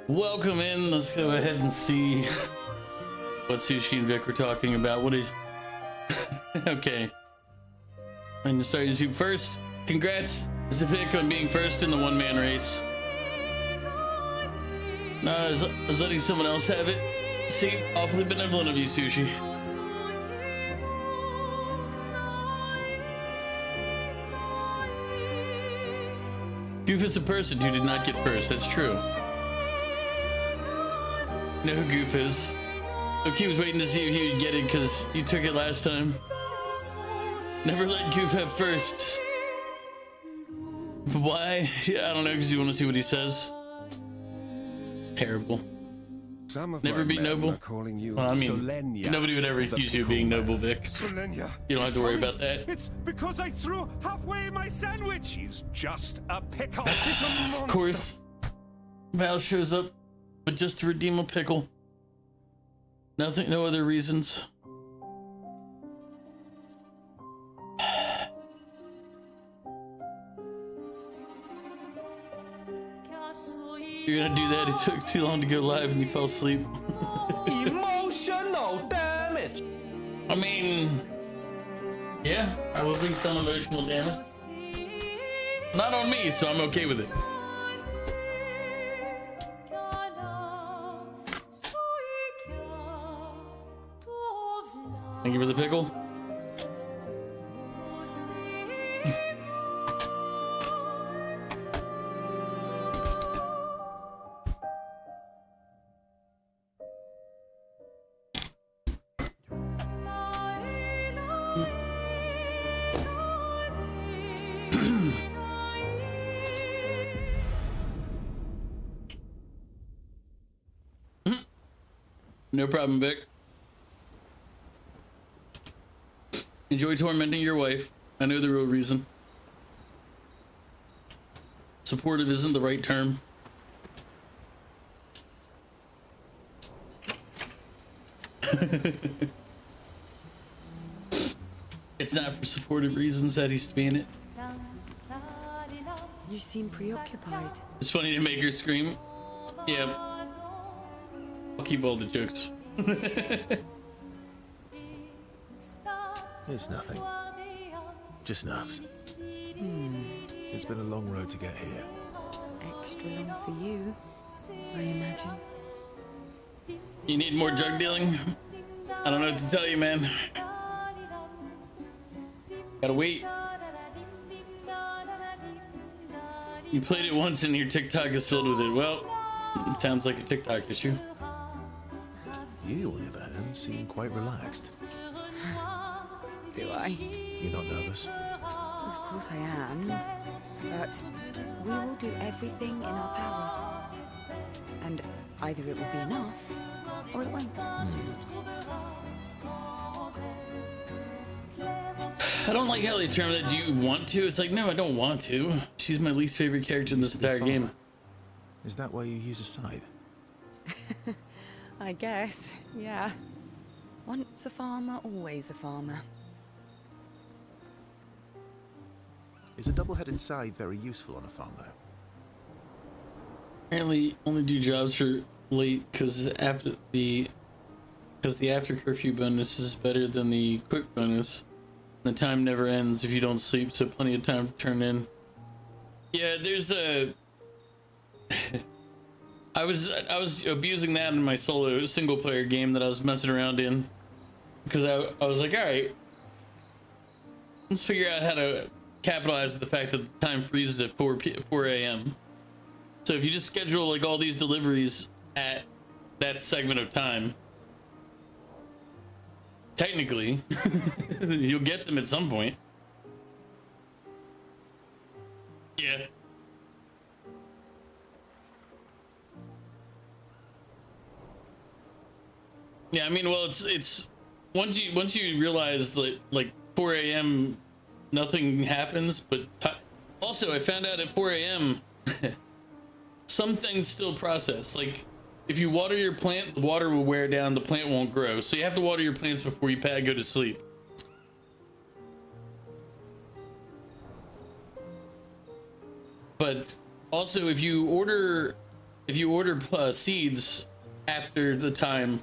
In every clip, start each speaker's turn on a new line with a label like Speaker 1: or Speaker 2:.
Speaker 1: Welcome in. Let's go ahead and see what Sushi and Vic were talking about. What did... Okay. I'm gonna start YouTube first. Congrats to Vic on being first in the one-man race. No, I was letting someone else have it. See, awfully benevolent of you, Sushi. Goof is the person who did not get first. That's true. Know who Goof is. Loki was waiting to see if he would get it because you took it last time. Never let Goof have first. But why? Yeah, I don't know, because you want to see what he says. Terrible. Never be noble. Well, I mean, nobody would ever accuse you of being noble, Vic. You don't have to worry about that.
Speaker 2: It's because I threw halfway my sandwich. He's just a pickle. He's a monster.
Speaker 1: Of course, Val shows up, but just to redeem a pickle. Nothing, no other reasons. You're gonna do that? It took too long to go live and you fell asleep.
Speaker 3: Emotional damage.
Speaker 1: I mean, yeah, probably some emotional damage. Not on me, so I'm okay with it. Thank you for the pickle. No problem, Vic. Enjoy tormenting your wife. I know the real reason. Supportive isn't the right term. It's not for supportive reasons that he's being it.
Speaker 4: You seem preoccupied.
Speaker 1: It's funny to make her scream. Yeah. I'll keep all the jokes.
Speaker 5: It's nothing. Just nerves. It's been a long road to get here.
Speaker 4: Extra long for you, I imagine.
Speaker 1: You need more drug dealing? I don't know what to tell you, man. Gotta wait. You played it once and your TikTok is filled with it. Well, it sounds like a TikTok issue.
Speaker 5: You, on the other hand, seem quite relaxed.
Speaker 4: Do I?
Speaker 5: You're not nervous?
Speaker 4: Of course I am. But we will do everything in our power. And either it will be enough, or it won't.
Speaker 1: I don't like how they term that. Do you want to? It's like, no, I don't want to. She's my least favorite character in this entire game.
Speaker 5: Is that why you use a scythe?
Speaker 4: I guess, yeah. Once a farmer, always a farmer.
Speaker 5: Is a double-headed scythe very useful on a farm, though?
Speaker 1: Apparently, only do jobs for late because the after curfew bonus is better than the quick bonus. The time never ends if you don't sleep, so plenty of time to turn in. Yeah, there's a. I was abusing that in my solo single player game that I was messing around in because I was like, all right, let's figure out how to capitalize the fact that the time freezes at 4 a.m. So if you just schedule like all these deliveries at that segment of time, technically you'll get them at some point. Yeah. Yeah, I mean, well, it's once you realize that like 4 a.m. nothing happens, but also I found out at 4 a.m. some things still process. Like if you water your plant, the water will wear down, the plant won't grow. So you have to water your plants before you go to sleep. But also, if you order if you order seeds after the time,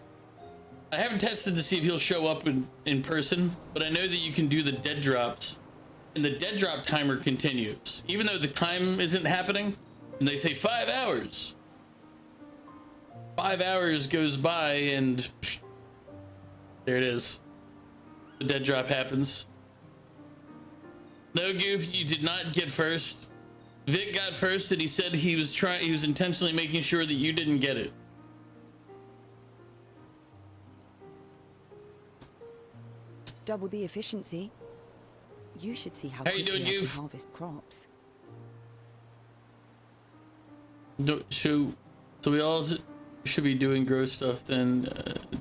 Speaker 1: I haven't tested to see if he'll show up in person, but I know that you can do the dead drops, and the dead drop timer continues even though the time isn't happening, and they say 5 hours. 5 hours goes by and there it is. The dead drop happens. No, Goof, you did not get first. Vic got first, and he said he was intentionally making sure that you didn't get it.
Speaker 4: Double the efficiency. You should see how
Speaker 1: How you
Speaker 4: quickly
Speaker 1: doing,
Speaker 4: I can
Speaker 1: Goof?
Speaker 4: harvest crops.
Speaker 1: So we all should be doing grow stuff, then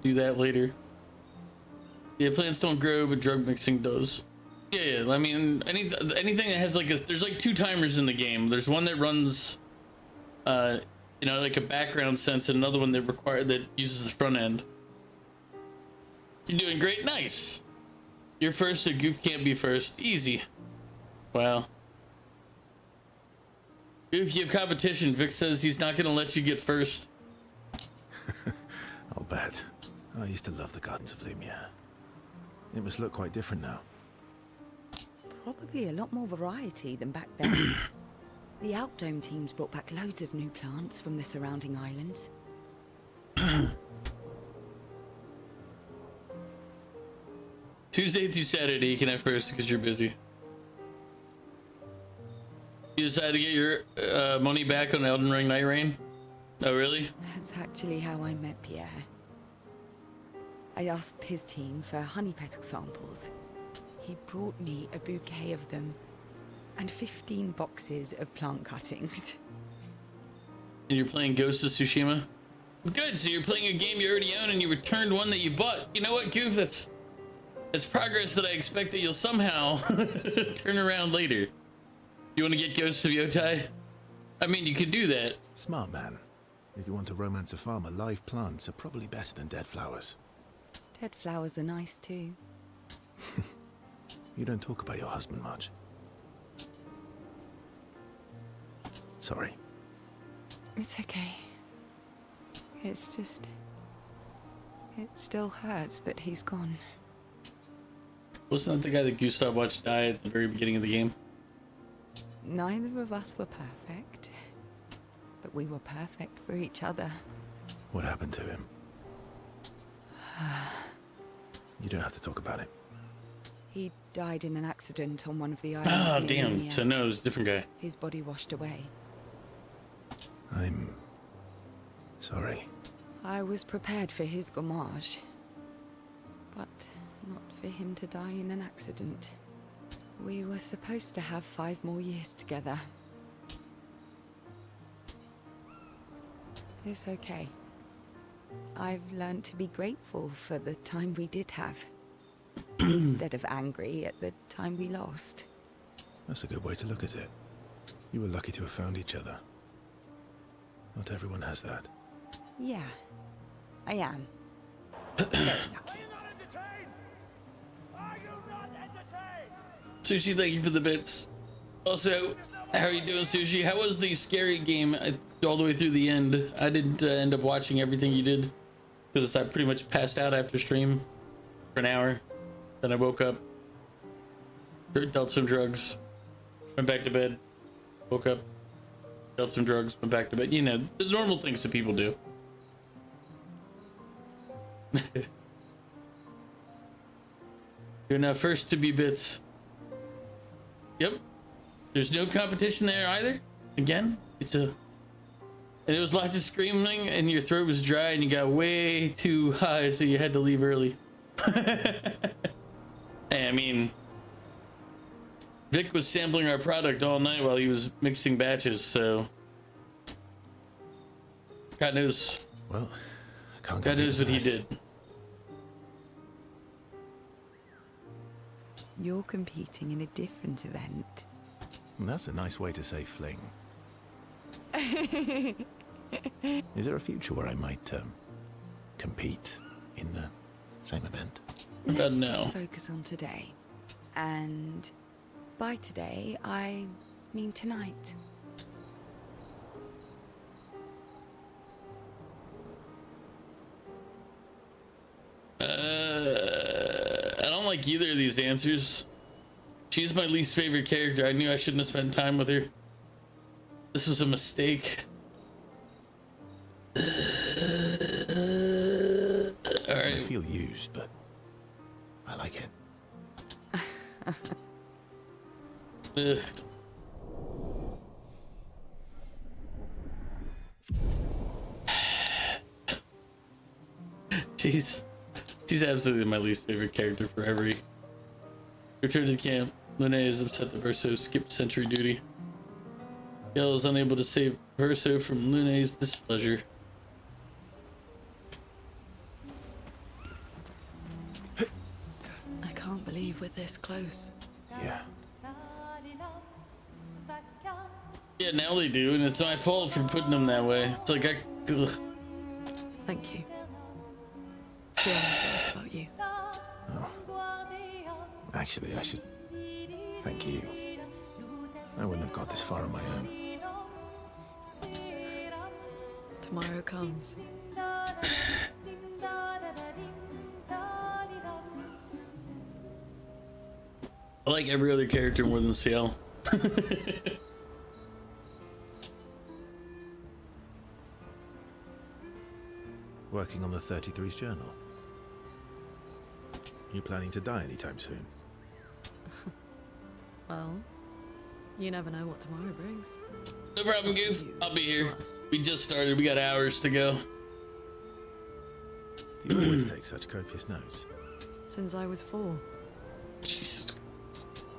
Speaker 1: do that later. Yeah, plants don't grow, but drug mixing does. Yeah, I mean, anything that has like there's like 2 timers in the game. There's one that runs, you know, like a background sense, and another one that uses the front end. You're doing great, nice. You're first, so Goof can't be first. Easy. Wow. Goof, you have competition. Vic says he's not gonna let you get first.
Speaker 5: I'll bet. I used to love the Gardens of Lumia. It must look quite different now.
Speaker 4: Probably a lot more variety than back then. The Outdome teams brought back loads of new plants from the surrounding islands.
Speaker 1: Tuesday through Saturday, you can have first because you're busy. You decided to get your money back on Elden Ring Night Rain? Oh, really?
Speaker 4: That's actually how I met Pierre. I asked his team for honey petal samples. He brought me a bouquet of them and 15 boxes of plant cuttings.
Speaker 1: And you're playing Ghost of Tsushima? Good, so you're playing a game you already own and you returned one that you bought. You know what, Goof? That's progress that I expect that you'll somehow turn around later. You want to get Ghost of Yotai? I mean, you could do that.
Speaker 5: Smart man. If you want to romance a farmer, live plants are probably better than dead flowers.
Speaker 4: Dead flowers are nice too.
Speaker 5: You don't talk about your husband much. Sorry.
Speaker 4: It's okay. It's just... it still hurts that he's gone.
Speaker 1: Wasn't that the guy that Gustav watched die at the very beginning of the game?
Speaker 4: Neither of us were perfect, but we were perfect for each other.
Speaker 5: What happened to him? You don't have to talk about it.
Speaker 4: He died in an accident on one of the islands.
Speaker 1: Oh,
Speaker 4: near
Speaker 1: damn.
Speaker 4: Lumia.
Speaker 1: So no, it was a different guy.
Speaker 4: His body washed away.
Speaker 5: I'm... sorry.
Speaker 4: I was prepared for his gomage, but not for him to die in an accident. We were supposed to have 5 more years together. It's okay. I've learned to be grateful for the time we did have, instead of angry at the time we lost.
Speaker 5: That's a good way to look at it. You were lucky to have found each other. Not everyone has that.
Speaker 4: Yeah, I am. Very lucky.
Speaker 1: Sushi, thank you for the bits. Also, how are you doing, Sushi? How was the scary game all the way through the end? I didn't end up watching everything you did because I pretty much passed out after stream for an hour. Then I woke up, dealt some drugs, went back to bed, woke up, dealt some drugs, went back to bed. You know, the normal things that people do. You're now first to be bits. Yep. There's no competition there either. Again, and there was lots of screaming and your throat was dry and you got way too high, so you had to leave early. Hey, I mean, Vic was sampling our product all night while he was mixing batches, so God knows.
Speaker 5: Well, I can't
Speaker 1: God knows what he
Speaker 5: that.
Speaker 1: did.
Speaker 4: You're competing in a different event.
Speaker 5: That's a nice way to say fling. Is there a future where I might compete in the same event?
Speaker 4: Let's
Speaker 1: no.
Speaker 4: just focus on today. And by today, I mean tonight.
Speaker 1: like either of these answers. She's my least favorite character. I knew I shouldn't have spent time with her. This was a mistake.
Speaker 5: I
Speaker 1: Alright.
Speaker 5: feel used, but I like it.
Speaker 1: Ugh. She's absolutely my least favorite character for every return to camp. Lune is upset that Verso skipped sentry duty. Gale is unable to save Verso from Lune's displeasure.
Speaker 4: I can't believe we're this close.
Speaker 5: Yeah.
Speaker 1: Yeah, now they do, and it's my fault for putting them that way. It's like ugh.
Speaker 4: Thank you. Sion was right about you.
Speaker 5: Actually, I should thank you. I wouldn't have got this far on my own.
Speaker 4: Tomorrow comes.
Speaker 1: I like every other character more than CL.
Speaker 5: Working on the 33's journal. You planning to die anytime soon?
Speaker 4: Well, you never know what tomorrow brings.
Speaker 1: No problem,
Speaker 4: Up to
Speaker 1: Goof.
Speaker 4: you,
Speaker 1: I'll be here.
Speaker 4: to us.
Speaker 1: We just started. We got hours to go.
Speaker 5: Do you always take such copious notes?
Speaker 4: Since I was 4.
Speaker 1: Jesus.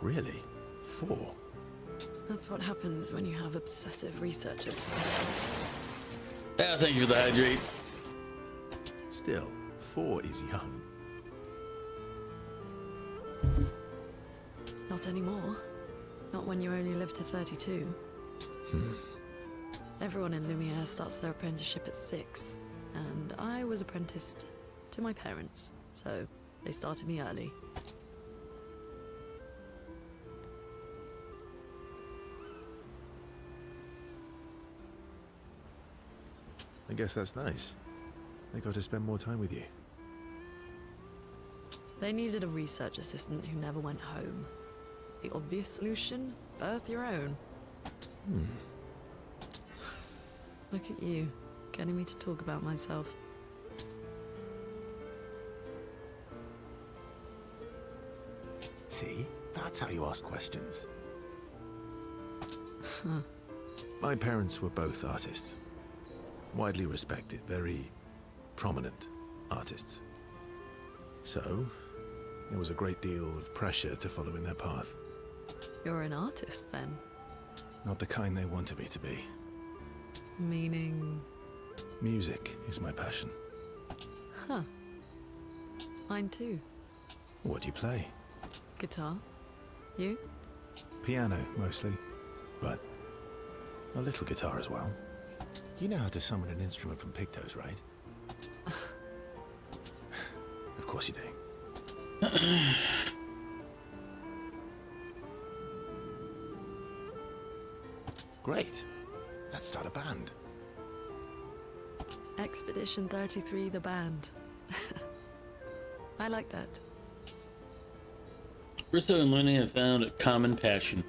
Speaker 5: Really? 4?
Speaker 4: That's what happens when you have obsessive researchers for decades.
Speaker 1: Ah, thank you for the hydrate.
Speaker 5: Still, 4 is young.
Speaker 4: Not anymore. Not when you only live to 32. Everyone in Lumiere starts their apprenticeship at 6, and I was apprenticed to my parents, so they started me early.
Speaker 5: I guess that's nice. They got to spend more time with you.
Speaker 4: They needed a research assistant who never went home. The obvious solution? Birth your own. Look at you, getting me to talk about myself.
Speaker 5: See? That's how you ask questions. My parents were both artists. Widely respected, very prominent artists. So, there was a great deal of pressure to follow in their path.
Speaker 4: You're an artist, then?
Speaker 5: Not the kind they wanted me to be.
Speaker 4: Meaning...
Speaker 5: Music is my passion.
Speaker 4: Huh. Mine too.
Speaker 5: What do you play?
Speaker 4: Guitar. You?
Speaker 5: Piano, mostly. But a little guitar as well. You know how to summon an instrument from Pictos, right? Of course you do. Great. Let's start a band.
Speaker 4: Expedition 33, the band. I like that.
Speaker 1: Verso and Lune have found a common passion.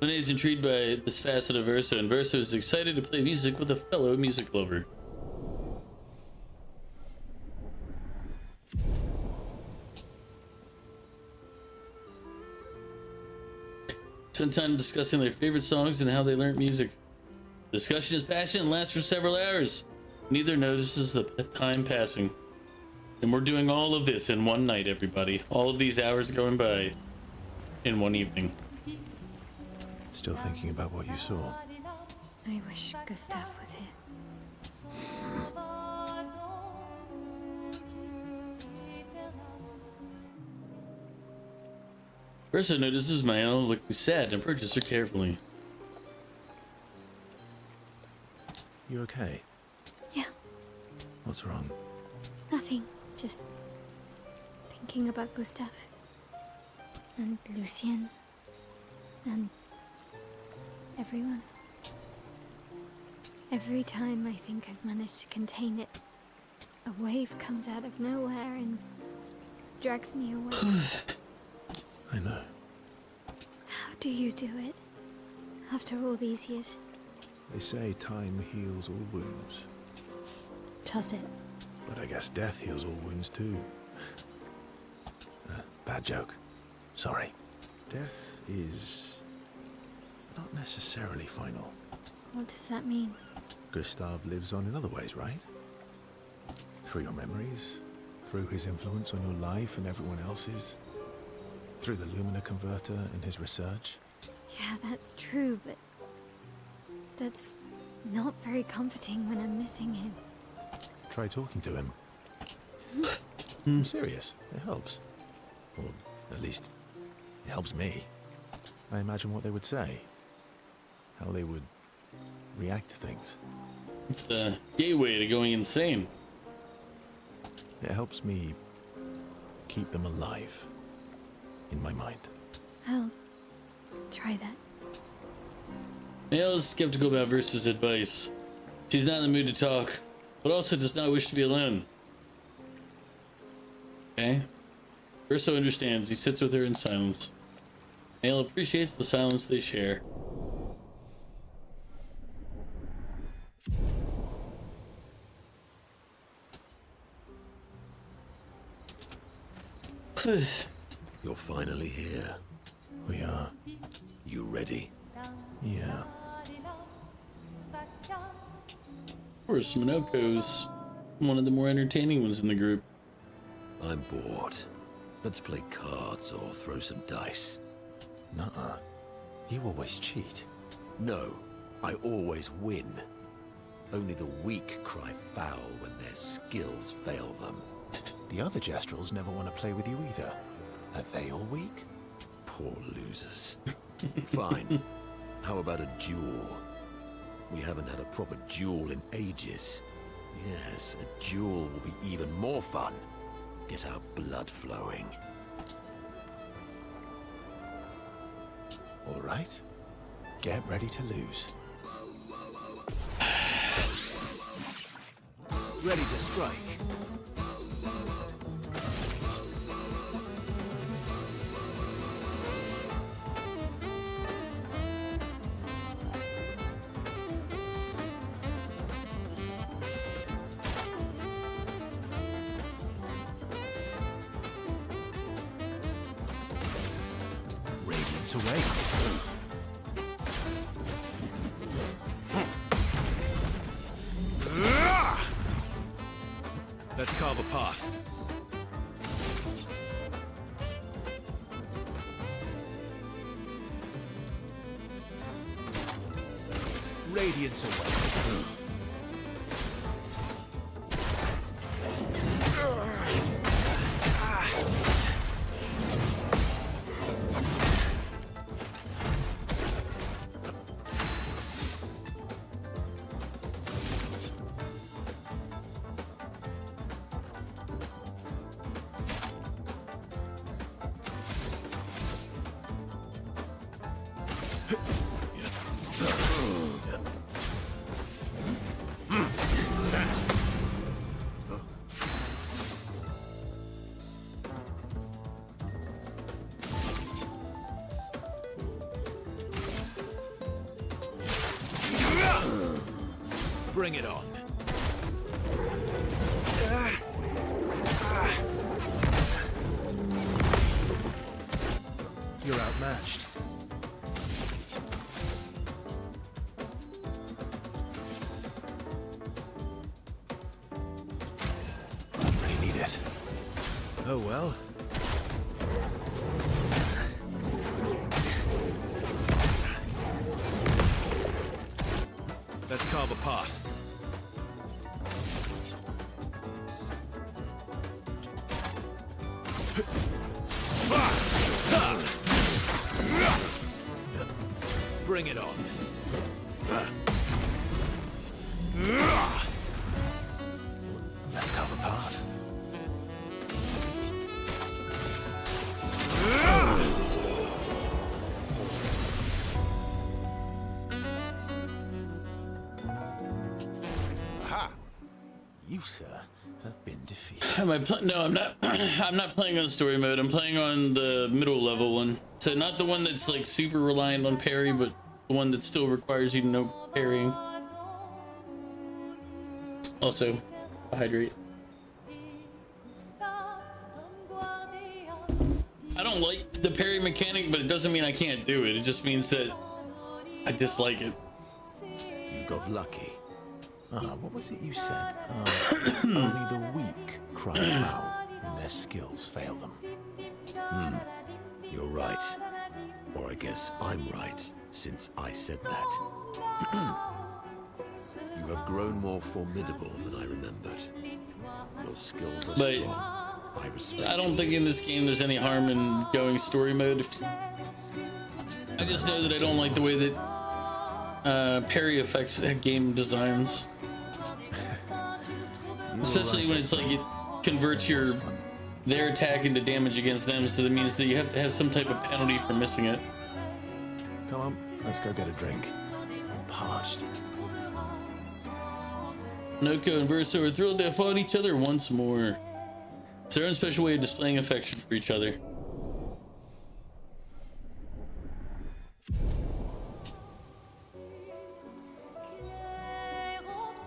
Speaker 1: Lune is intrigued by this facet of Verso, and Verso is excited to play music with a fellow music lover. Spend time discussing their favorite songs and how they learnt music. The discussion is passionate and lasts for several hours. Neither notices the time passing. And we're doing all of this in one night, everybody. All of these hours going by in one evening.
Speaker 5: Still thinking about what you saw?
Speaker 3: I wish Gustav was here.
Speaker 1: Verso notices Mael looking sad and approaches her carefully.
Speaker 5: You okay?
Speaker 3: Yeah,
Speaker 5: What's wrong?
Speaker 3: nothing. Just thinking about Gustav. And Lucien. And everyone. Every time I think I've managed to contain it, a wave comes out of nowhere and drags me away.
Speaker 5: I know.
Speaker 3: How do you do it? After all these years?
Speaker 5: They say time heals all wounds.
Speaker 3: Does it?
Speaker 5: But I guess death heals all wounds too. Bad joke. Sorry. Death is not necessarily final.
Speaker 3: What does that mean?
Speaker 5: Gustav lives on in other ways, right? Through your memories, through his influence on your life and everyone else's, through the Lumina converter and his research.
Speaker 3: Yeah, that's true, but that's not very comforting when I'm missing him.
Speaker 5: Try talking to him. I'm serious. It helps. Or at least, it helps me. I imagine what they would say. How they would react to things.
Speaker 1: It's the gateway to going insane.
Speaker 5: It helps me keep them alive in my mind.
Speaker 3: I'll try that.
Speaker 1: Nail is skeptical about Versa's advice. She's not in the mood to talk, but also does not wish to be alone. Okay. Verso understands. He sits with her in silence. Nail appreciates the silence they share.
Speaker 6: You're finally here.
Speaker 5: We are.
Speaker 6: You ready?
Speaker 5: Yeah.
Speaker 1: Of course, Minoko's one of the more entertaining ones in the group.
Speaker 6: I'm bored. Let's play cards or throw some dice.
Speaker 5: Nuh-uh. You always cheat.
Speaker 6: No, I always win. Only the weak cry foul when their skills fail them.
Speaker 5: The other Jestrels never want to play with you either. Are they all weak?
Speaker 6: Poor losers. Fine. How about a duel? We haven't had a proper duel in ages. Yes, a duel will be even more fun. Get our blood flowing.
Speaker 5: All right. Get ready to lose. Ready to strike. Radiance awaits. Let's carve a path. Radiance awaits. Bring it on. You're outmatched. Really need it. Oh well. Let's carve a path. Bring it on. Let's carve a path. Aha! You, sir, have been defeated.
Speaker 1: No, I'm not. I'm not playing on story mode. I'm playing on the middle level one. So not the one that's like super reliant on parry, but the one that still requires you to know parrying. Also, hydrate. I don't like the parry mechanic, but it doesn't mean I can't do it. It just means that I dislike it.
Speaker 6: You got lucky.
Speaker 5: What was it you said? Only the weak cry foul when their skills fail them.
Speaker 6: You're right. Or I guess I'm right, since I said that. You have grown more formidable than I remembered. Your skills are
Speaker 1: But
Speaker 6: strong. I respect
Speaker 1: I don't
Speaker 6: your
Speaker 1: think in this game there's any harm in going story mode. I just know that I don't like the way that parry affects game designs. Especially when it's like it converts their attack into damage against them, so that means that you have to have some type of penalty for missing it.
Speaker 5: Come on, let's go get a drink. I'm parched.
Speaker 1: Noko and Verso are thrilled to have fought each other once more. It's their own special way of displaying affection for each other.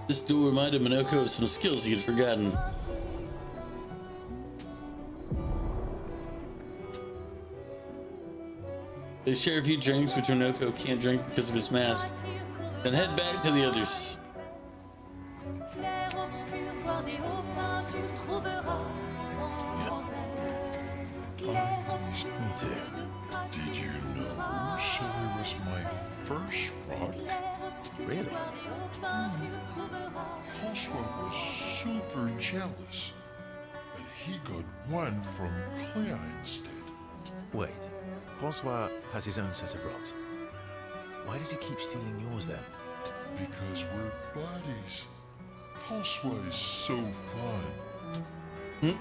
Speaker 1: This duel reminded Minoko of some skills he had forgotten. They share a few drinks, which Minoko can't drink because of his mask, then head back to the others.
Speaker 5: Me too.
Speaker 7: Did you know Sully was my first rock?
Speaker 5: Really?
Speaker 7: Francois was super jealous, but he got one from Claire instead.
Speaker 5: Wait, Francois has his own set of rocks. Why does he keep stealing yours then?
Speaker 7: Because we're buddies. Francois is so fun.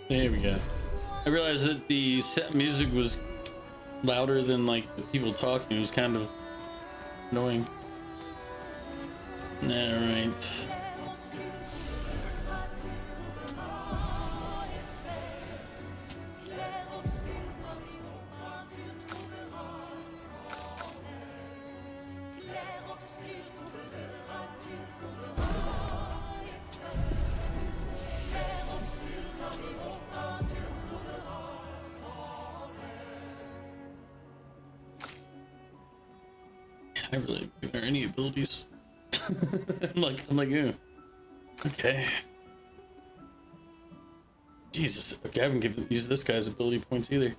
Speaker 1: There we go. I realized that the set music was louder than like the people talking. It was kind of annoying. Alright. I really don't think there are any abilities. I'm like, yeah. Okay. Jesus. Okay, I haven't used this guy's ability points either.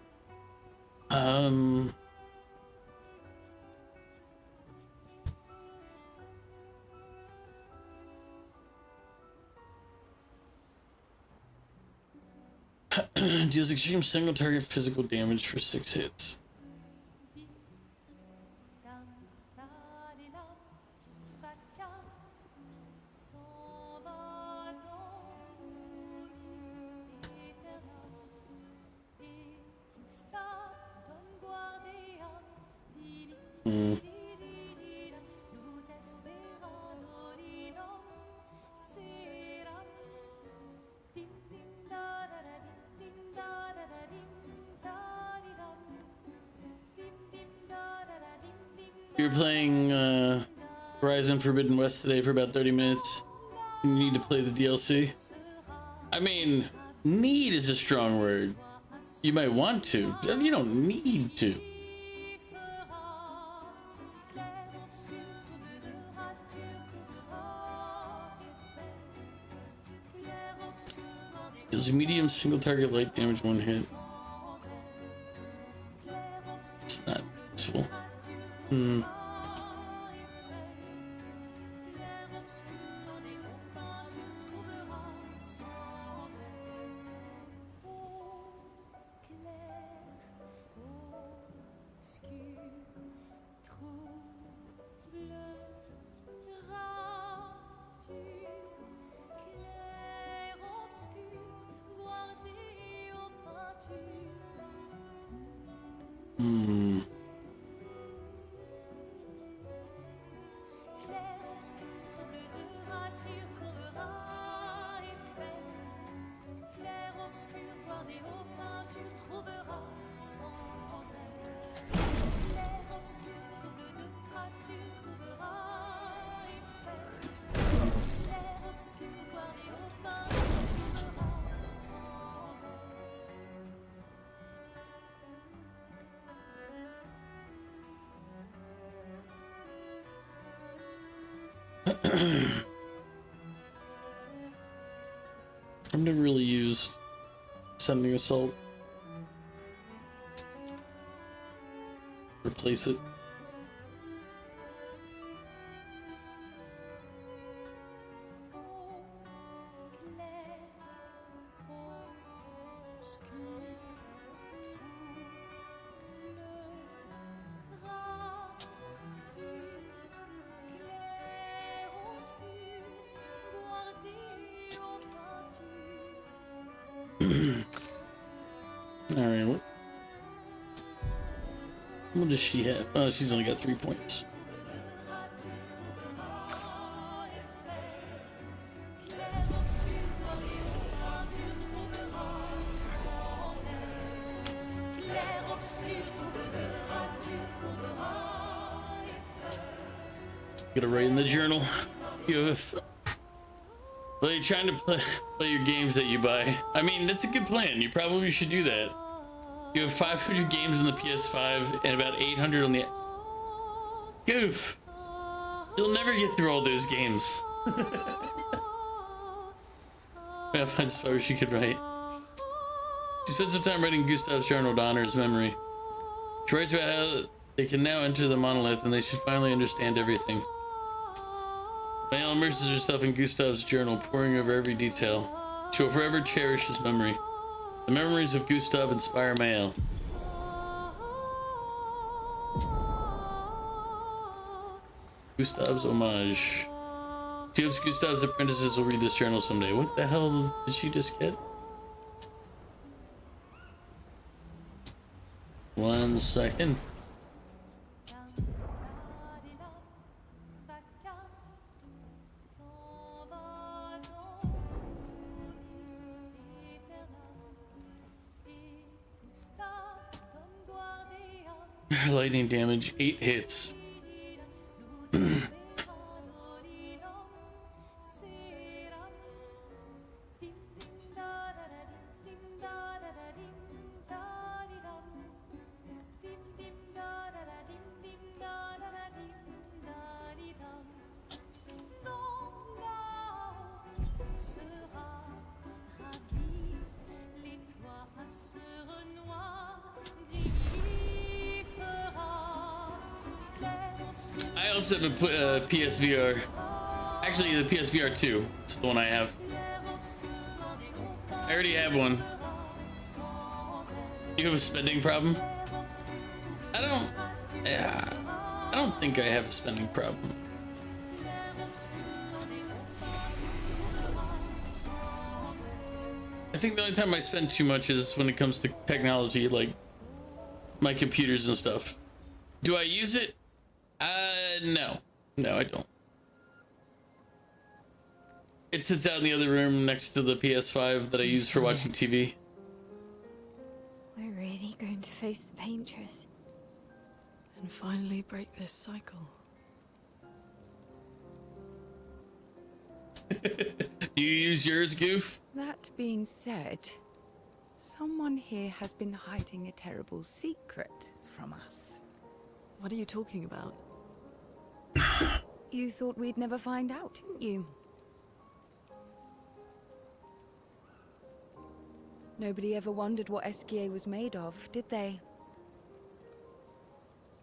Speaker 1: Deals extreme single target physical damage for 6 hits. You were playing Horizon Forbidden West today for about 30 minutes. You need to play the DLC. I mean, need is a strong word. You might want to, but you don't need to. Deals medium single target light damage 1 hit. It's not useful. I've never really used Sending Assault. Replace it. Alright, what does she have? Oh, she's only got 3 points. Get it right in the journal. Well, you're trying to play your games that you buy. I mean, that's a good plan. You probably should do that. You have 500 games on the PS5 and about 800 on the... Goof! You'll never get through all those games. Yeah, I just wish she could write. She spent some time writing Gustav's journal to honor his memory. She writes about how they can now enter the monolith and they should finally understand everything. Mael immerses herself in Gustav's journal, poring over every detail. She will forever cherish his memory. The memories of Gustav inspire Mael. Gustav's homage. She hopes Gustav's apprentices will read this journal someday. What the hell did she just get? 1 second. Lightning damage, 8 hits. I also have a PSVR. Actually, the PSVR 2 is the one I have. I already have one. You have a spending problem? I don't think I have a spending problem. I think the only time I spend too much is when it comes to technology, like my computers and stuff. Do I use it? No. No, I don't. It sits out in the other room next to the PS5 that I use for watching TV.
Speaker 3: We're really going to face the paintress.
Speaker 8: And finally break this cycle.
Speaker 1: Do you use yours, Goof?
Speaker 4: That being said, someone here has been hiding a terrible secret from us.
Speaker 8: What are you talking about?
Speaker 4: You thought we'd never find out, didn't you? Nobody ever wondered what Esquier was made of, did they?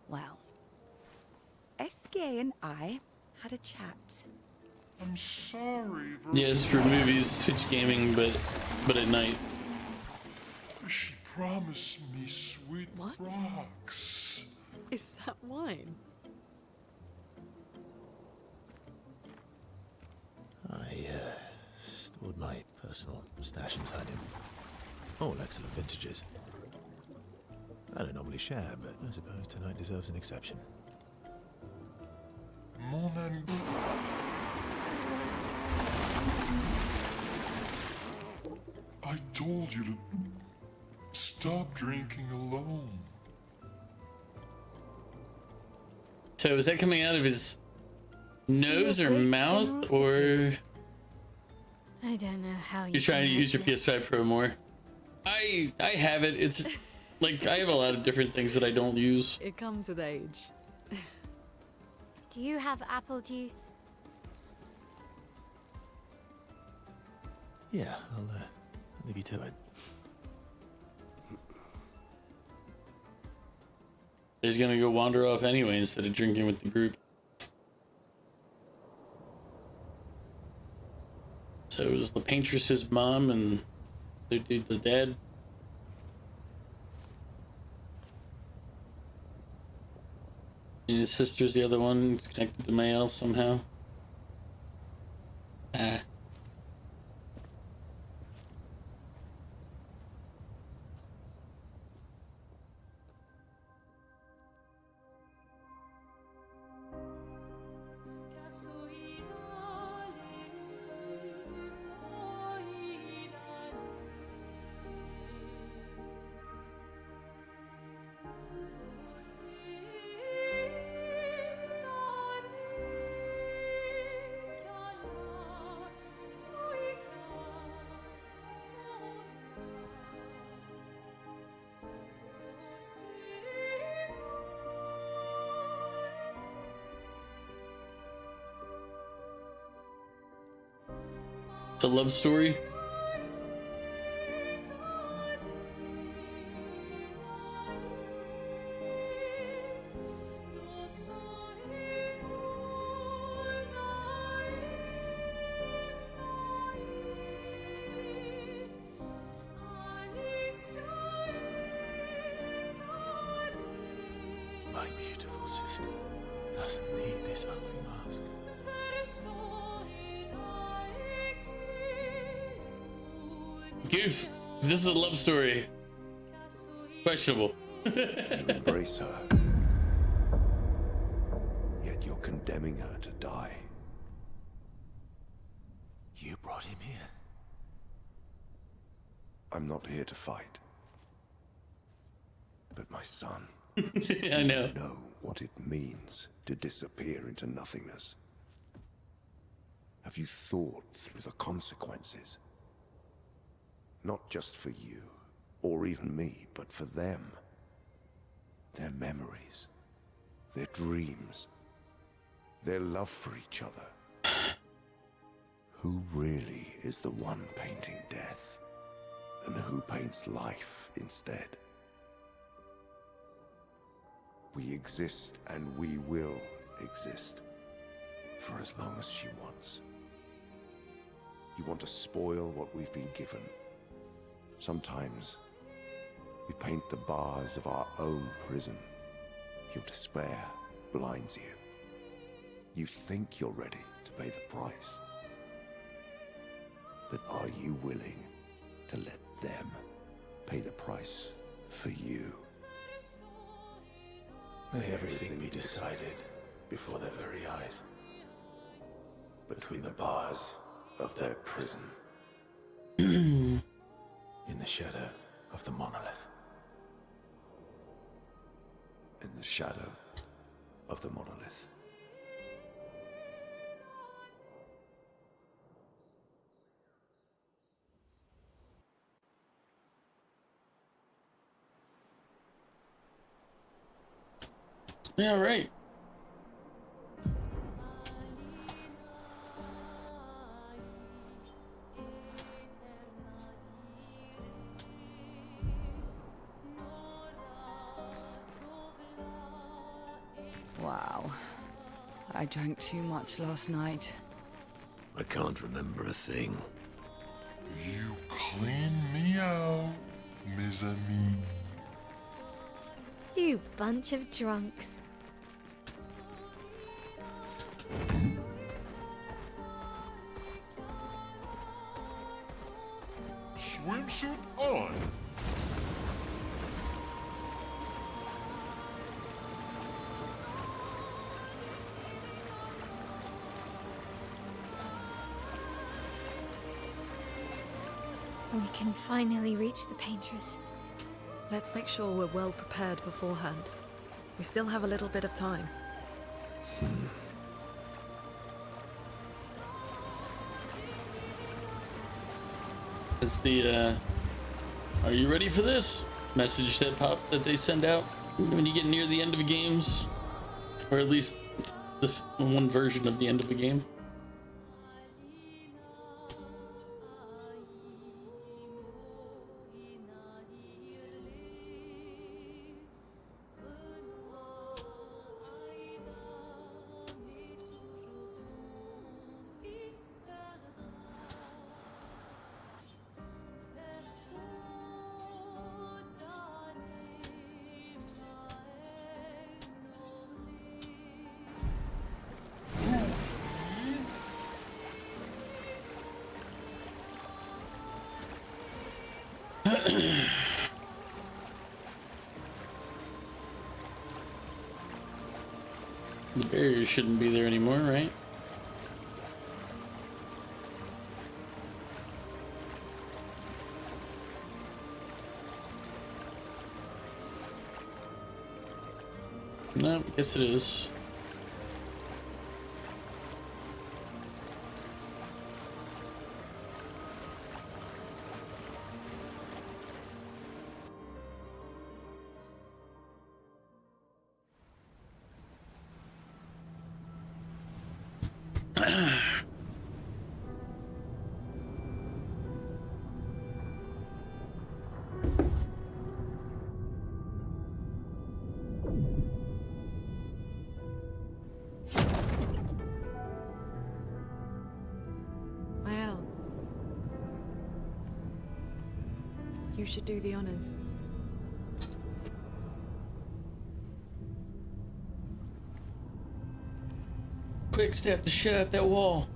Speaker 4: Well, Esquier and I had a chat.
Speaker 7: I'm sorry.
Speaker 1: Yeah, it's for movies, Twitch gaming, but at night.
Speaker 7: She promised me sweet
Speaker 8: What?
Speaker 7: rocks.
Speaker 8: Is that wine?
Speaker 5: I stored my personal stash inside him. All excellent vintages. I don't normally share, but I suppose tonight deserves an exception.
Speaker 7: Mon ami. I told you to stop drinking alone.
Speaker 1: So is that coming out of his nose or
Speaker 8: great
Speaker 1: mouth, or
Speaker 8: generosity.
Speaker 3: I don't know how
Speaker 1: you're trying to
Speaker 3: can
Speaker 1: use your
Speaker 3: make this.
Speaker 1: PS5 Pro more? I have it. It's like I have a lot of different things that I don't use.
Speaker 8: It comes with age.
Speaker 3: Do you have apple juice?
Speaker 5: Yeah, I'll leave you to it.
Speaker 1: He's gonna go wander off anyway instead of drinking with the group. So it was the paintress's mom and the dude, the dad. And his sister's the other one, it's connected to Mael somehow. Ah. The love story.
Speaker 5: My beautiful sister doesn't need this ugly mask.
Speaker 1: Goof, if this is a love story, questionable.
Speaker 9: You embrace her, yet you're condemning her to die.
Speaker 5: You brought him here.
Speaker 9: I'm not here to fight. But my son,
Speaker 1: I know.
Speaker 9: you know what it means to disappear into nothingness. Have you thought through the consequences? Not just for you, or even me, but for them. Their memories, their dreams, their love for each other. Who really is the one painting death, and who paints life instead? We exist, and we will exist, for as long as she wants. You want to spoil what we've been given. Sometimes, we paint the bars of our own prison. Your despair blinds you. You think you're ready to pay the price. But are you willing to let them pay the price for you?
Speaker 5: May everything be decided before their very eyes. Between the bars of their prison. In the shadow of the monolith.
Speaker 9: In the shadow of the monolith.
Speaker 1: Yeah, right.
Speaker 4: Wow. I drank too much last night.
Speaker 6: I can't remember a thing.
Speaker 7: You clean me out, mes amis.
Speaker 3: You bunch of drunks.
Speaker 7: Swimsuit on.
Speaker 3: We can finally reach the paintress.
Speaker 8: Let's make sure we're well prepared beforehand. We still have a little bit of time.
Speaker 1: It's the are you ready for this message that they send out when you get near the end of games, or at least the one version of the end of a game. The barrier shouldn't be there anymore, right? No, I guess it is.
Speaker 8: Mael, you should do the honors.
Speaker 1: Quick, stab the shit out that wall.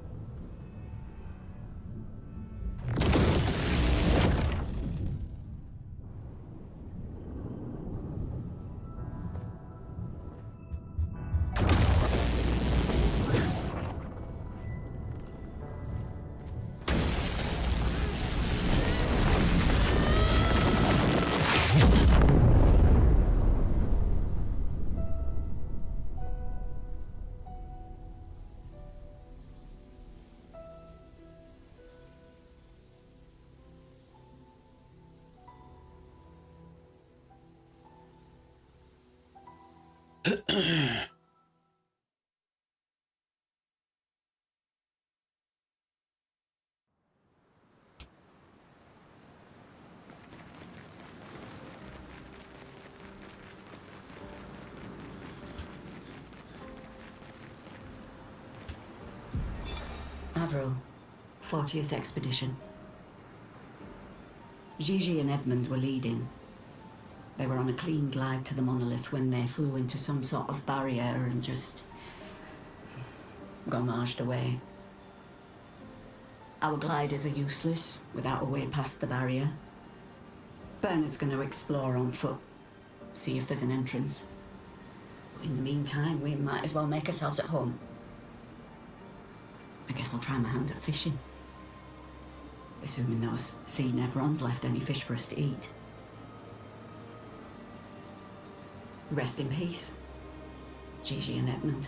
Speaker 10: Avril, 40th Expedition. Gigi and Edmund were leading. They were on a clean glide to the monolith when they flew into some sort of barrier and just gommaged away. Our gliders are useless without a way past the barrier. Bernard's going to explore on foot, see if there's an entrance. But in the meantime, we might as well make ourselves at home. I guess I'll try my hand at fishing. Assuming those sea Nevrons left any fish for us to eat. Rest in peace, Gigi and Edmund.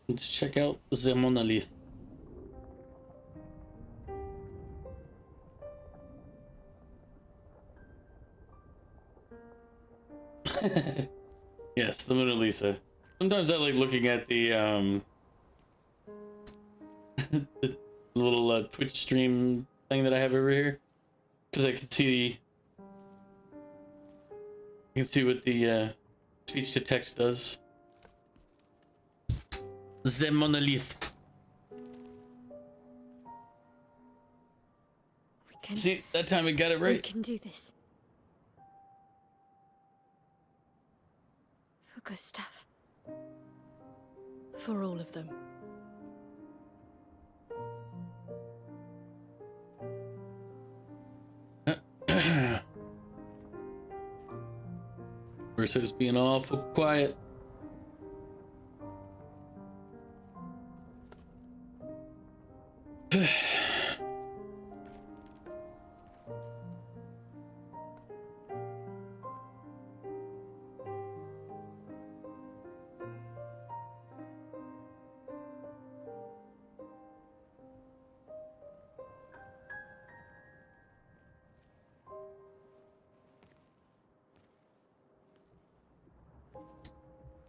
Speaker 10: Let's check out the monolith. Yes, the Mona Lisa. Sometimes I like looking at the the little Twitch stream thing that I have over here, because I can see what the speech to text does. The monolith.
Speaker 3: We can.
Speaker 1: See, that time we got it
Speaker 3: We
Speaker 1: right.
Speaker 3: can do this. For Gustav.
Speaker 8: For all of them.
Speaker 1: Ursa's being awful quiet.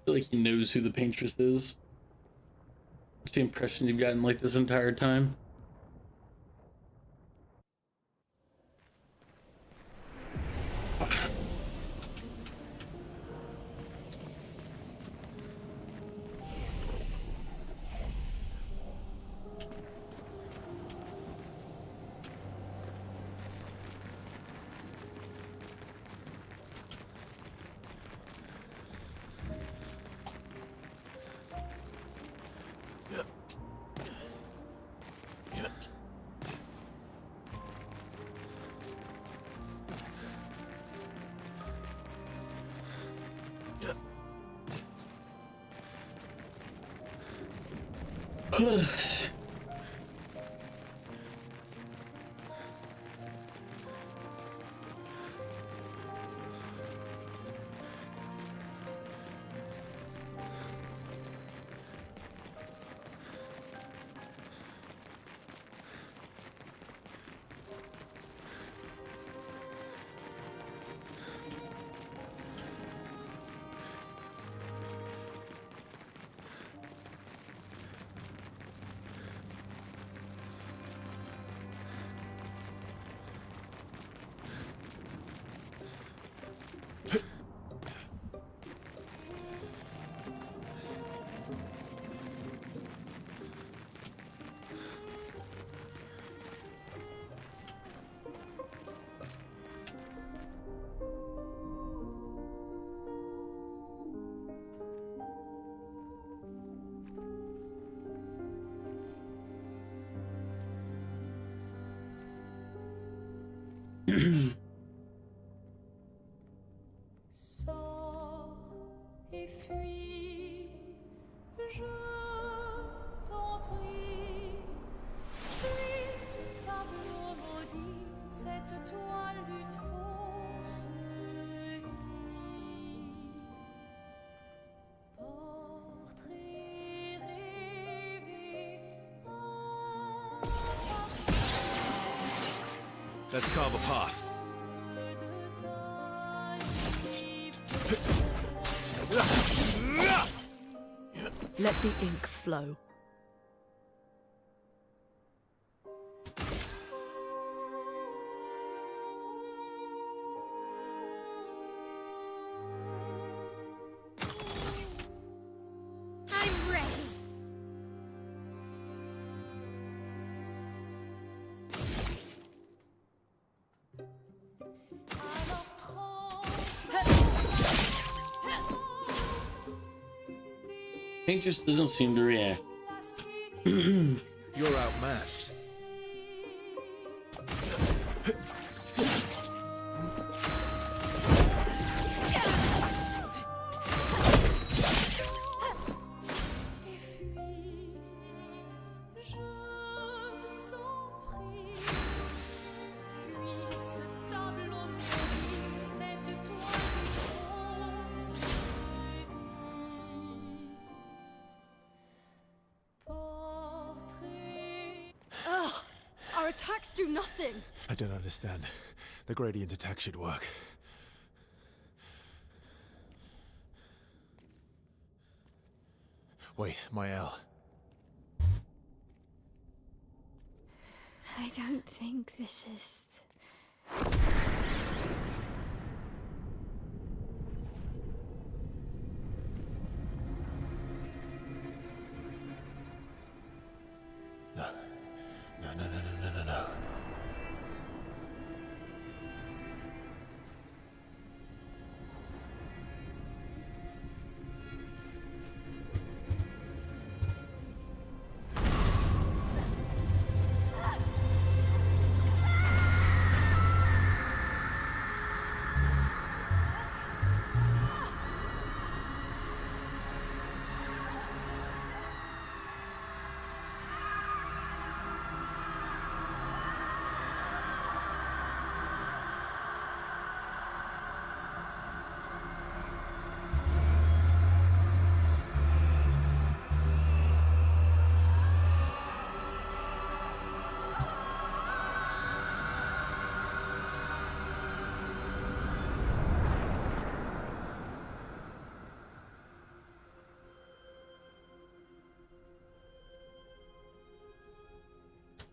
Speaker 1: feel like he knows who the paintress is. What's the impression you've gotten like this entire time?
Speaker 11: Sors et fuis, je t'en prie. Fuis ce tableau maudit, cette toile d'une fausse vie. Portrait rêvé en
Speaker 5: Let's carve a path.
Speaker 8: Let the ink flow.
Speaker 3: I'm ready.
Speaker 1: Paintress doesn't seem to react.
Speaker 5: You're outmatched.
Speaker 8: Our attacks do nothing.
Speaker 5: I don't understand. The gradient attack should work. Wait, my L.
Speaker 3: I don't think this is...
Speaker 5: No. No.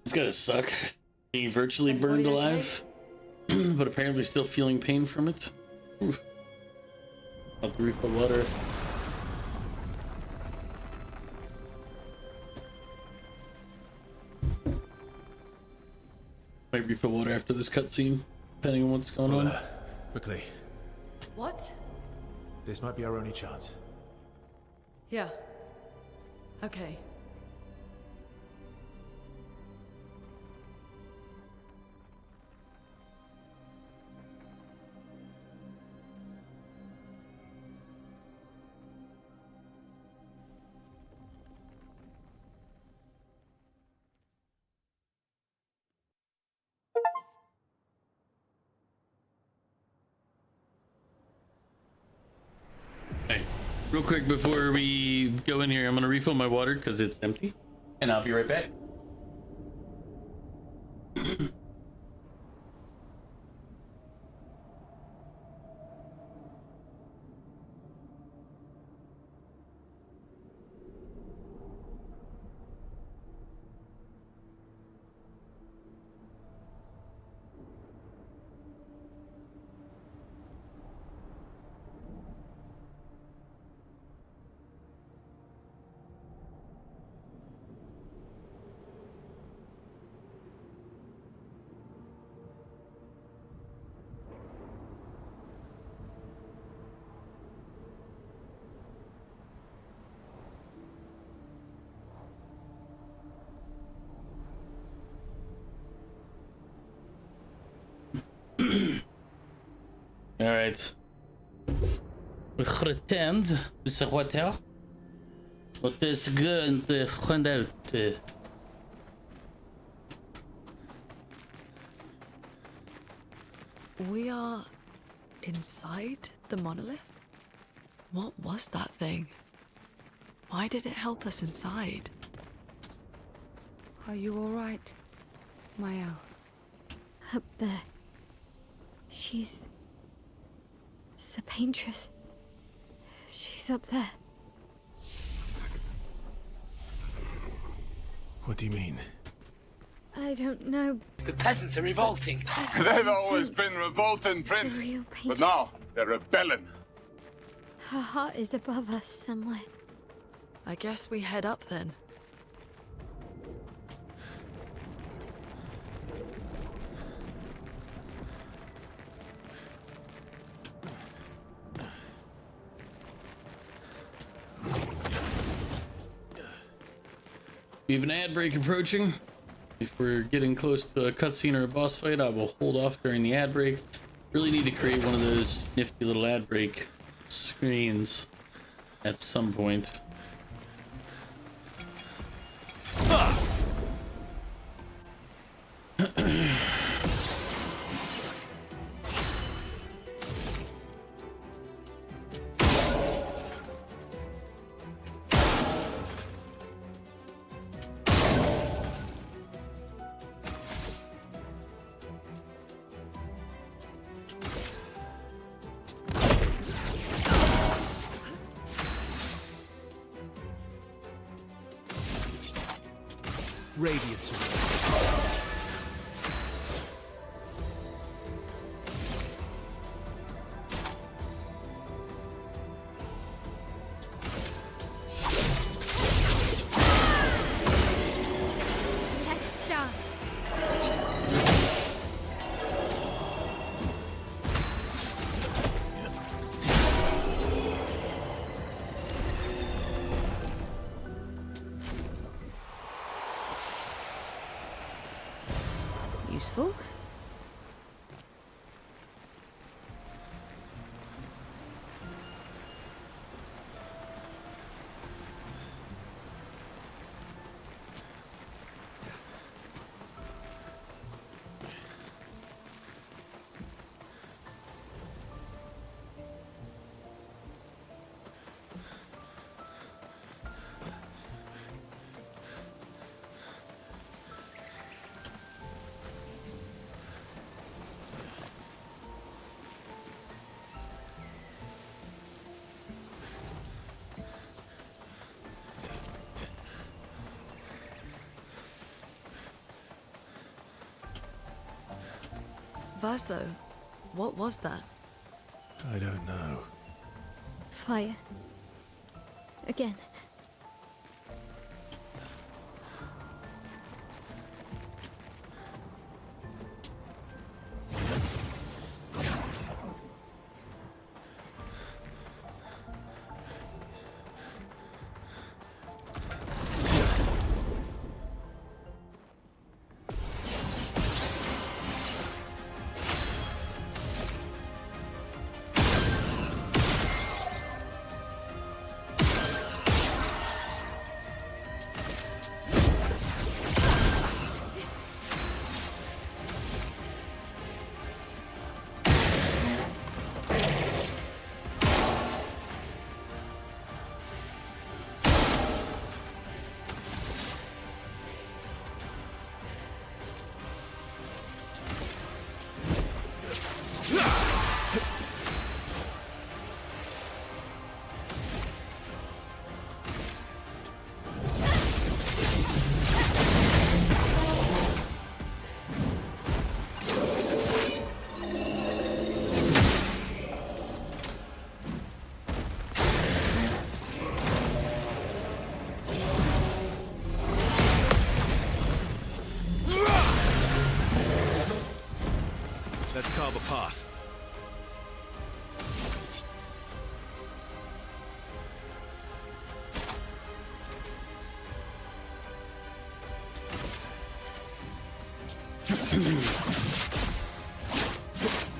Speaker 1: It's gotta suck being virtually burned alive, but apparently still feeling pain from it. Oof. I'll have to refill water. Might refill water after this cutscene, depending on what's going on.
Speaker 5: Quickly.
Speaker 8: What?
Speaker 5: This might be our only chance.
Speaker 8: Yeah. Okay.
Speaker 1: Hey, real quick before we go in here, I'm gonna refill my water because it's empty, and I'll be right back. All right. We returned, Mr. Water. Wat is going out?
Speaker 8: We are inside the monolith? What was that thing? Why did it help us inside?
Speaker 4: Are you all right, Mael?
Speaker 3: Up there. She's the paintress. She's up there.
Speaker 5: What do you mean?
Speaker 3: I don't know.
Speaker 12: The peasants are revolting.
Speaker 2: They've always been revolting, Prince.
Speaker 3: The real
Speaker 2: But
Speaker 3: paintress.
Speaker 2: now they're rebelling.
Speaker 3: Her heart is above us somewhere.
Speaker 8: I guess we head up then.
Speaker 1: We have an ad break approaching. If we're getting close to a cutscene or a boss fight, I will hold off during the ad break. Really need to create one of those nifty little ad break screens at some point.
Speaker 5: Radiant sword.
Speaker 3: Let's dance.
Speaker 4: Useful.
Speaker 8: first, though, what was that?
Speaker 5: I don't know.
Speaker 3: Fire. Again.
Speaker 5: Let's carve a path.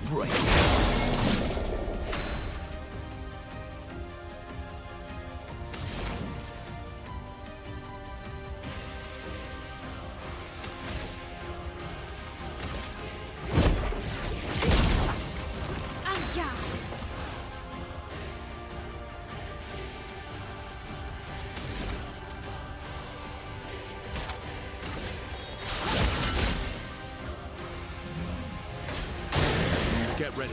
Speaker 6: Break.
Speaker 5: Get ready.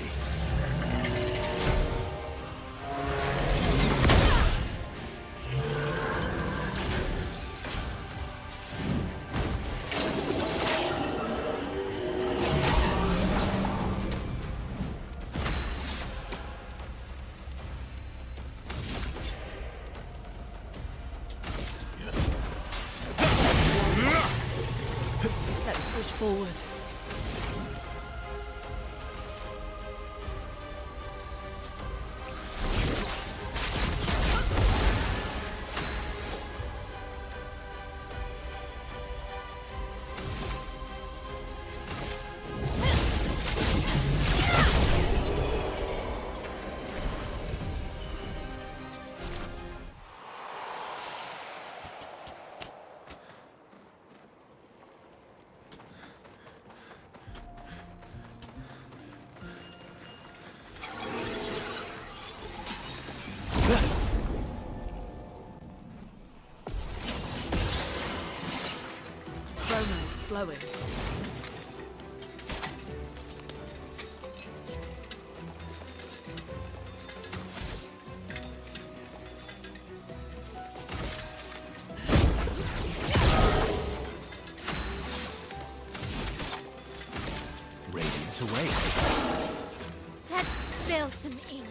Speaker 8: Let's push forward. Romance flowing.
Speaker 5: Radiance away.
Speaker 3: Let's spill some ink.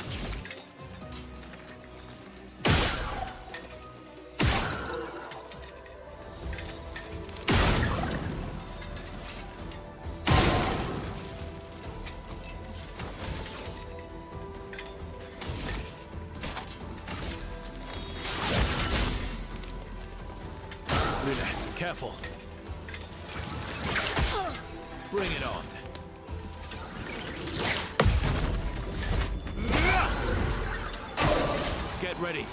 Speaker 5: Luna, careful. Bring it on. Get ready.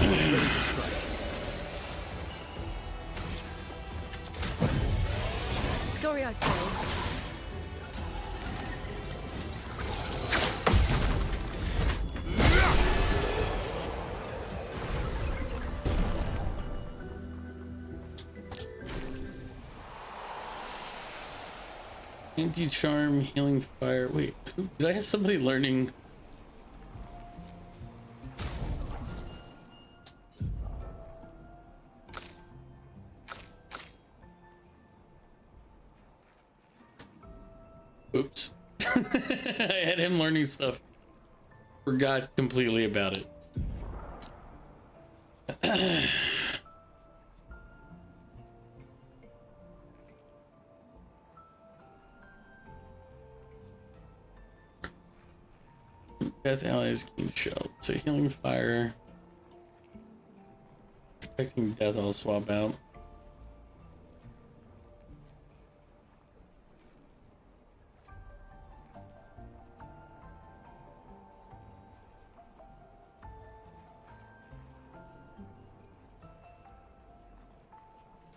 Speaker 5: Ready to strike.
Speaker 8: Sorry I failed.
Speaker 1: Anti-charm, healing fire. Wait, did I have somebody learning? Oops. I had him learning stuff. Forgot completely about it. Death allies gain shell. So healing fire. Protecting death I'll swap out.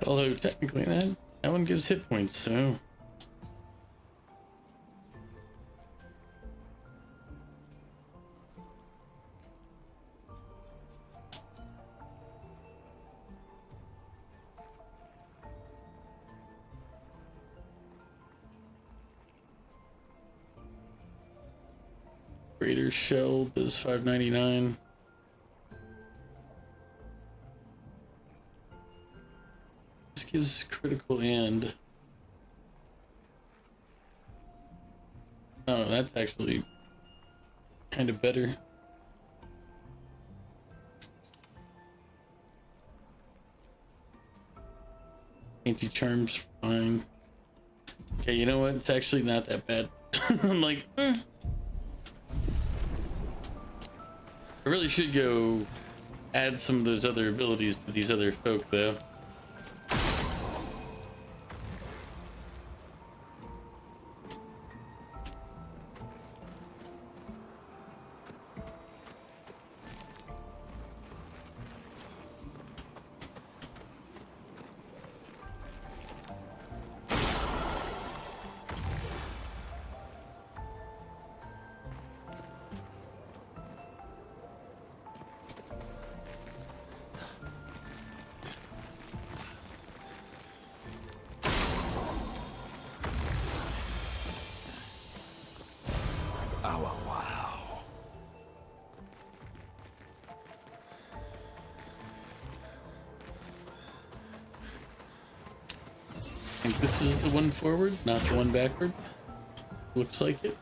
Speaker 1: Although technically that one gives hit points, so Greater Shell does 599. This gives critical and oh, that's actually kind of better. Anti-charm's fine. Okay, you know what? It's actually not that bad. I'm like, I really should go add some of those other abilities to these other folk, though. I think this is the one forward, not the one backward. Looks like it.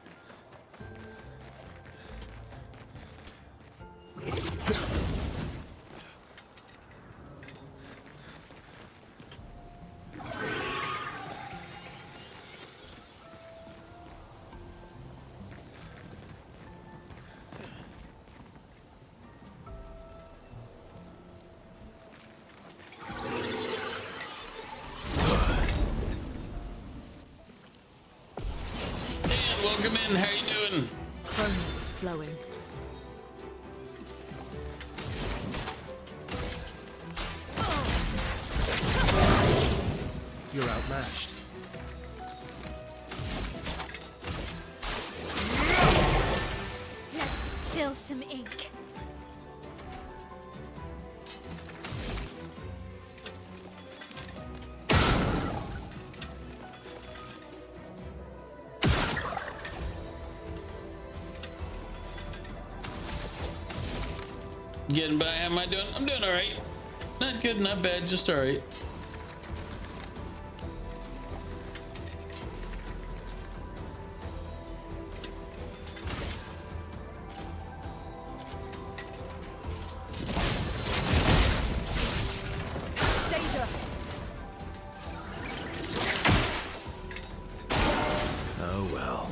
Speaker 1: Welcome in, how you doing?
Speaker 8: Chrome is flowing.
Speaker 12: You're outmatched.
Speaker 3: Let's spill some ink.
Speaker 1: Getting by, how am I doing? I'm doing alright. Not good, not bad, just alright.
Speaker 8: Danger!
Speaker 5: Oh well.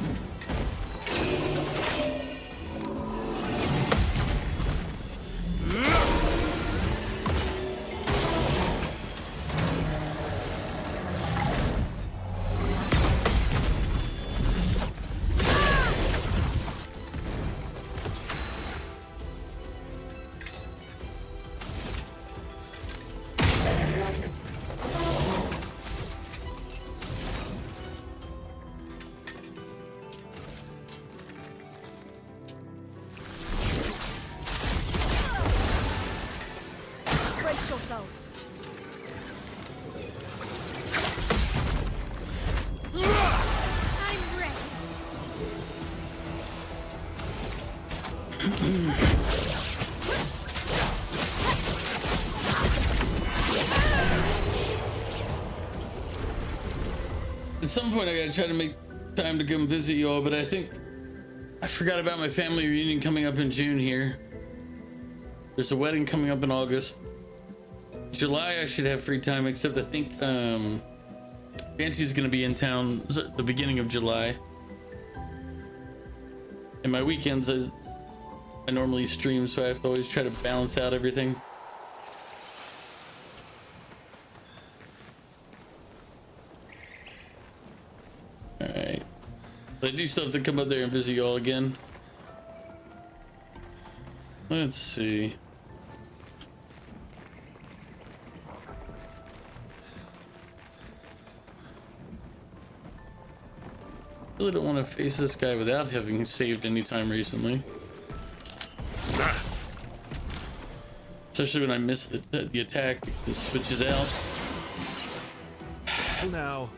Speaker 8: Brace yourselves.
Speaker 3: I'm ready.
Speaker 1: At some point I gotta try to make time to come visit you all, but I think I forgot about my family reunion coming up in June here. There's a wedding coming up in August. July I should have free time, except I think Banty's gonna be in town the beginning of July. And my weekends I normally stream, so I have to always try to balance out everything. Alright. But I do still have to come up there and visit you all again. Let's see. I really don't want to face this guy without having saved any time recently. Especially when I miss the attack, it switches out.
Speaker 5: Well, now.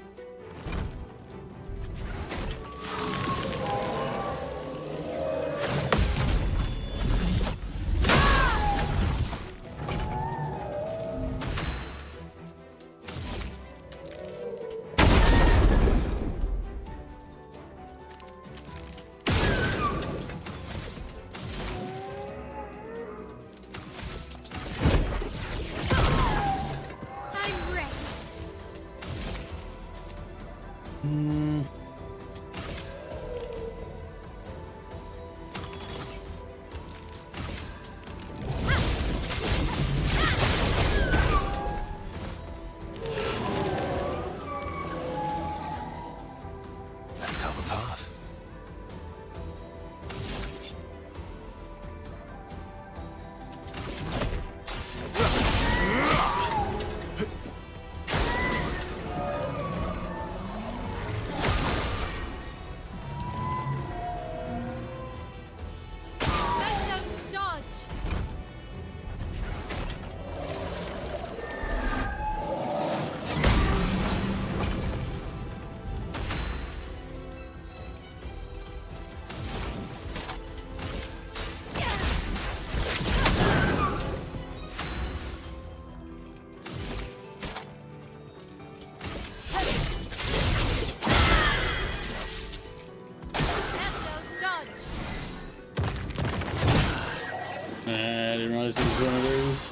Speaker 1: I didn't realize it was one of those.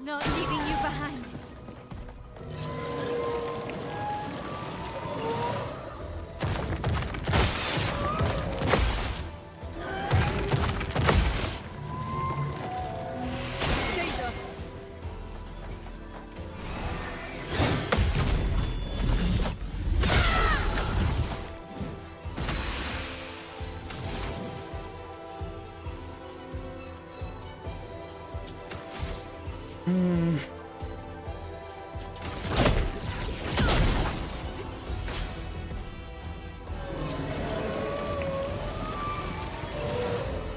Speaker 3: Not leaving you behind.
Speaker 8: Danger!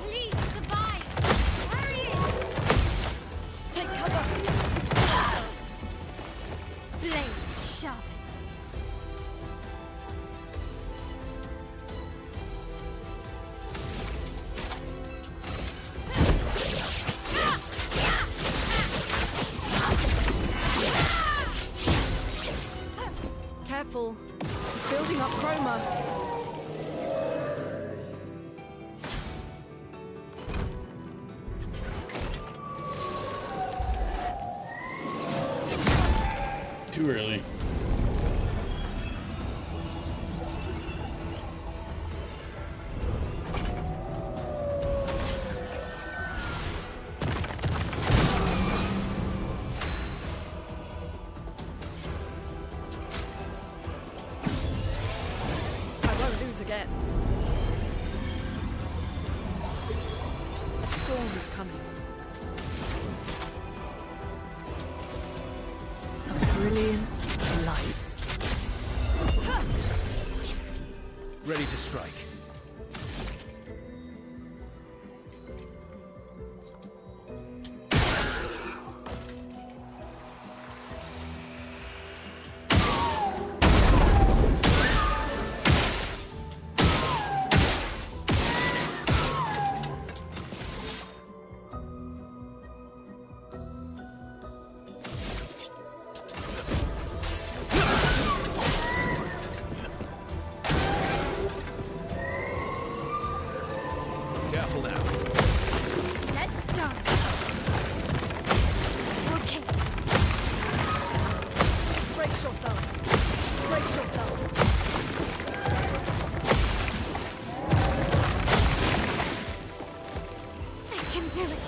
Speaker 3: Please survive. Hurry it.
Speaker 8: Take cover!
Speaker 3: Blades sharpened.
Speaker 8: Careful. He's building up chroma.
Speaker 1: Too early.
Speaker 8: storm is coming. A brilliant light.
Speaker 12: Ready to strike. Careful now.
Speaker 3: Let's start. Okay.
Speaker 8: Brace yourselves. Brace yourselves.
Speaker 3: I can do it.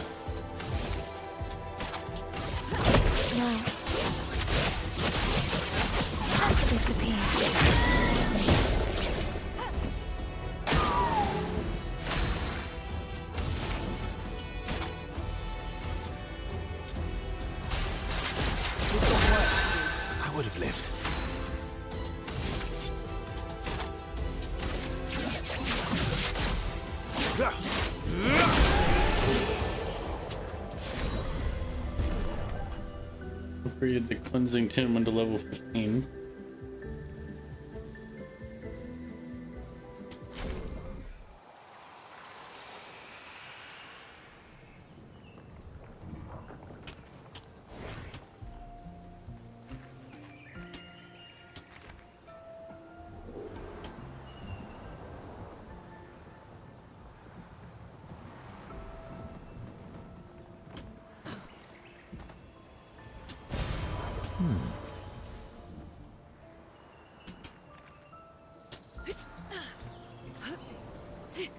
Speaker 3: No. Disappear.
Speaker 5: I would have lived.
Speaker 1: Upgraded the cleansing tin when to level 15.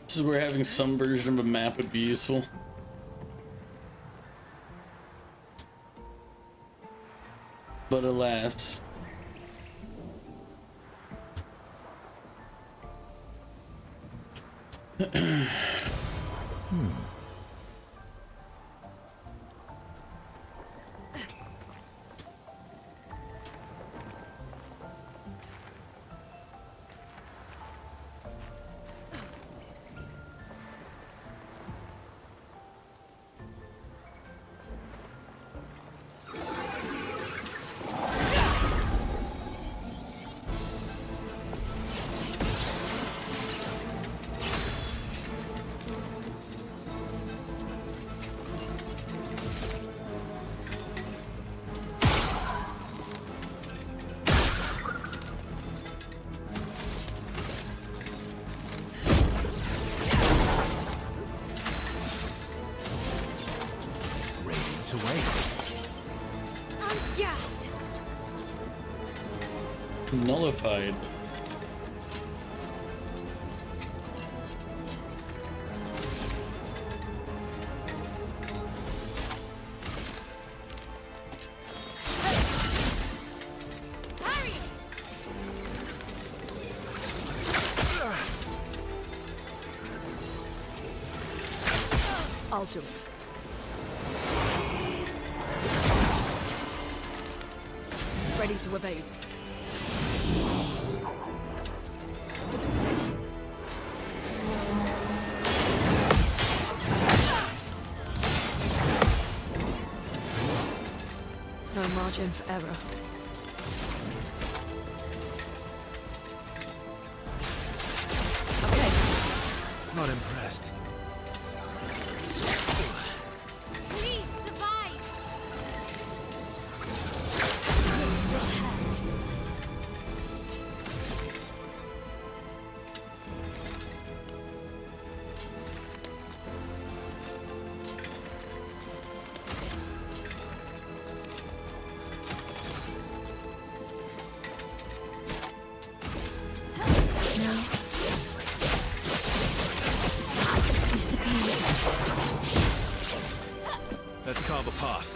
Speaker 1: This is where having some version of a map would be useful. But alas. Nullified.
Speaker 8: I'll do it. Ready to evade. No margin for error. Okay.
Speaker 5: Not impressed.
Speaker 3: Please survive.
Speaker 8: This will hurt.
Speaker 5: Let's carve a path.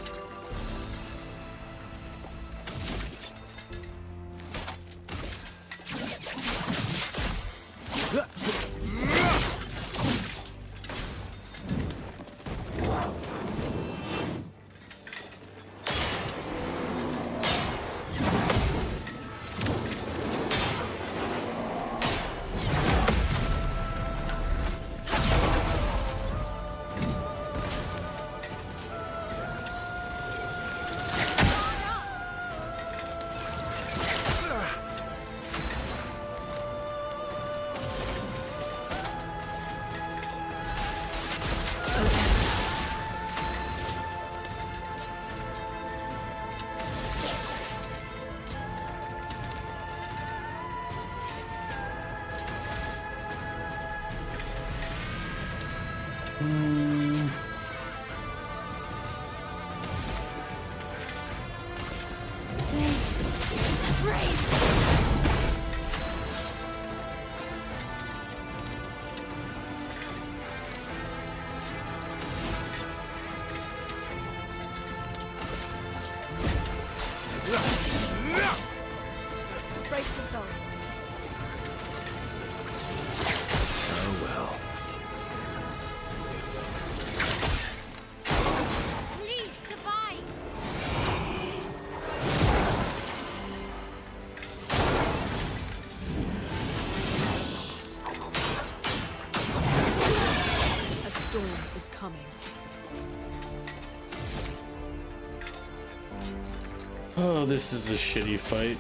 Speaker 1: Oh, this is a shitty fight.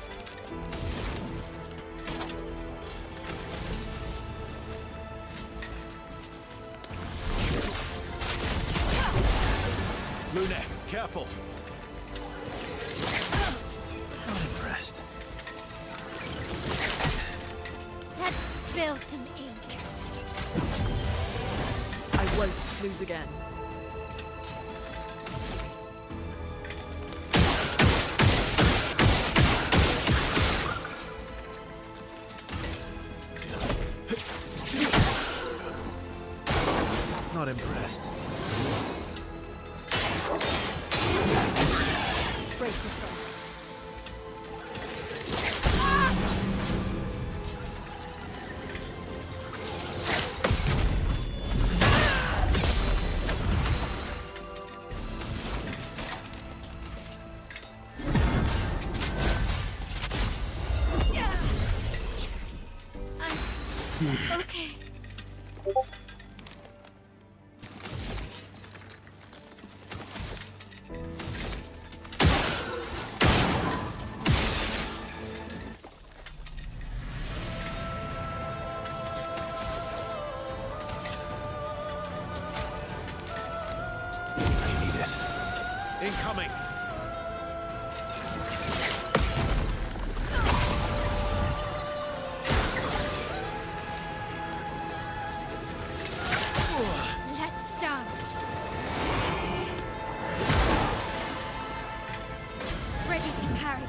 Speaker 12: Luna, careful.
Speaker 5: Not impressed.
Speaker 3: Let's spill some ink.
Speaker 8: I won't lose again.
Speaker 5: Not impressed.
Speaker 8: Brace yourself.
Speaker 3: Okay.
Speaker 5: I need it.
Speaker 12: Incoming.
Speaker 3: Let's dance. Ready to parry.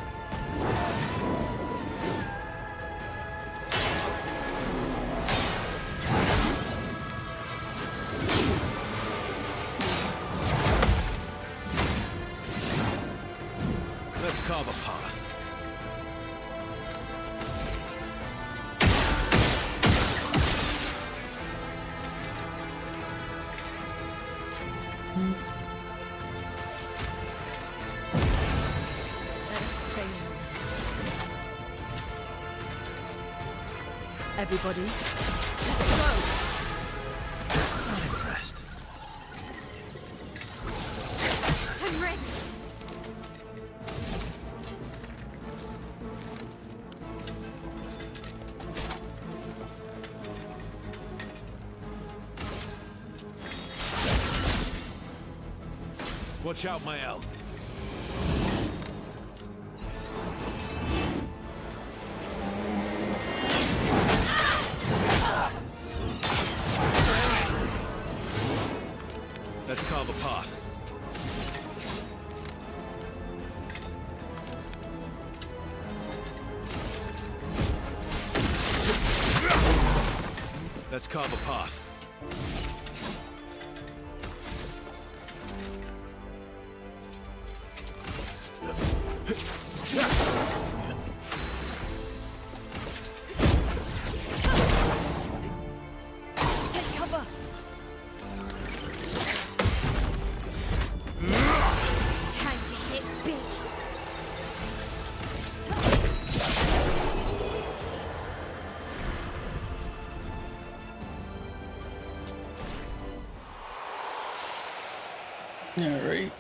Speaker 12: Let's carve a path.
Speaker 8: Let us sail. Everybody, let's go.
Speaker 5: Not impressed.
Speaker 3: I'm ready.
Speaker 12: Watch out, Mael. Let's carve a path. Let's carve a path.
Speaker 8: Take cover.
Speaker 3: Time to hit big.
Speaker 1: All right.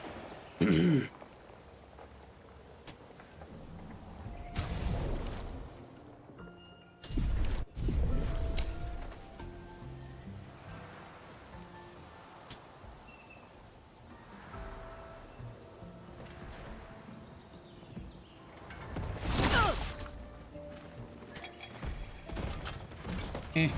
Speaker 1: Eh.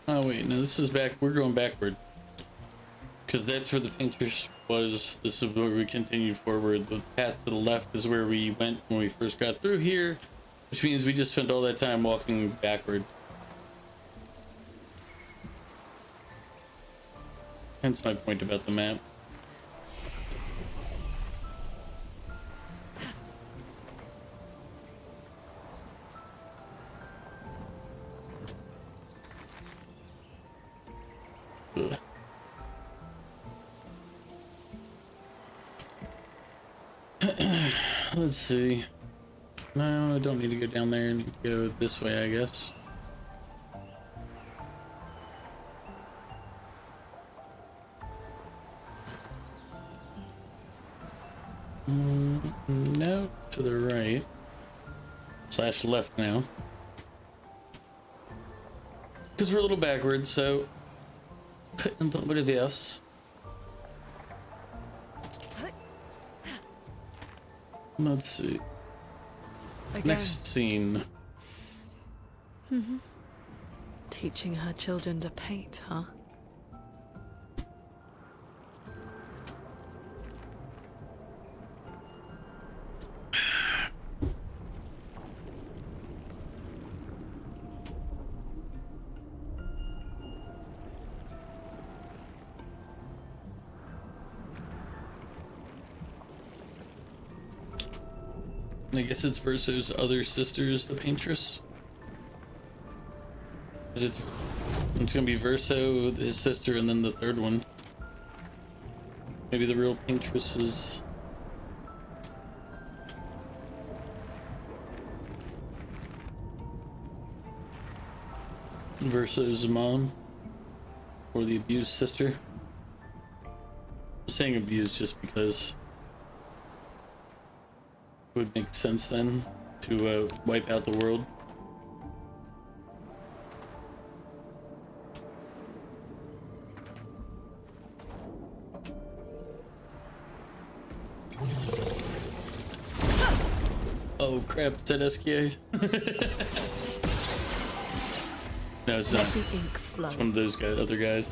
Speaker 1: Oh wait, no, this is back. We're going backward because that's where the painters was. This is where we continued forward. The path to the left is where we went when we first got through here, which means we just spent all that time walking backward. Hence my point about the map. Ugh. Let's see. No, I don't need to go down there. I need to go this way, I guess. No, to the right. Slash left now. Because we're a little backwards, so... Inte oblivious. Let's see.
Speaker 8: Again.
Speaker 1: Next scene.
Speaker 8: Teaching her children to paint, huh?
Speaker 1: I guess it's Verso's other sister is the paintress. It's gonna be Verso, his sister, and then the third one. Maybe the real paintress is... Verso's mom. Or the abused sister. I'm saying abused just because... it would make sense then to wipe out the world. Oh crap, is that SKA? No, it's not.
Speaker 8: Let the ink flow.
Speaker 1: It's one of those guys, other guys.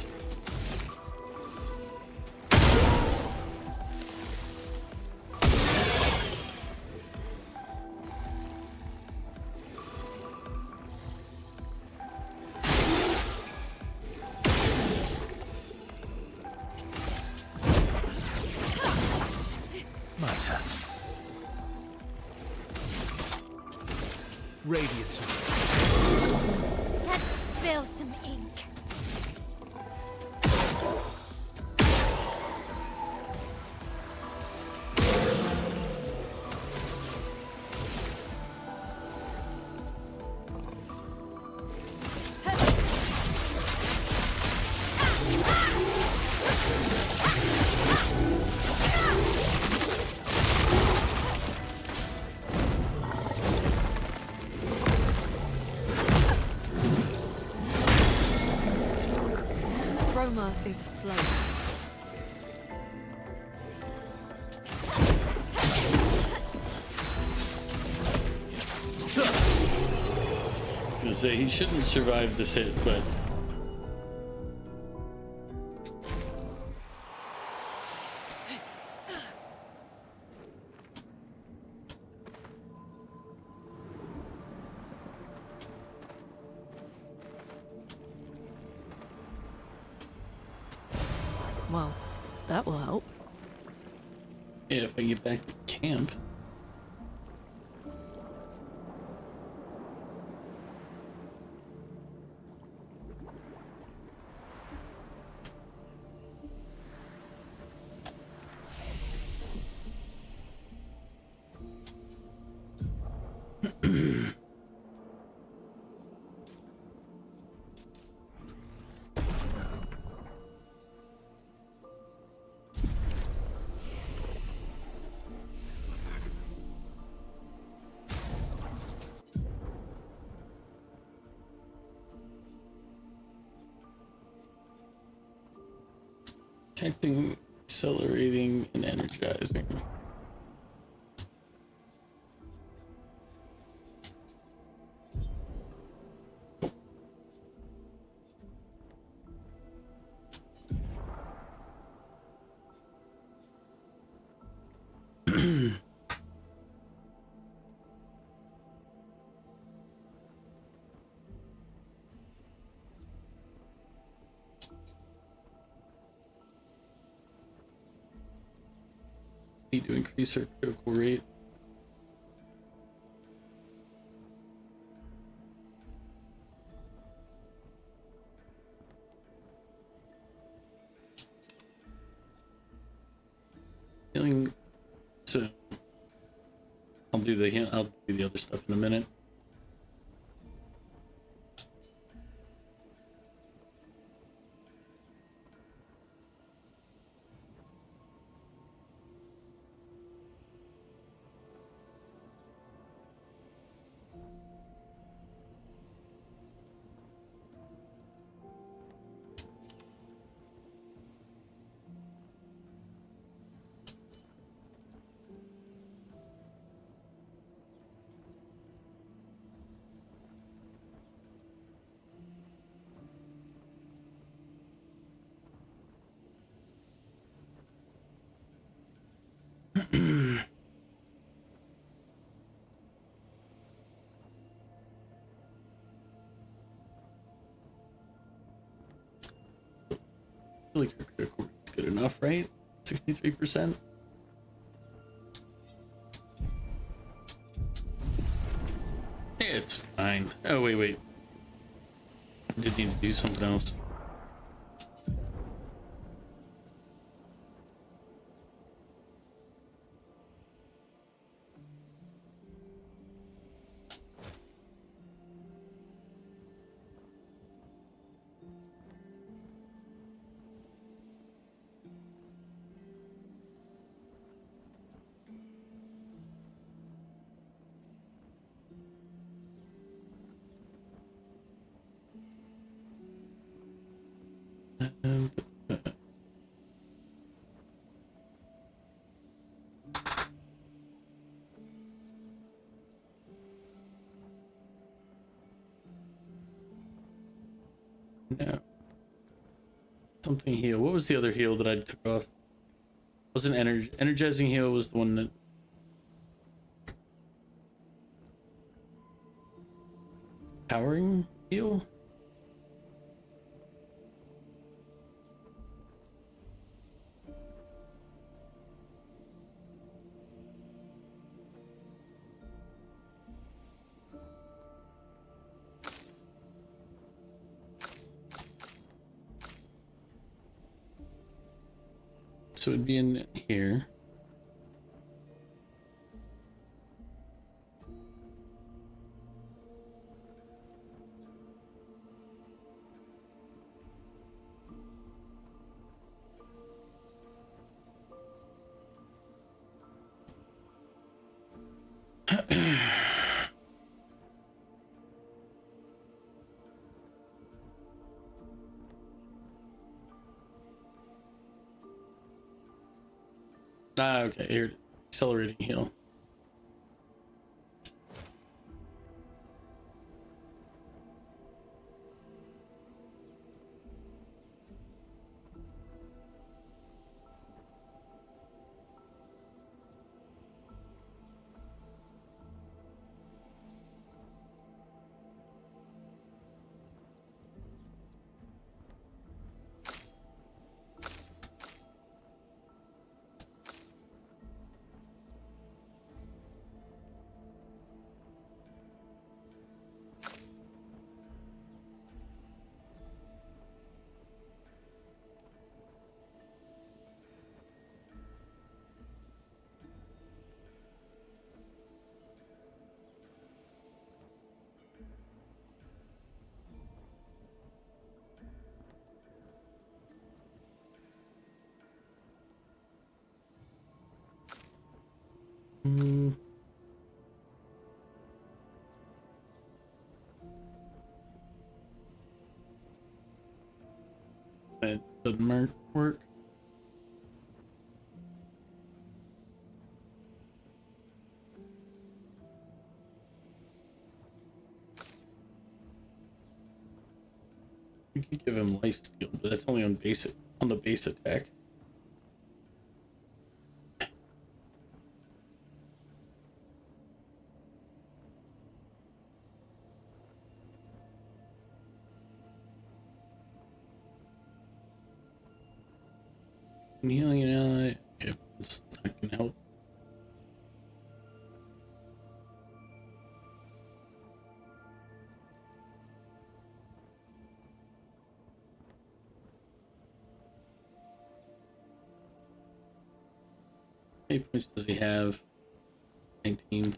Speaker 12: Radiance.
Speaker 3: Let's spill some ink.
Speaker 8: Chroma is flowing.
Speaker 1: I was gonna say he shouldn't survive this hit, but
Speaker 8: Well, that will help.
Speaker 1: Yeah, if I get back to camp. Protecting, accelerating, and energizing. Need to increase our critical rate. Healing. So I'll do the other stuff in a minute. I feel like our critical rate's good enough, right? 63%. Yeah, it's fine. Oh, wait. I did need to do something else. No. Something heal. What was the other heal that I took off? Wasn't energizing heal was the one that. Powering heal? So it'd be in here. Ah, okay, here, accelerating heal. That doesn't work. We could give him life steal, but that's only on the base attack. Healing an ally. Yep, it's not gonna help. How many points does he have? 19.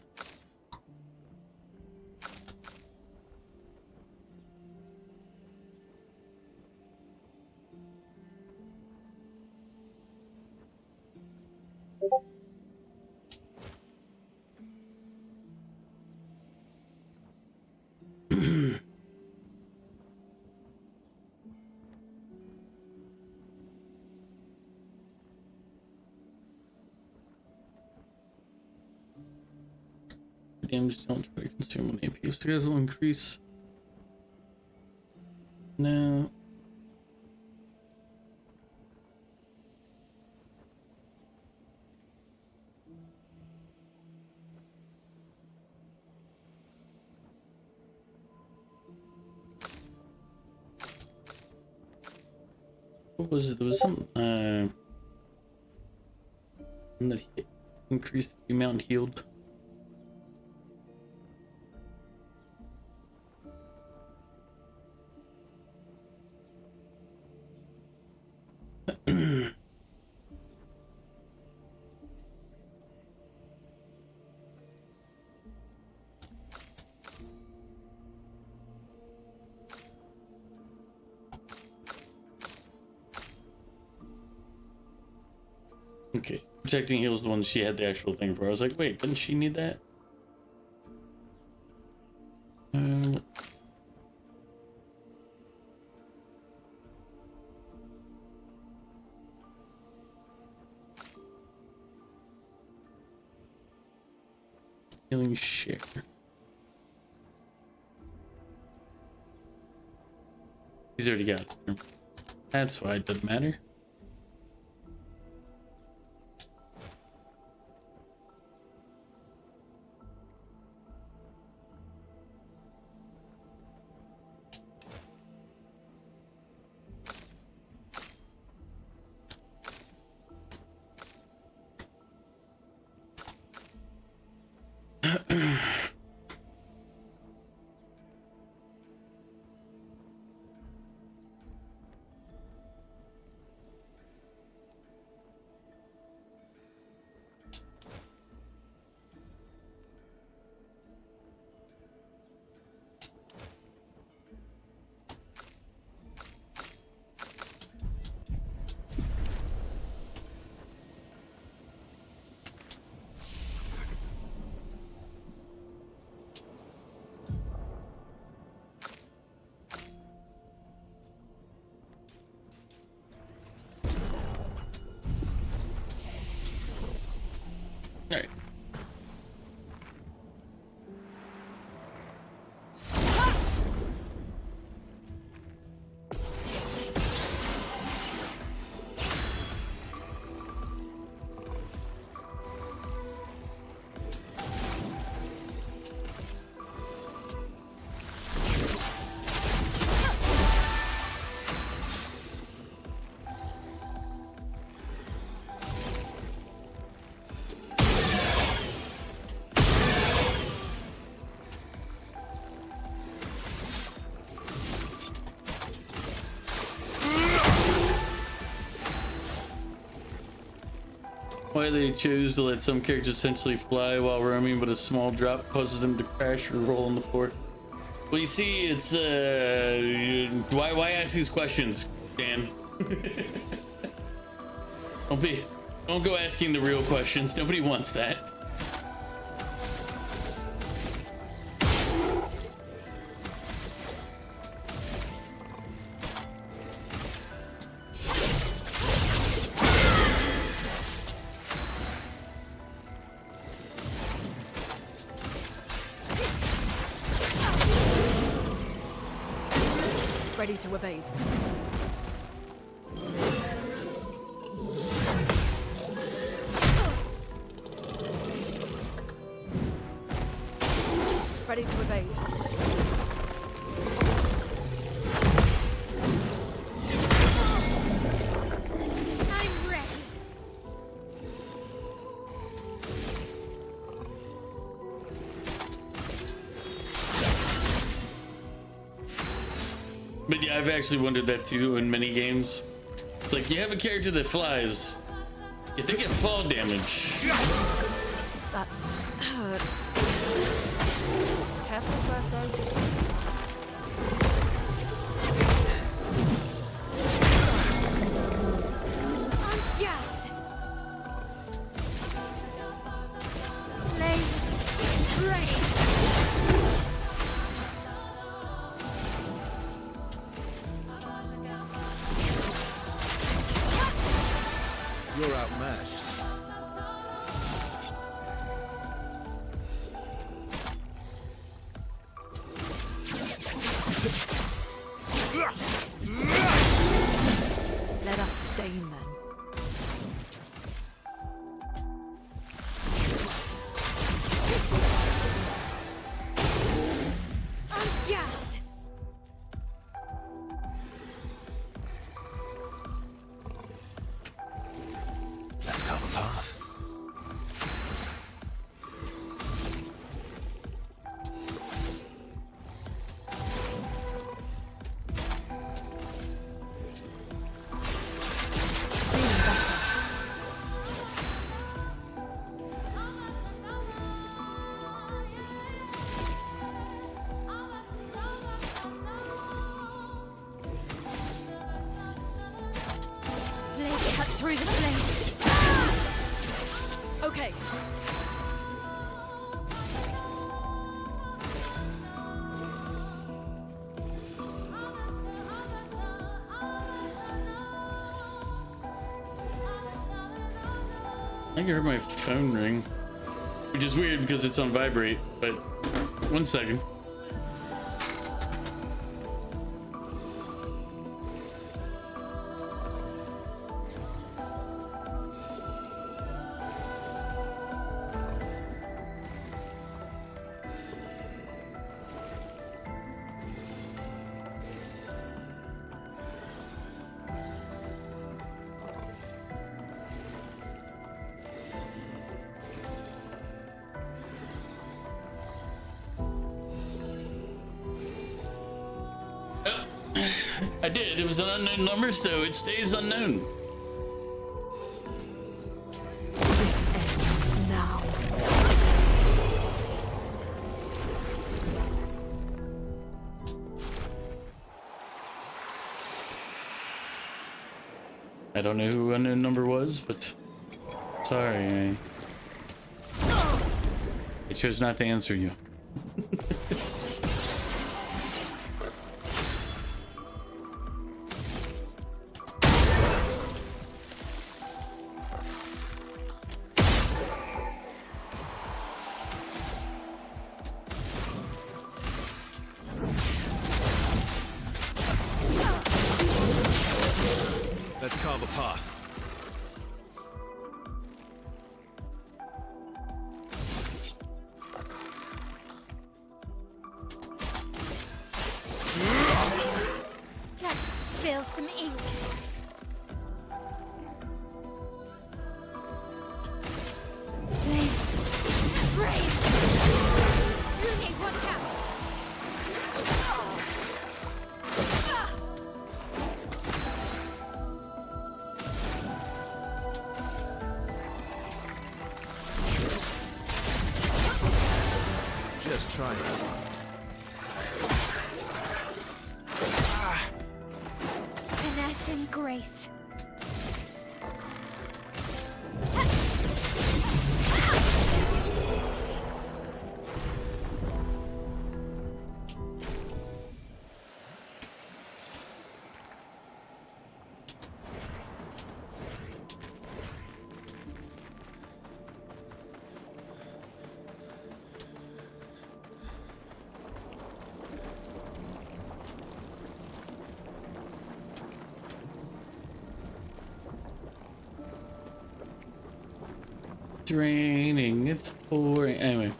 Speaker 1: Damage don't try to consume one AP. So you guys will increase. No. What was it? There was some that increased the amount healed. Okay, protecting heal is the one she had the actual thing for. I was like, wait, didn't she need that? Healing share. He's already got it. That's why it doesn't matter. Alright. Why they choose to let some characters essentially fly while roaming, but a small drop causes them to crash or roll on the floor. Well, you see, it's why ask these questions, Dan? Don't go asking the real questions. Nobody wants that.
Speaker 8: Ready to evade. Ready to evade.
Speaker 3: I'm ready.
Speaker 1: But yeah, I've actually wondered that too in many games. It's like you have a character that flies, yet they get fall damage.
Speaker 8: That hurts. Careful, Verso.
Speaker 12: You're outmatched.
Speaker 8: Let us stain them.
Speaker 5: Let's carve a path.
Speaker 3: Blade cut through the flames.
Speaker 8: Okay.
Speaker 1: I can hear my phone ring, which is weird because it's on vibrate, but 1 second. I did. It was an unknown number, so it stays unknown.
Speaker 8: This ends now.
Speaker 1: I don't know who unknown number was, but sorry. I chose not to answer you.
Speaker 12: Let's carve a path.
Speaker 3: Let's spill some ink. Flames. Brave. Rune, watch out.
Speaker 12: Just try it.
Speaker 3: Finesse and grace.
Speaker 1: It's raining, it's pouring. Anyway.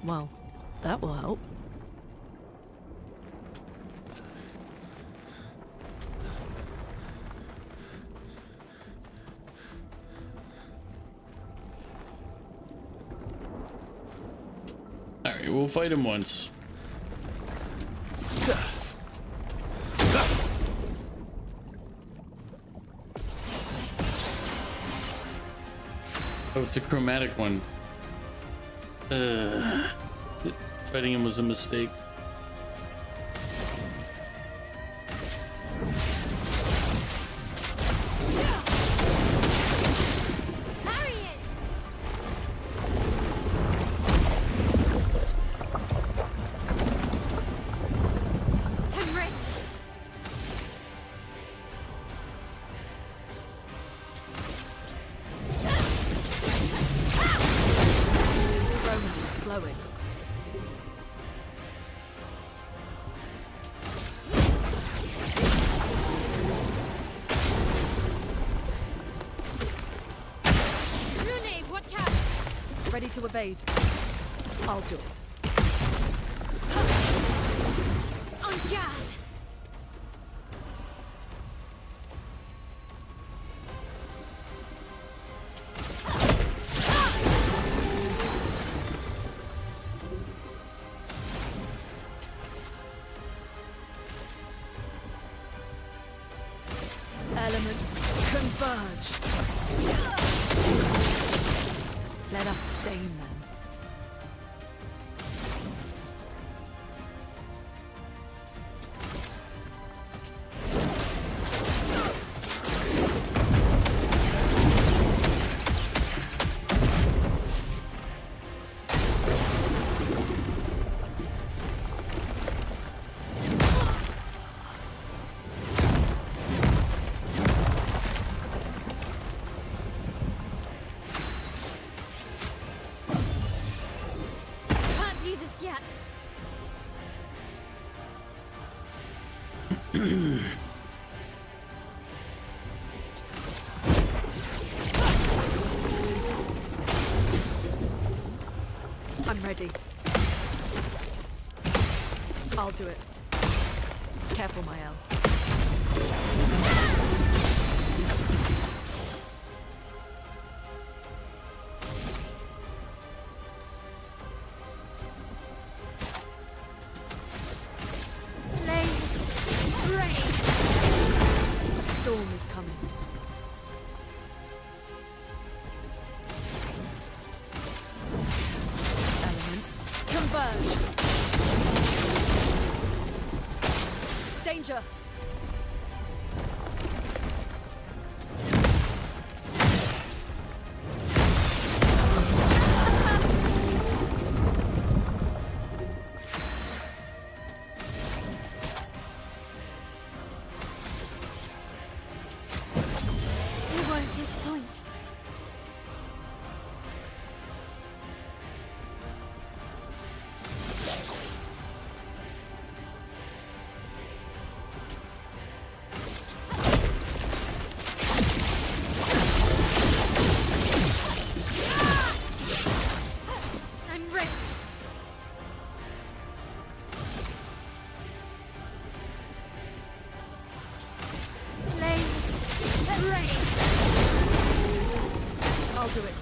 Speaker 8: Well, that will help.
Speaker 1: Alright, we'll fight him once. Oh, it's a chromatic one. Fighting him was a mistake.
Speaker 3: Parry it! I'm ready.
Speaker 8: Romance flowing.
Speaker 3: Rune, watch out!
Speaker 8: Ready to evade. I'll do it.
Speaker 3: On guard!
Speaker 8: Elements converge. Let us stain them.
Speaker 3: Can't leave us yet.
Speaker 8: I'm ready. I'll do it. Careful, Mael.
Speaker 3: Flames, rain.
Speaker 8: A storm is coming. Elements converge. Danger.
Speaker 3: We won't disappoint. I'm ready. Flames, rain.
Speaker 8: I'll do it.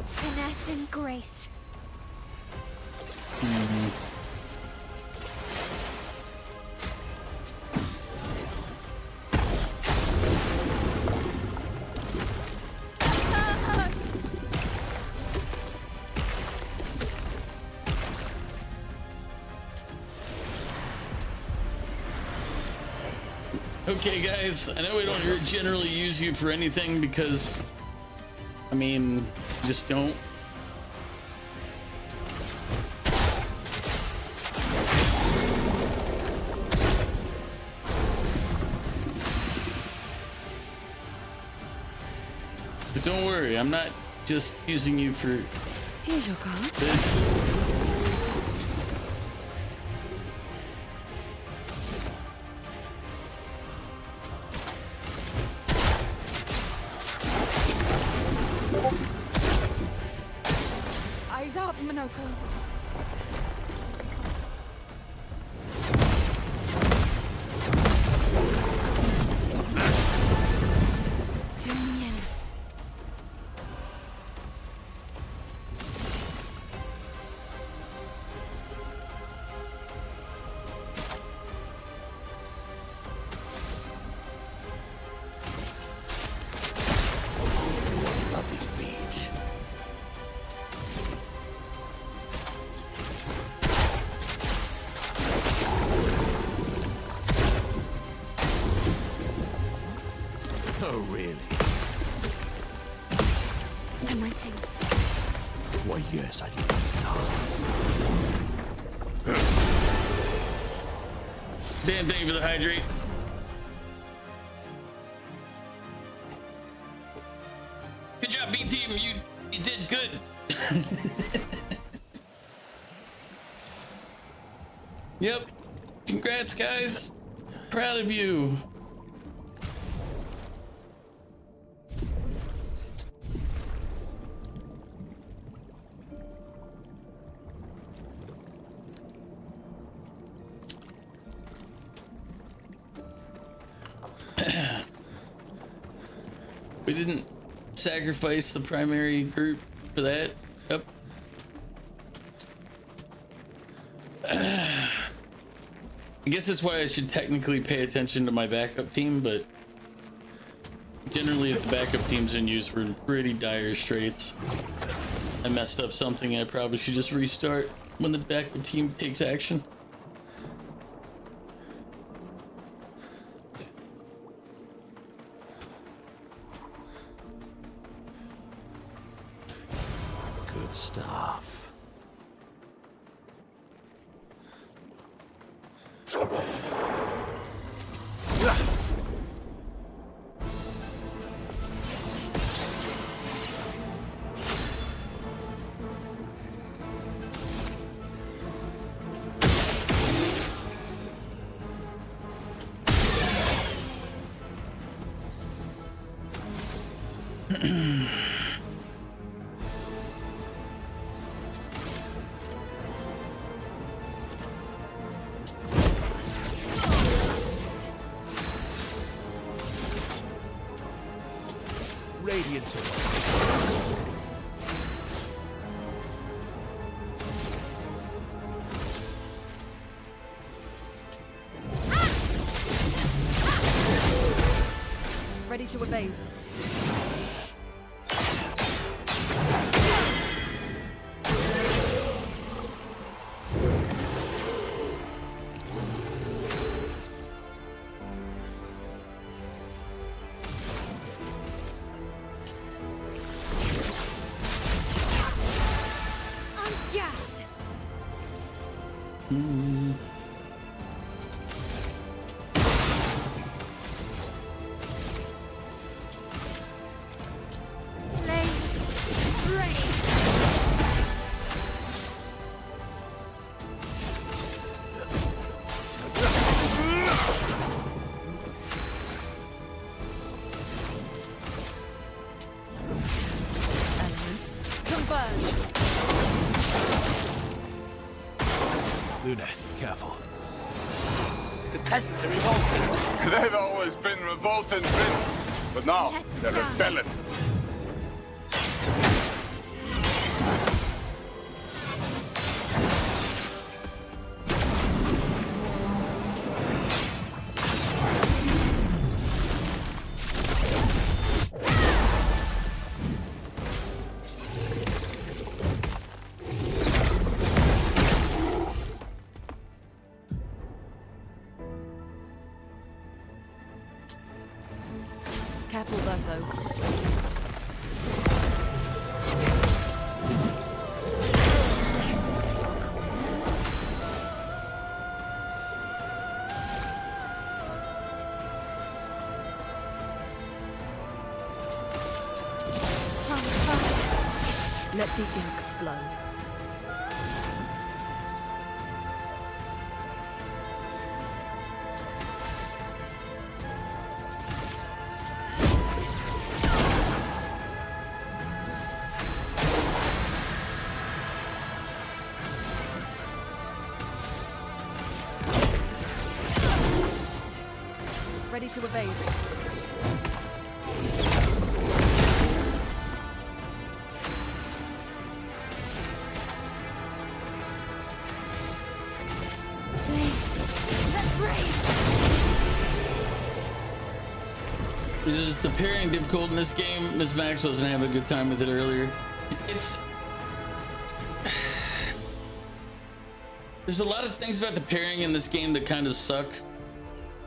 Speaker 3: Finesse and grace.
Speaker 1: Okay, guys, I know we don't generally use you for anything because, I mean, just don't. But don't worry, I'm not just using you for
Speaker 4: Here's your card.
Speaker 1: this.
Speaker 4: Eyes up, Minoko.
Speaker 6: Lovely feet. Oh, really?
Speaker 4: I'm waiting.
Speaker 6: Why, yes, I'd love to dance.
Speaker 1: Dan, thank you for the hydrate. Good job, B team. You did good. Yep. Congrats, guys. Proud of you. We didn't sacrifice the primary group for that. Yep. I guess that's why I should technically pay attention to my backup team, but generally if the backup team's in use, we're in pretty dire straits. I messed up something, I probably should just restart when the backup team takes action.
Speaker 6: Good stuff.
Speaker 12: Radiance.
Speaker 8: Ready to evade.
Speaker 12: Luna, careful.
Speaker 13: The peasants are revolting.
Speaker 2: They've always been revolting, Prince, but now they're rebelling.
Speaker 8: Verso. Let the ink flow. Ready to evade.
Speaker 1: Is the parrying difficult in this game? Miss Max wasn't having a good time with it earlier. There's a lot of things about the parrying in this game that kind of suck.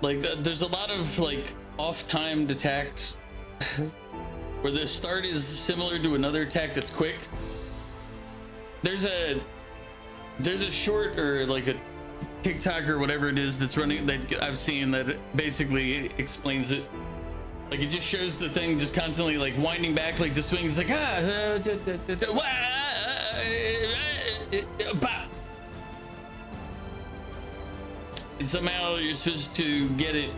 Speaker 1: Like there's a lot of like off-timed attacks where the start is similar to another attack that's quick. There's a short or like a TikTok or whatever it is that's running that I've seen that basically explains it. Like it just shows the thing just constantly like winding back, like the swing is like and somehow you're supposed to get it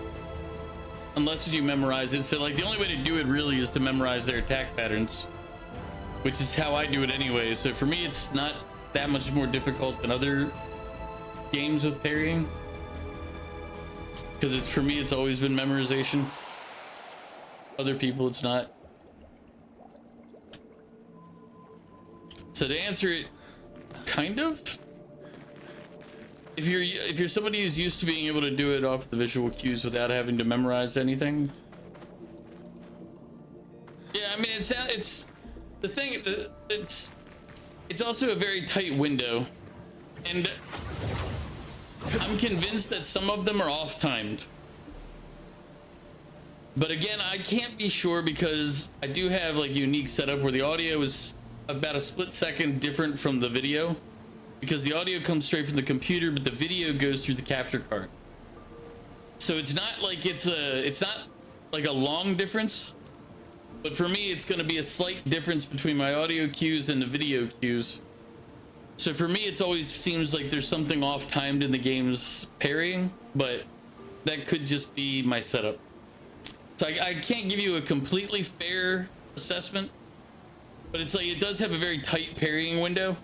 Speaker 1: unless you memorize it. So like the only way to do it really is to memorize their attack patterns, which is how I do it anyway. So for me, it's not that much more difficult than other games with parrying, because for me it's always been memorization. Other people it's not. So to answer it, kind of, if you're somebody who's used to being able to do it off the visual cues without having to memorize anything, yeah, I mean it's the thing. It's also a very tight window, and I'm convinced that some of them are off-timed. But again, I can't be sure because I do have like a unique setup where the audio is about a split second different from the video, because the audio comes straight from the computer, but the video goes through the capture card. So it's not like it's not like a long difference, but for me, it's going to be a slight difference between my audio cues and the video cues. So for me, it's always seems like there's something off-timed in the game's parrying, but that could just be my setup. So I can't give you a completely fair assessment, but it's like it does have a very tight parrying window.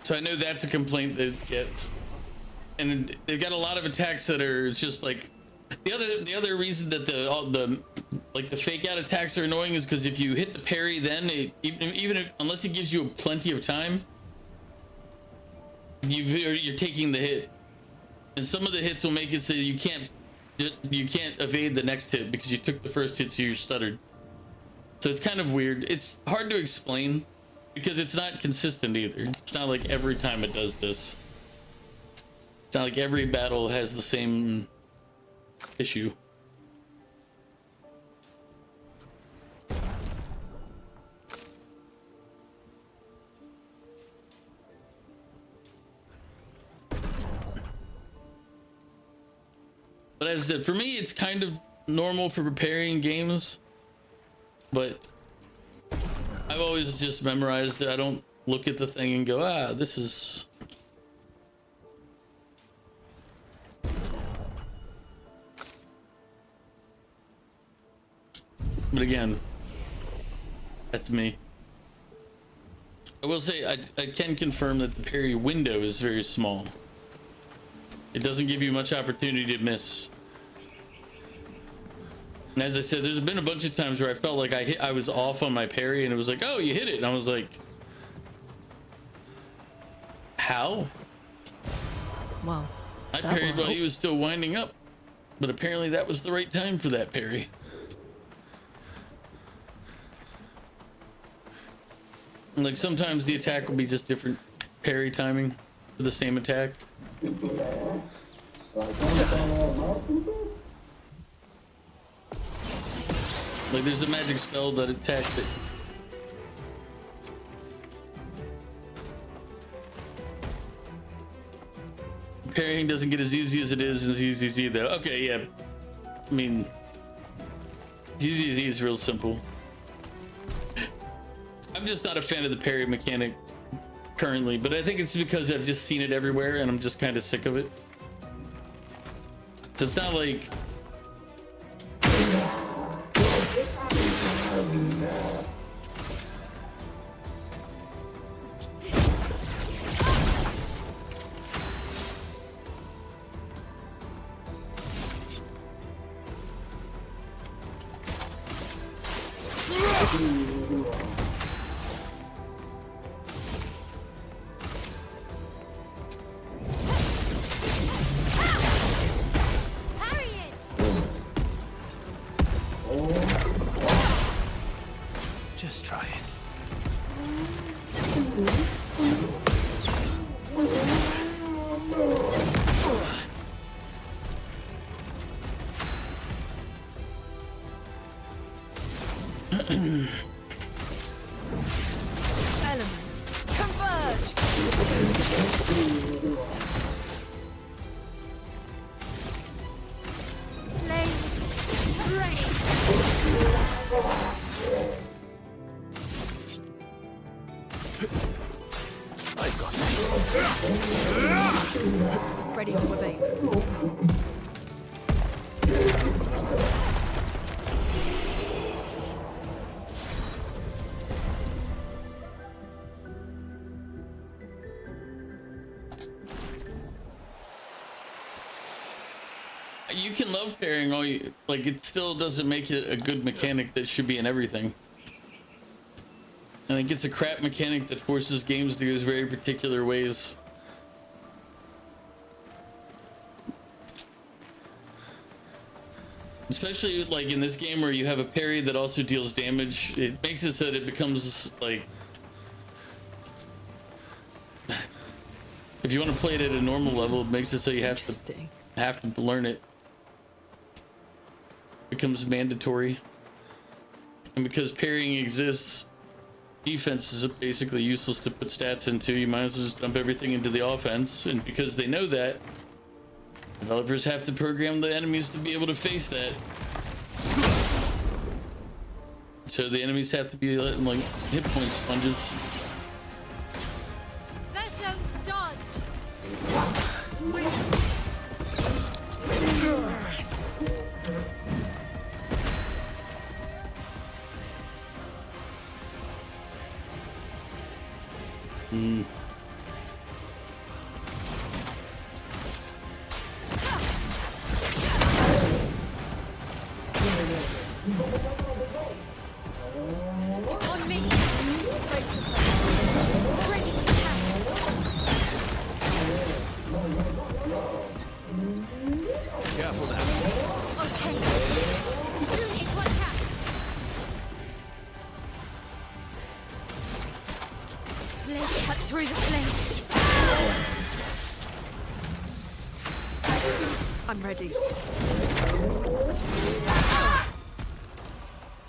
Speaker 1: So I know that's a complaint that it gets, and they've got a lot of attacks that are just like the other reason that the fake out attacks are annoying is because if you hit the parry, then unless it gives you plenty of time, you're taking the hit, and some of the hits will make it so you can't evade the next hit because you took the first hit, so you're stuttered. So it's kind of weird. It's hard to explain because it's not consistent either. It's not like every time it does this. It's not like every battle has the same issue. But as I said, for me, it's kind of normal for preparing games, but I've always just memorized it. I don't look at the thing and go, this is... But again, that's me. I will say I can confirm that the parry window is very small. It doesn't give you much opportunity to miss. And as I said, there's been a bunch of times where I felt like I was off on my parry, and it was like, oh, you hit it. And I was like, how?
Speaker 8: Well,
Speaker 1: I parried while he was still winding up, but apparently that was the right time for that parry. And like sometimes the attack will be just different parry timing. for the same attack. Like there's a magic spell that attacks it. Parrying doesn't get as easy as it is in ZZZ though. Okay, yeah. I mean, ZZZ is real simple. I'm just not a fan of the parry mechanic currently, but I think it's because I've just seen it everywhere and I'm just kind of sick of it. So it's not like...
Speaker 12: Just try it.
Speaker 8: Elements, converge!
Speaker 3: Flames, rain.
Speaker 12: I got this.
Speaker 8: Ready to evade.
Speaker 1: You can love parrying all you like, it still doesn't make it a good mechanic that should be in everything. And it gets a crap mechanic that forces games to go very particular ways. Especially like in this game where you have a parry that also deals damage, it makes it so that it becomes like, if you want to play it at a normal level, it makes it so you have to learn it. Becomes mandatory. And because parrying exists, defense is basically useless to put stats into. You might as well just dump everything into the offense. And because they know that, developers have to program the enemies to be able to face that. So the enemies have to be like hit point sponges.
Speaker 3: Vessel dodge. On me. Brace yourself. Ready to
Speaker 12: Careful now.
Speaker 3: Okay. Unit, watch out. Blade cut through the flames.
Speaker 8: I'm ready.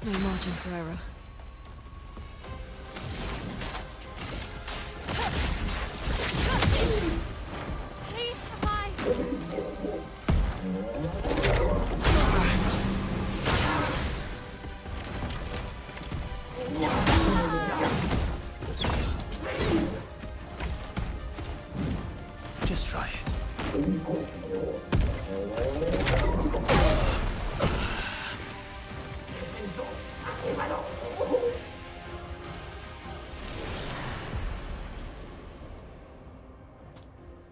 Speaker 8: No margin for error.
Speaker 3: Please survive.
Speaker 12: Just try it.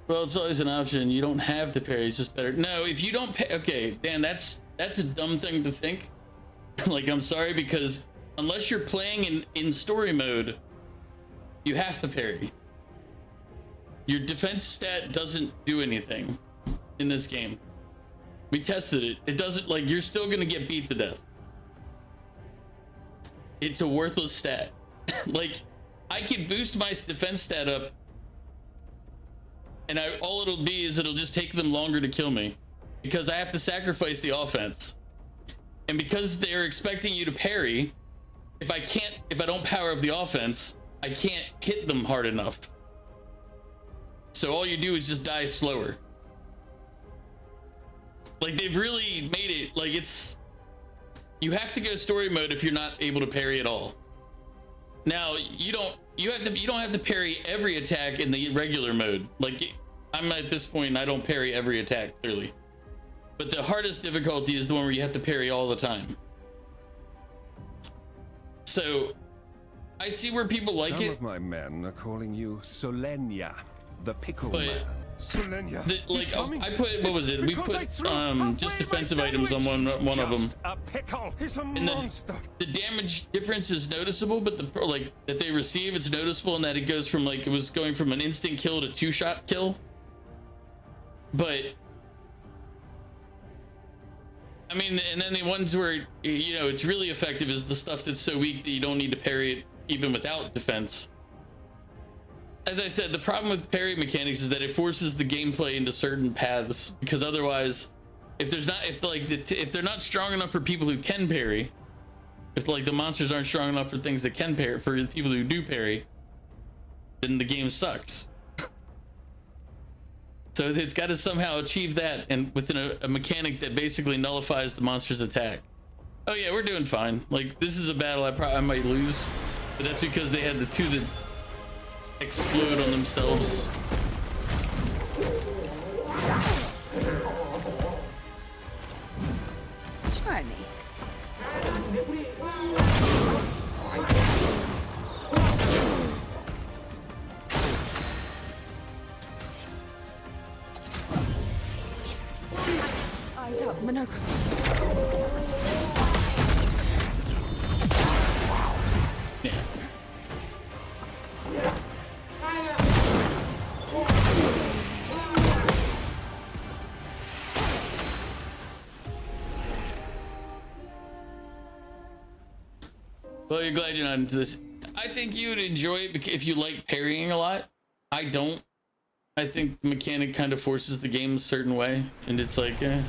Speaker 1: Well, it's always an option. You don't have to parry. It's just better. No, if you don't pay, okay, Dan, that's a dumb thing to think. Like, I'm sorry, because unless you're playing in story mode, you have to parry. Your defense stat doesn't do anything in this game. We tested it. It doesn't, like, you're still gonna get beat to death. It's a worthless stat. Like, I can boost my defense stat up and all it'll be is it'll just take them longer to kill me because I have to sacrifice the offense. And because they're expecting you to parry, if I don't power up the offense, I can't hit them hard enough. So all you do is just die slower. Like, they've really made it like you have to go story mode if you're not able to parry at all. Now, you don't have to parry every attack in the regular mode. Like, I'm at this point, I don't parry every attack, clearly. But the hardest difficulty is the one where you have to parry all the time. So, I see where people like
Speaker 2: Some
Speaker 1: it.
Speaker 2: of my men are calling you Solenia, the pickle
Speaker 1: But
Speaker 2: man. Solenia.
Speaker 1: Like, I put, what was it? We put just defensive items on one of them.
Speaker 2: A pickle. He's a
Speaker 1: And
Speaker 2: monster.
Speaker 1: the damage difference is noticeable, but that they receive, it's noticeable in that it goes from it was going from an instant kill to 2-shot kill. But I mean, and then the ones where it's really effective is the stuff that's so weak that you don't need to parry it even without defense. As I said, the problem with parry mechanics is that it forces the gameplay into certain paths, because otherwise, if they're not strong enough for people who can parry, if the monsters aren't strong enough for things that can parry, for the people who do parry, then the game sucks. So it's got to somehow achieve that, and within a mechanic that basically nullifies the monster's attack. Oh yeah, we're doing fine. Like, this is a battle I might lose, but that's because they had the two that explode on themselves.
Speaker 4: Try me. Eyes up, Monocle.
Speaker 1: Yeah. Well, you're glad you're not into this. I think you would enjoy it if you like parrying a lot. I don't. I think the mechanic kind of forces the game a certain way, and it's like, eh.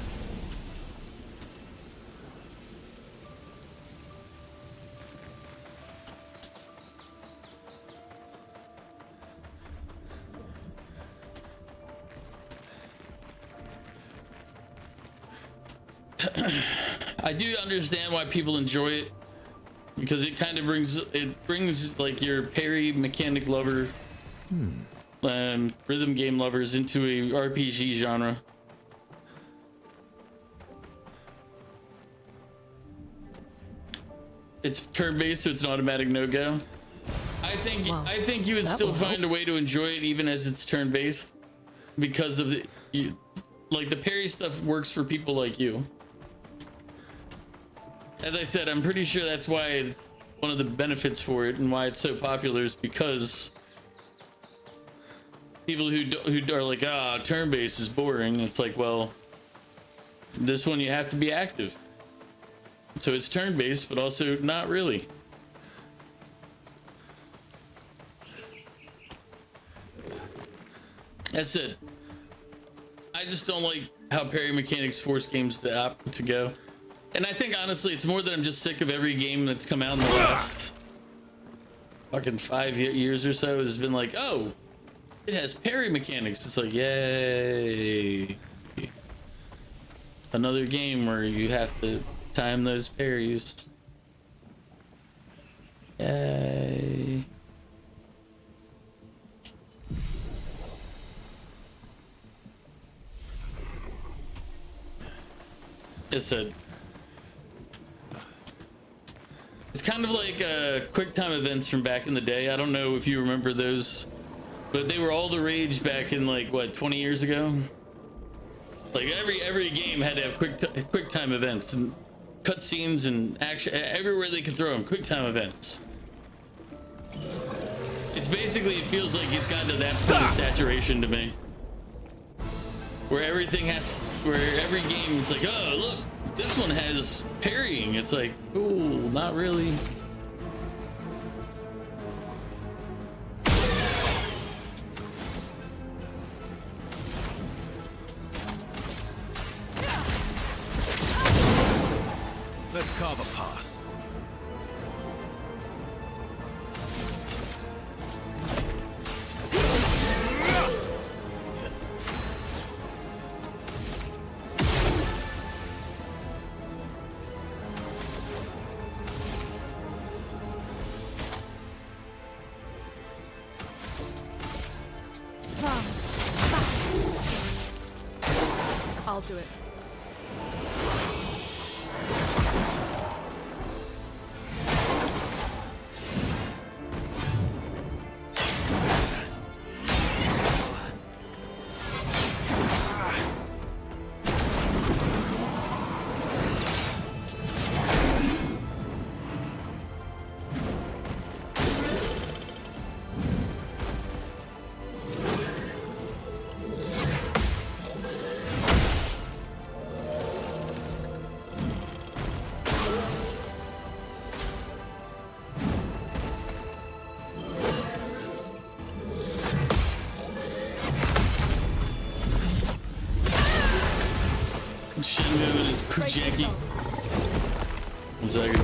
Speaker 1: I do understand why people enjoy it, because it kind of brings like your parry mechanic lover, rhythm game lovers into a RPG genre. It's turn-based, so it's an automatic no-go. I think you would still find a way to enjoy it even as it's turn-based, because of the parry stuff works for people like you. As I said, I'm pretty sure that's why one of the benefits for it and why it's so popular is because people who are like, turn-based is boring. It's like, well, this one you have to be active. So it's turn-based, but also not really. That's it. I just don't like how parry mechanics force games to go. And I think honestly, it's more that I'm just sick of every game that's come out in the last fucking 5 years or so has been like, oh, it has parry mechanics. It's like, yay. Another game where you have to time those parries. Yay. It's kind of like quick time events from back in the day. I don't know if you remember those, but they were all the rage back in like what, 20 years ago. Like every game had to have quick time events and cutscenes and action everywhere they could throw them. Quick time events. It's basically, it feels like it's gotten to that point of saturation to me, where every game it's like, oh look, this one has parrying. It's like, ooh, not really.
Speaker 12: carve a path.
Speaker 8: I'll do it.
Speaker 1: Shenmue is pretty janky. 1 second.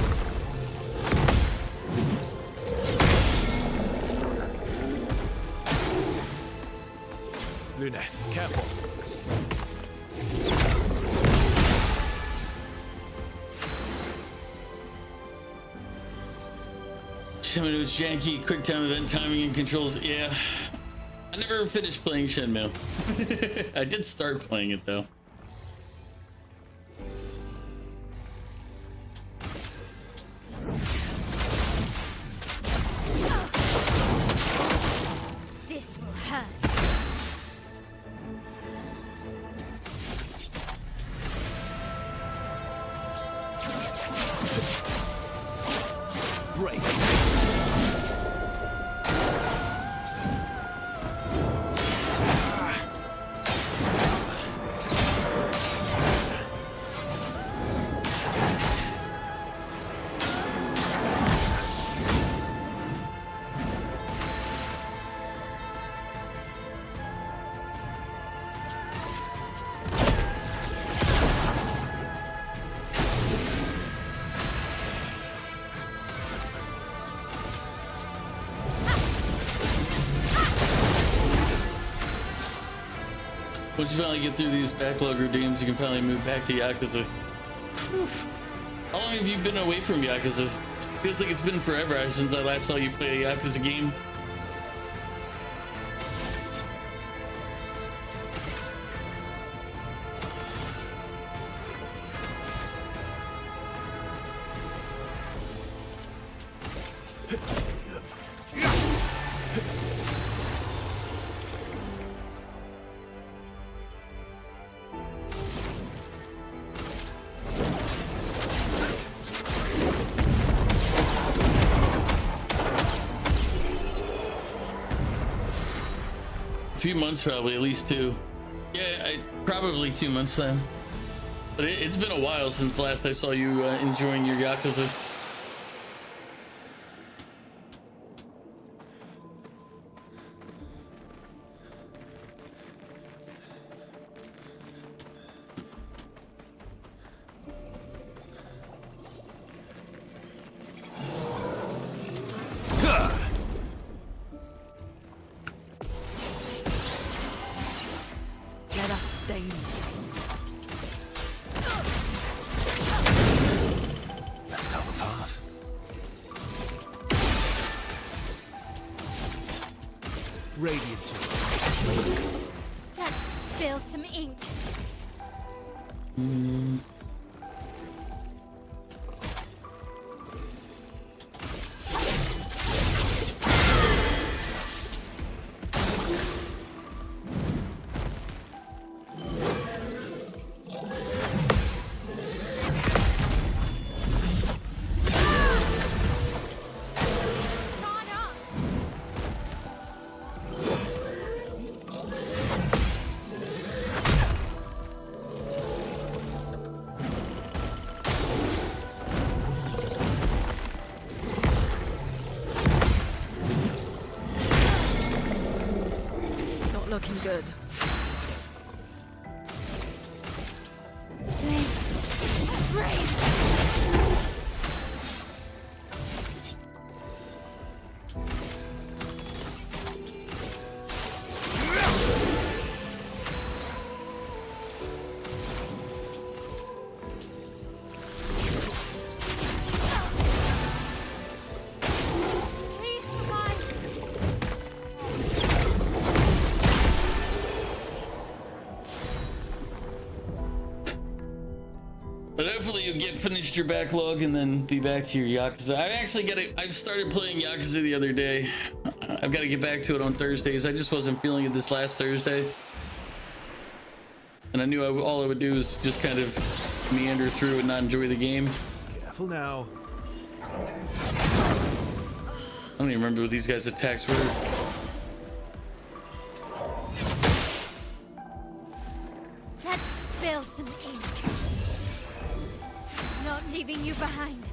Speaker 12: Luna, careful.
Speaker 1: Shenmue is janky, quick time event timing and controls. Yeah. I never finished playing Shenmue. I did start playing it though.
Speaker 3: This will hurt.
Speaker 12: Break.
Speaker 1: Once you finally get through these backlog redeems, you can finally move back to Yakuza. Whew. How long have you been away from Yakuza? Feels like it's been forever since I last saw you play a Yakuza game. A few months, probably, at least 2. Yeah, probably 2 months then. But it's been a while since last I saw you enjoying your Yakuza.
Speaker 8: Let us stain it.
Speaker 12: Let's carve a path. Radiant sword.
Speaker 3: Let's spill some ink.
Speaker 8: Not looking good.
Speaker 3: Blades. Brave.
Speaker 1: finished your backlog and then be back to your Yakuza. I've started playing Yakuza the other day. I've got to get back to it on Thursdays. I just wasn't feeling it this last Thursday. And I knew all I would do is just kind of meander through and not enjoy the game.
Speaker 12: Careful now.
Speaker 1: I don't even remember what these guys' attacks were.
Speaker 3: Let's spill some ink. Not leaving you behind.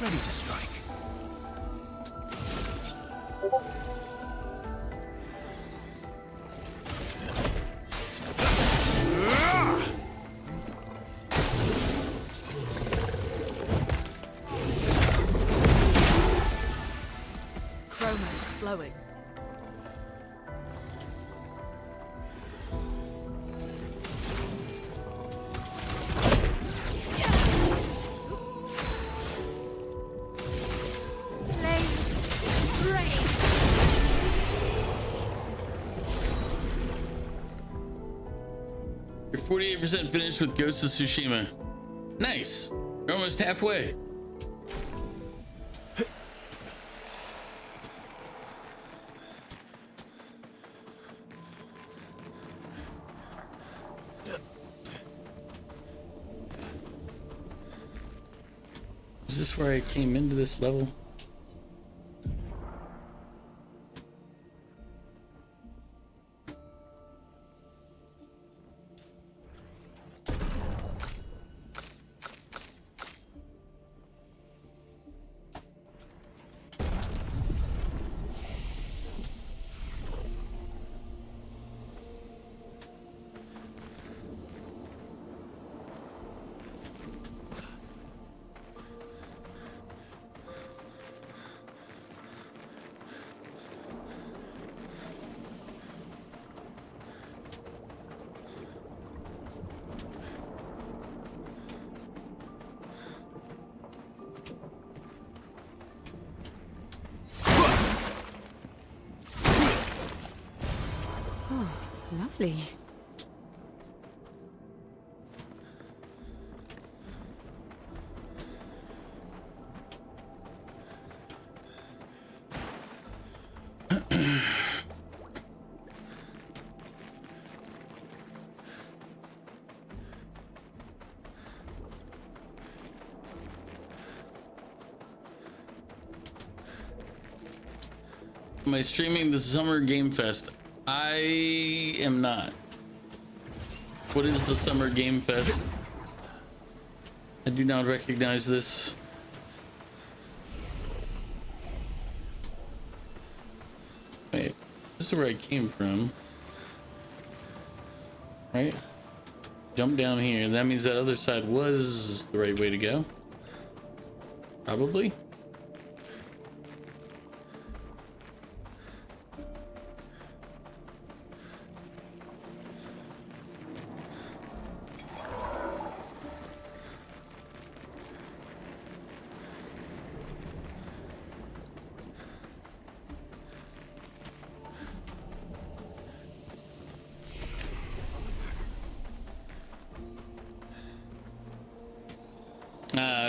Speaker 12: Ready to strike.
Speaker 8: Chroma's flowing.
Speaker 1: You're 48% finished with Ghost of Tsushima. Nice. You're almost halfway. Is this where I came into this level?
Speaker 4: Lovely.
Speaker 1: Am I streaming the Summer Game Fest? I am not. What is the Summer Game Fest? I do not recognize this. Wait, this is where I came from. Right? Jump down here. That means that other side was the right way to go. Probably.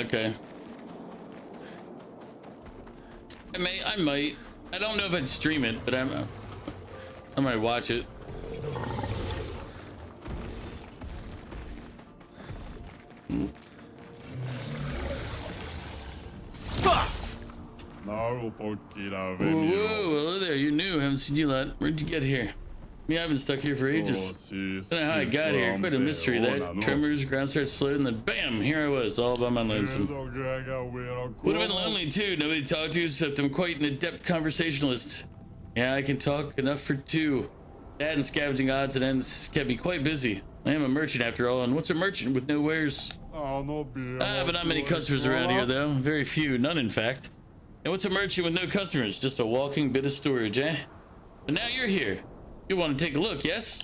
Speaker 1: Okay. I might. I don't know if I'd stream it, but I might watch it. Whoa, hello there. You're new. Haven't seen you a lot. Where'd you get here? I mean, I've been stuck here for ages. I don't know how I got here. Quite a mystery. That tremors, ground starts floating, then bam, here I was, all by my lonesome. Would have been lonely too. Nobody to talk to except I'm quite an adept conversationalist. Yeah, I can talk enough for two. That and scavenging odds and ends kept me quite busy. I am a merchant after all, and what's a merchant with no wares? But not many customers around here, though. Very few, none in fact. And what's a merchant with no customers? Just a walking bit of storage, eh? But now you're here. You want to take a look, yes?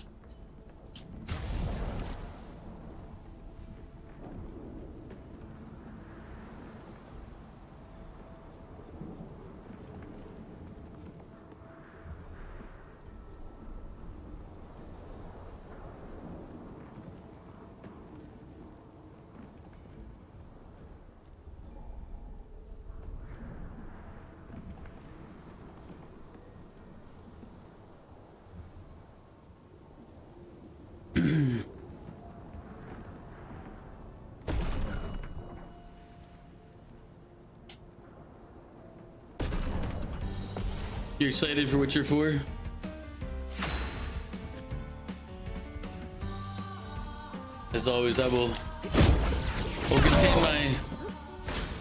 Speaker 1: You excited for what you're for? As always, I will contain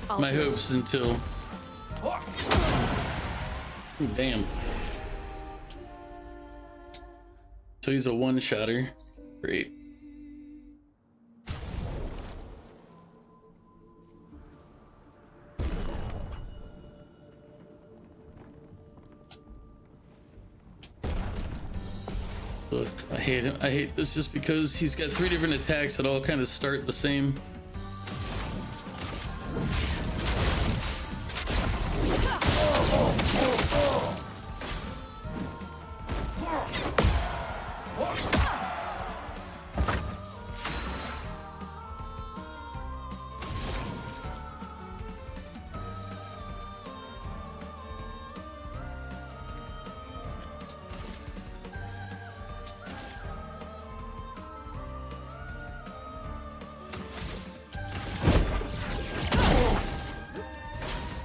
Speaker 1: my hopes until. Ooh, damn. So he's a one-shotter. Great. Look, I hate him. I hate this just because he's got 3 different attacks that all kind of start the same.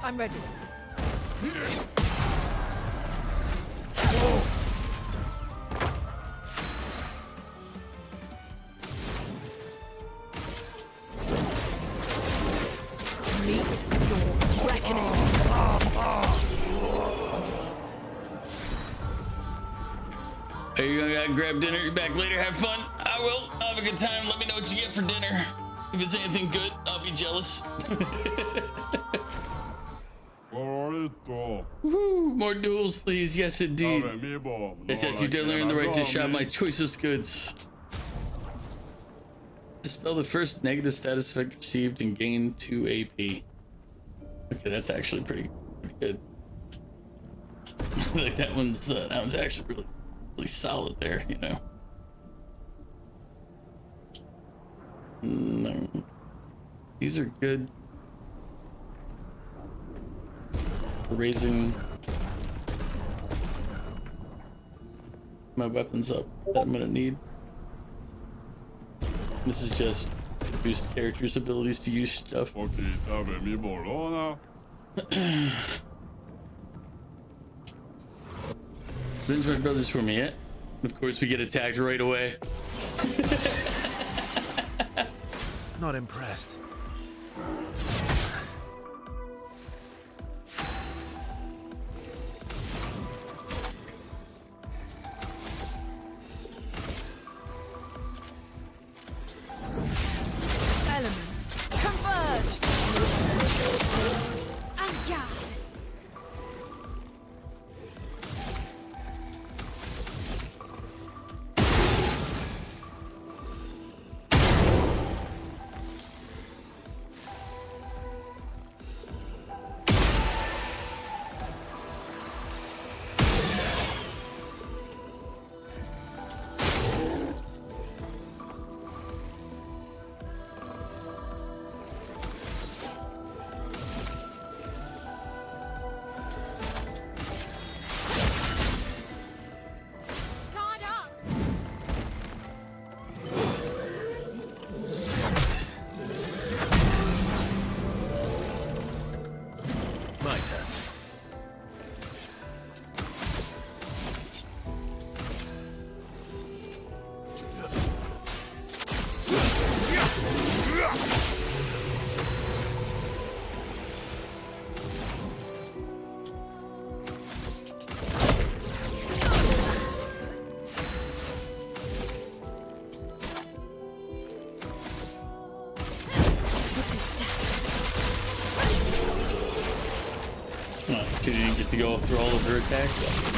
Speaker 8: I'm ready. Meet your reckoning.
Speaker 1: Are you gonna grab dinner? You're back later. Have fun. I will. Have a good time. Let me know what you get for dinner. If it's anything good, I'll be jealous. Woo, more duels, please. Yes, indeed. Yes, you did earn the right to shop my choicest goods. Dispel the first negative status effect received and gain 2 AP. Okay, that's actually pretty good. Like that one's actually really solid there, you know. No. These are good. Raising my weapons up that I'm gonna need. This is just to boost characters' abilities to use stuff. Avenge my brothers for me yet? Of course, we get attacked right away.
Speaker 12: Not impressed.
Speaker 8: Elements converge. And yeah.
Speaker 1: Oh, she didn't get to go through all of her attacks.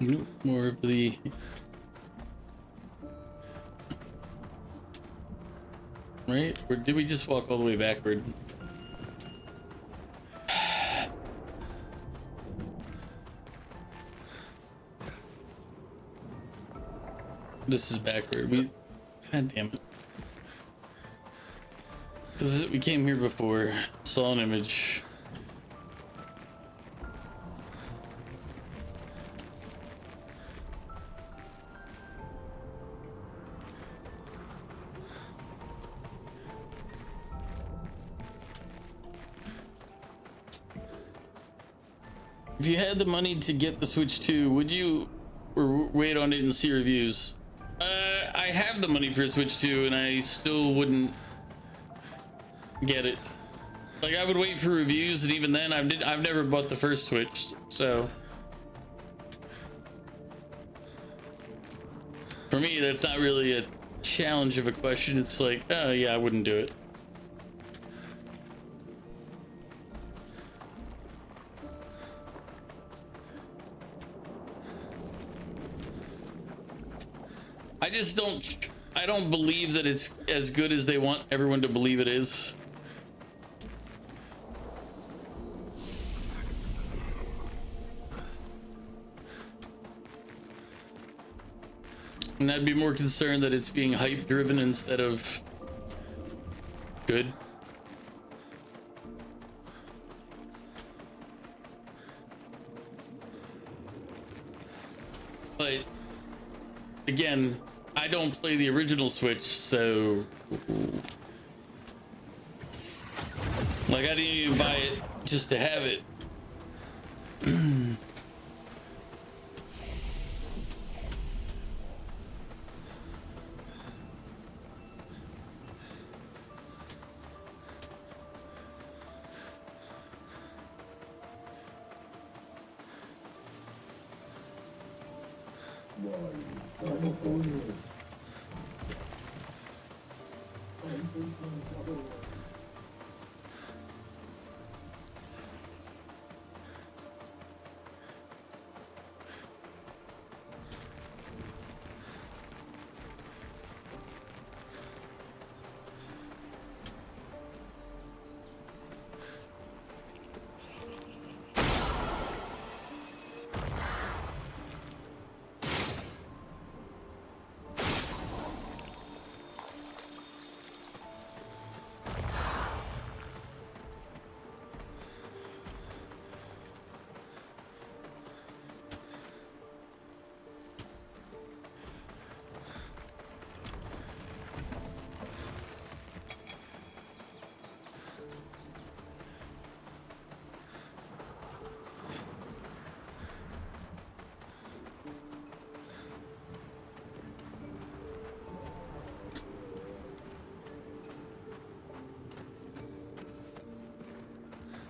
Speaker 1: Nope, more of the right? Or did we just walk all the way backward? This is backward. God damn it. Because we came here before, saw an image. If you had the money to get the Switch 2, would you or wait on it and see reviews? I have the money for a Switch 2 and I still wouldn't get it. Like, I would wait for reviews, and even then I've never bought the first Switch, so for me that's not really a challenge of a question. It's like, oh yeah, I wouldn't do it. I don't believe that it's as good as they want everyone to believe it is. And I'd be more concerned that it's being hype driven instead of good. But again, I don't play the original Switch, so like I didn't even buy it just to have it.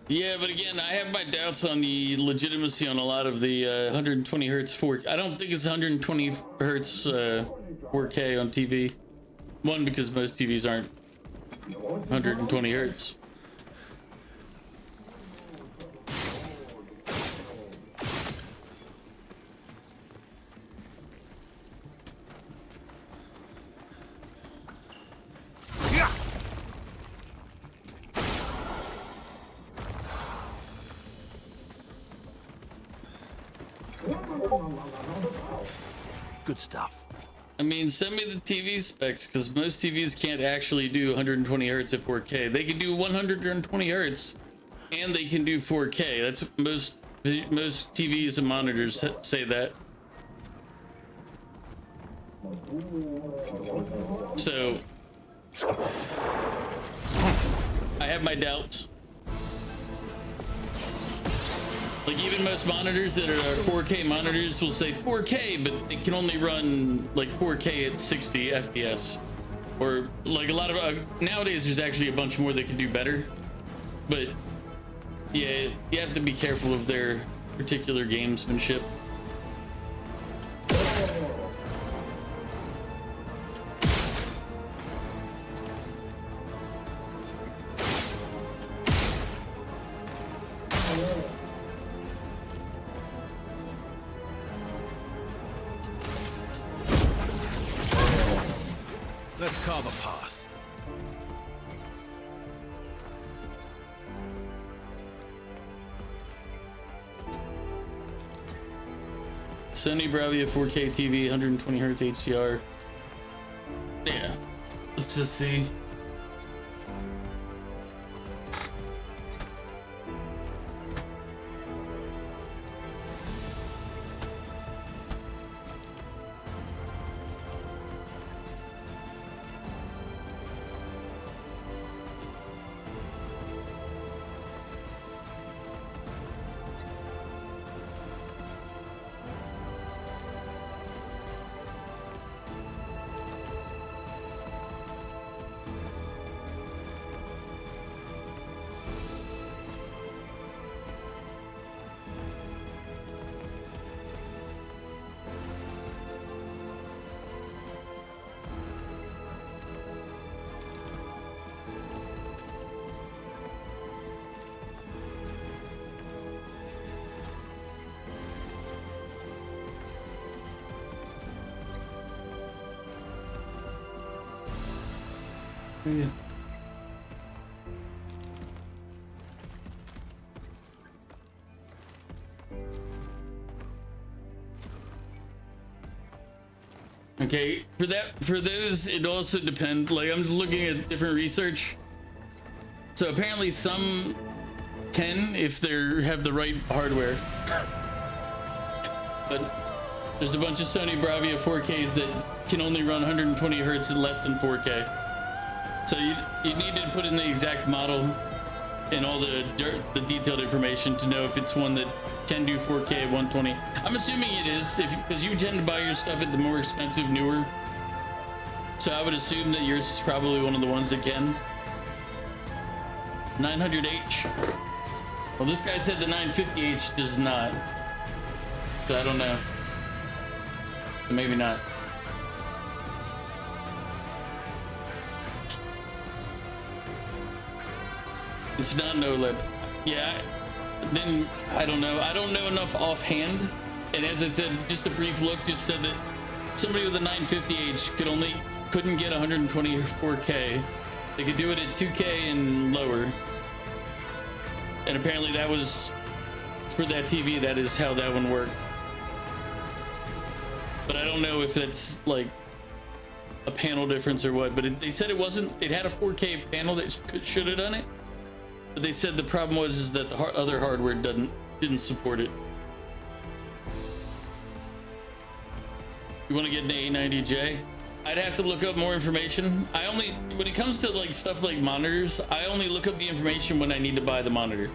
Speaker 1: Yeah, but again, I have my doubts on the legitimacy on a lot of the 120 hertz 4K. I don't think it's 120 hertz 4K on TV. One, because most TVs aren't 120 hertz.
Speaker 6: Good stuff.
Speaker 1: I mean, send me the TV specs, because most TVs can't actually do 120 hertz at 4K. They can do 120 hertz, and they can do 4K. That's what most TVs and monitors say that. So I have my doubts. Like, even most monitors that are 4K monitors will say 4K, but it can only run like 4K at 60 FPS. or like a lot of nowadays there's actually a bunch more that can do better, but yeah, you have to be careful of their particular gamesmanship.
Speaker 12: Let's carve a path.
Speaker 1: Sony Bravia 4K TV, 120 Hz HDR. Yeah, let's just see. Yeah. Okay, for those, it also depends. Like, I'm looking at different research. So apparently some can if they have the right hardware. But there's a bunch of Sony Bravia 4Ks that can only run 120 Hz and less than 4K. So you need to put in the exact model and all the detailed information to know if it's one that can do 4K at 120. I'm assuming it is, because you tend to buy your stuff at the more expensive, newer. So I would assume that yours is probably one of the ones that can. 900H. Well, this guy said the 950H does not. So I don't know. Maybe not. It's not an OLED. Yeah, then I don't know. I don't know enough offhand. And as I said, just a brief look just said that somebody with a 950H couldn't get 120 4K. They could do it at 2K and lower. And apparently that was for that TV. That is how that one worked. But I don't know if that's like a panel difference or what. But they said it wasn't. It had a 4K panel that should have done it. But they said the problem was that the other hardware didn't support it. You want to get an A90J? I'd have to look up more information. When it comes to like stuff like monitors, I only look up the information when I need to buy the monitor.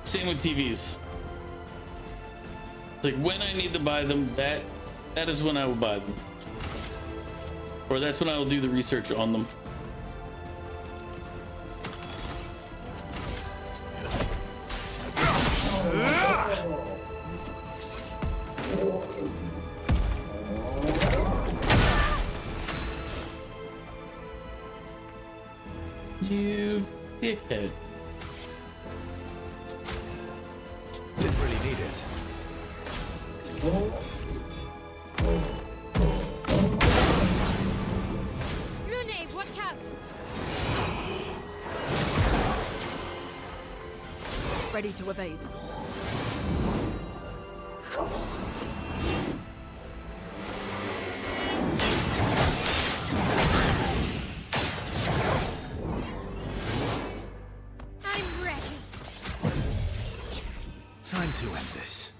Speaker 1: Same with TVs. It's like when I need to buy them, that is when I will buy them. Or that's when I will do the research on them. You dickhead.
Speaker 12: Didn't really need it.
Speaker 3: Watch out!
Speaker 8: Ready to evade.
Speaker 3: I'm ready.
Speaker 12: Time to end this.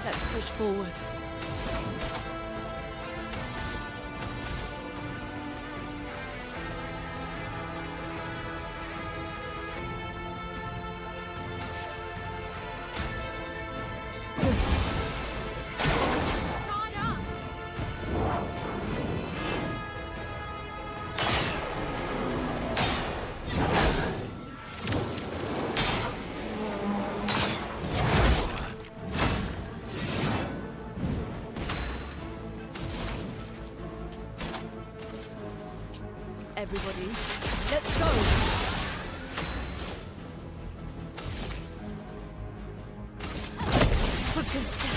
Speaker 8: Let's push forward. Everybody, let's go!
Speaker 3: A good step.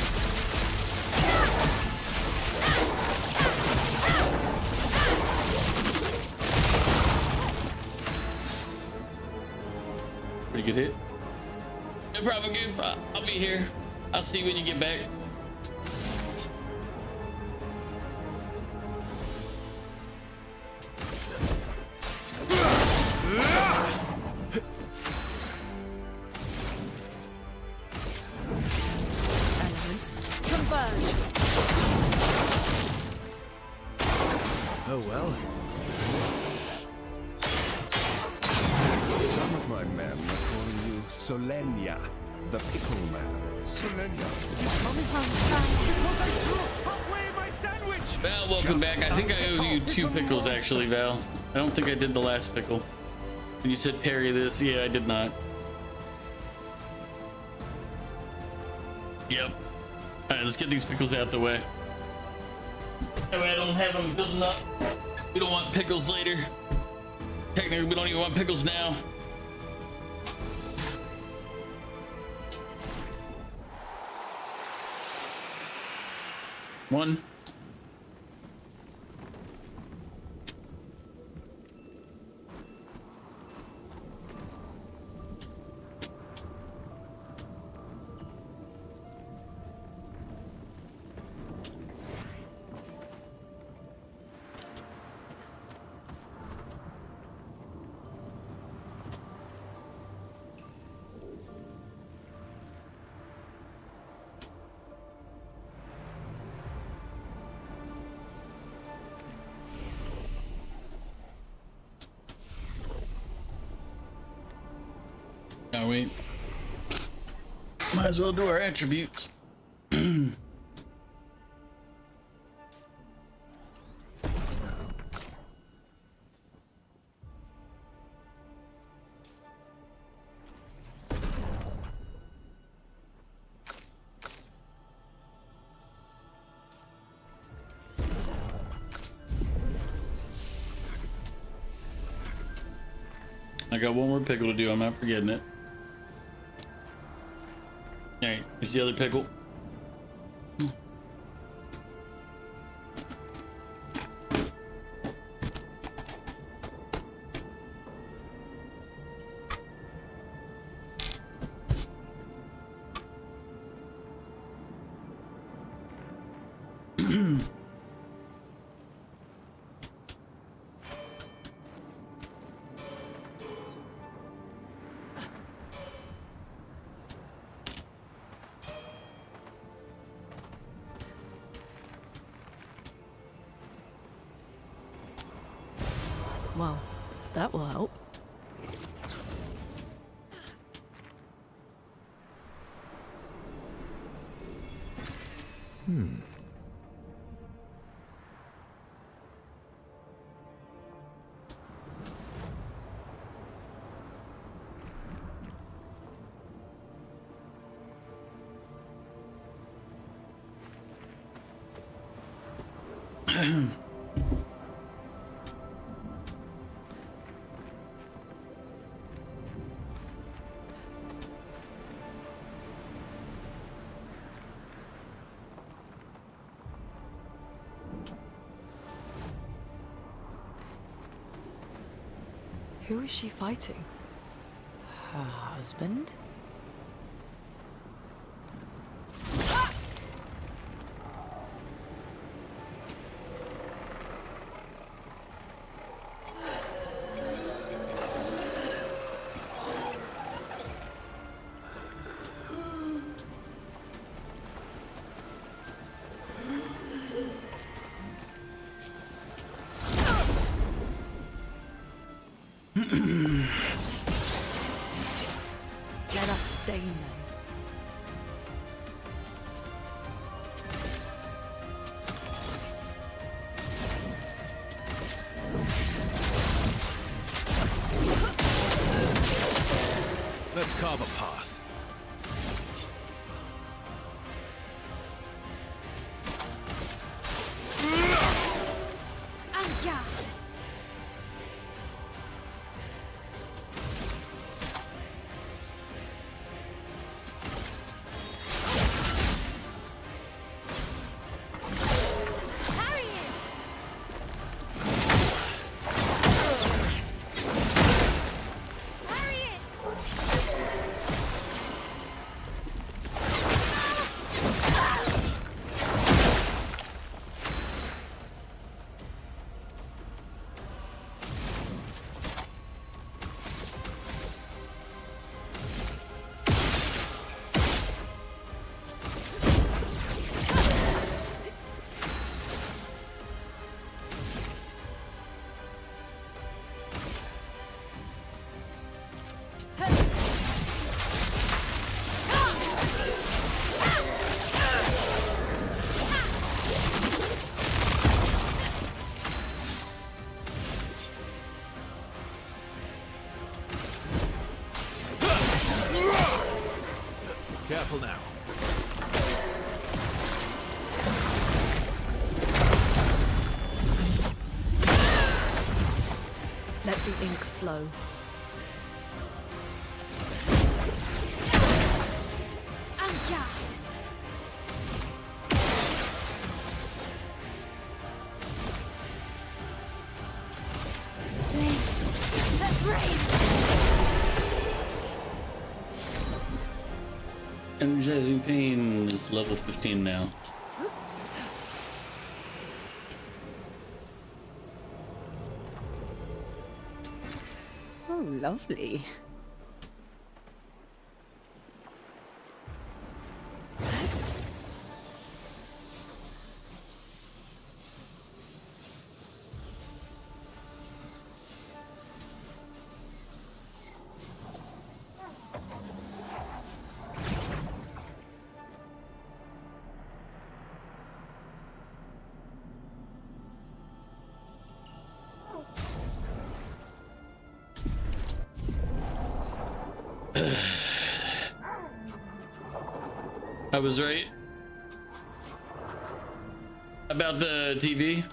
Speaker 1: Pretty good hit. No problem, Goof. I'll be here. I'll see you when you get back.
Speaker 12: Oh well.
Speaker 2: Some of my men are calling you Solenia, the pickle man. Solenia? Because I threw halfway my sandwich!
Speaker 1: Val, welcome back. I think I owe you 2 pickles, actually, Val. I don't think I did the last pickle. You said parry this. Yeah, I did not. Yep. All right, let's get these pickles out the way. That way I don't have them building up. We don't want pickles later. Technically, we don't even want pickles now. One. Oh, wait. Might as well do our attributes. I got one more pickle to do. I'm not forgetting it. All right, here's the other pickle.
Speaker 8: Well, that will help. Who is she fighting? Her husband? Let us stain them.
Speaker 12: Let's carve a path. Careful now.
Speaker 8: Let the ink flow.
Speaker 1: Energizing pain is level 15 now.
Speaker 4: Oh, lovely.
Speaker 1: I was right about the TV.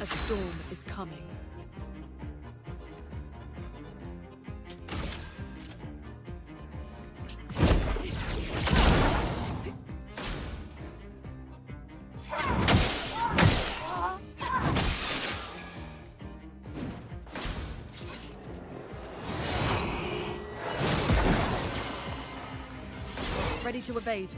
Speaker 8: A storm is coming. Ready to evade.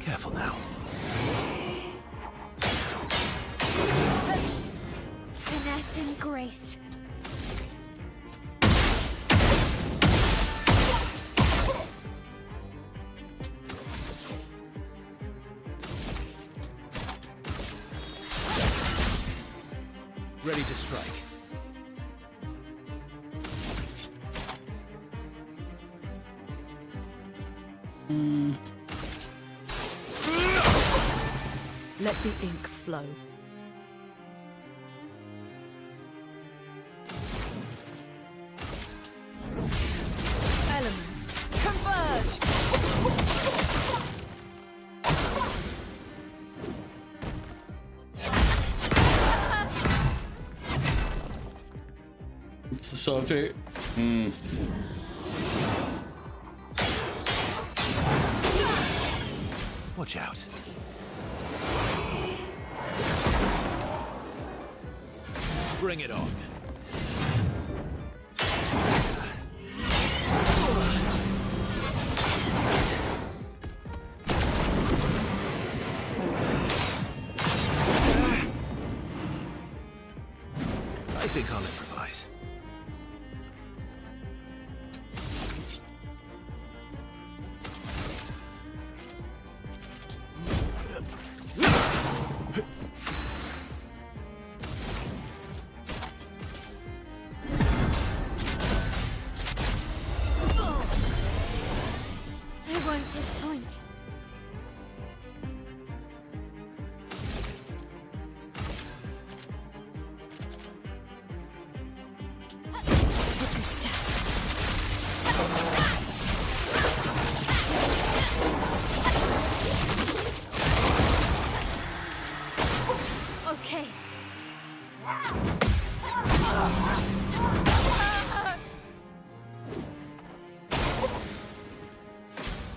Speaker 12: Careful now.
Speaker 3: Finesse and grace.
Speaker 12: Ready to strike.
Speaker 8: Let the ink flow. Elements, converge!
Speaker 1: It's the software.
Speaker 12: Watch out. Bring it on. think I'll improvise.
Speaker 3: I won't disappoint. Okay.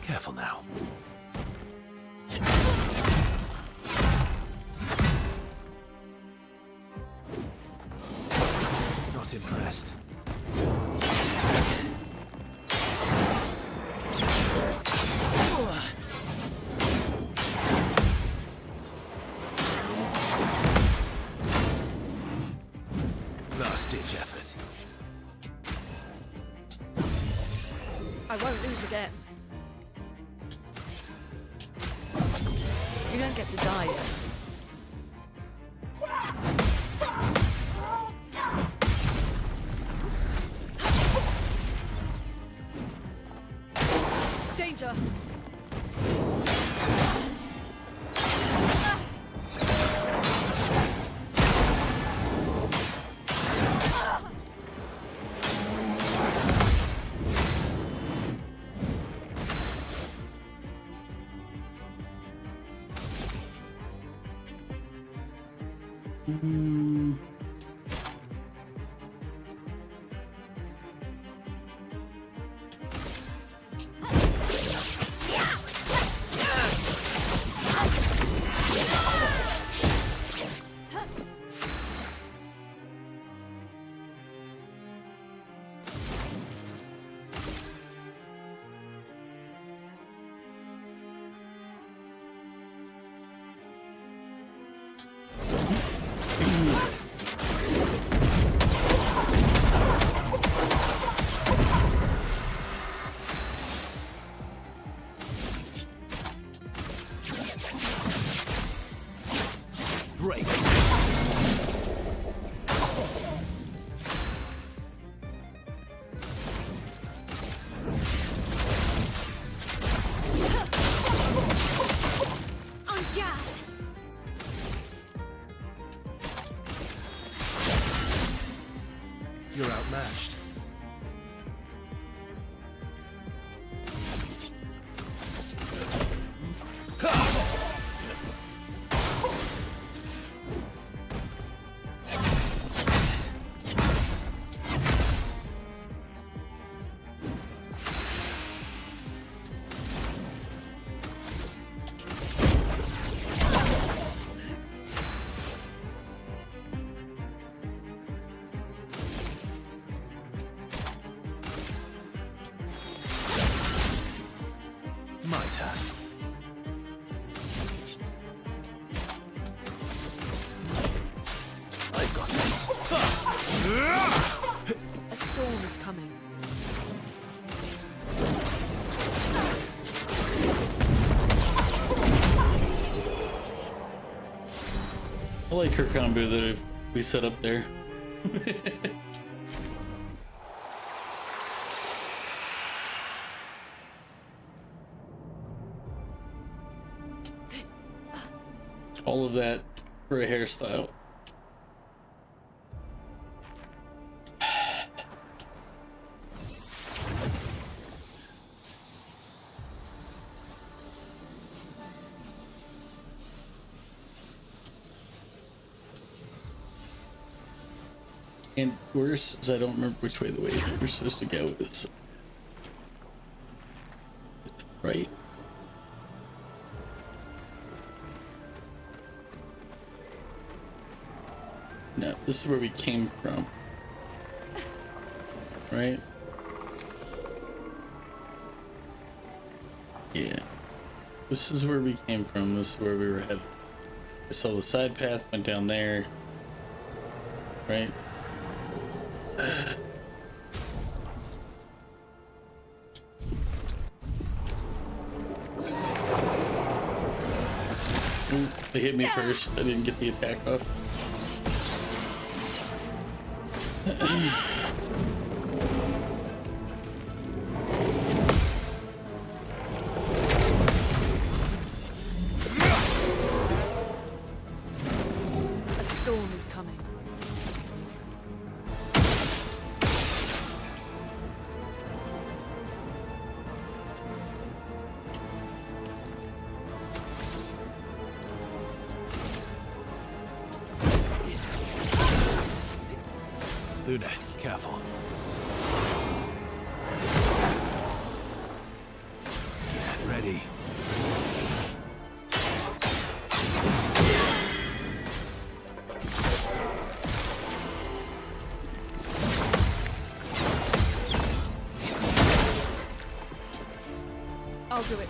Speaker 12: Careful now. Not impressed. Last-ditch effort.
Speaker 8: I won't lose again. You don't get to die yet. Danger!
Speaker 12: Break.
Speaker 3: On guard.
Speaker 12: You're outmatched. My turn. I've got this.
Speaker 8: A storm is coming.
Speaker 1: I like her combo that we set up there. All of that for a hairstyle. And worse is I don't remember which way the way we're supposed to go is. Right? No, this is where we came from. Right? Yeah. This is where we came from. This is where we were headed. I saw the side path went down there. Right? Ooh, they hit me first. I didn't get the attack off.
Speaker 8: A storm is coming.
Speaker 12: Luna, careful. Get ready.
Speaker 8: I'll do it.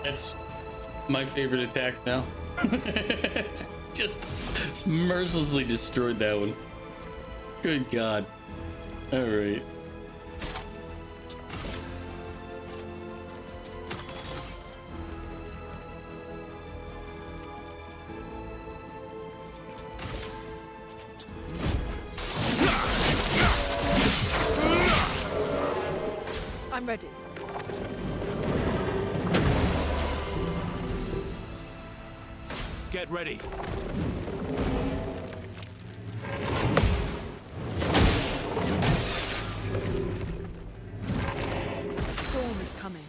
Speaker 1: That's my favorite attack now. Just mercilessly destroyed that one. Good God. All right.
Speaker 8: I'm ready.
Speaker 12: Get ready.
Speaker 8: A storm is coming.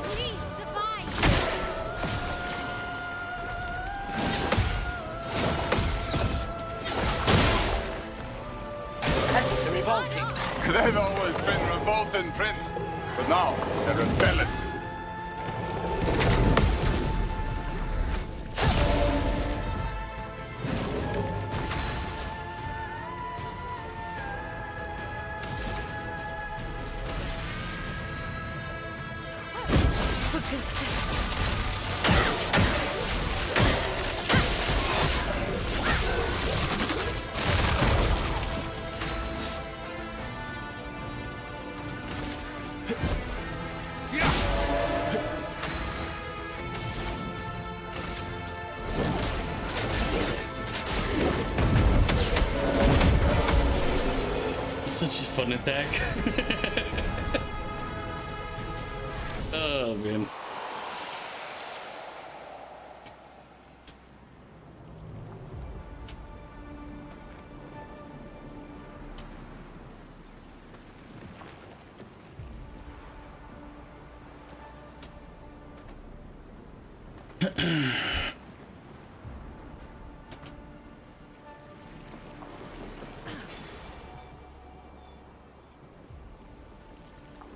Speaker 3: Please survive.
Speaker 13: Peasants are revolting.
Speaker 2: They've always been revolting, Prince. But now, they're rebelling.
Speaker 1: Such a fun attack. Oh man.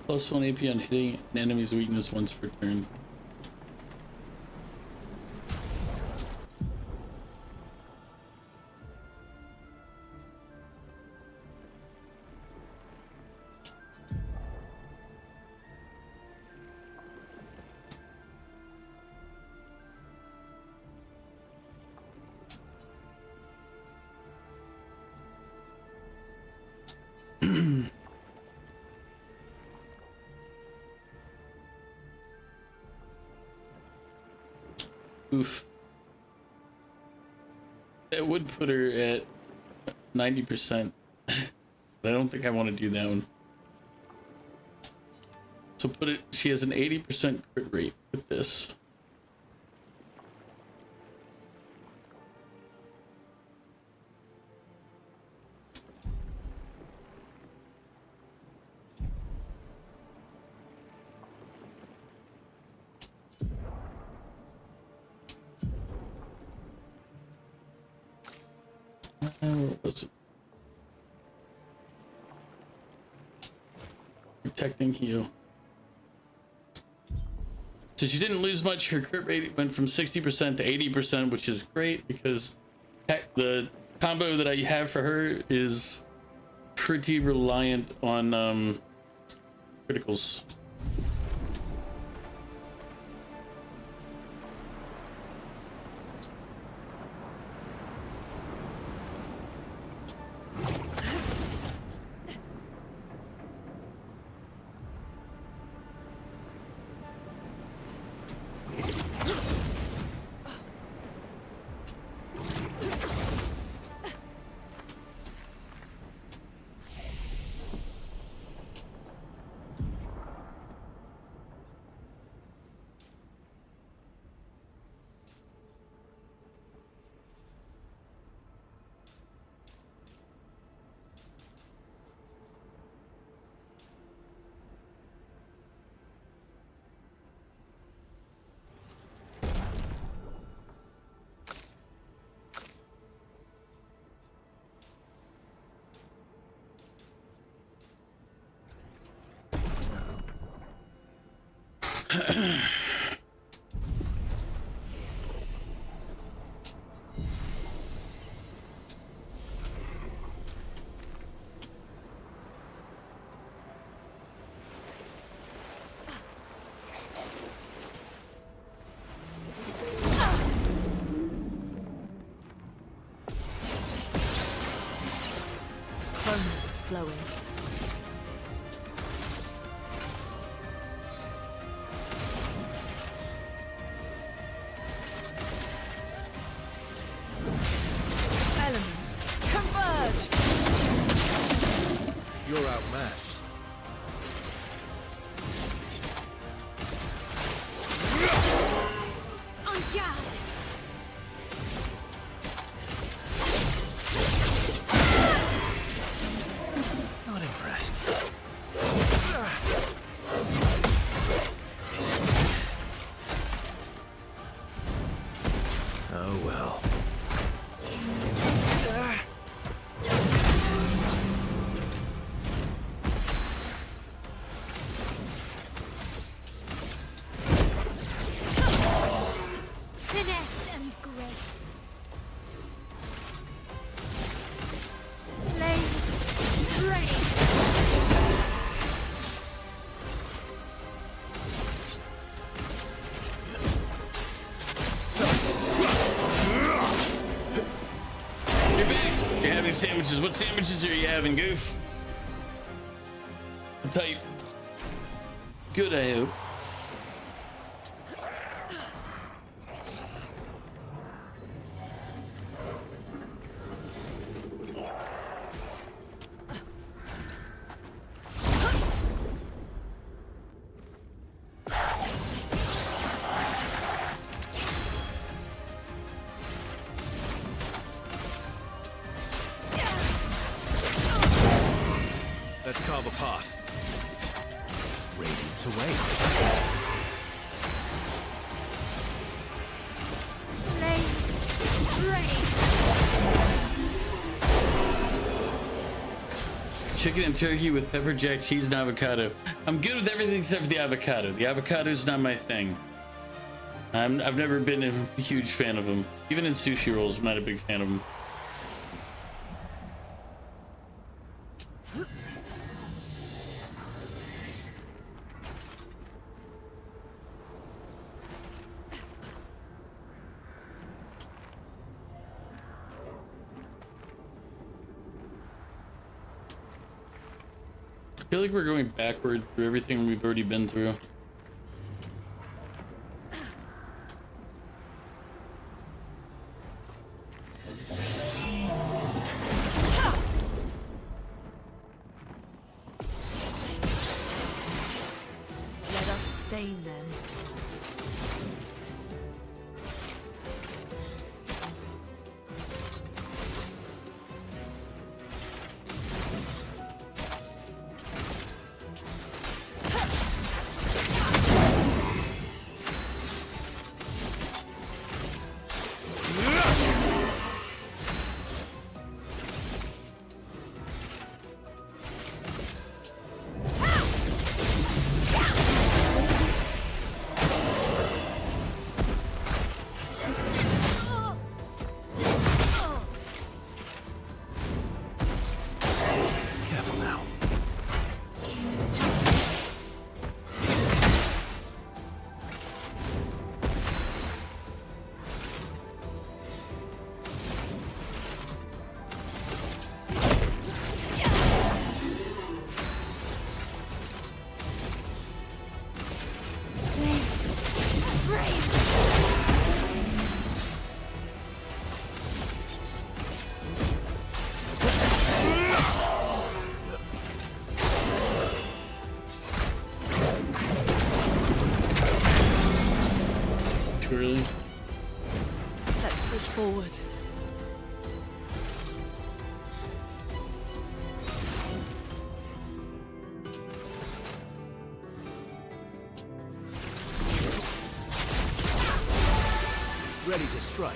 Speaker 1: Plus 1 AP on hitting an enemy's weakness once per turn. Oof. That would put her at 90%. But I don't think I want to do that one. So put it, she has an 80% crit rate with this. What was it? Protecting you. So she didn't lose much. Her crit rate went from 60% to 80%, which is great because the combo that I have for her is pretty reliant on criticals.
Speaker 8: Foam is flowing. Elements converge.
Speaker 12: You're outmatched.
Speaker 3: En garde!
Speaker 12: Not impressed. Oh well.
Speaker 3: Finesse and grace. Flames rain.
Speaker 1: You're back. You're having sandwiches. What sandwiches are you having, Goof? I'll tell you. Good, I hope.
Speaker 12: Let's carve a path. Radiance away.
Speaker 3: Flames rain.
Speaker 1: Chicken and turkey with pepper jack, cheese, and avocado. I'm good with everything except for the avocado. The avocado's not my thing. I've never been a huge fan of them. Even in sushi rolls, I'm not a big fan of them. I feel like we're going backward through everything we've already been through.
Speaker 8: Let us stain them.
Speaker 12: ready to strike.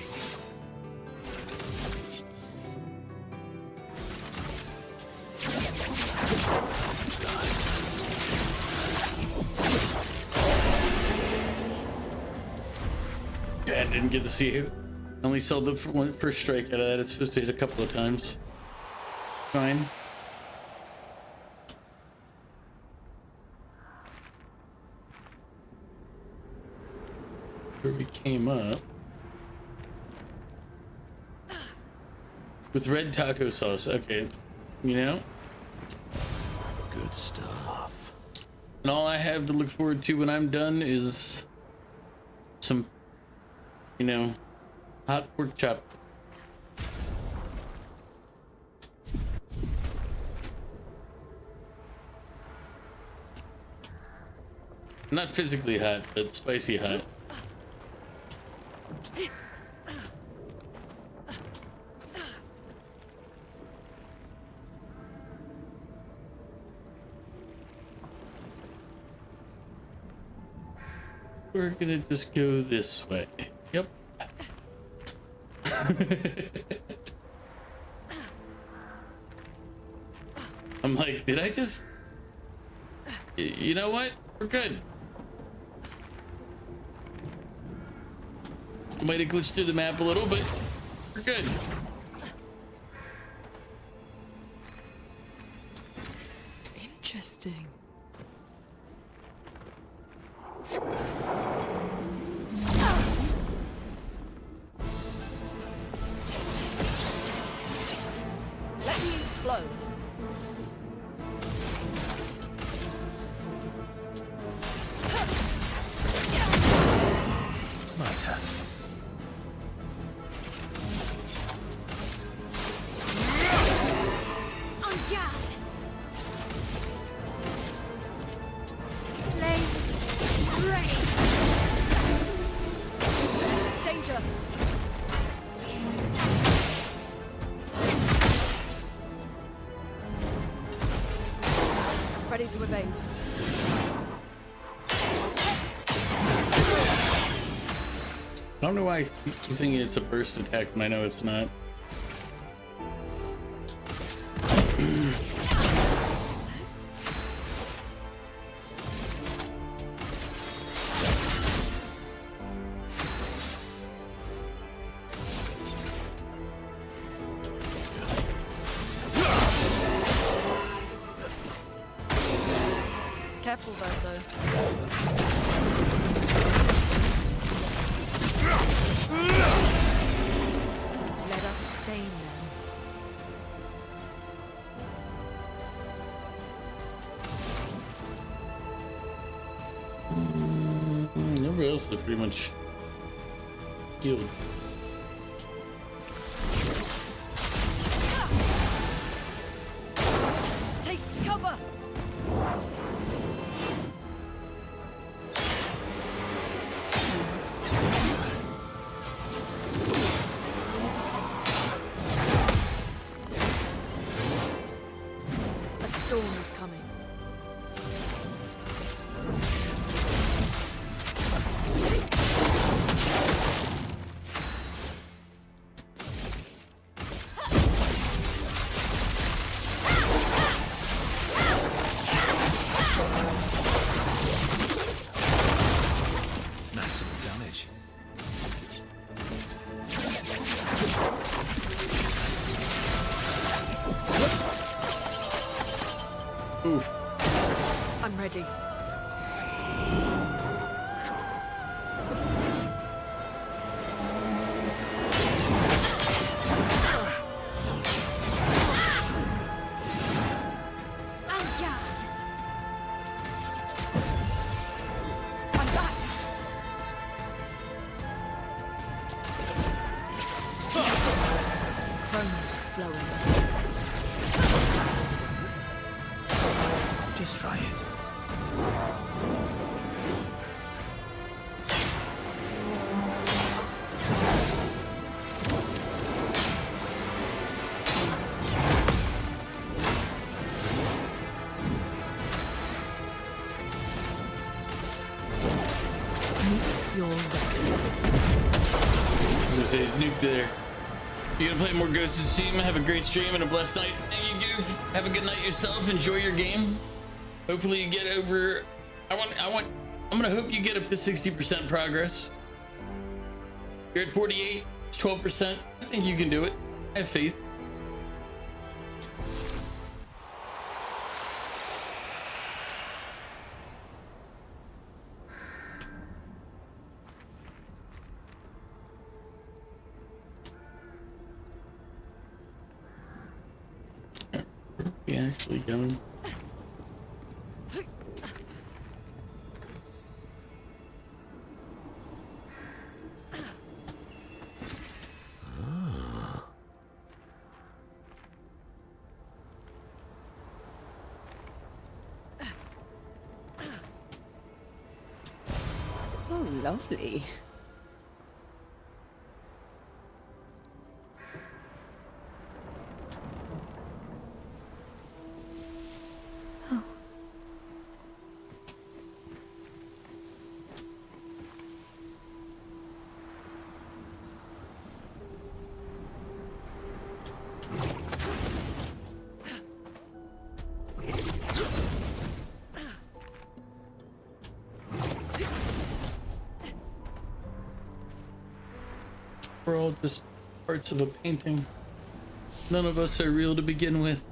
Speaker 12: Touch that.
Speaker 1: Yeah, I didn't get to see it. Only saw the first strike out of that. It's supposed to hit a couple of times. Fine. Where we came up with red taco sauce. Okay, you know,
Speaker 6: Good stuff.
Speaker 1: and all I have to look forward to when I'm done is some, you know, hot pork chop. Not physically hot, but spicy hot. We're gonna just go this way. Yep. I'm like, did I just... You know what? We're good. Might have glitched through the map a little, but we're good.
Speaker 8: Interesting.
Speaker 13: Let me flow.
Speaker 12: My turn.
Speaker 3: On guard! Flames ready!
Speaker 8: Danger! Ready to evade.
Speaker 1: I don't know why I keep thinking it's a burst attack when I know it's not.
Speaker 8: Careful, Verso. Let us stain them.
Speaker 1: Everybody else is pretty much healed.
Speaker 8: Take cover! A storm is coming.
Speaker 12: Maximum damage.
Speaker 1: Oof.
Speaker 8: I'm ready.
Speaker 3: On guard!
Speaker 8: I'm back! Chrome is flowing.
Speaker 12: Just try it.
Speaker 8: Meet your reckoning.
Speaker 1: So he's nuked there. You gonna play more Ghost of Tsushima? Have a great stream and a blessed night. Thank you, Goof. Have a good night yourself. Enjoy your game. Hopefully you get over. I'm gonna hope you get up to 60% progress. You're at 48. It's 12%. I think you can do it. I have faith. We actually going.
Speaker 4: Oh, lovely.
Speaker 1: We're all just parts of a painting. None of us are real to begin with.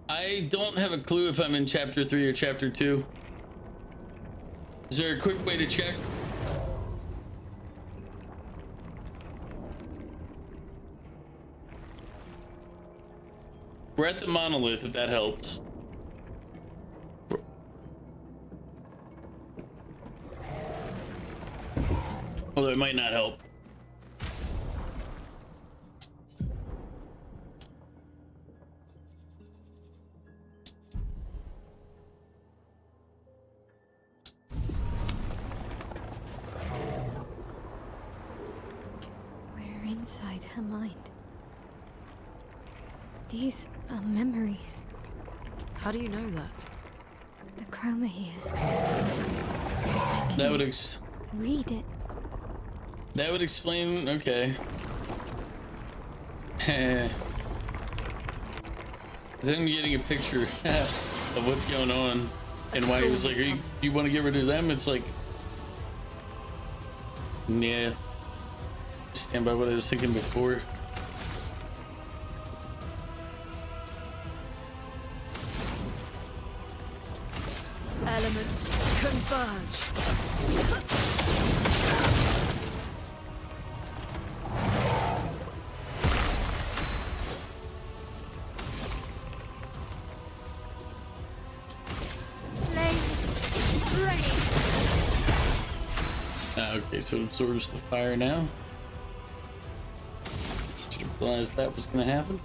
Speaker 1: I don't have a clue if I'm in chapter 3 or chapter 2. Is there a quick way to check? We're at the monolith, if that helps. Although it might not help.
Speaker 3: We're inside her mind. These are memories.
Speaker 8: How do you know that?
Speaker 3: The chroma here.
Speaker 1: That would
Speaker 3: read it.
Speaker 1: That would explain. Okay. Then getting a picture of what's going on and why he was like, you want to get rid of them? It's like, yeah. Stand by what I was thinking before.
Speaker 8: Elements converge.
Speaker 1: Okay, so it absorbs the fire now. Should have realized that was gonna happen.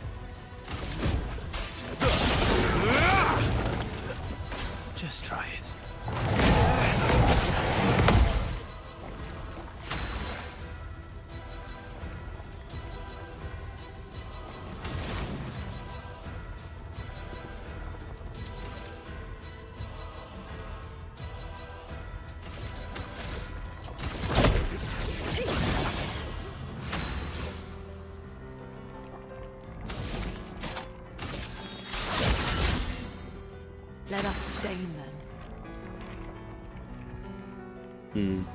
Speaker 12: Just try it.
Speaker 8: Let us stain them.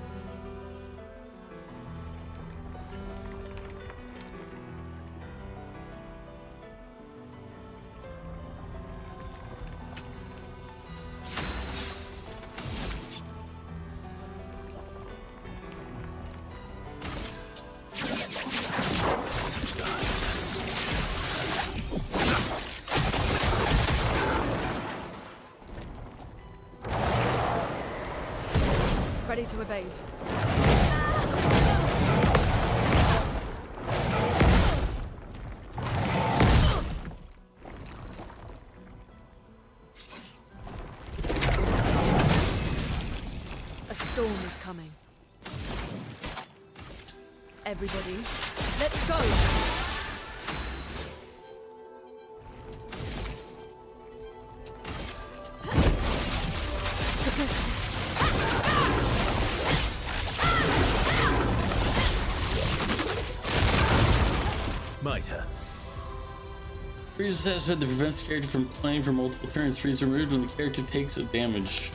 Speaker 8: ready to evade. A storm is coming. Everybody, let's go!
Speaker 12: Might hurt.
Speaker 1: Freeze is satisfied that prevents the character from playing for multiple turns. Freeze removed when the character takes a damage.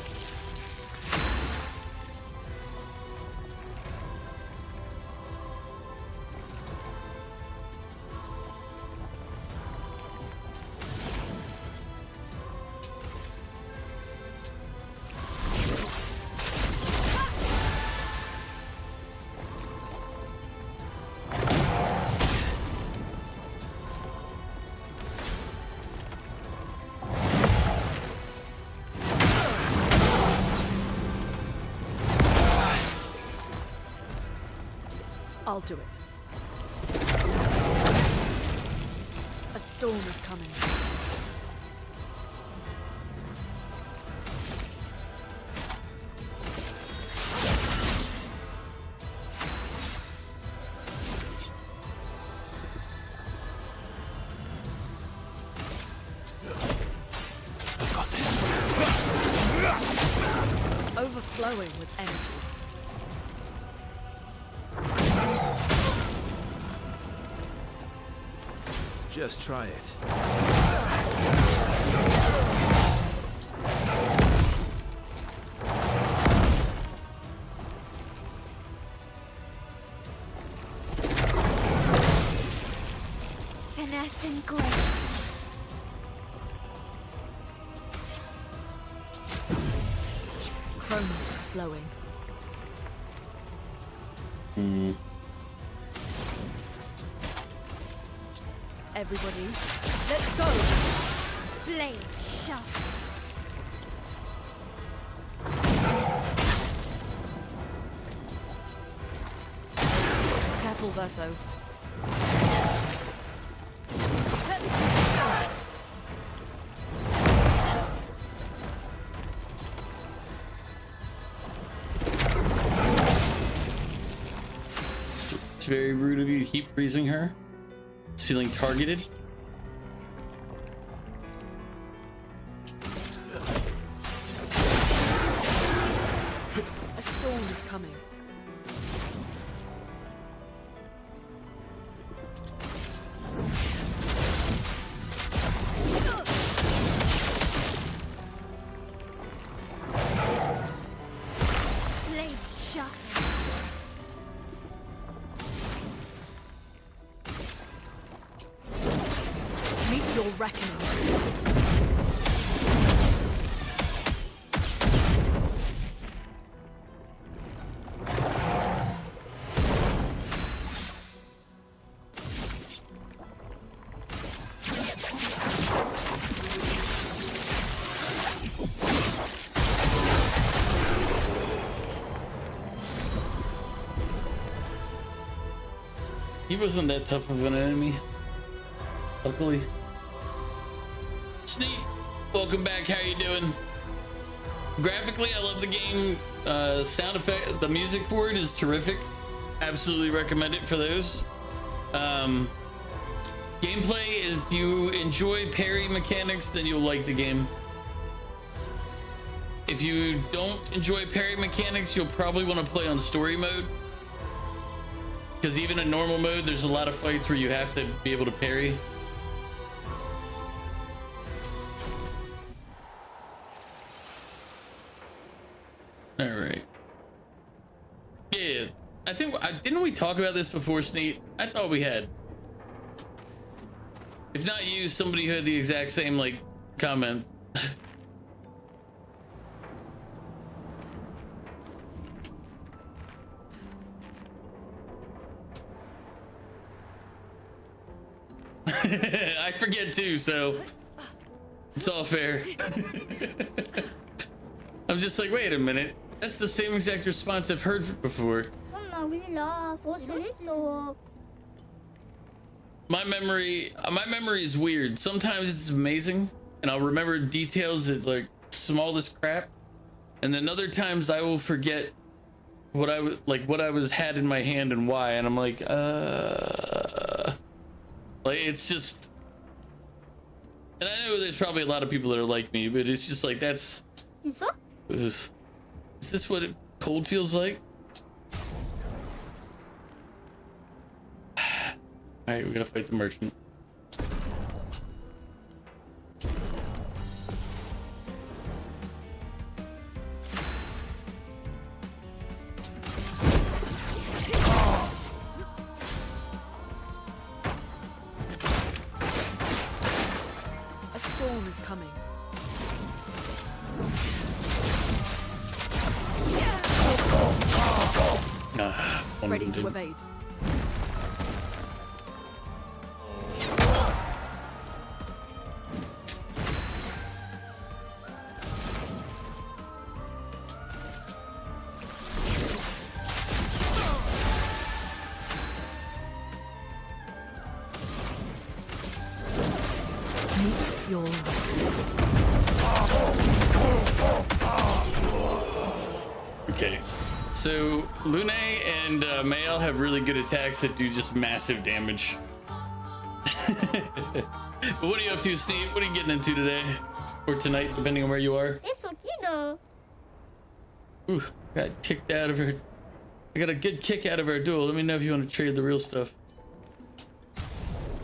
Speaker 8: I'll do it. A storm is coming.
Speaker 12: I've got this.
Speaker 8: Overflowing with energy.
Speaker 12: Just try it.
Speaker 3: Finesse and grace.
Speaker 8: Chroma is flowing. Everybody, let's go!
Speaker 3: Blades sharp.
Speaker 8: Careful, Verso.
Speaker 1: It's very rude of you to keep freezing her. It's feeling targeted.
Speaker 8: A storm is coming.
Speaker 3: Blades sharp.
Speaker 8: Meet your reckoning.
Speaker 1: He wasn't that tough of an enemy, luckily. Sneak, welcome back. How you doing? Graphically, I love the game. Sound effect, the music for it is terrific. Absolutely recommend it for those. Gameplay, if you enjoy parry mechanics, then you'll like the game. If you don't enjoy parry mechanics, you'll probably want to play on story mode. Because even in normal mode, there's a lot of fights where you have to be able to parry. All right. Yeah, I think didn't we talk about this before, Sneak? I thought we had. If not you, somebody who had the exact same like comment. I forget too, so it's all fair. I'm just like, wait a minute. That's the same exact response I've heard before. My memory is weird. Sometimes it's amazing, and I'll remember details at like smallest crap, and then other times I will forget what I was had in my hand and why, and I'm like it's just. And I know there's probably a lot of people that are like me, but it's just like that's. Is this what cold feels like? Alright, we gotta fight the merchant.
Speaker 8: A storm is coming. Ready to evade. Meet your
Speaker 1: Okay, so Lune and Mael have really good attacks that do just massive damage. But what are you up to, Steve? What are you getting into today? Or tonight, depending on where you are? Ooh, got kicked out of her. I got a good kick out of our duel. Let me know if you want to trade the real stuff.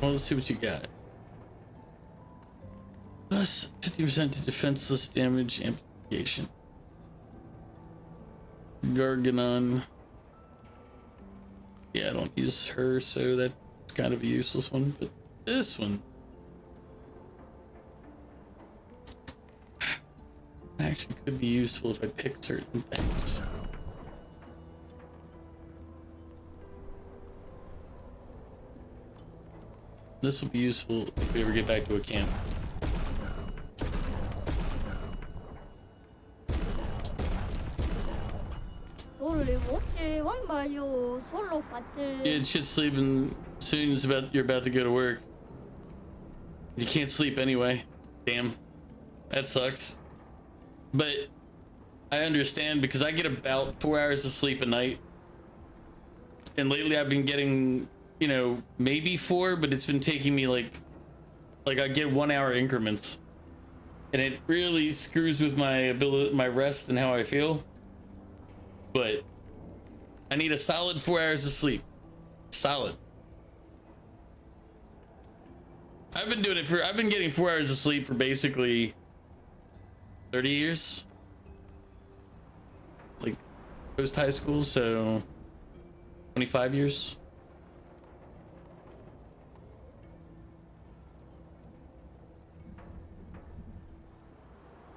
Speaker 1: Well, let's see what you got. Plus 50% to defenseless damage amplification. Garganon. Yeah, I don't use her, so that's kind of a useless one, but this one actually could be useful if I pick certain things. This will be useful if we ever get back to a camp. Yeah, shit sleeping soon as you're about to go to work. You can't sleep anyway. Damn. That sucks. But I understand because I get about 4 hours of sleep a night. And lately I've been getting, you know, maybe 4, but it's been taking me like I get 1 hour increments. And it really screws with my ability, my rest and how I feel. But I need a solid 4 hours of sleep. Solid. I've been getting 4 hours of sleep for basically 30 years. Like post high school, so 25 years.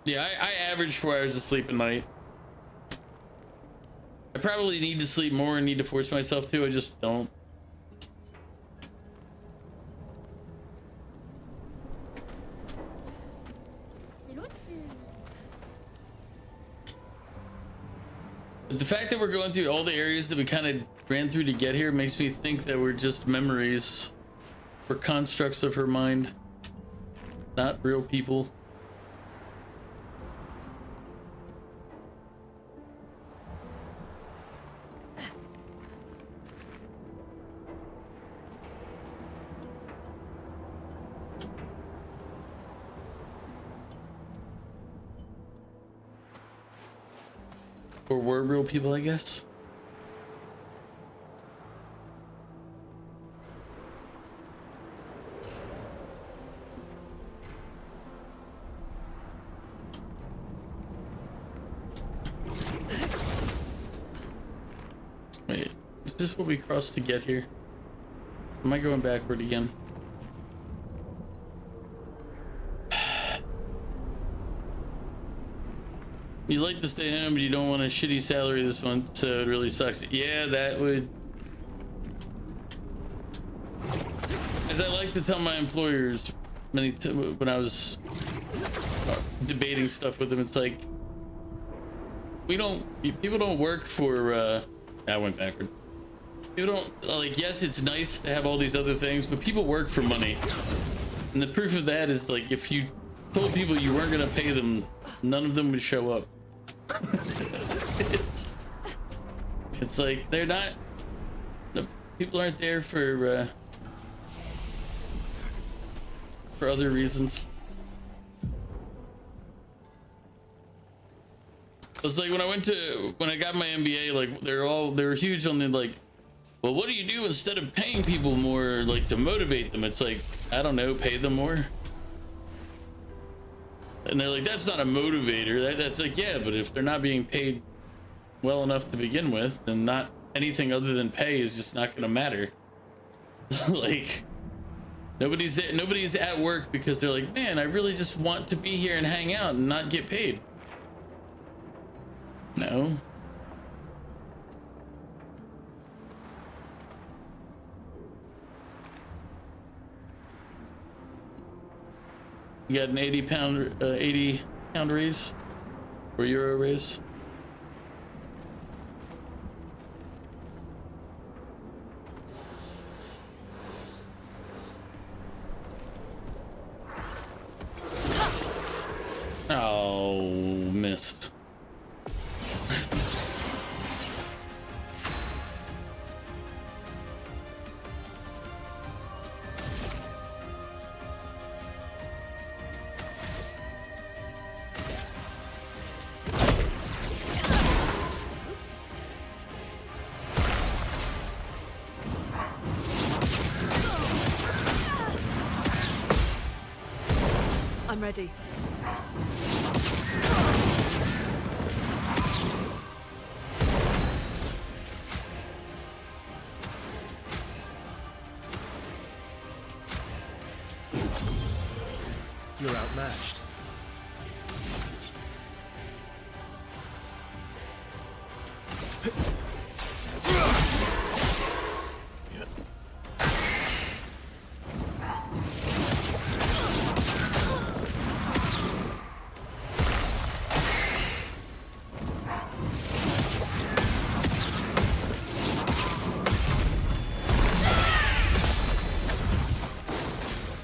Speaker 1: Yeah, I average 4 hours of sleep a night. I probably need to sleep more and need to force myself to. I just don't. But the fact that we're going through all the areas that we kind of ran through to get here makes me think that we're just memories or constructs of her mind, not real people. Or were real people, I guess. Wait, is this what we crossed to get here? Am I going backward again? You like to stay home, but you don't want a shitty salary this month, so it really sucks. Yeah, that would... As I like to tell my employers when I was debating stuff with them, it's like... people don't work for I went backward. People don't like, yes, it's nice to have all these other things, but people work for money. And the proof of that is, like, if you told people you weren't gonna pay them, none of them would show up. It's like they're not, the people aren't there for other reasons. It's like when I got my MBA, like they were huge on the, like, well, what do you do instead of paying people more, like, to motivate them? It's like, I don't know, pay them more. And they're like, that's not a motivator. That's like, yeah, but if they're not being paid well enough to begin with, then not anything other than pay is just not gonna matter. Like, nobody's at work because they're like, man, I really just want to be here and hang out and not get paid. No. You got an 80 pound raise or euro raise? Oh, missed.
Speaker 8: I'm ready.
Speaker 12: You're outmatched.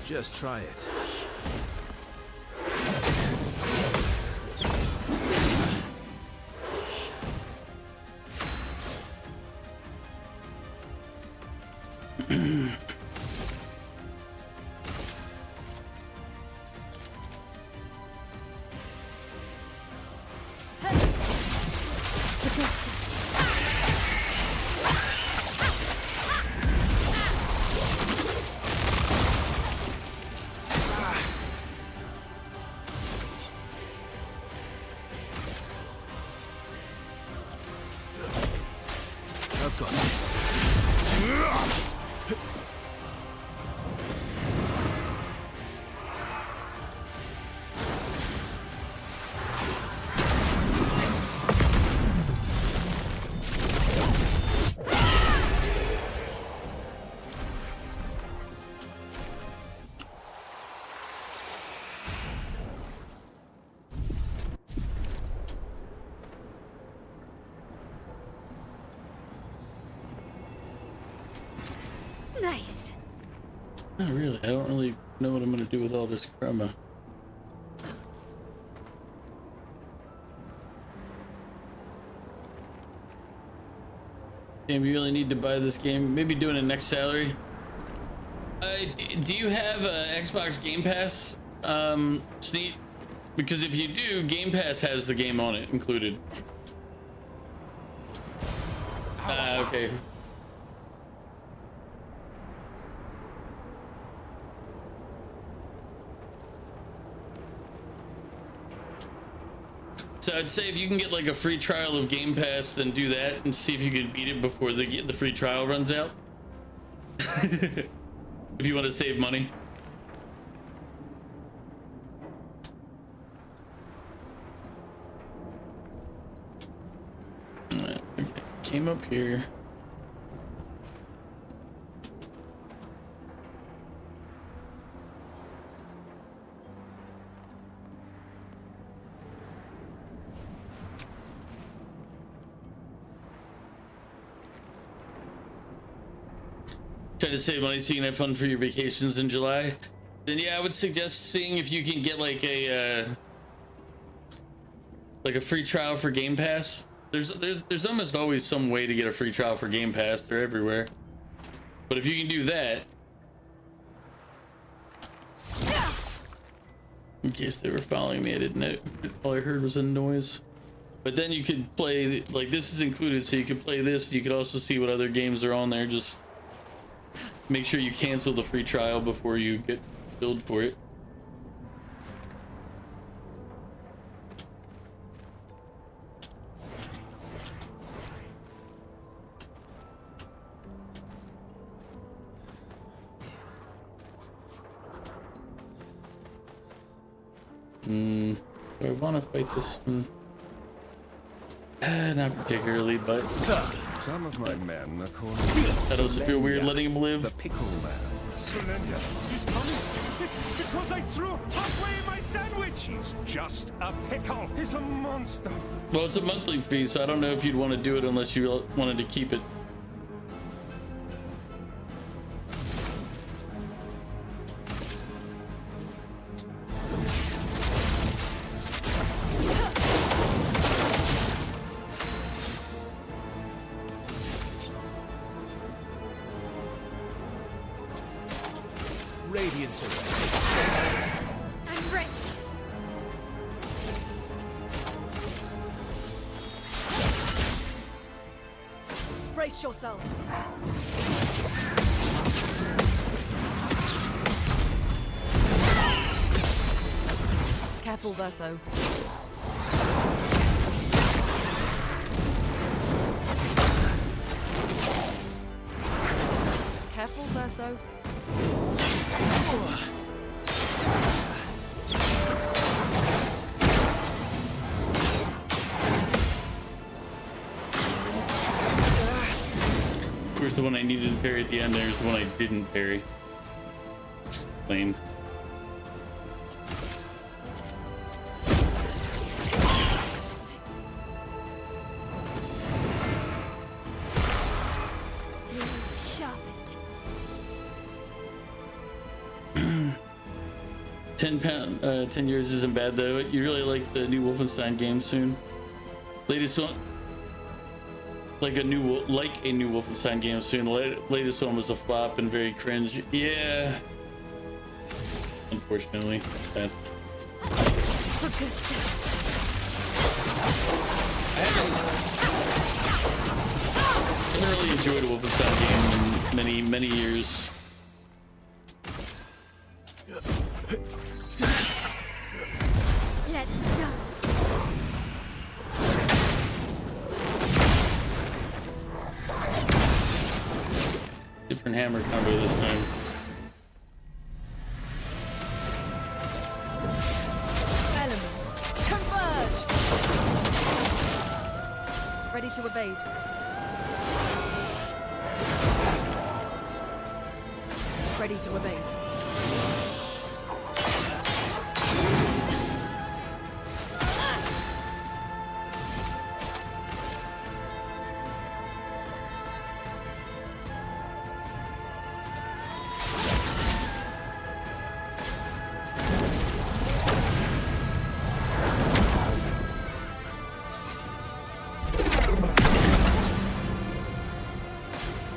Speaker 12: Just try it. I've got this.
Speaker 3: Nice.
Speaker 1: Not really. I don't really know what I'm gonna do with all this chroma. Damn, you really need to buy this game. Maybe doing it next salary. Do you have Xbox Game Pass, Sneak? Because if you do, Game Pass has the game on it included. Okay. So I'd say if you can get like a free trial of Game Pass, then do that and see if you can beat it before the free trial runs out. If you want to save money. Okay. Came up here. try to save money so you can have fun for your vacations in July, then yeah, I would suggest seeing if you can get like a free trial for Game Pass. There's almost always some way to get a free trial for Game Pass. They're everywhere. But if you can do that, in case they were following me, I didn't know. All I heard was a noise. But then you could play, like, this is included, so you could play this. You could also see what other games are on there. Just make sure you cancel the free trial before you get billed for it. Do I want to fight this one? Not particularly, but
Speaker 2: Some of my men are calling
Speaker 1: that also feel weird letting him live.
Speaker 2: the pickle man. Solenia, he's coming. It's because I threw halfway my sandwich. He's just a pickle. He's a monster.
Speaker 1: Well, it's a monthly fee, so I don't know if you'd want to do it unless you wanted to keep it.
Speaker 12: Radiance away.
Speaker 3: I'm ready.
Speaker 8: Brace yourselves. Careful, Verso. Careful, Verso.
Speaker 1: Of course, the one I needed to parry at the end there is the one I didn't parry. Lame.
Speaker 3: Blades sharpened.
Speaker 1: 10 years isn't bad though. You really like the new Wolfenstein game soon. Latest one, like a new Wolfenstein game soon. The latest one was a flop and very cringe. Yeah, unfortunately, that's. I haven't really enjoyed a Wolfenstein game in many years.
Speaker 3: Let's dance.
Speaker 1: Different hammer combo this time.
Speaker 8: Elements, converge! Ready to evade. Ready to evade.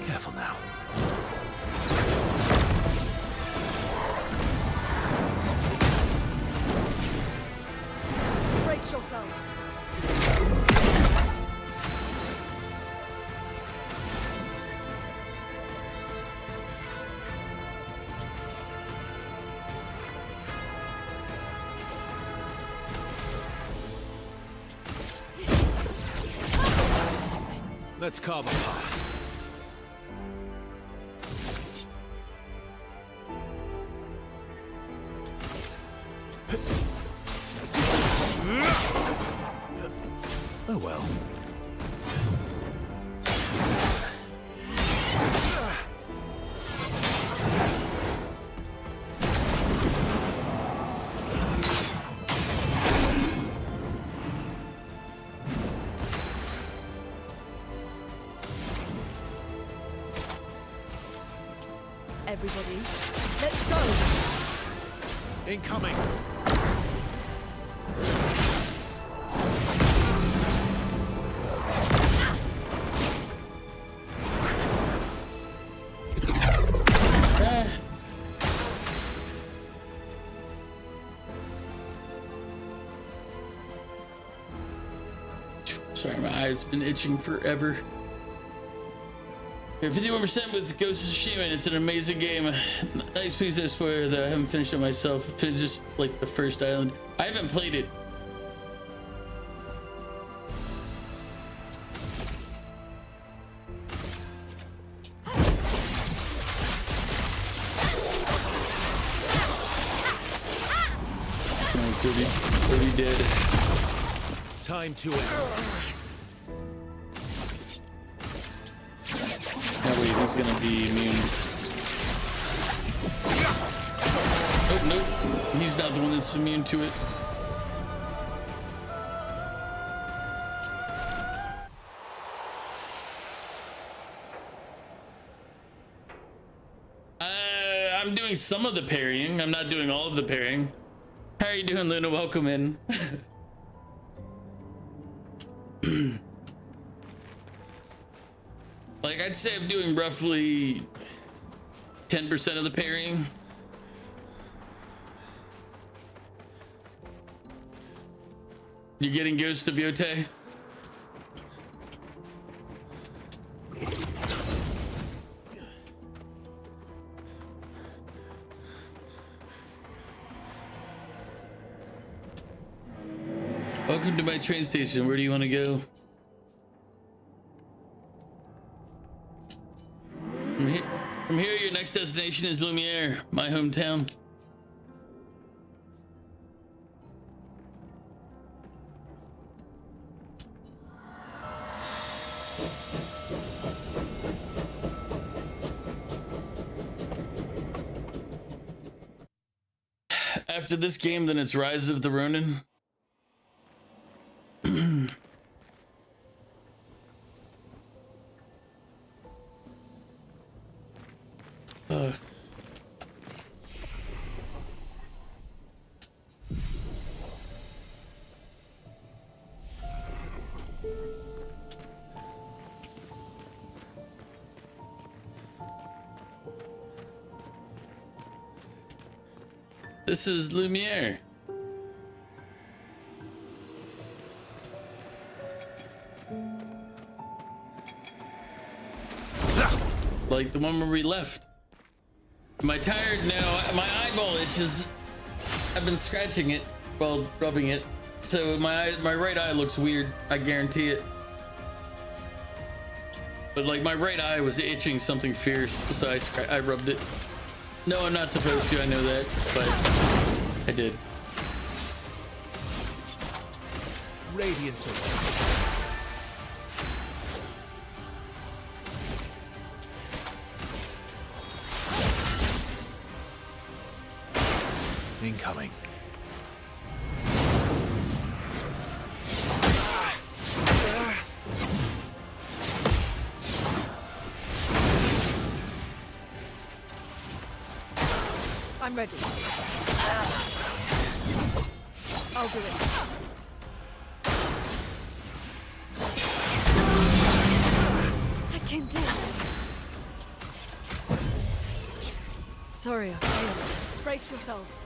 Speaker 12: Careful now.
Speaker 8: Brace yourselves.
Speaker 12: Let's carve a path. Oh well.
Speaker 8: everybody. Let's go!
Speaker 12: Incoming!
Speaker 1: Sorry, my eye's been itching forever. Here, 51% with Ghost of Tsushima. It's an amazing game. Nice piece of spoiler that I haven't finished it myself. It's just like the first island. I haven't played it. Oh, 30 dead.
Speaker 12: Time to end.
Speaker 1: That way he's gonna be immune. Oh, nope. He's not the one that's immune to it. I'm doing some of the parrying. I'm not doing all of the parrying. How are you doing, Luna? Welcome in. Like, I'd say I'm doing roughly 10% of the parrying. You getting Ghost of Yote? Welcome to my train station. Where do you want to go? From here, your next destination is Lumiere, my hometown. After this game, then it's Rise of the Ronin. This is Lumiere. Like the one where we left. Am I tired? No, my eyeball itches. I've been scratching it while rubbing it. So my right eye looks weird. I guarantee it. But like my right eye was itching something fierce, so I rubbed it. No, I'm not supposed to, I know that, but I did.
Speaker 12: Radiance incoming.
Speaker 8: I'm ready. I'll do it. I can do it. Sorry, I failed. Brace yourselves.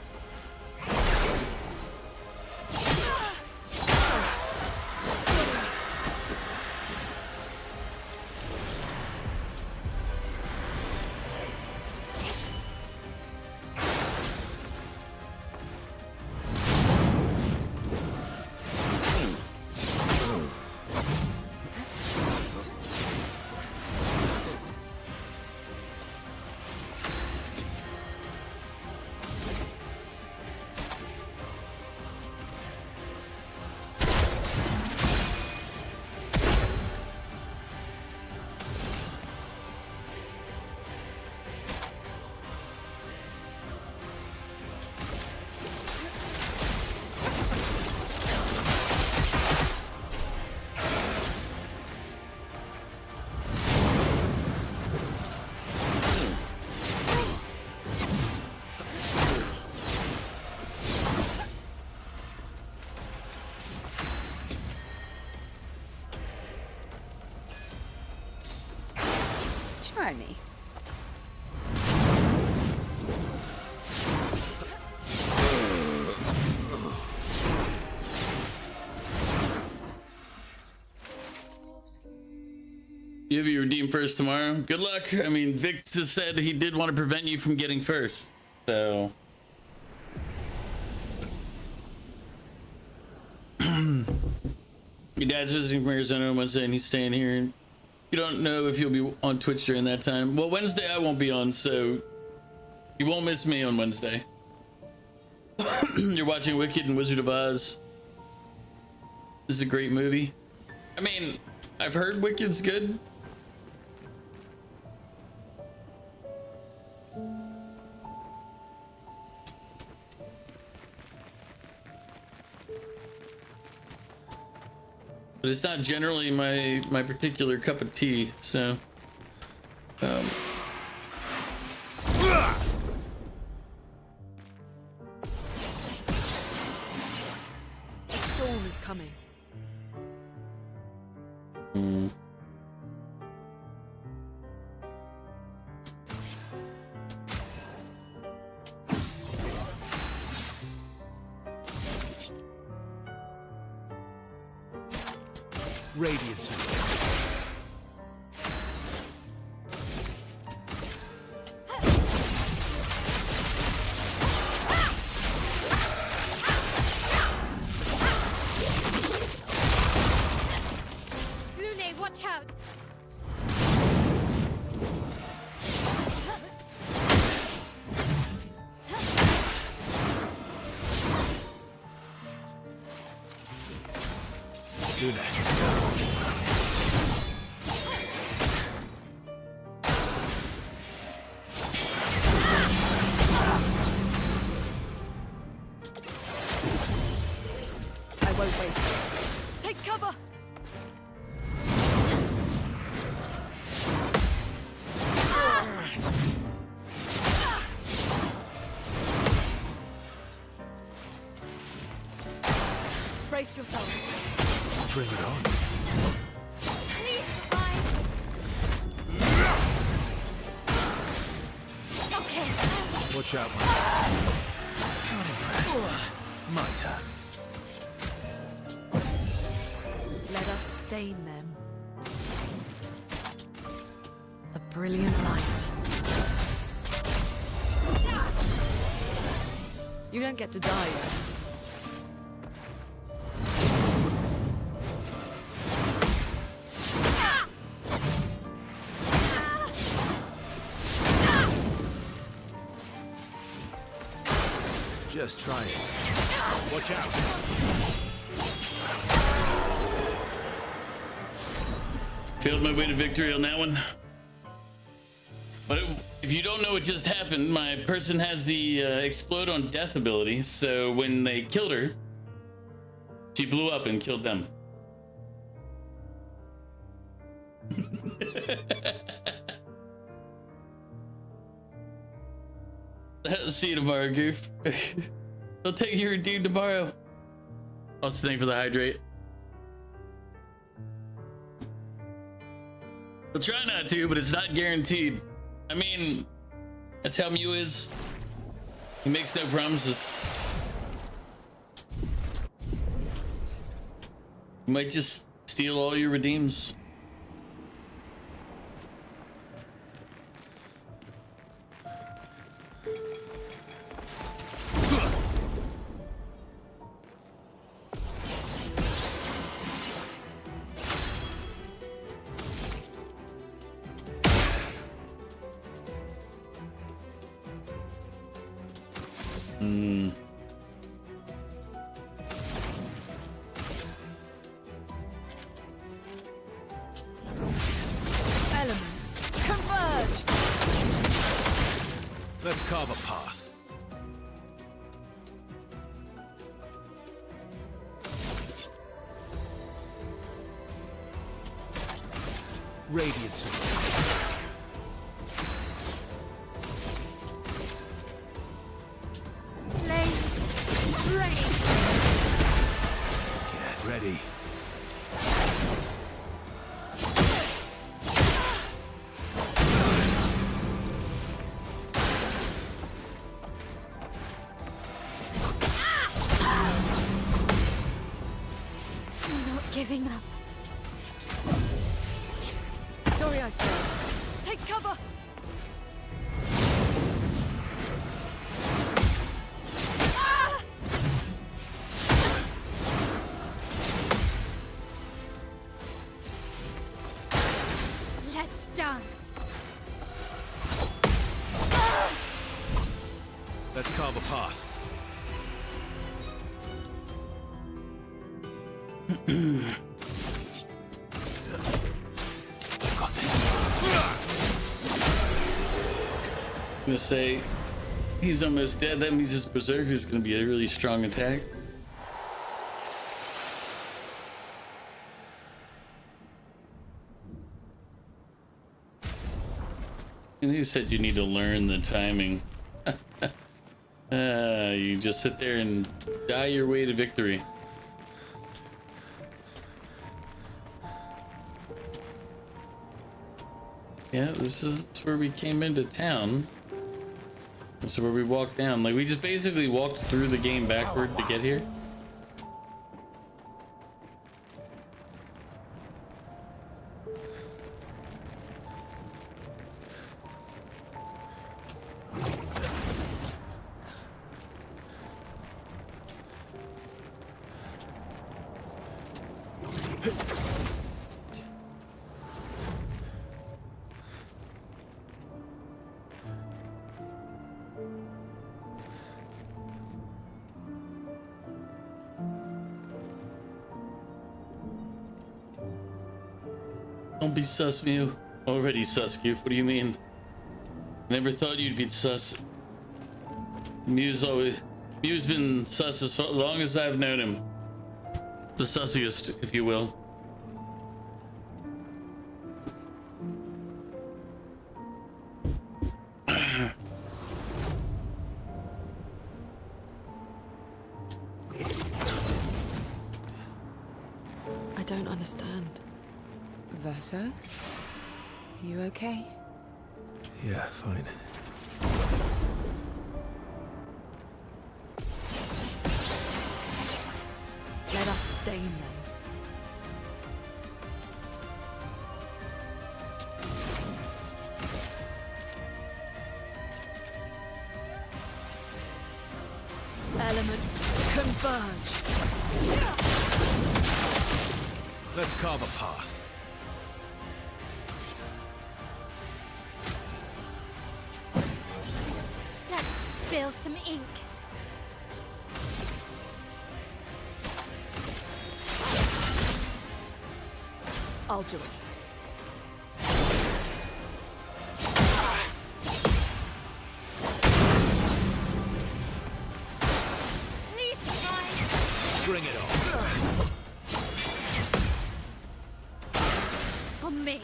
Speaker 4: know me.
Speaker 1: You'll be redeemed first tomorrow. Good luck. I mean, Vic just said he did want to prevent you from getting first. So. Your dad's visiting from Arizona on Wednesday and he's staying here. You don't know if you'll be on Twitch during that time. Well, Wednesday I won't be on, so you won't miss me on Wednesday. You're watching Wicked and Wizard of Oz. This is a great movie. I mean, I've heard Wicked's good. But it's not generally my particular cup of tea, so
Speaker 8: A storm is coming.
Speaker 12: Radiance.
Speaker 3: Lune, watch out!
Speaker 12: Luna.
Speaker 8: I won't waste this. Take cover! Brace yourself.
Speaker 12: Bring it on.
Speaker 3: Please, fine. Okay.
Speaker 12: Watch out. My turn.
Speaker 8: Let us stain them. A brilliant light. You don't get to die yet.
Speaker 12: Just try it. Watch out.
Speaker 1: failed my way to victory on that one. But if you don't know what just happened, my person has the explode on death ability. So when they killed her, she blew up and killed them. See you tomorrow, Goof. I'll take your dude tomorrow. Also, thank you for the hydrate. We'll try not to, but it's not guaranteed. I mean, that's how Mew is. He makes no promises. You might just steal all your redeems.
Speaker 8: Elements, converge!
Speaker 12: Let's carve a path. Radiance.
Speaker 3: Flames, rain.
Speaker 12: Get ready.
Speaker 3: giving up.
Speaker 8: Sorry I failed. Take cover! Ah!
Speaker 3: Let's dance.
Speaker 12: Let's carve a path. Got this.
Speaker 1: I'm gonna say he's almost dead. That means his berserker is gonna be a really strong attack. And you said you need to learn the timing. You just sit there and die your way to victory. Yeah, this is where we came into town. This is where we walked down. Like, we just basically walked through the game backward to get here. Don't be sus, Mew. Already sus, Goof. What do you mean? Never thought you'd be sus. Mew's been sus as long as I've known him. The sussiest, if you will.
Speaker 8: I don't understand.
Speaker 4: Verso? You okay?
Speaker 5: Yeah, fine.
Speaker 8: Let us stain them. Elements converge.
Speaker 12: Let's carve a path.
Speaker 3: Let's spill some ink.
Speaker 8: I'll do it.
Speaker 3: Please, mine.
Speaker 12: Bring it on.
Speaker 3: On me.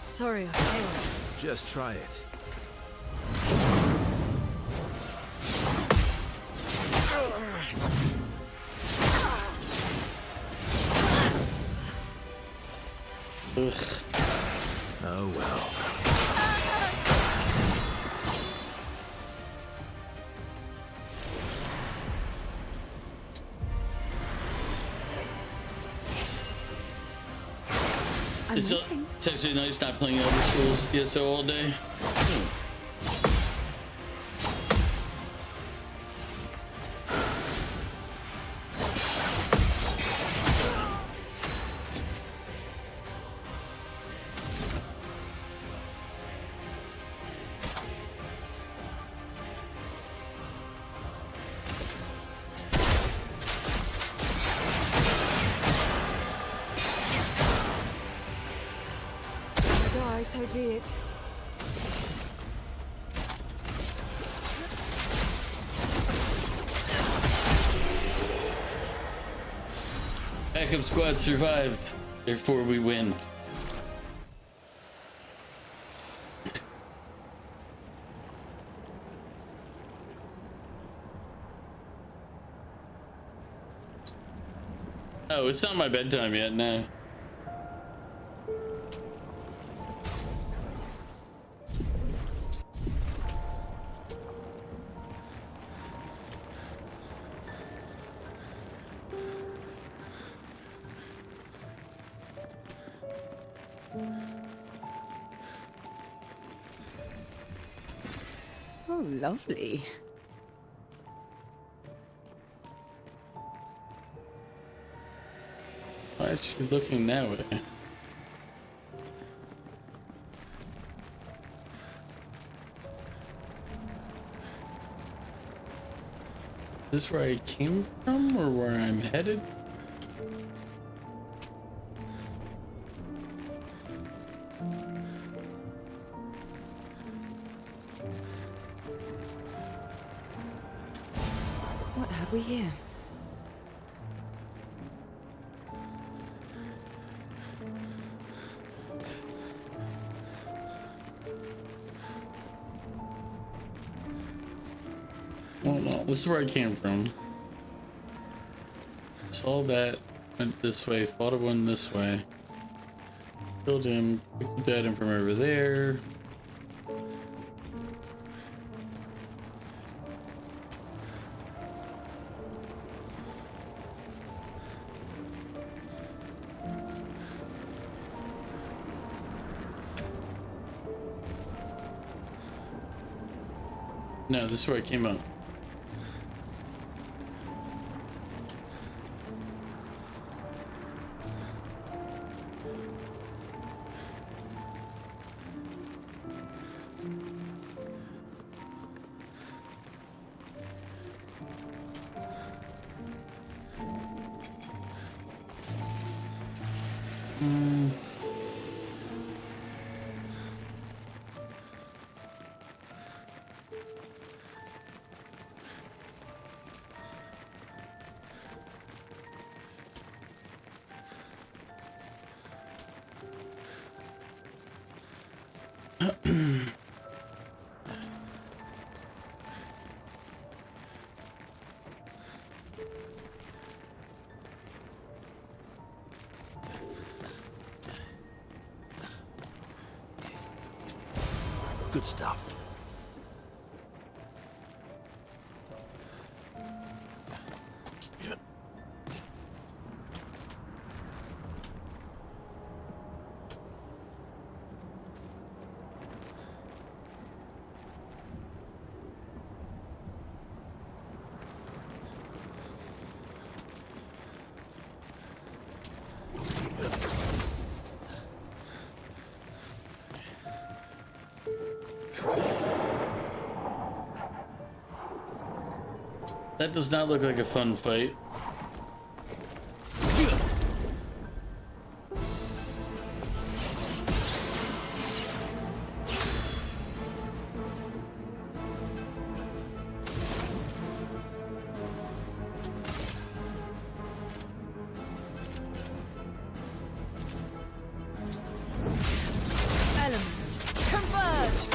Speaker 8: Sorry, I failed.
Speaker 5: Just try it.
Speaker 1: Ugh.
Speaker 5: Oh well.
Speaker 8: I'm
Speaker 1: It's
Speaker 8: waiting.
Speaker 1: actually nice not playing Elder Scrolls ESO all day.
Speaker 4: Die, so be it.
Speaker 1: Backup squad survived, therefore we win. Oh, it's not my bedtime yet, no.
Speaker 4: Oh, lovely.
Speaker 1: Why is she looking that way? Is this where I came from or where I'm headed?
Speaker 4: What have we here?
Speaker 1: Well, no, this is where I came from. Saw that, went this way, fought a one this way. Killed him, picked the dead in from over there. No, this is where I came up.
Speaker 6: Good stuff.
Speaker 1: That does not look like a fun fight.
Speaker 8: Elements, converge!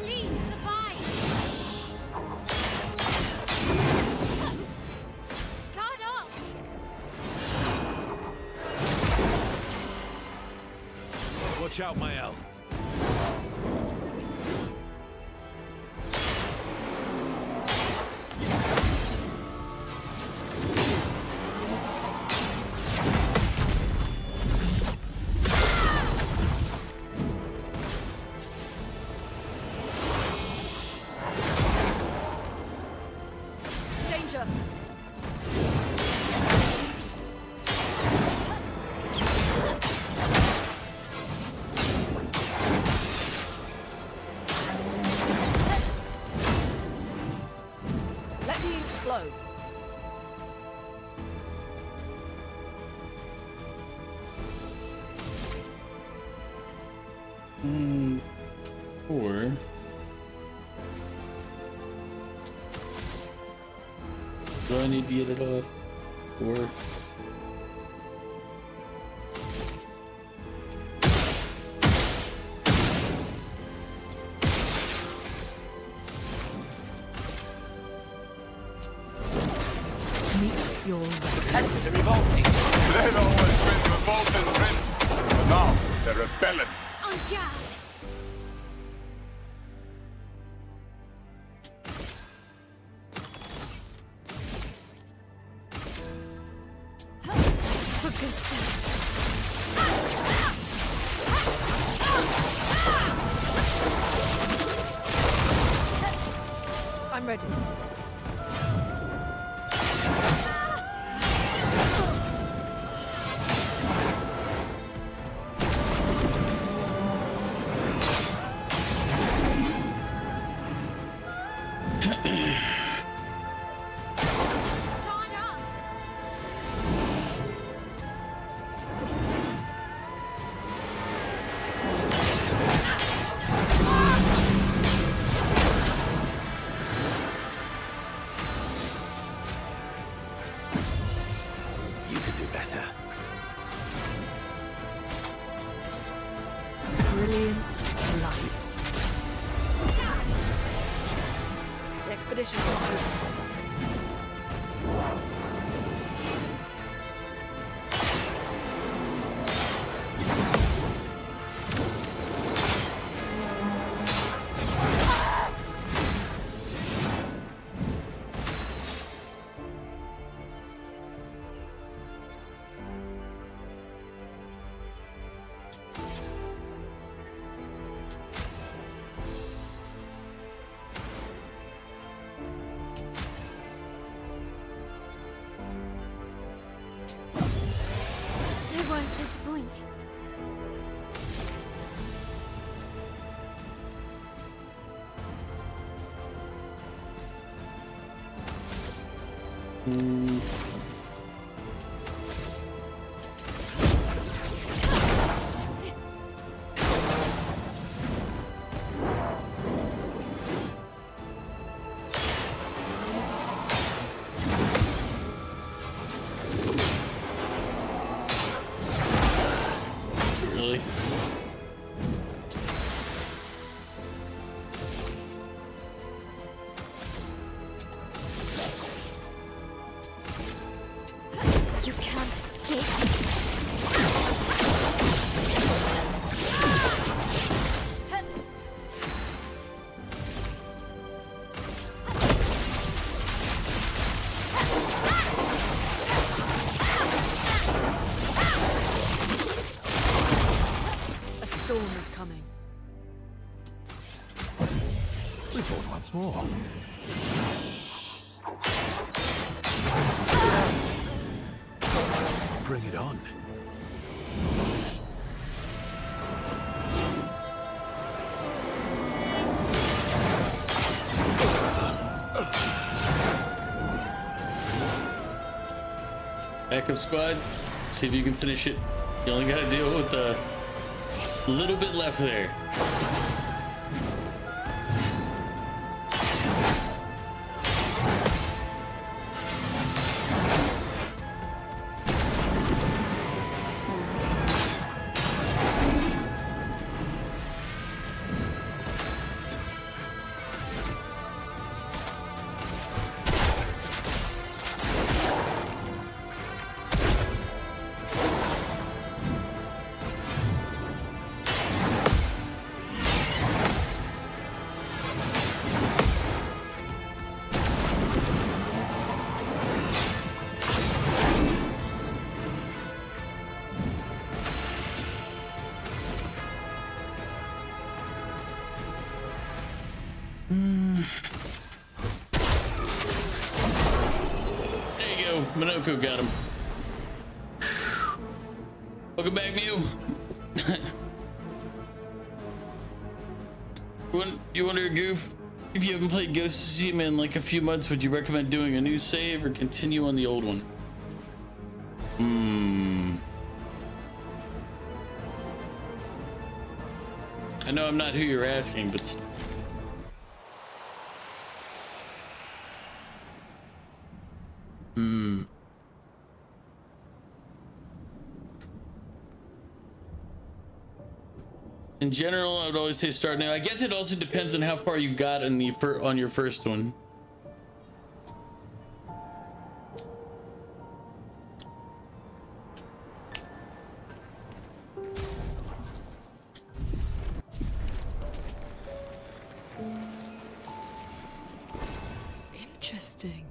Speaker 3: Please survive. Guard up.
Speaker 12: Watch out, Mael.
Speaker 8: Danger! Let me flow.
Speaker 1: Or do I need to get it off? Or
Speaker 8: Your
Speaker 12: Peasants are revolting.
Speaker 2: They've always been revolting, Prince. But now, The rebellion.
Speaker 3: En garde! For good stuff.
Speaker 8: I'm ready.
Speaker 5: You could do better.
Speaker 8: Brilliant light. The expedition's not over.
Speaker 3: They won't disappoint.
Speaker 1: Really?
Speaker 3: You can't escape.
Speaker 8: A storm is coming.
Speaker 5: We fought once more. Bring it on.
Speaker 1: Backup squad. See if you can finish it. You only got to deal with the little bit left there. There you go. Minoko got him. Welcome back, Mew. You wonder, Goof, if you haven't played Ghost of Tsushima in like a few months, would you recommend doing a new save or continue on the old one? I know I'm not who you're asking, but in general, I would always say start now. I guess it also depends on how far you got in the on your first one.
Speaker 8: Interesting.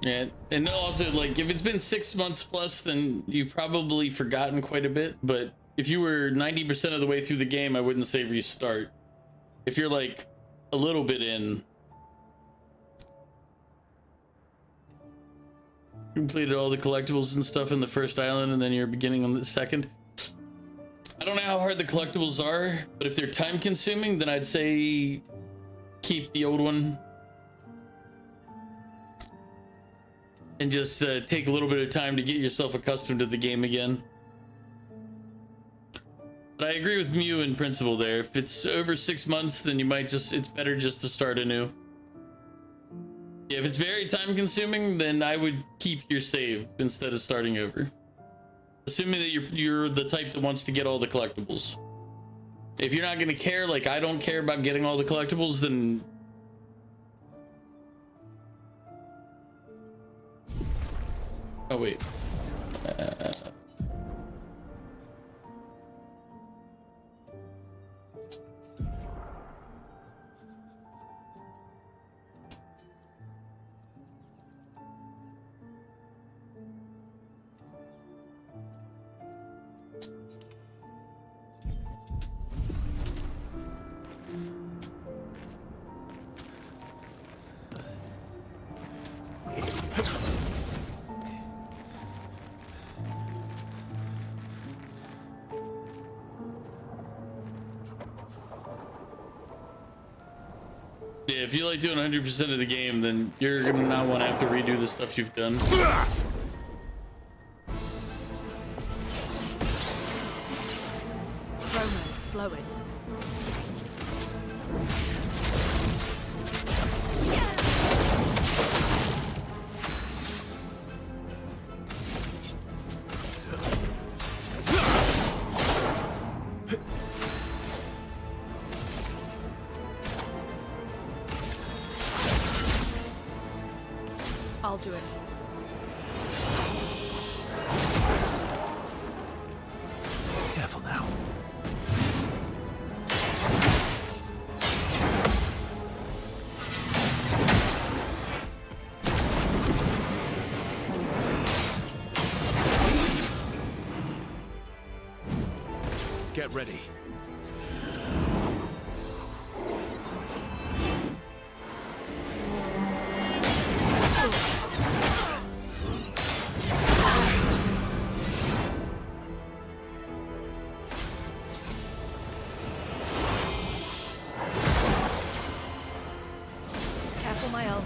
Speaker 1: Yeah, and also, like, if it's been 6 months plus, then you've probably forgotten quite a bit. But if you were 90% of the way through the game, I wouldn't say restart. If you're like a little bit in, completed all the collectibles and stuff in the first island, and then you're beginning on the second. I don't know how hard the collectibles are, but if they're time consuming, then I'd say keep the old one. And just take a little bit of time to get yourself accustomed to the game again. But I agree with Mew in principle there. If it's over 6 months, then you might just, it's better just to start anew. Yeah, if it's very time consuming, then I would keep your save instead of starting over. Assuming that you're the type that wants to get all the collectibles. If you're not gonna care, like I don't care about getting all the collectibles, then oh wait. Yeah, if you like doing 100% of the game, then you're gonna not want to have to redo the stuff you've done.
Speaker 8: Romance flowing. I'll do it.
Speaker 5: Careful now. Get ready.
Speaker 8: Careful, my elf.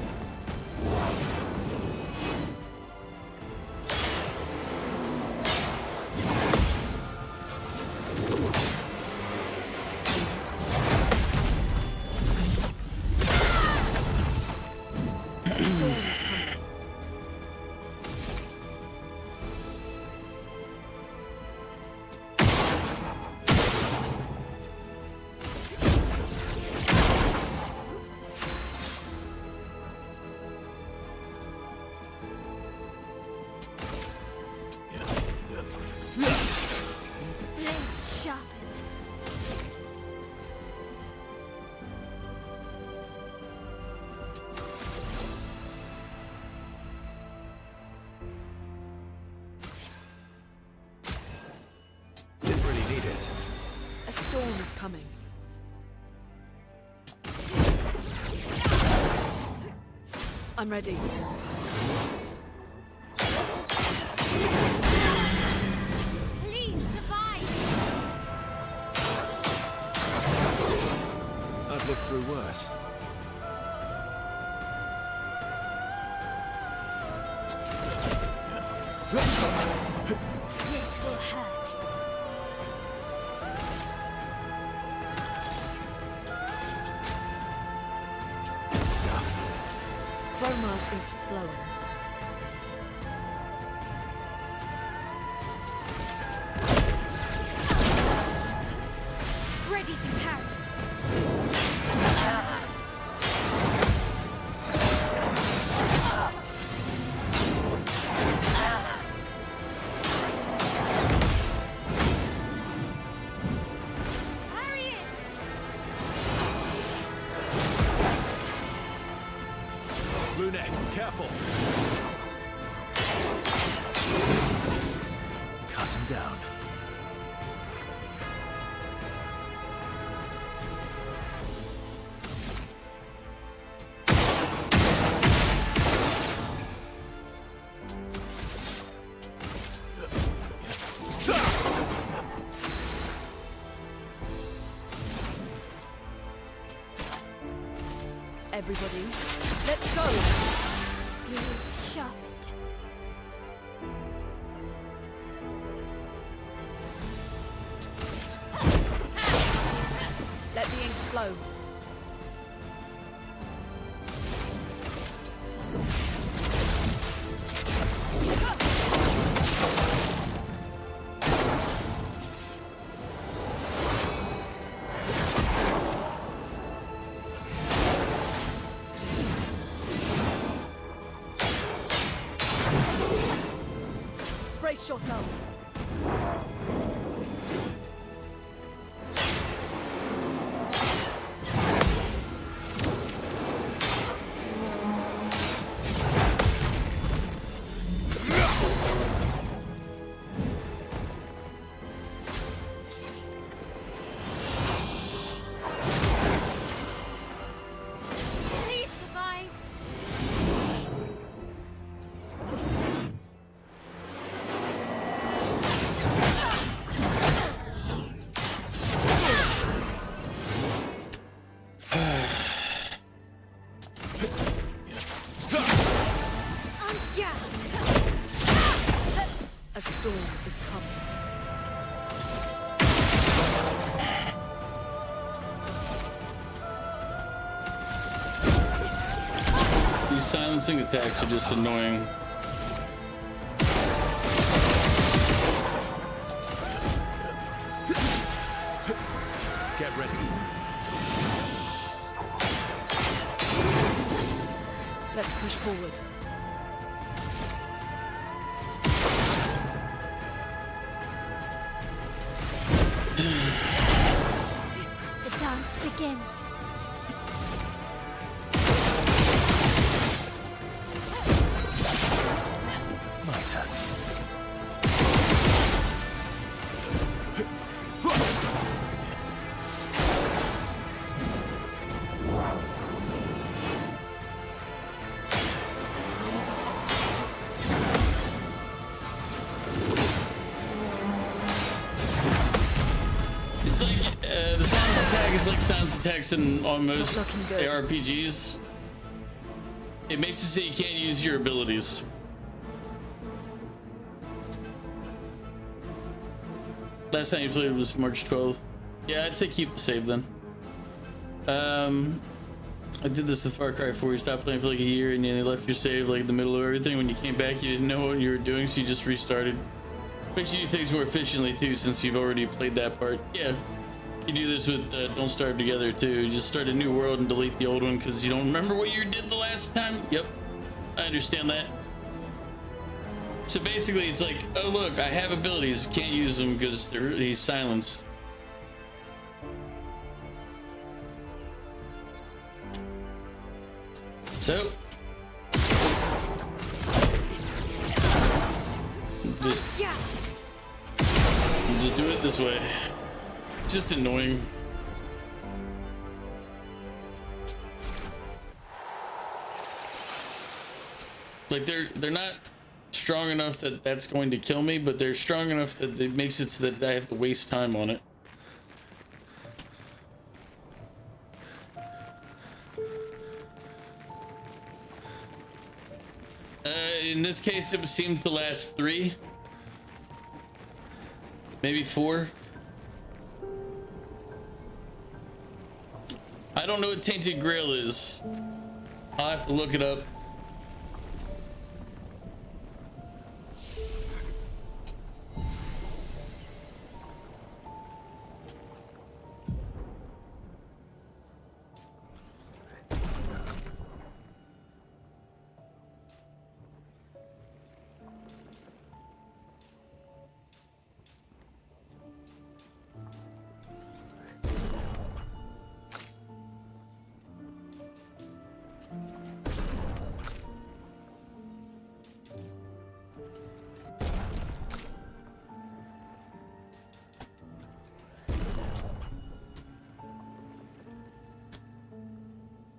Speaker 8: Storm is coming.
Speaker 3: Blades sharpened.
Speaker 5: Didn't really need it.
Speaker 8: A storm is coming. I'm ready.
Speaker 3: Please survive.
Speaker 5: I've lived through worse.
Speaker 3: This will hurt.
Speaker 5: Stuff.
Speaker 8: Romance is flowing.
Speaker 3: Ready to parry.
Speaker 12: down.
Speaker 8: Everybody, let's go!
Speaker 3: Blades sharpened.
Speaker 8: Let the ink flow. Brace yourselves.
Speaker 3: Please survive. Yeah.
Speaker 8: A storm is coming.
Speaker 1: These silencing attacks are just annoying.
Speaker 12: Get ready.
Speaker 8: Let's push forward.
Speaker 3: The dance begins.
Speaker 12: My turn.
Speaker 1: It's like the silence attack is like silence attacks in almost
Speaker 8: Not looking good.
Speaker 1: ARPGs. It makes it so you can't use your abilities. Last time you played was March 12th. Yeah, I'd say keep the save then. I did this with Far Cry 4. You stopped playing for like a year and then you left your save like in the middle of everything. When you came back, you didn't know what you were doing, so you just restarted. Makes you do things more efficiently too, since you've already played that part. Yeah, you do this with Don't Starve Together too. You just start a new world and delete the old one because you don't remember what you did the last time. Yep, I understand that. So basically, it's like, oh look, I have abilities, can't use them because he's silenced. So just do it this way. It's just annoying. Like they're not strong enough that that's going to kill me, but they're strong enough that it makes it so that I have to waste time on it. In this case, it seemed to last 3, maybe 4. I don't know what Tainted Grail is. I'll have to look it up.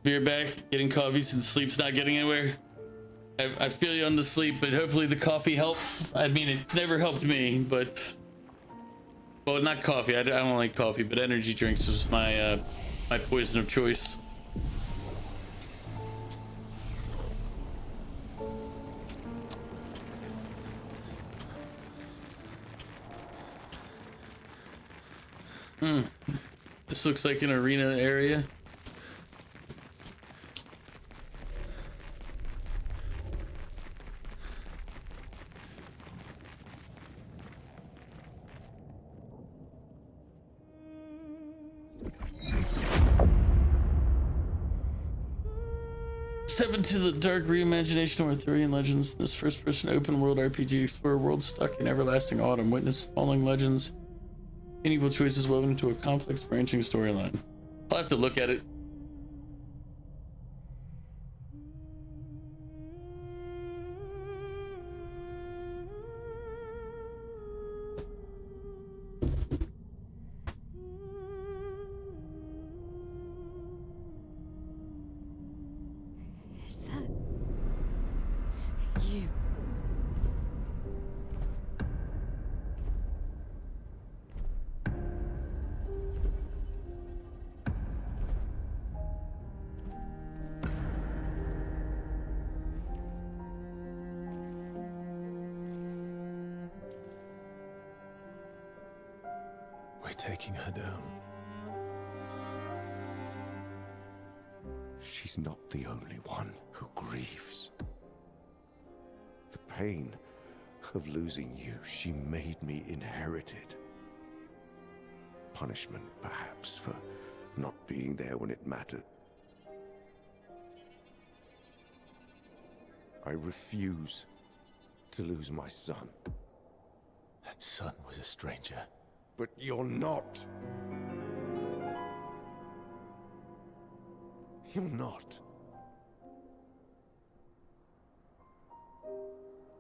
Speaker 1: Be right back. Getting coffee since sleep's not getting anywhere. I feel you on the sleep, but hopefully the coffee helps. I mean, it's never helped me, but... Well, not coffee. I don't like coffee, but energy drinks was my my poison of choice. This looks like an arena area. Step into the dark reimagination of Arthurian legends. This first-person open-world RPG explore a world stuck in everlasting autumn. Witness falling legends and evil choices woven into a complex, branching storyline. I'll have to look at it.
Speaker 3: Is that
Speaker 8: You.
Speaker 5: We're taking her down.
Speaker 9: She's not the only one who grieves. The pain of losing you, she made me inherit it. Punishment, perhaps, for not being there when it mattered. I refuse to lose my son.
Speaker 5: That son was a stranger.
Speaker 9: But you're not. You're not.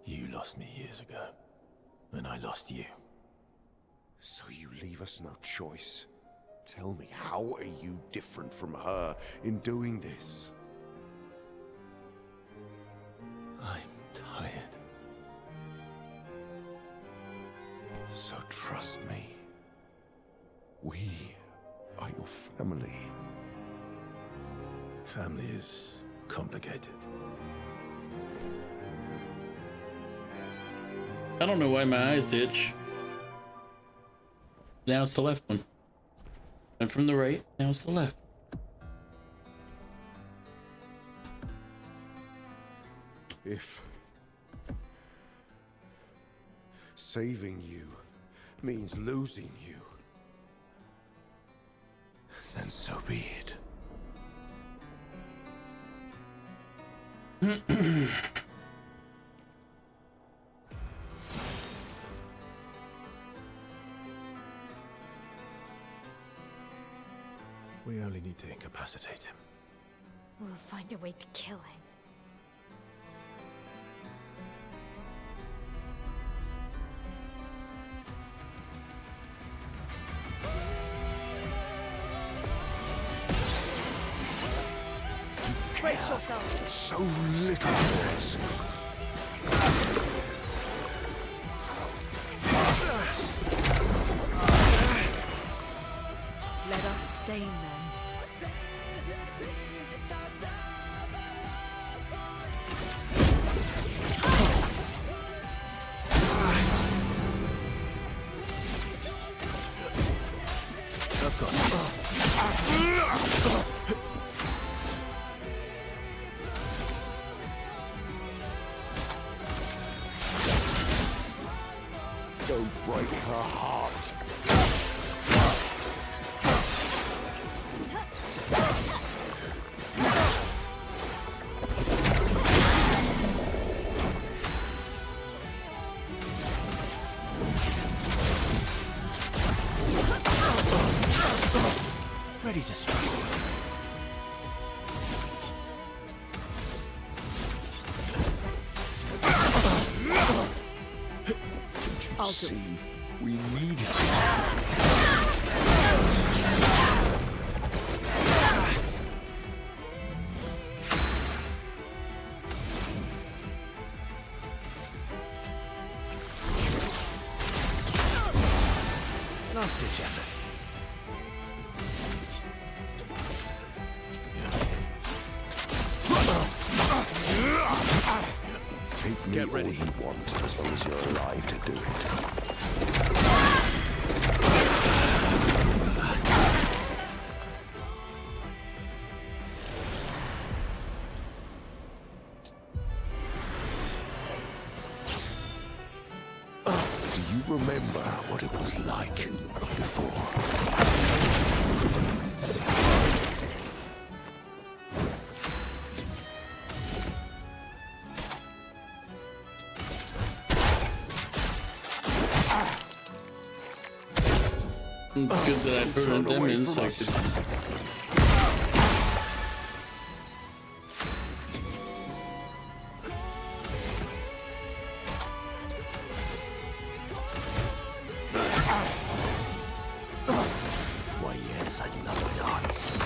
Speaker 5: You lost me years ago, and I lost you.
Speaker 9: So you leave us no choice. Tell me, how are you different from her in doing this?
Speaker 5: I'm tired.
Speaker 9: So trust me. We are your family.
Speaker 5: Family is complicated.
Speaker 1: I don't know why my eyes itch. Now it's the left one. And from the right, now it's the left.
Speaker 9: If saving you means losing you, then so be it.
Speaker 5: We only need to incapacitate him.
Speaker 3: we'll find a way to kill him.
Speaker 13: Brace yourselves.
Speaker 9: So little words.
Speaker 8: Let us stain them.
Speaker 5: I've got this.
Speaker 9: Don't break her heart.
Speaker 5: Ready to strike.
Speaker 8: I'll do
Speaker 9: See,
Speaker 8: it.
Speaker 9: we need it.
Speaker 12: Last-ditch effort.
Speaker 9: Take me
Speaker 12: Get ready.
Speaker 9: all you want, as long as you're alive to do it. Do you remember what it was like before?
Speaker 1: It's good that I
Speaker 9: Turn
Speaker 1: burned them
Speaker 9: away
Speaker 1: in
Speaker 9: from
Speaker 1: so I
Speaker 9: us.
Speaker 1: could...
Speaker 6: Why, yes, I love darts.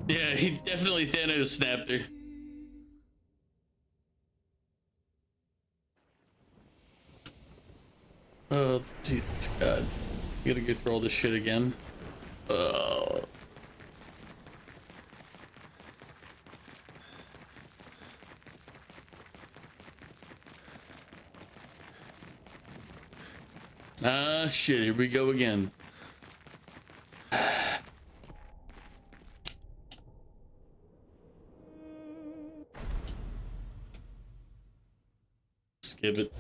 Speaker 1: Yeah, he definitely Thanos snapped her. Oh, Jesus God. You gotta go through all this shit again. Ah, shit, here we go again. Skip it.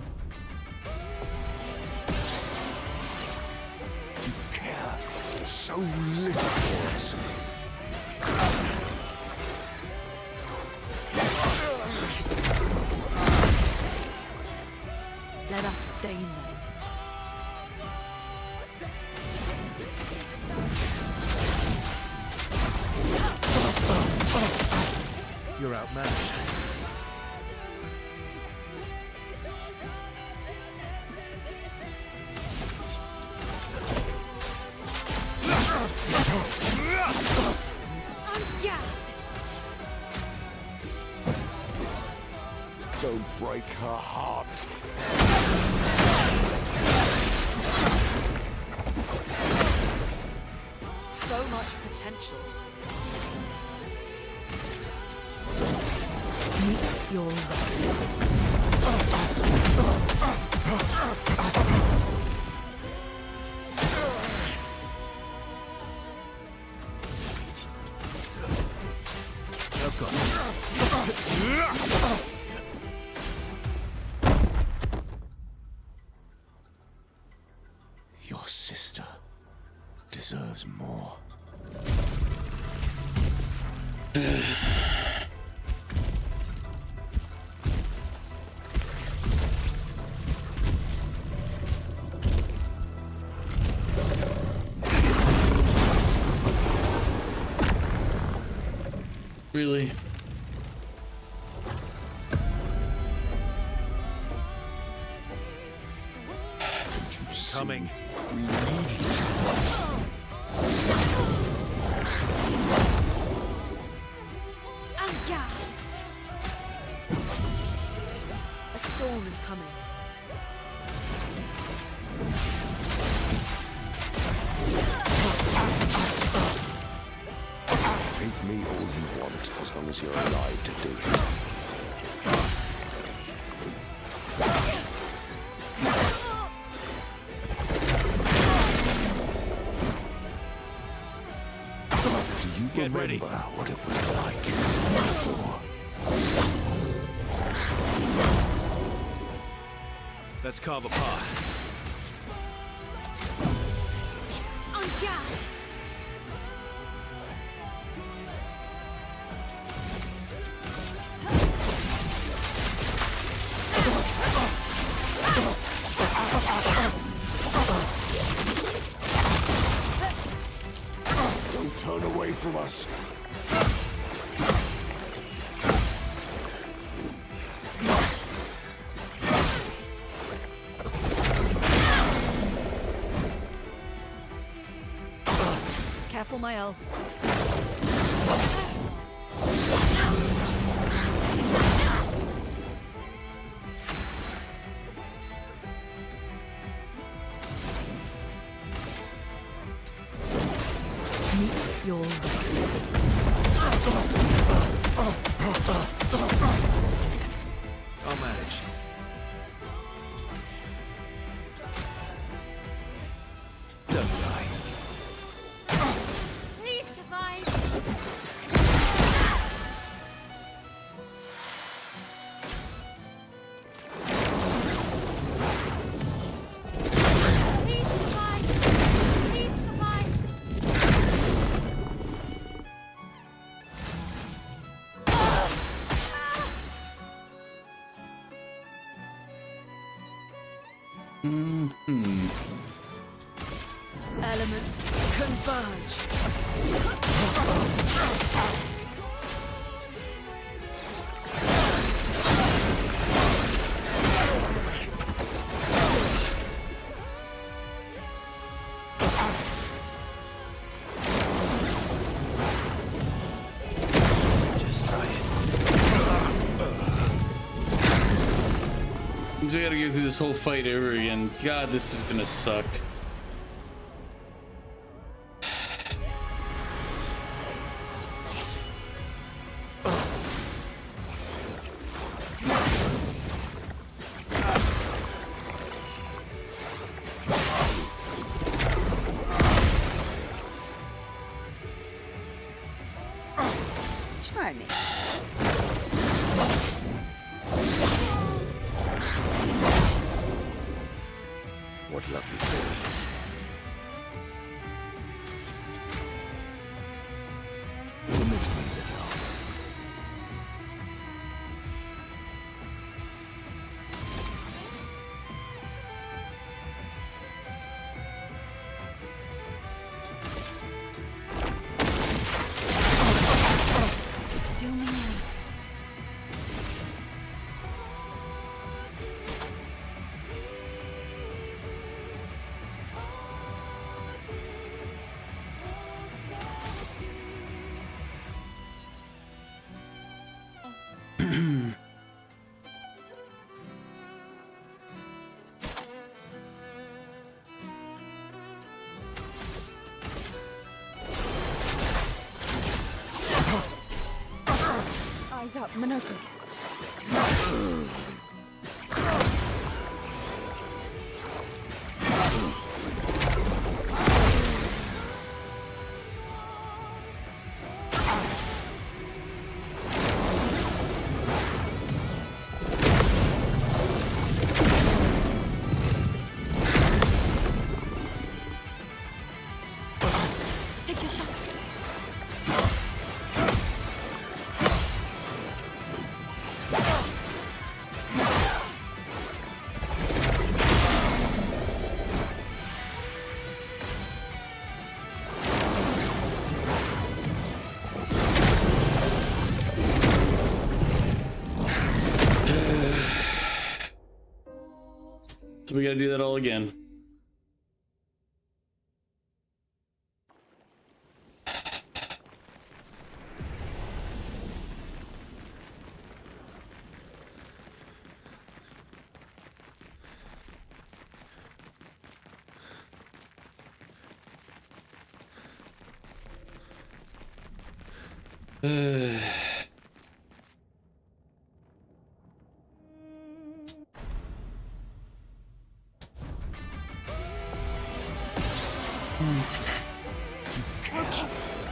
Speaker 9: You care so little for us.
Speaker 8: Let us stain them.
Speaker 12: You're outmatched.
Speaker 9: Don't break her heart.
Speaker 8: So much potential. Meet your
Speaker 12: I've got this.
Speaker 9: Your sister deserves more.
Speaker 1: Really?
Speaker 12: Coming.
Speaker 9: We need each
Speaker 8: A storm is coming.
Speaker 9: Take me all you want, as long as you're alive to do it. Do you
Speaker 12: Get
Speaker 9: remember
Speaker 12: ready.
Speaker 9: what it was like before?
Speaker 12: Let's carve a path.
Speaker 9: Don't turn away from us.
Speaker 8: Careful, Mael. Meet your
Speaker 12: I'll manage. Don't die.
Speaker 3: Please survive. Please survive. Please survive.
Speaker 8: elements converge.
Speaker 12: Just try it.
Speaker 1: Means we gotta go through this whole fight over again. God, this is gonna suck.
Speaker 4: Try me.
Speaker 9: What lovely things.
Speaker 12: The mixed means it help.
Speaker 3: Do me now.
Speaker 4: Eyes up, Minoko.
Speaker 8: Take your shot.
Speaker 1: So we gotta do that all again.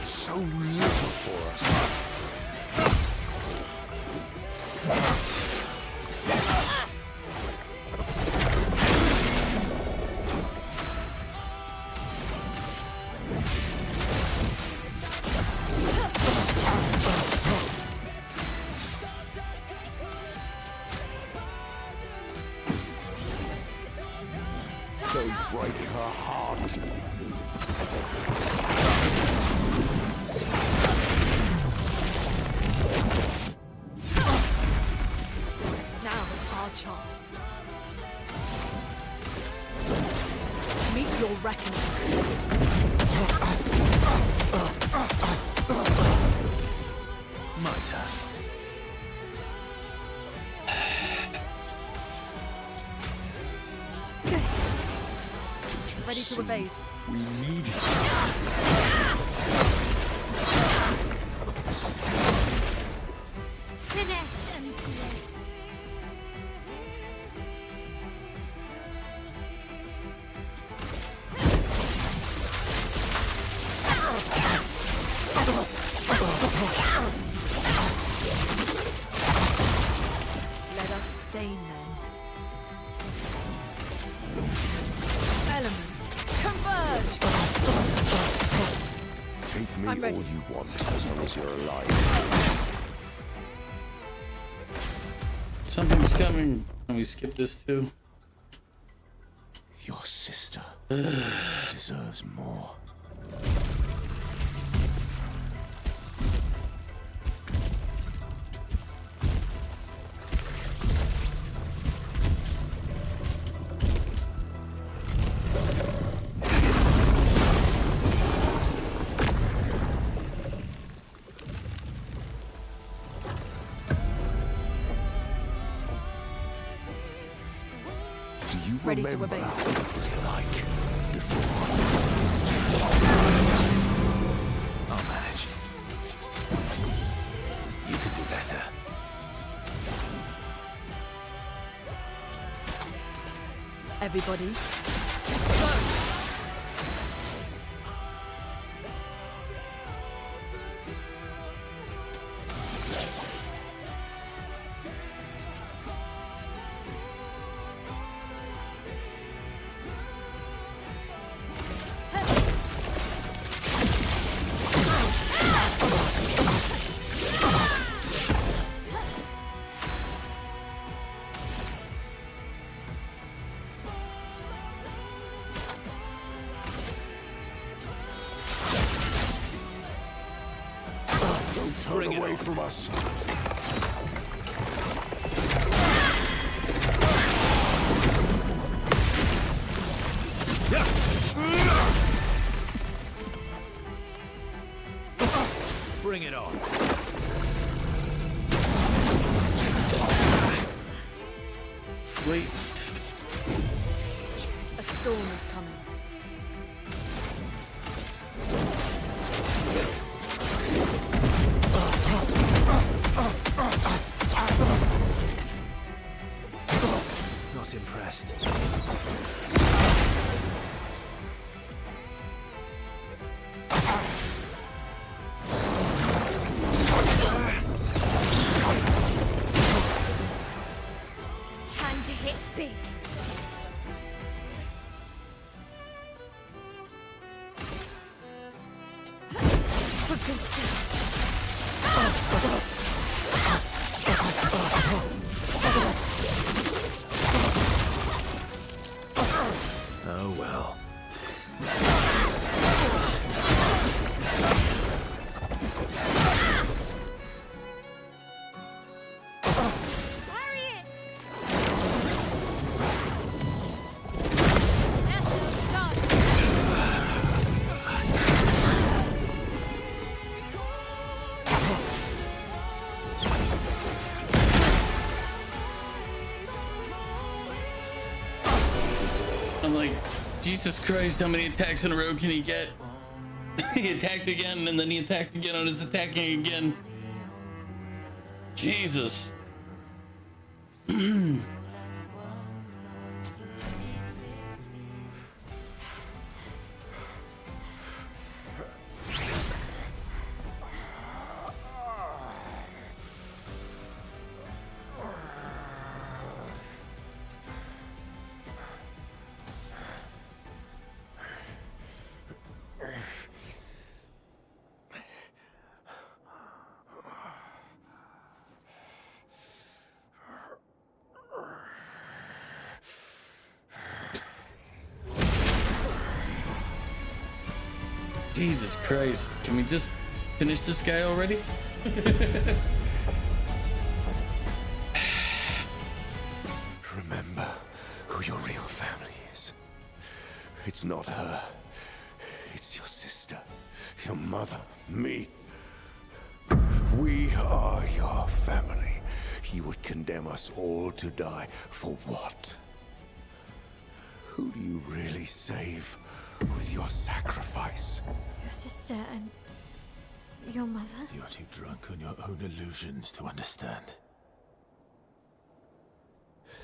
Speaker 9: So little for us. Don't break her heart.
Speaker 8: Now is our chance. Meet your reckoning.
Speaker 12: My turn.
Speaker 8: Ready to evade.
Speaker 7: We need it.
Speaker 3: Finesse and grace.
Speaker 8: Let us stain them. Elements, converge!
Speaker 9: Take me
Speaker 8: I'm ready.
Speaker 9: all you want, as long as you're alive.
Speaker 1: Something's coming. Can we skip this too?
Speaker 9: Your sister deserves more. Do you
Speaker 8: Ready to
Speaker 9: remember
Speaker 8: obey.
Speaker 9: what it was like before?
Speaker 12: I'll manage. You could do better.
Speaker 8: Everybody, go!
Speaker 9: Don't turn away from us.
Speaker 12: Bring it on.
Speaker 1: Wait.
Speaker 8: A storm is coming.
Speaker 12: Not impressed.
Speaker 3: Time to hit big. For good stuff.
Speaker 5: Oh well.
Speaker 3: Parry it! That's done.
Speaker 1: I'm like, Jesus Christ, how many attacks in a row can he get? He attacked again, and then he attacked again on his attacking again. Jesus. Jesus Christ. Can we just finish this guy already?
Speaker 9: Remember who your real family is. It's not her. It's your sister, your mother, me. We are your family. He would condemn us all to die for what? Who do you really save with your sacrifice?
Speaker 3: Your sister and your mother?
Speaker 12: You're too drunk on your own illusions to understand.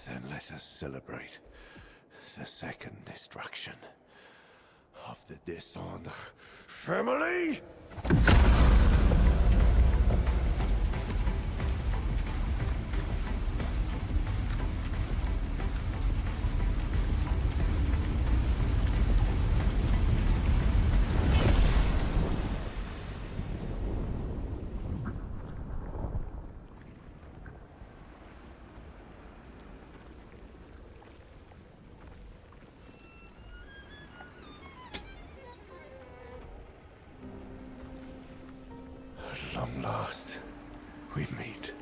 Speaker 9: Then let us celebrate the second destruction of the Descendre family! At long last, we meet.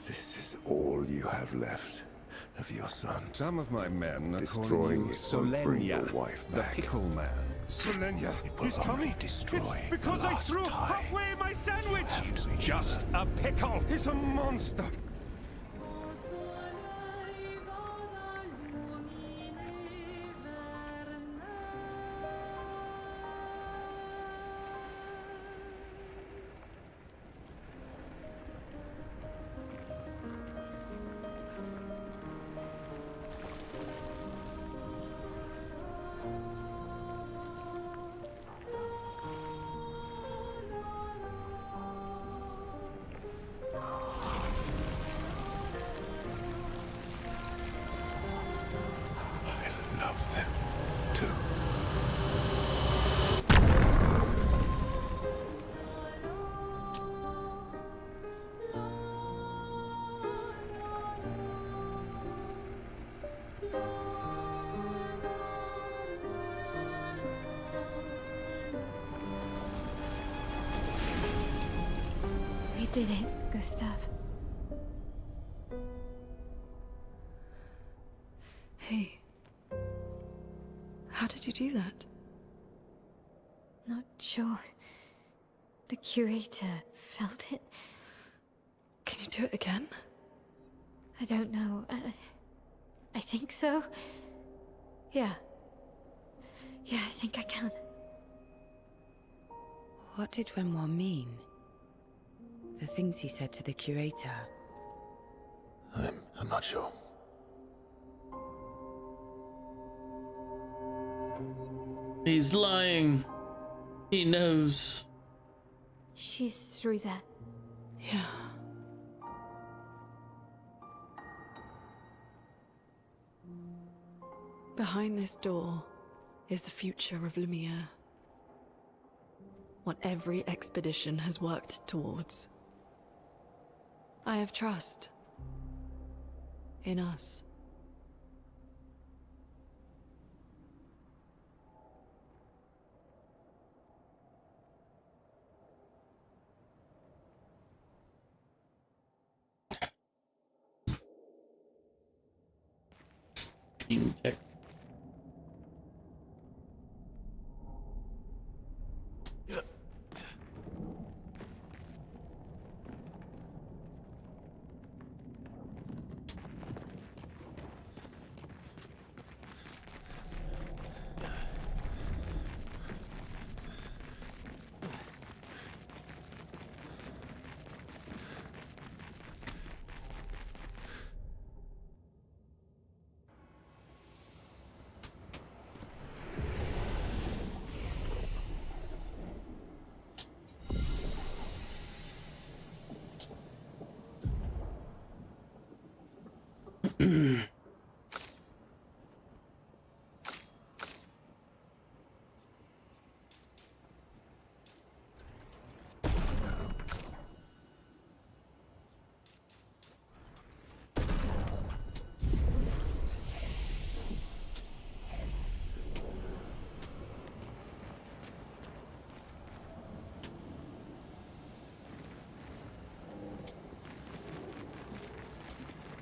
Speaker 9: This is all you have left of your son.
Speaker 2: Some of my men are
Speaker 9: Destroying
Speaker 2: calling
Speaker 9: it won't bring your
Speaker 2: Solenia,
Speaker 9: wife
Speaker 2: the
Speaker 9: back.
Speaker 2: pickle man. Solenia,
Speaker 9: It will
Speaker 2: he's
Speaker 9: only
Speaker 2: coming.
Speaker 9: destroy
Speaker 2: It's because
Speaker 9: the
Speaker 2: I
Speaker 9: last
Speaker 2: threw
Speaker 9: tie.
Speaker 2: halfway my sandwich.
Speaker 9: After
Speaker 2: He's
Speaker 9: each
Speaker 2: just a pickle. He's a monster.
Speaker 11: Au soleil va illuminer Vernon.
Speaker 9: I love them, too.
Speaker 3: We did it, Gustav.
Speaker 8: Hey. How did you do that?
Speaker 3: Not sure. The curator felt it.
Speaker 8: Can you do it again?
Speaker 3: I don't know. I think so. Yeah. Yeah, I think I can.
Speaker 4: What did Renoir mean? The things he said to the curator.
Speaker 12: I'm not sure.
Speaker 1: He's lying. He knows.
Speaker 3: She's through there.
Speaker 8: Yeah. Behind this door is the future of Lumiere. What every expedition has worked towards. I have trust in us.
Speaker 1: Team tech.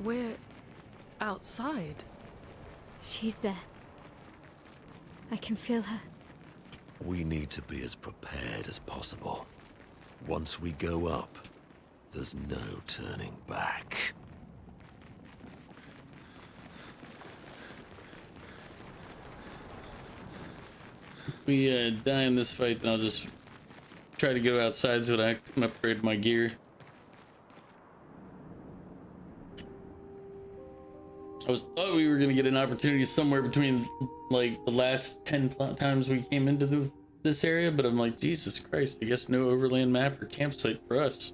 Speaker 8: We're... outside?
Speaker 3: She's there. I can feel her.
Speaker 6: We need to be as prepared as possible. Once we go up, there's no turning back.
Speaker 1: If we die in this fight, then I'll just try to go outside so that I can upgrade my gear. I thought we were gonna get an opportunity somewhere between like the last 10 times we came into this area, but I'm like, Jesus Christ, I guess no overland map or campsite for us.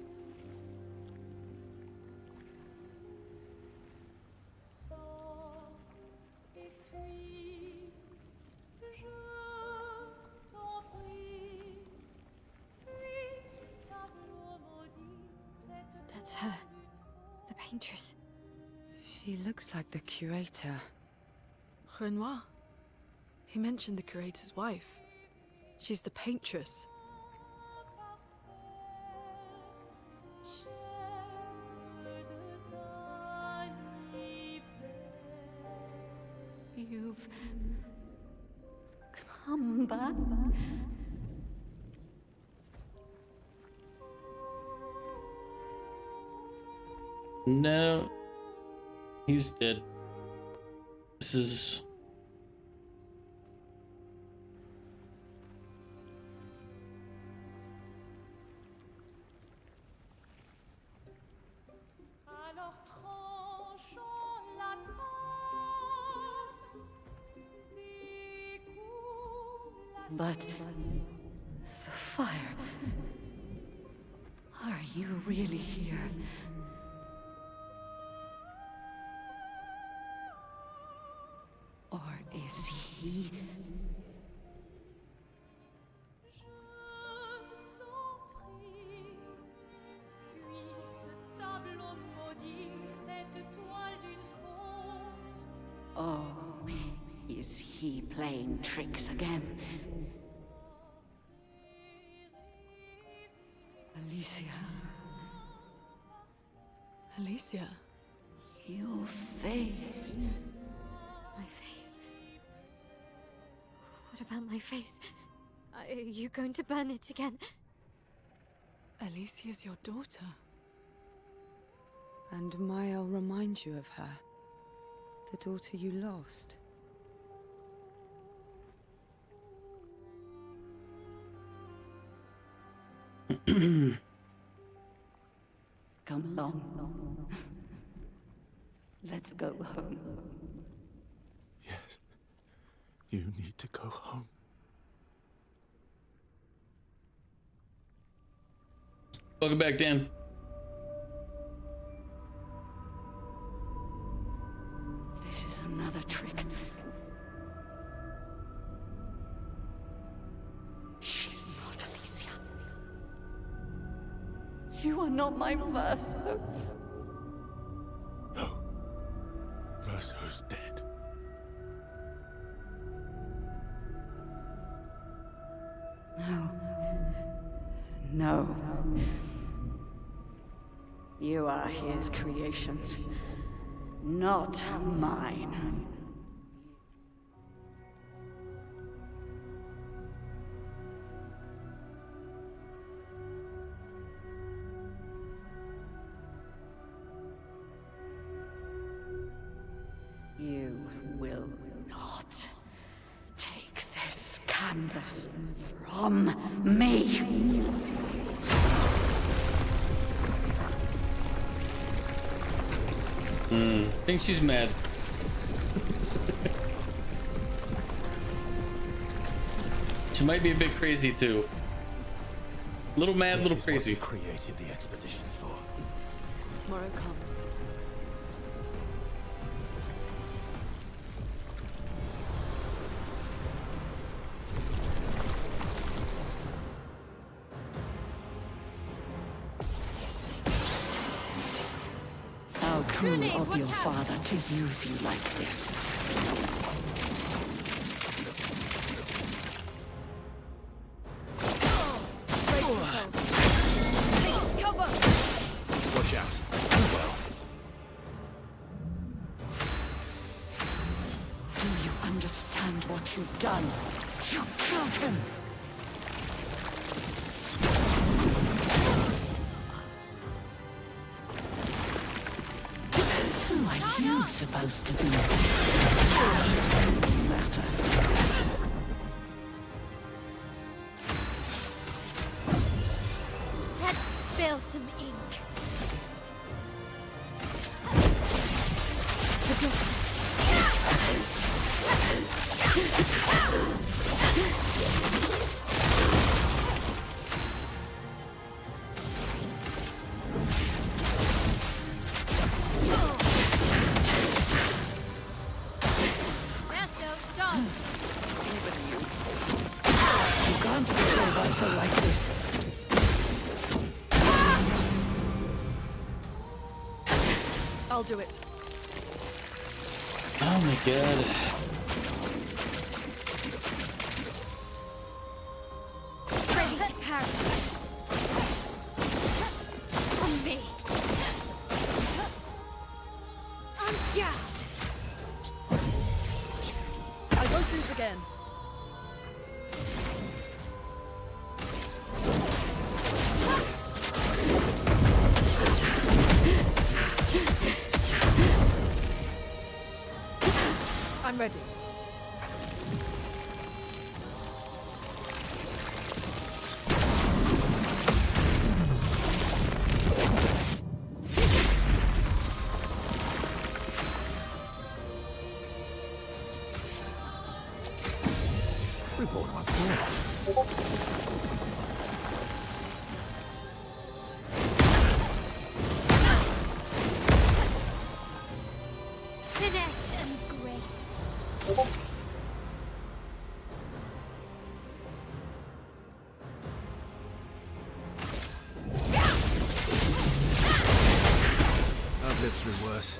Speaker 3: That's her, the paintress.
Speaker 4: She looks like the curator.
Speaker 8: Renoir. He mentioned the curator's wife. She's the paintress.
Speaker 10: You've come back.
Speaker 1: No, he's dead. This is...
Speaker 10: But the fire. Are you really here? Or is he? Oh, is he playing tricks again? Alicia.
Speaker 8: Alicia?
Speaker 10: Your face.
Speaker 3: My face? What about my face? Are you going to burn it again?
Speaker 8: Alicia's your daughter.
Speaker 4: And May'll remind you of her. The daughter you lost.
Speaker 10: Come along. Let's go home.
Speaker 12: Yes. You need to go home.
Speaker 1: Welcome back, Dan.
Speaker 10: This is another trick. She's not Alicia. You are not my Verso.
Speaker 12: No. Verso's dead.
Speaker 10: No. No. You are his creations, not mine. You will not take this canvas from me.
Speaker 1: I think she's mad. She might be a bit crazy too. Little mad, little crazy.
Speaker 12: What you created the expeditions for.
Speaker 8: Tomorrow comes.
Speaker 10: How cruel of your father to use you like this.
Speaker 8: Brace yourself. Take cover!
Speaker 12: Watch out. Well.
Speaker 10: Do you understand what
Speaker 4: what you've done. You killed him. Who are you supposed to be? Matter.
Speaker 3: Let's spill some ink. The distance.
Speaker 4: You can't betray Verso like this.
Speaker 8: I'll do it.
Speaker 1: Oh my god.
Speaker 3: Ready to parry. On me. On ya.
Speaker 8: I won't lose again. I'm ready.
Speaker 5: Reborn once more.
Speaker 3: Finesse and grace.
Speaker 5: I've lived through worse.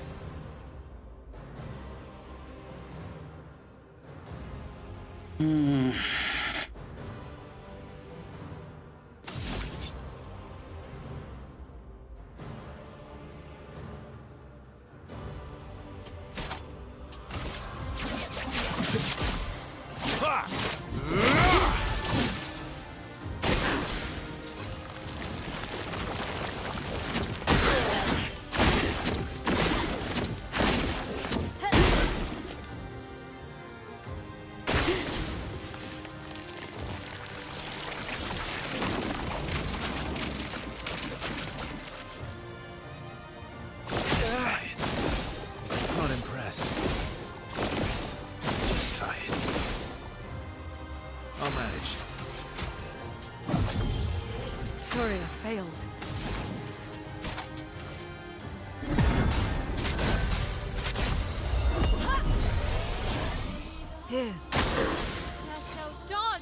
Speaker 5: Not impressed. Just try it. I'll manage.
Speaker 8: Sorry, I failed. Here.
Speaker 3: So dodge.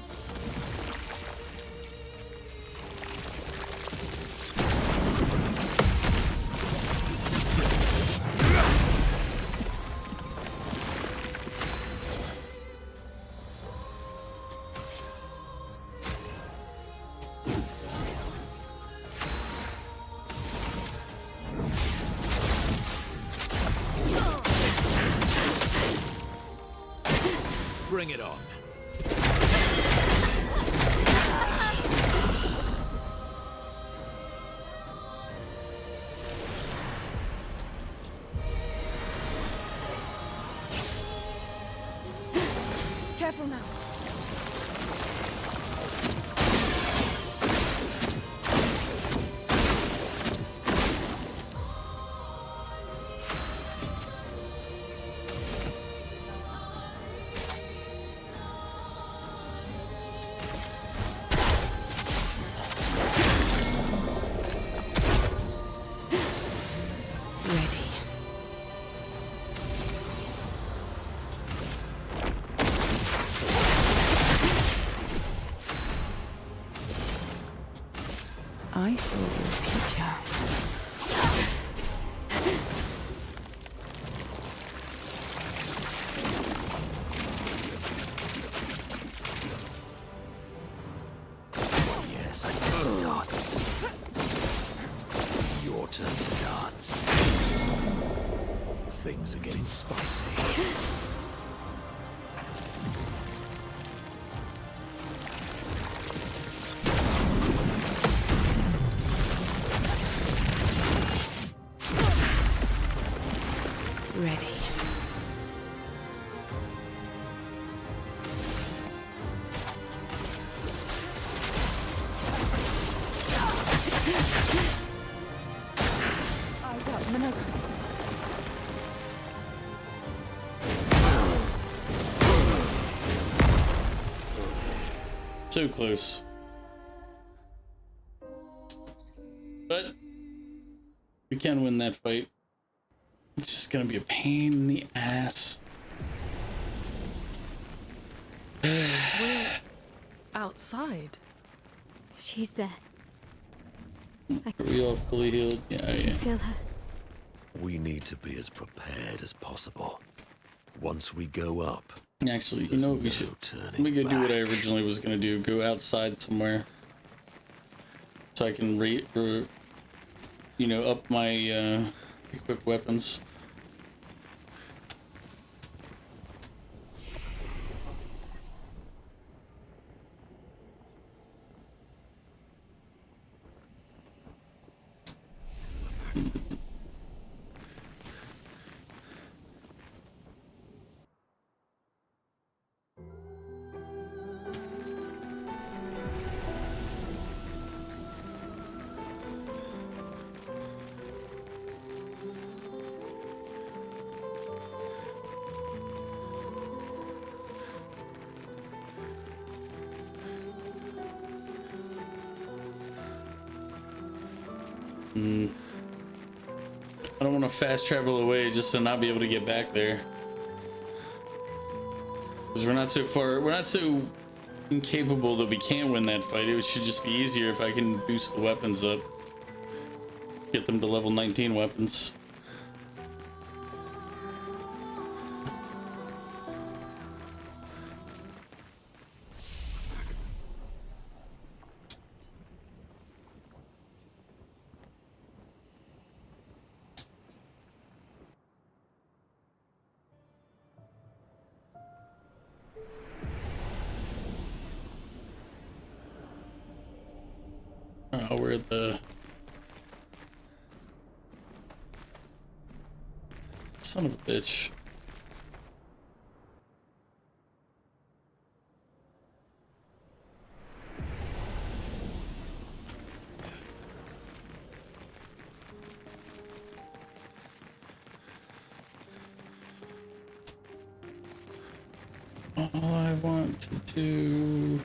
Speaker 12: Bring it on.
Speaker 8: Careful now.
Speaker 4: Ready. I saw your future.
Speaker 6: Yes, I know dance. Your turn to dance. Things are getting spicy.
Speaker 8: ready.
Speaker 4: Eyes up, Minoko.
Speaker 1: So close. But we can win that fight. It's just gonna be a pain in the ass.
Speaker 8: We're outside.
Speaker 3: She's there.
Speaker 1: Are we all fully healed? Yeah,
Speaker 3: I can feel her.
Speaker 6: We need to be as prepared as possible. Once we go up,
Speaker 1: Actually, you know what we should? Let me go do what I originally was gonna do. Go outside somewhere, so I can up my equipped weapons. I don't want to fast travel away just to not be able to get back there. Because we're not so incapable that we can't win that fight. It should just be easier if I can boost the weapons up. Get them to level 19 weapons. Oh, we're at the... Son of a bitch. All I want to do...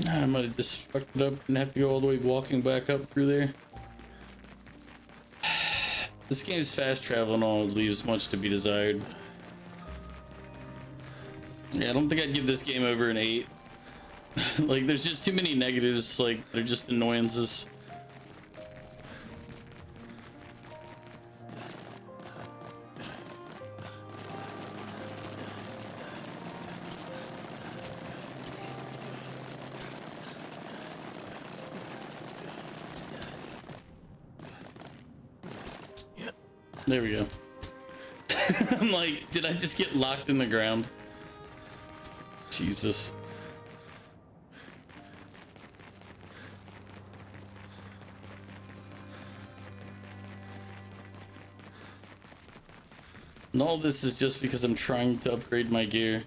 Speaker 1: I might have just fucked it up and have to go all the way walking back up through there. This game's fast travel and all leaves much to be desired. Yeah, I don't think I'd give this game over an 8. Like, there's just too many negatives, like, they're just annoyances. There we go. I'm like, did I just get locked in the ground? Jesus. And all this is just because I'm trying to upgrade my gear.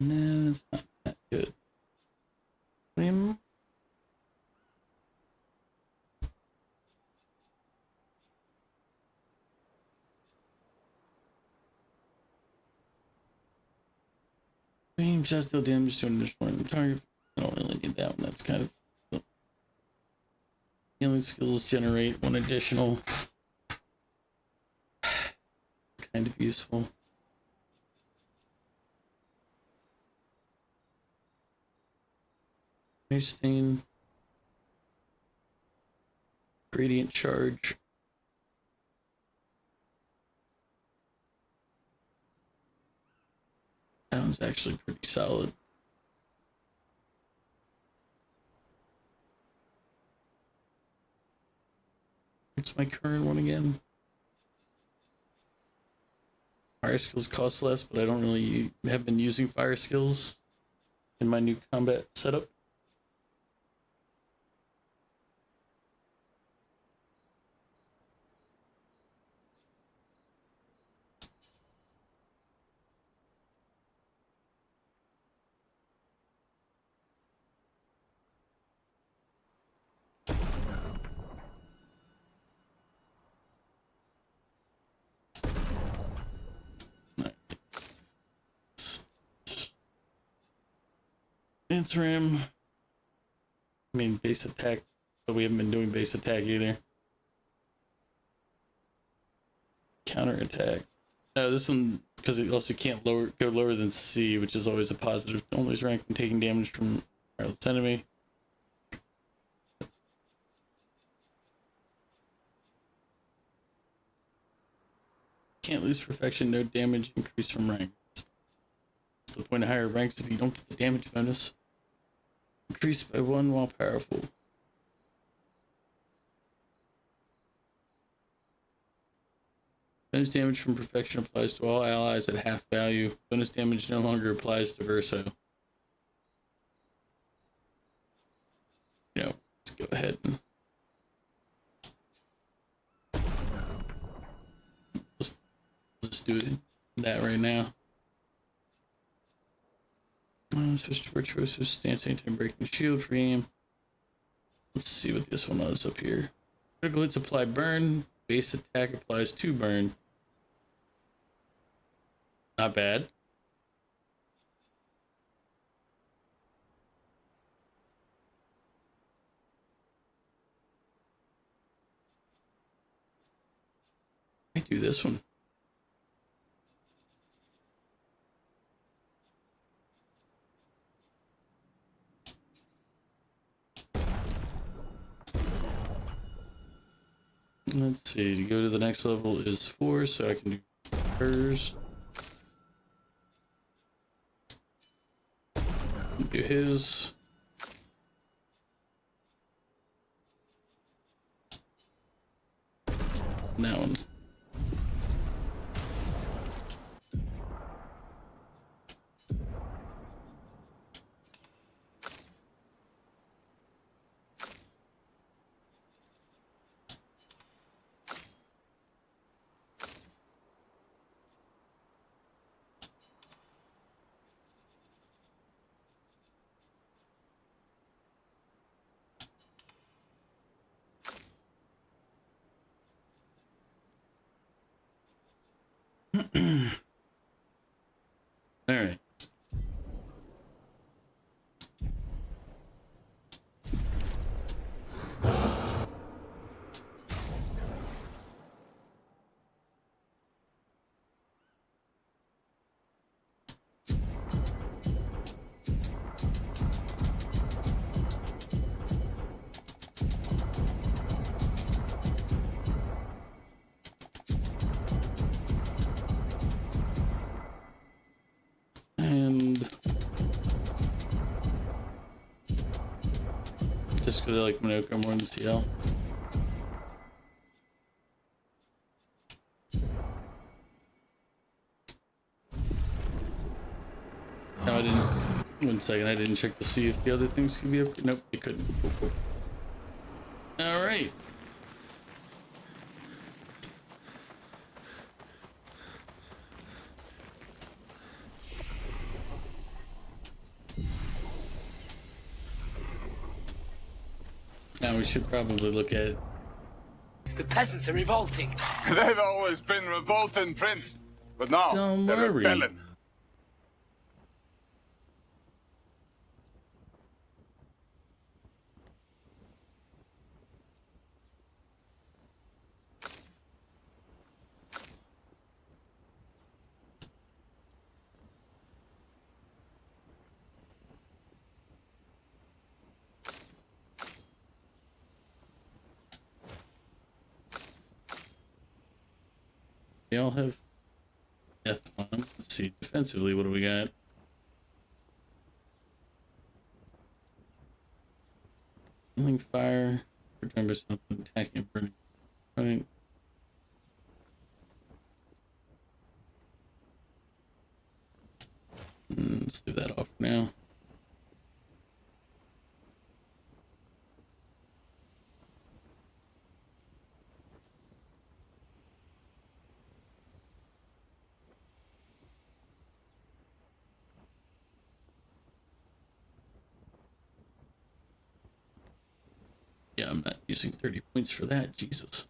Speaker 1: No, it's not that good. Beam just deal damage to an additional target. I don't really need that one. That's kind of healing skills generate one additional. Kind of useful. Nice thing. Gradient charge. That one's actually pretty solid. What's my current one again? Fire skills cost less, but I don't really have been using fire skills in my new combat setup. Answer him. I mean, base attack, but we haven't been doing base attack either. Counter attack. This one, because it also can't go lower than C, which is always a positive. Don't lose rank when taking damage from a wireless enemy. Can't lose perfection, no damage, increase from rank. That's the point of higher ranks if you don't get the damage bonus. Increased by 1 while powerful. Bonus damage from perfection applies to all allies at half value. Bonus damage no longer applies to Verso. Let's go ahead and let's do that right now. Switch to Virtuoso stance anytime breaking shield for aim. Let's see what this one is up here. Critical hits apply burn. Base attack applies to burn. Not bad. I do this one. Let's see, to go to the next level is 4, so I can do hers. Do his. That one. All right. Just because I like Minoko more than CL. No, I didn't. 1 second, I didn't check to see if the other things could be up. Nope, it couldn't. Cool. All right. Now we should probably look at.
Speaker 14: The peasants are revolting.
Speaker 15: They've always been revolting, Prince. But now
Speaker 1: Don't
Speaker 15: they're
Speaker 1: worry.
Speaker 15: rebelling.
Speaker 1: They all have death bombs. Let's see. Defensively, what do we got? Healing fire. Remember something attacking burning. Running. Let's leave that off now. Yeah, I'm not using 30 points for that. Jesus.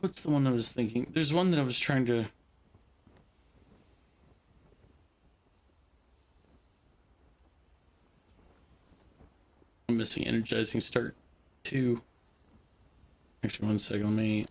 Speaker 1: What's the one I was thinking? There's one that I was trying to... I'm missing energizing start 2. Actually, one second, let me...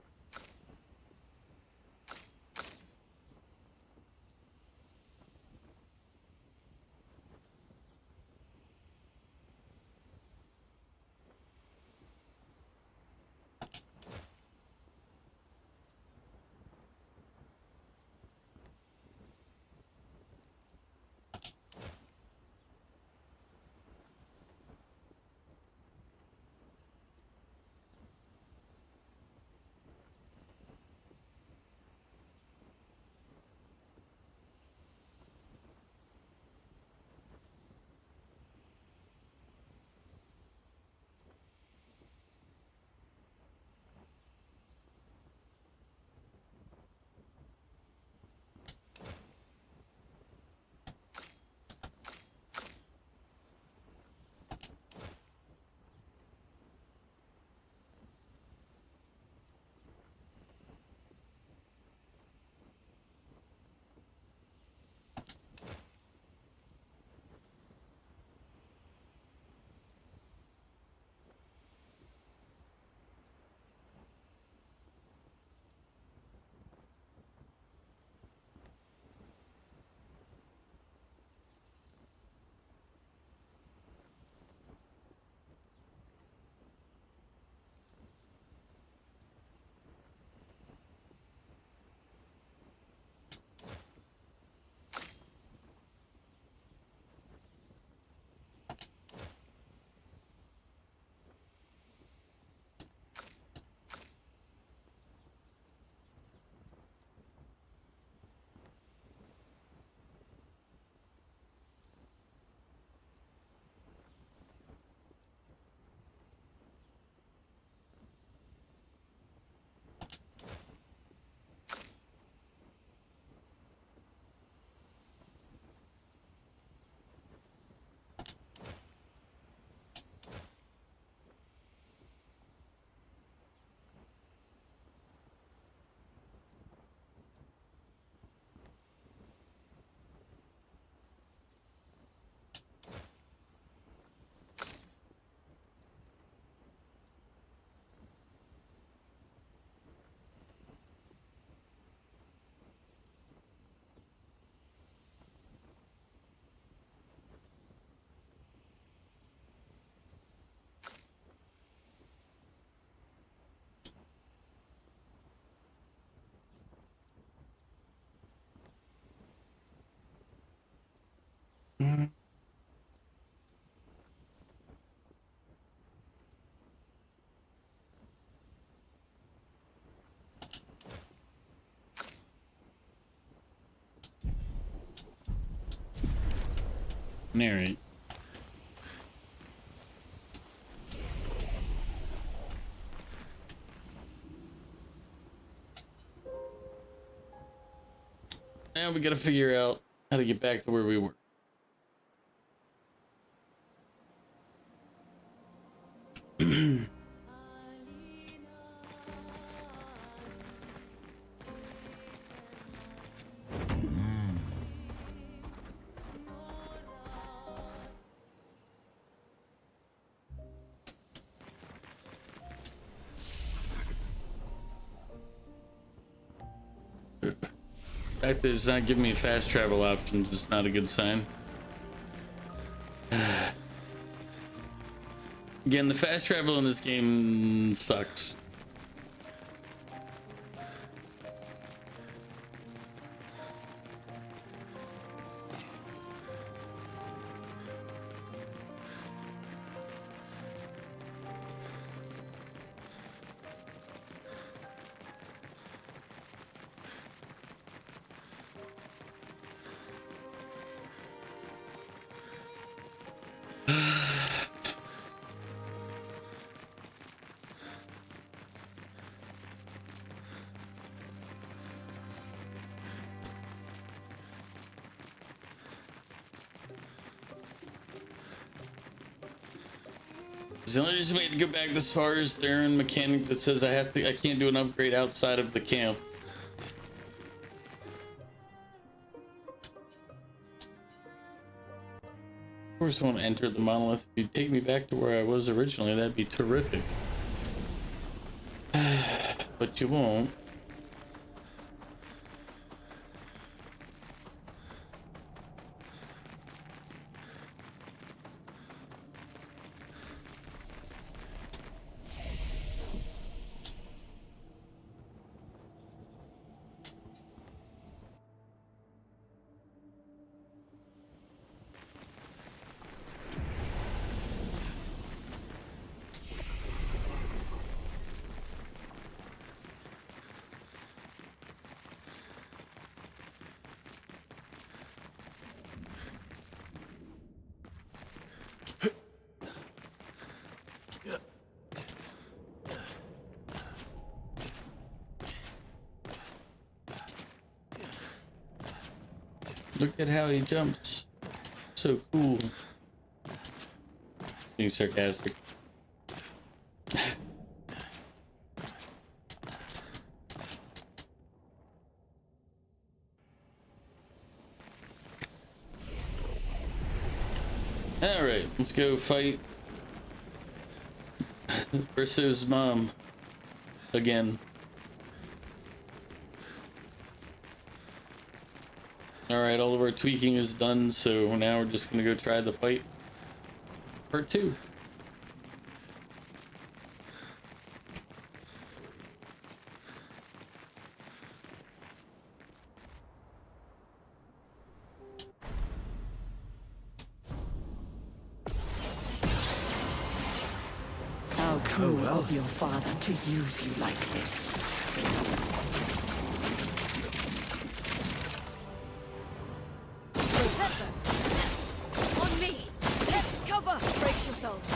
Speaker 1: Alright. Now we gotta figure out how to get back to where we were. The fact that it's not giving me fast travel options is not a good sign. Again, the fast travel in this game sucks. The only reason we had to go back this far is there a mechanic that says I can't do an upgrade outside of the camp. Of course I want to enter the monolith. If you take me back to where I was originally, that'd be terrific. But you won't. Look at how he jumps. So cool. Being sarcastic. Alright, let's go fight versus Mom again. Alright, all of our tweaking is done, so now we're just gonna go try the fight. Part 2.
Speaker 15: How cruel of your father to use you like this.
Speaker 8: On me! Take cover! Brace yourselves.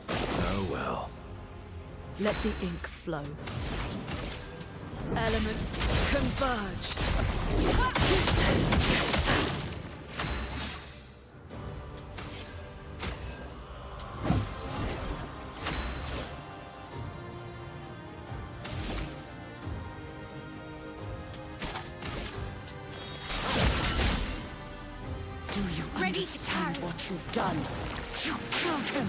Speaker 5: Oh well.
Speaker 8: Let the ink flow. Elements converge.
Speaker 15: Do you understand what you've done? You killed him!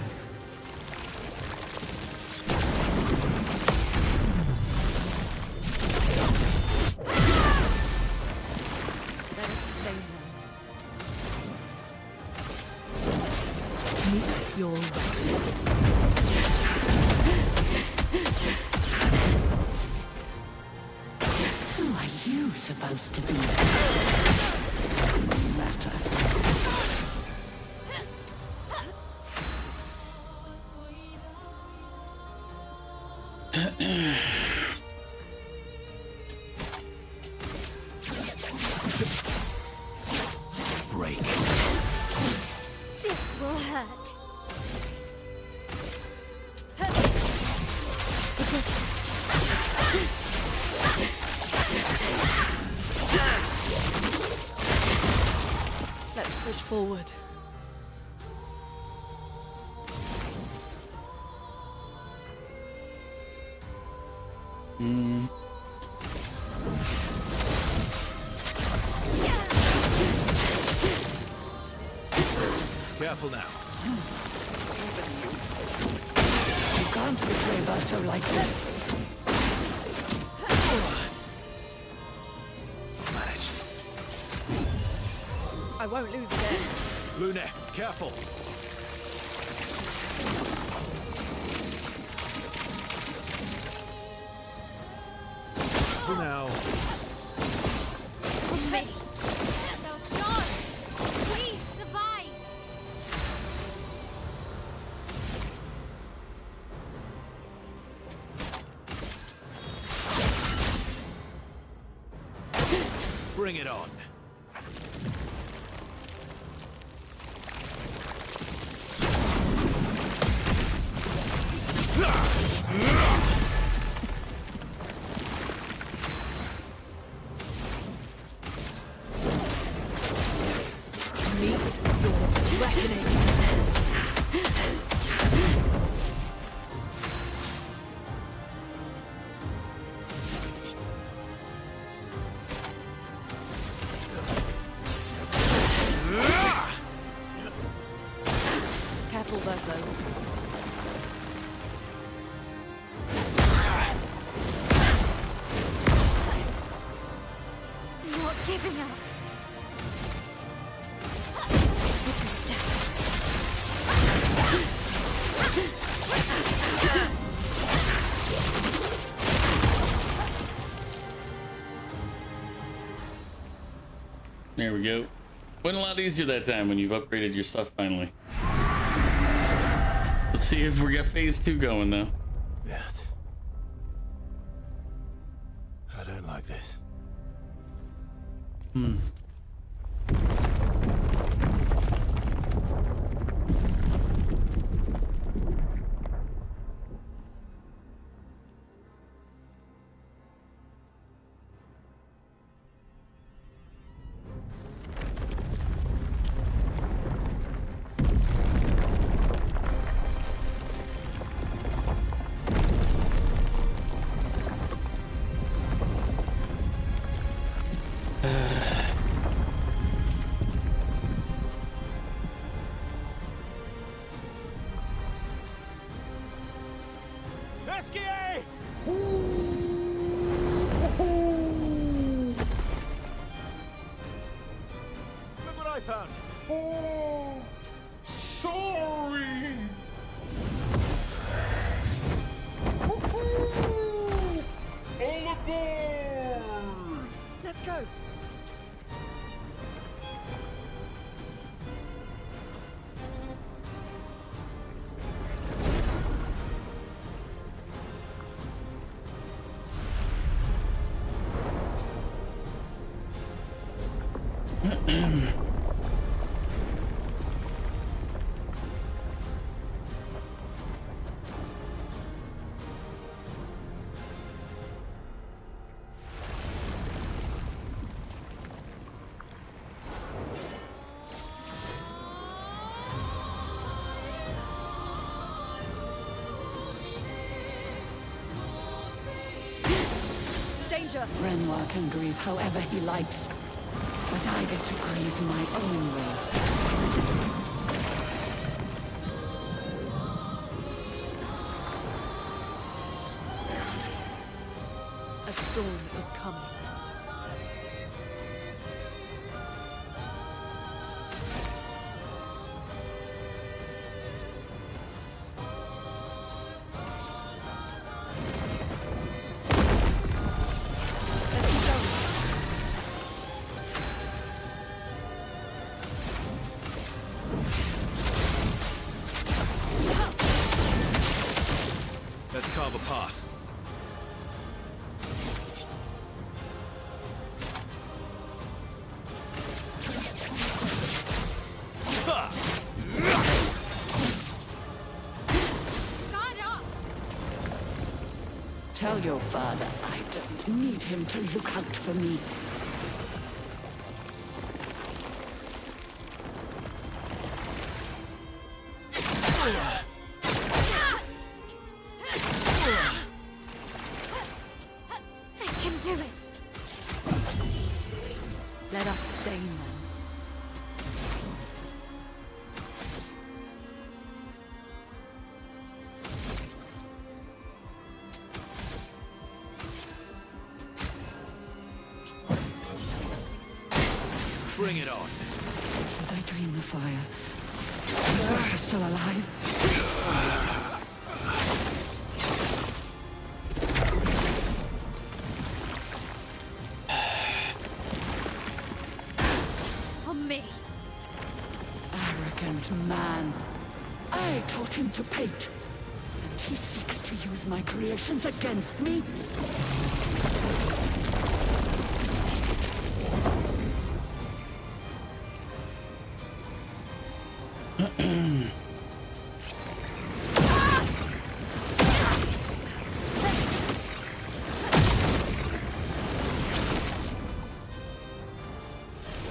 Speaker 8: Let us slay them. Meet your
Speaker 15: Who are you supposed to be? Matter.
Speaker 5: Break.
Speaker 8: forward.
Speaker 12: Careful now.
Speaker 15: You can't betray Verso like this.
Speaker 12: Manage.
Speaker 8: I won't lose again.
Speaker 12: Lune, careful.
Speaker 5: For now.
Speaker 3: Me. So, John, please survive.
Speaker 12: Bring it on.
Speaker 8: Meet your reckoning. Careful, Verso.
Speaker 3: Not giving up. Step.
Speaker 1: There we go. Went a lot easier that time when you've upgraded your stuff finally. Let's see if we got phase 2 going now.
Speaker 12: Yeah. I don't like this.
Speaker 2: Esquier!
Speaker 12: Look what I found.
Speaker 7: Oh, sorry. Woohoo! All aboard!
Speaker 8: Let's go. Danger!
Speaker 15: Renoir can grieve however he likes, but I get to grieve my own way.
Speaker 8: A storm is coming. Let's keep going.
Speaker 12: Let's carve a path.
Speaker 15: Tell your father I don't need him to look out for me.
Speaker 8: Let us stain them.
Speaker 12: Bring it on.
Speaker 15: Did I dream the fire? These guys are still alive.
Speaker 3: On me.
Speaker 15: Arrogant man. I taught him to paint. And he seeks to use my creations against me?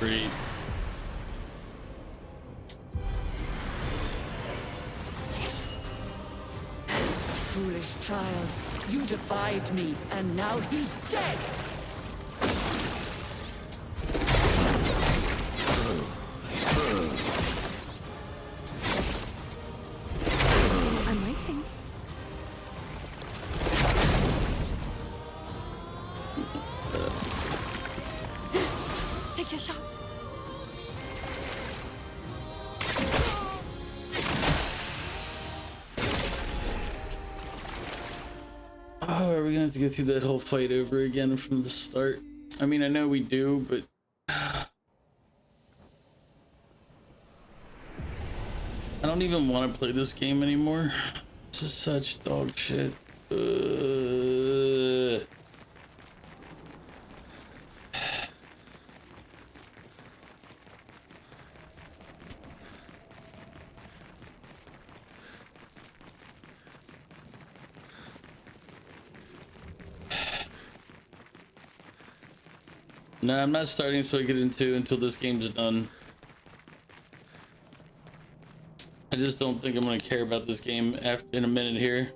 Speaker 1: Great.
Speaker 15: Foolish child, you defied me, and now he's dead!
Speaker 8: I'm waiting. Take your shot.
Speaker 1: Oh, are we gonna have to go through that whole fight over again from the start? I mean, I know we do, but I don't even want to play this game anymore. This is such dog shit. No, I'm not starting so I get into until this game's done. I just don't think I'm gonna care about this game after in a minute here.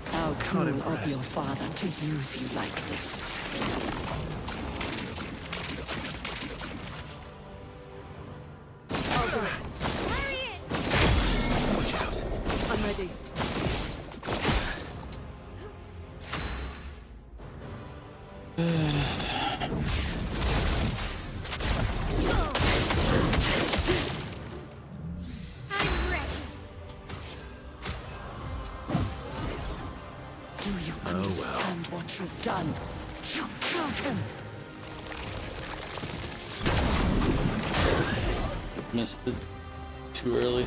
Speaker 15: How cruel of your father to use you like this.
Speaker 8: I'll do it.
Speaker 12: Watch out.
Speaker 8: I'm ready.
Speaker 15: Do you understand what you've done? You killed him!
Speaker 1: Missed it too early.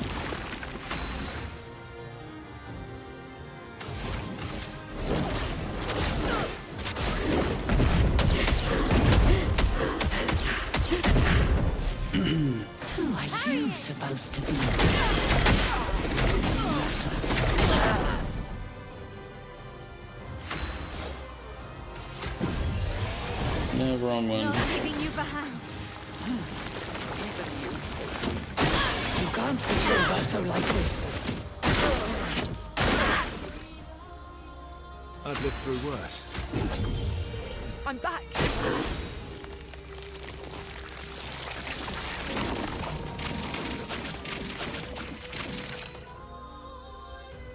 Speaker 15: Who are you supposed to be?
Speaker 1: No, wrong one.
Speaker 3: Not leaving you behind.
Speaker 15: You can't betray us like this.
Speaker 12: I've lived through worse.
Speaker 8: I'm back.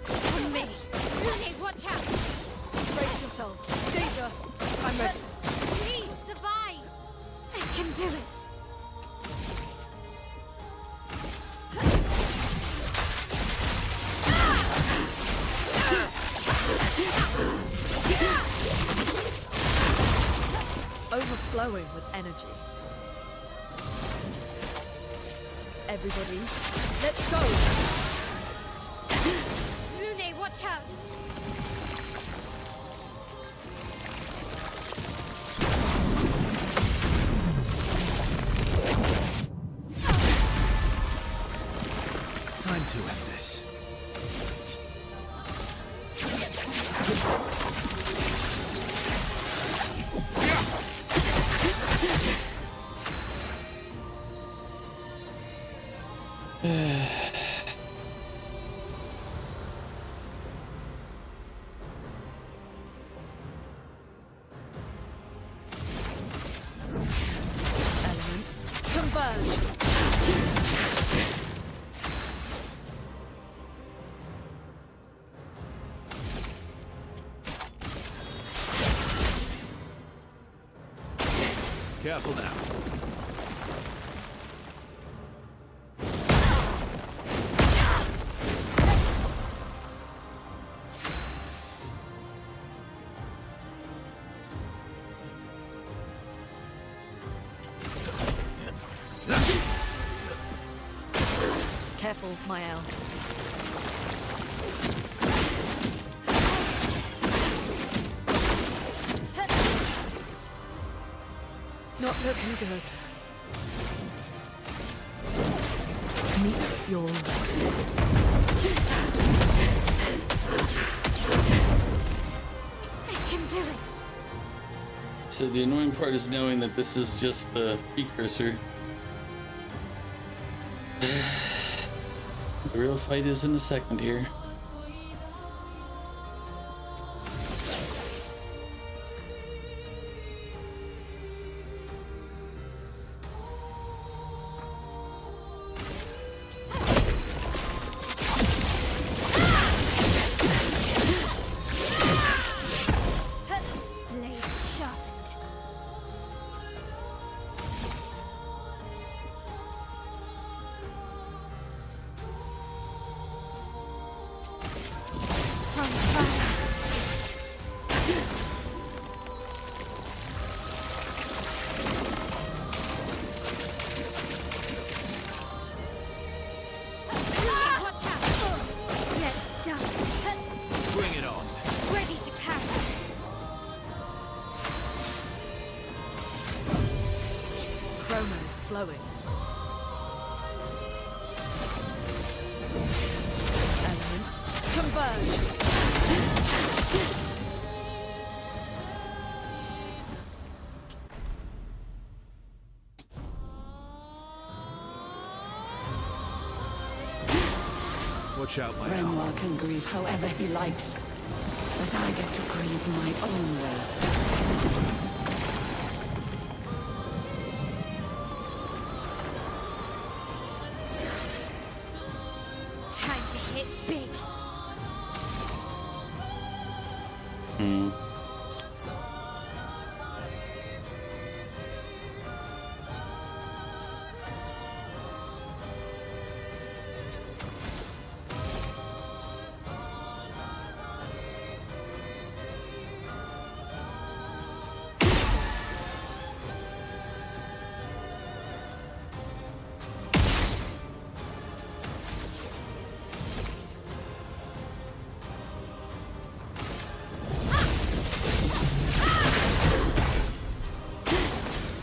Speaker 3: On me. Lune, watch out.
Speaker 8: Brace yourselves. Danger. I'm ready.
Speaker 3: Please survive. I can do it.
Speaker 8: Overflowing with energy. Everybody, let's go!
Speaker 3: Lune, watch out.
Speaker 12: Time to end this.
Speaker 13: Converge.
Speaker 12: Careful now.
Speaker 8: Careful, Mael. Not looking good. Meet your
Speaker 3: I can do it.
Speaker 1: So the annoying part is knowing that this is just the precursor. The real fight is in a second here.
Speaker 3: Blades sharpened. On fire. Watch out! Let's dance.
Speaker 12: Bring it on.
Speaker 3: Ready to carry.
Speaker 8: chroma is flowing. Elements converge.
Speaker 12: Watch out, my
Speaker 15: Renoir can grieve however he likes, but I get to grieve my own way.
Speaker 3: Time to hit big.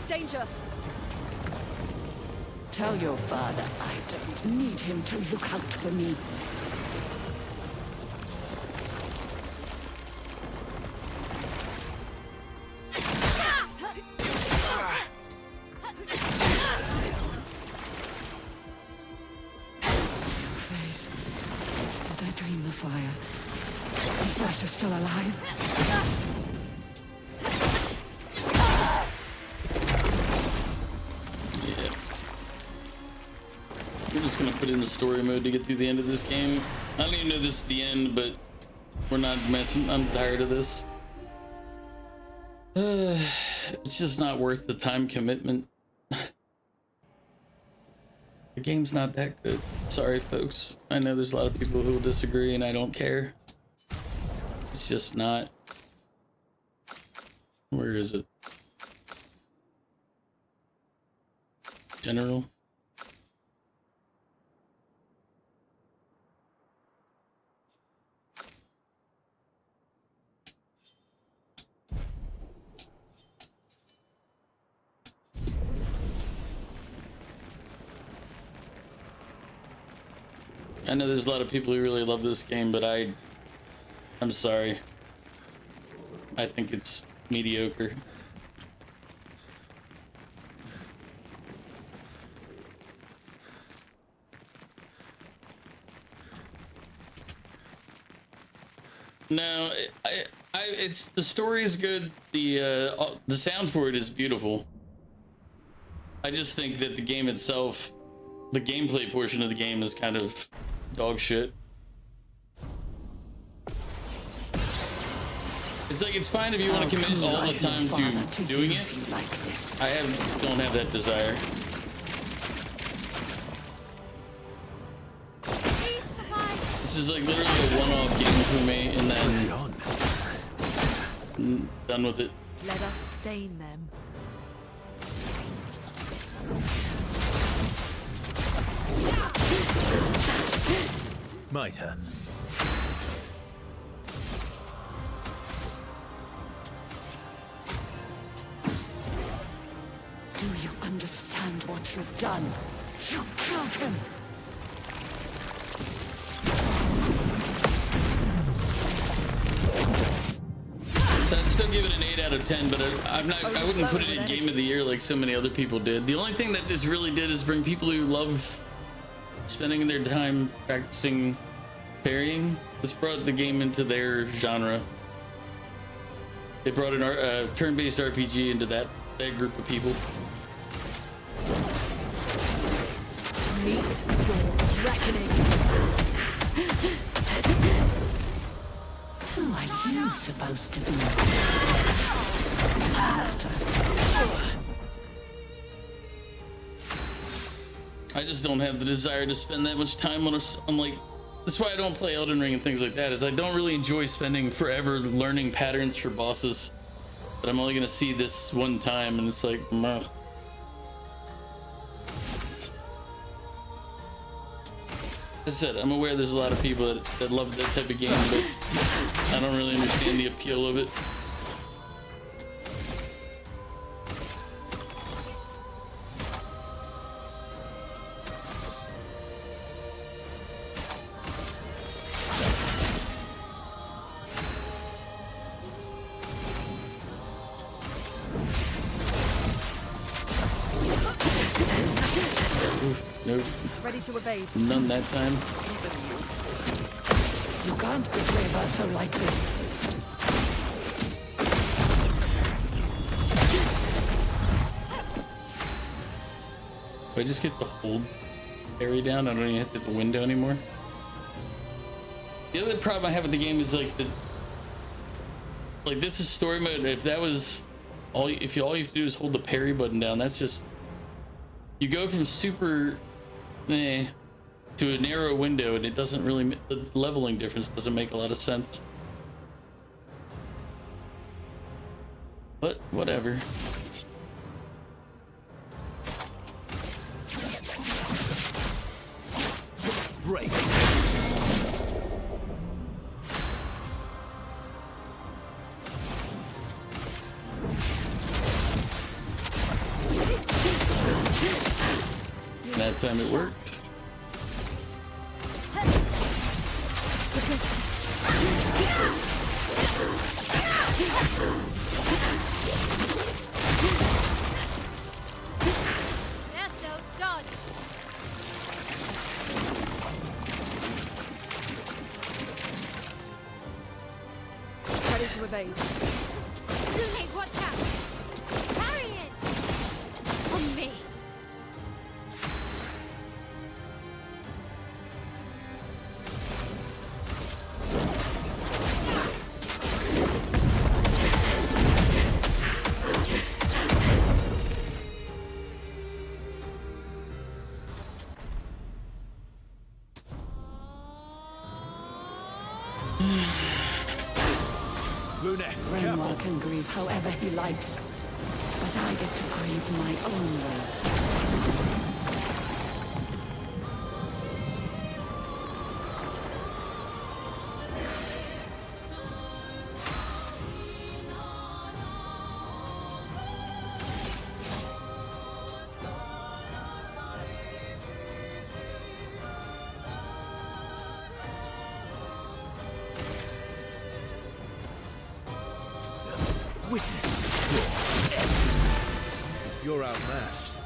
Speaker 8: Danger!
Speaker 15: Tell your father I don't need him to look out for me. Face, did I dream the fire? His voice is still alive.
Speaker 1: We're just gonna put it in the story mode to get through the end of this game. I don't even know this is the end, but we're not messing. I'm tired of this. It's just not worth the time commitment. The game's not that good. Sorry, folks. I know there's a lot of people who will disagree, and I don't care. It's just not. Where is it? General. I know there's a lot of people who really love this game, but I'm sorry. I think it's mediocre. No, it's the story is good. The sound for it is beautiful. I just think that the game itself, the gameplay portion of the game is kind of dog shit. It's like, it's fine if you want to commit all the time to doing it. Don't have that desire. This is like literally a one-off game for me, and then done with it.
Speaker 8: Let us stain them.
Speaker 12: My turn.
Speaker 15: Do you understand what you've done? You killed him!
Speaker 1: So I'd still give it an 8 out of 10, but I wouldn't put it in Game of the Year like so many other people did. The only thing that this really did is bring people who love spending their time practicing parrying. This brought the game into their genre. They brought a turn-based RPG into that group of people.
Speaker 8: Meet your reckoning.
Speaker 15: Who are you supposed to be?
Speaker 1: I just don't have the desire to spend that much time on like, that's why I don't play Elden Ring and things like that, is I don't really enjoy spending forever learning patterns for bosses that I'm only gonna see this one time, and it's like, meh. As I said, I'm aware there's a lot of people that love that type of game, but I don't really understand the appeal of it. Nope.
Speaker 8: Ready to evade.
Speaker 1: None that time.
Speaker 15: You can't betray Verso like this.
Speaker 1: If I just get the hold area down, I don't even have to hit the window anymore. The other problem I have with the game is like this is story mode. If that was all you have to do is hold the parry button down, that's just, you go from super to a narrow window, and it doesn't really, the leveling difference doesn't make a lot of sense. But whatever.
Speaker 12: Break.
Speaker 1: That time it worked.
Speaker 3: Eso, dodge.
Speaker 8: Ready to evade.
Speaker 3: Rune, watch out. Parry it. On me.
Speaker 15: Renwar can grieve however he likes, but I get to grieve my own way.
Speaker 12: You're outmatched.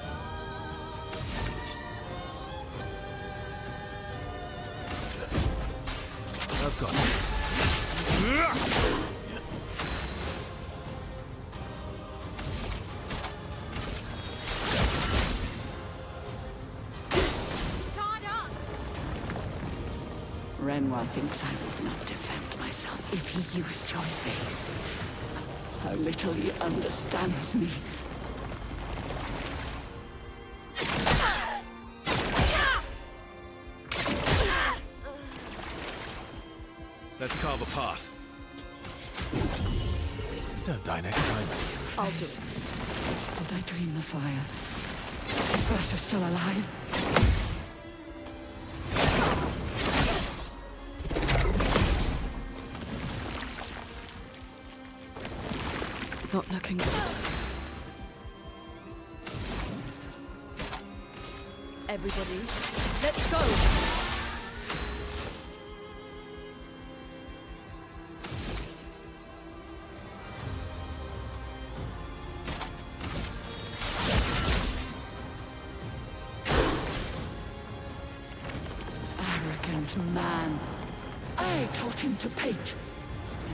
Speaker 12: I've got this.
Speaker 15: Renoir thinks I would not defend myself if he used your face. How little he understands me.
Speaker 12: Let's carve a path.
Speaker 5: Don't die next time.
Speaker 8: I'll do it.
Speaker 15: Did I dream the fire? Is Bertha still alive?
Speaker 8: Not looking good. Everybody, let's go!
Speaker 15: Arrogant man. I taught him to paint.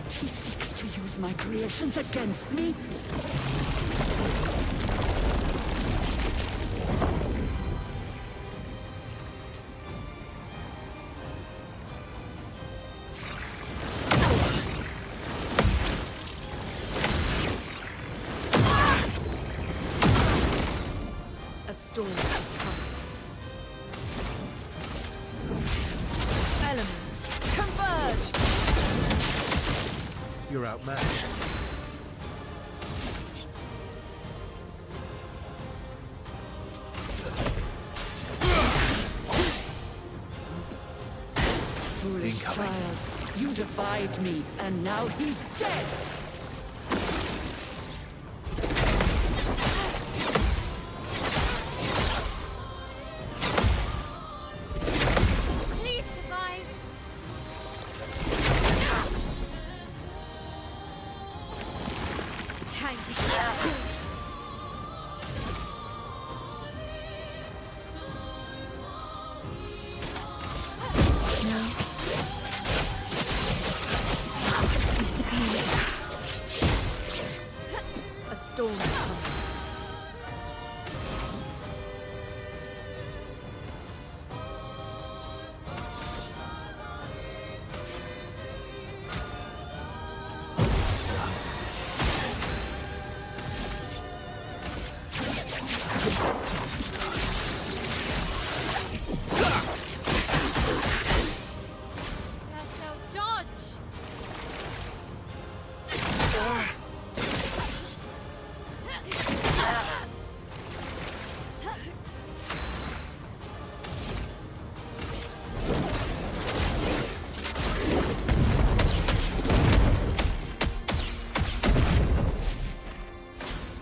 Speaker 15: And he seeks to use my creations against me?
Speaker 8: A storm is coming. Elements, converge!
Speaker 12: You're outmatched.
Speaker 15: Foolish child, you defied me, and now he's dead!
Speaker 3: Please survive. Time to heal. No. Disappear.
Speaker 8: A storm is coming.
Speaker 3: Perso, dodge!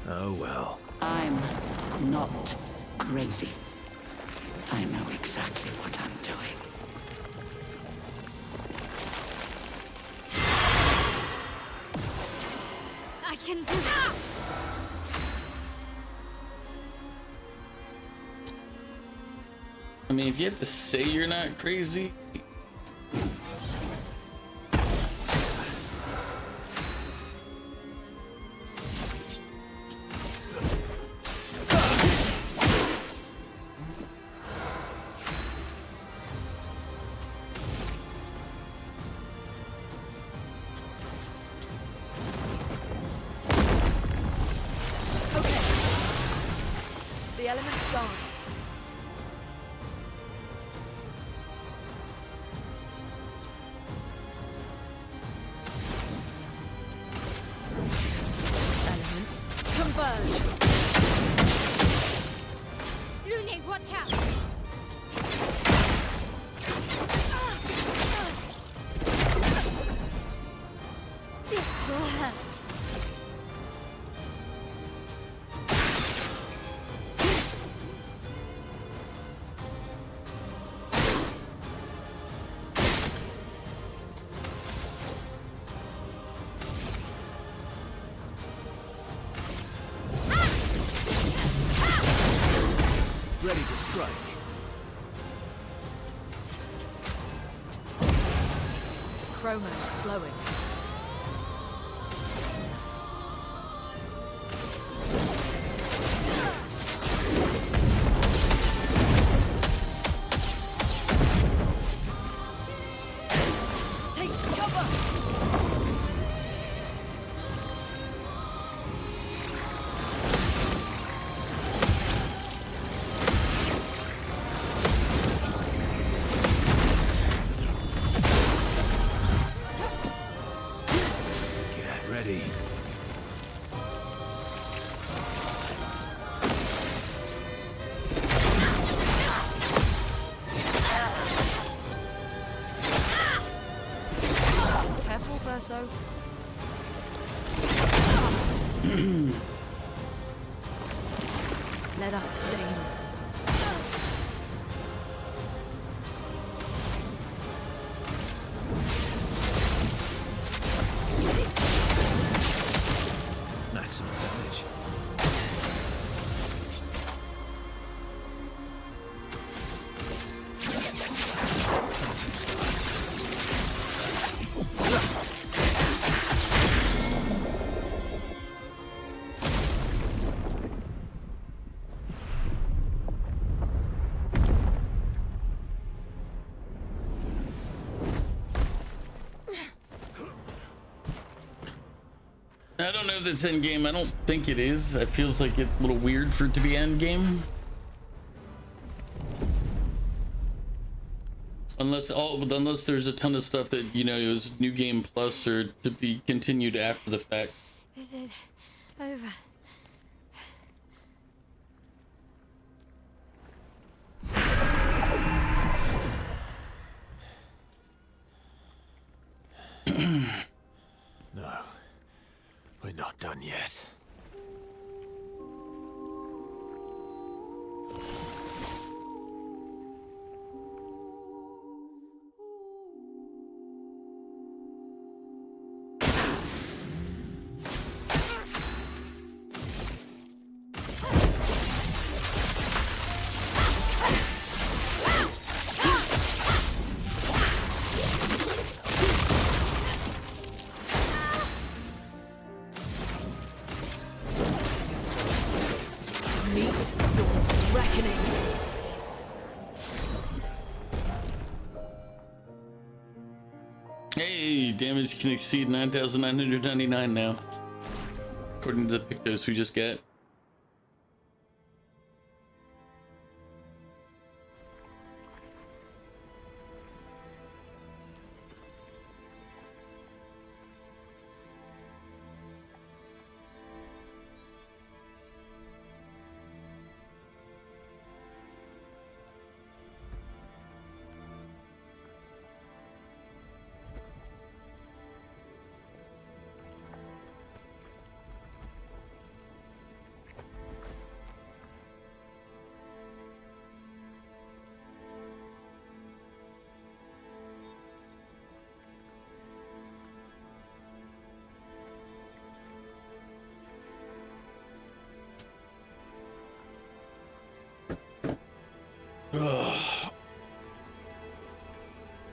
Speaker 5: Oh well.
Speaker 15: I'm not crazy. I know exactly what I'm doing.
Speaker 3: I can do that!
Speaker 1: I mean, if you have to say you're not crazy.
Speaker 8: Okay. The elements dance. Elements converge.
Speaker 3: Lune, watch out! This will hurt.
Speaker 12: Ready to strike.
Speaker 8: Chroma is flowing.
Speaker 12: Get ready.
Speaker 8: Careful, Verso. Let us stain.
Speaker 12: Maximum damage. Phantom
Speaker 1: I don't know if it's end game. I don't think it is. It feels like it's a little weird for it to be end game. Unless there's a ton of stuff that, you know, is new game plus or to be continued after the fact.
Speaker 3: Is it over?
Speaker 12: No, we're not done yet.
Speaker 8: Meet your reckoning.
Speaker 1: Hey, damage can exceed 9,999 now, according to the pictures we just got.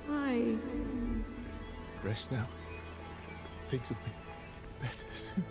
Speaker 3: Why?
Speaker 5: Rest now. Things will be better soon.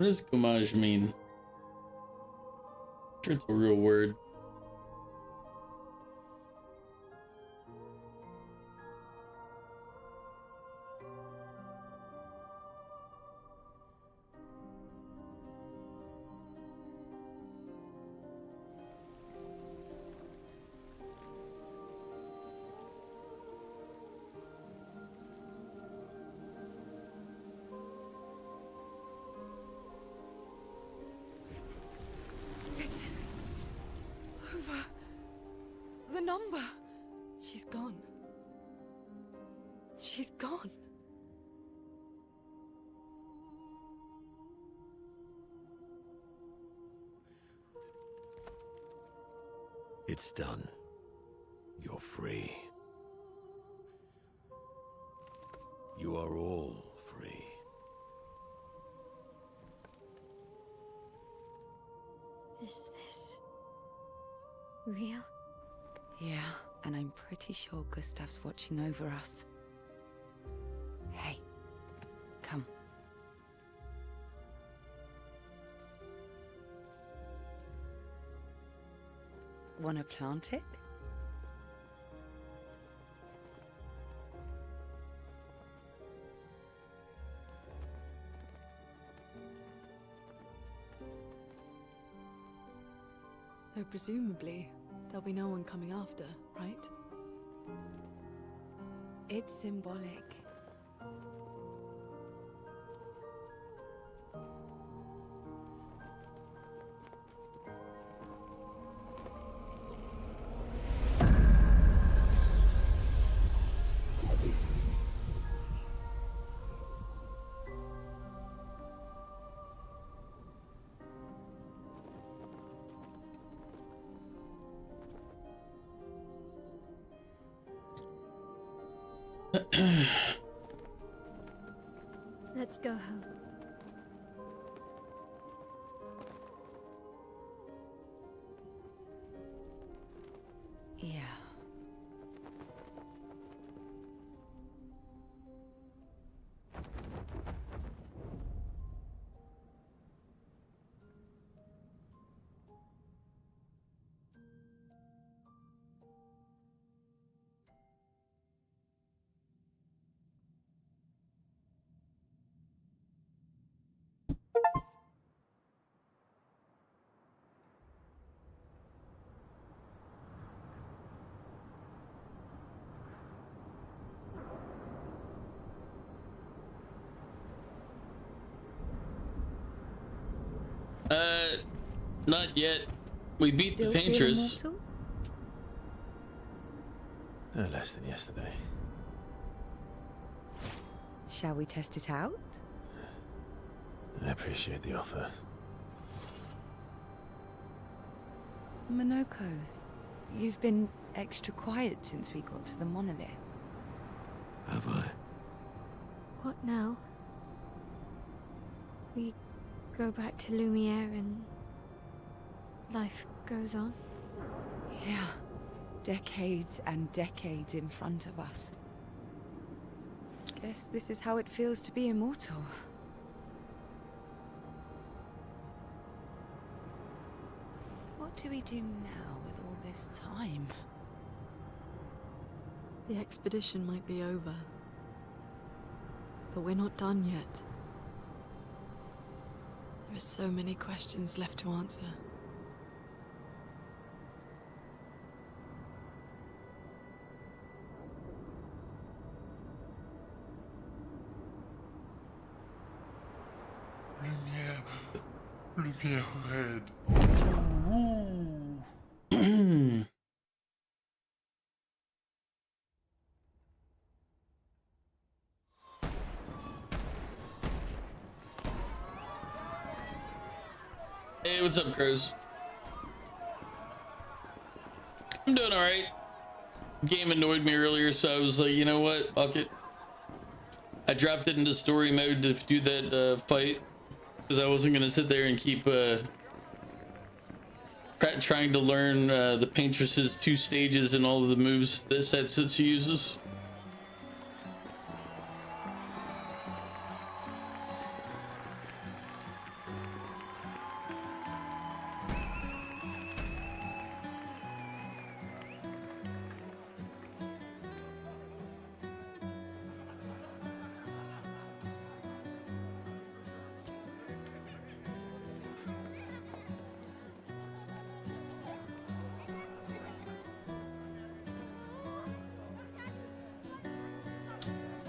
Speaker 1: What does gommage mean? I'm sure it's a real word.
Speaker 8: It's over. The number. She's gone. She's gone.
Speaker 6: It's done. You're free. You are all free.
Speaker 3: Is this real?
Speaker 4: Yeah, and I'm pretty sure Gustav's watching over us. Hey, come. Wanna plant it?
Speaker 8: Though presumably, there'll be no one coming after, right?
Speaker 4: It's symbolic.
Speaker 3: Let's go home.
Speaker 4: Yeah.
Speaker 1: Not yet. We beat
Speaker 4: Still
Speaker 1: the
Speaker 4: feel
Speaker 1: paintress.
Speaker 4: immortal?
Speaker 5: No less than yesterday.
Speaker 4: Shall we test it out?
Speaker 5: I appreciate the offer.
Speaker 4: Monoko, you've been extra quiet since we got to the monolith.
Speaker 6: Have I?
Speaker 3: What now? We go back to Lumiere and life goes on?
Speaker 4: Yeah. Decades and decades in front of us. Guess this is how it feels to be immortal. What do we do now with all this time?
Speaker 8: The expedition might be over. But we're not done yet. There are so many questions left to answer.
Speaker 7: Lumiere red.
Speaker 1: Hey, what's up, Cruz? I'm doing alright. Game annoyed me earlier, so I was like, you know what? Fuck it. I dropped it into story mode to do that fight. Because I wasn't going to sit there and keep trying to learn the Paintress's 2 stages and all of the moves that Setsuitsu uses.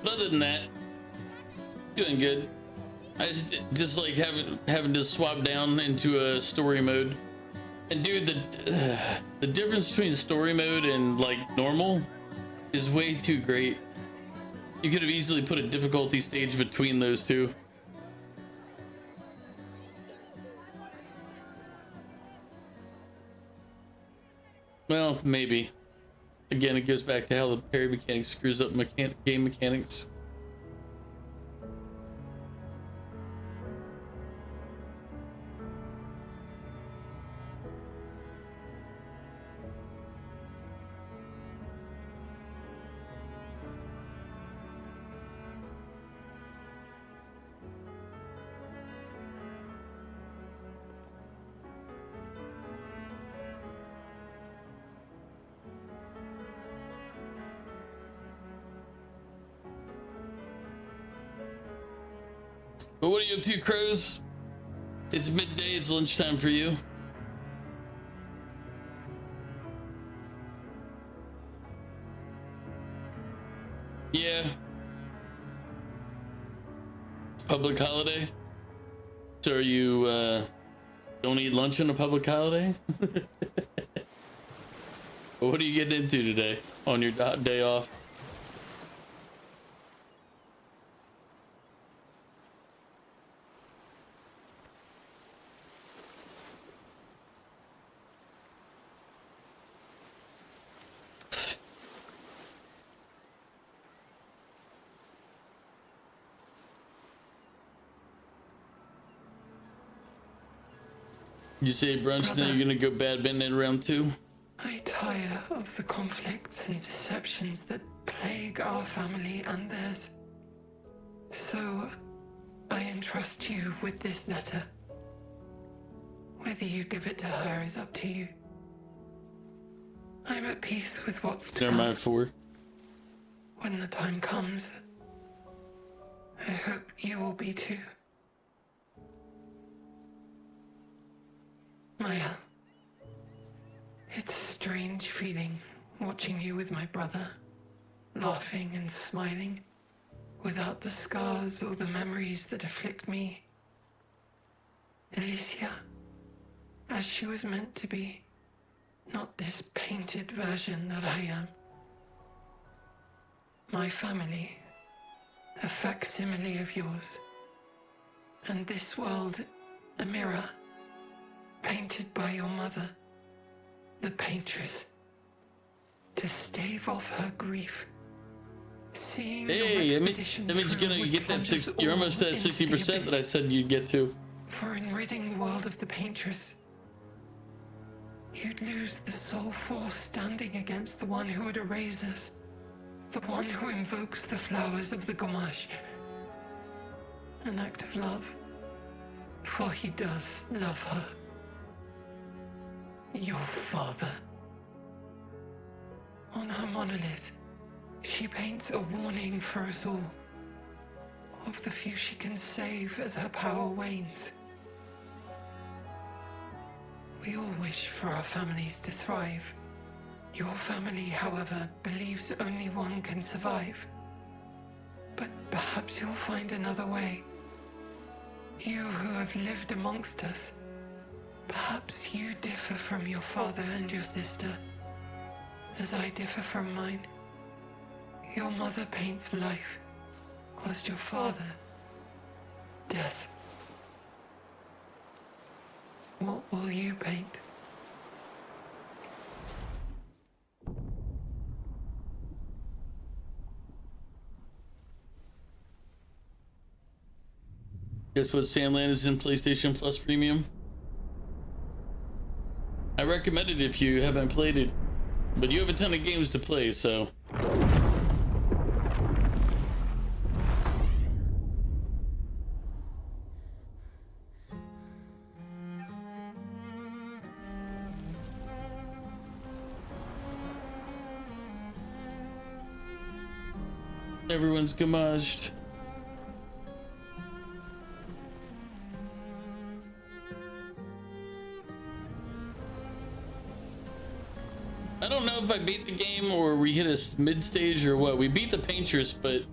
Speaker 1: But other than that, doing good. I just like having to swap down into a story mode. And dude, the difference between story mode and like normal is way too great. You could have easily put a difficulty stage between those two. Well, maybe. Again, it goes back to how the parry mechanic screws up game mechanics. But what are you up to, Crows? It's midday, it's lunchtime for you. Yeah. Public holiday? So are you, don't eat lunch on a public holiday? What are you getting into today on your day off? You say brunch, then you're gonna go badminton in round 2?
Speaker 16: I tire of the conflicts and deceptions that plague our family and theirs. So, I entrust you with this letter. Whether you give it to her is up to you. I'm at peace with what's to come.
Speaker 1: Never mind 4.
Speaker 16: When the time comes, I hope you will be too. Maya, it's a strange feeling watching you with my brother, laughing and smiling, without the scars or the memories that afflict me. Alicia, as she was meant to be, not this painted version that I am. My family, a facsimile of yours, and this world, a mirror, painted by your mother, the paintress, to stave off her grief. Seeing
Speaker 1: hey, that means you're gonna get that. You're almost at 60% that I said you'd get to.
Speaker 16: For in ridding the world of the paintress, you'd lose the sole force standing against the one who would erase us, the one who invokes the flowers of the Gamash. An act of love, for he does love her. Your father. On her monolith, she paints a warning for us all, of the few she can save as her power wanes. We all wish for our families to thrive. Your family, however, believes only one can survive. But perhaps you'll find another way. You who have lived amongst us, perhaps you differ from your father and your sister, as I differ from mine. Your mother paints life, whilst your father, death. What will you paint?
Speaker 1: Guess what? Sandland is in PlayStation Plus Premium. I recommend it if you haven't played it, but you have a ton of games to play, so. Everyone's gamaged. I don't know if I beat the game or we hit a mid stage or what. We beat the paintress, but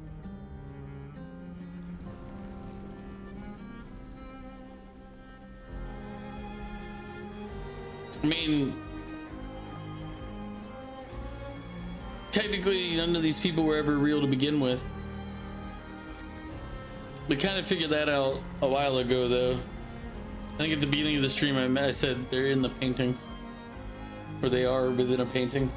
Speaker 1: I mean, technically, none of these people were ever real to begin with. We kind of figured that out a while ago, though. I think at the beginning of the stream, I said they're in the painting, or they are within a painting.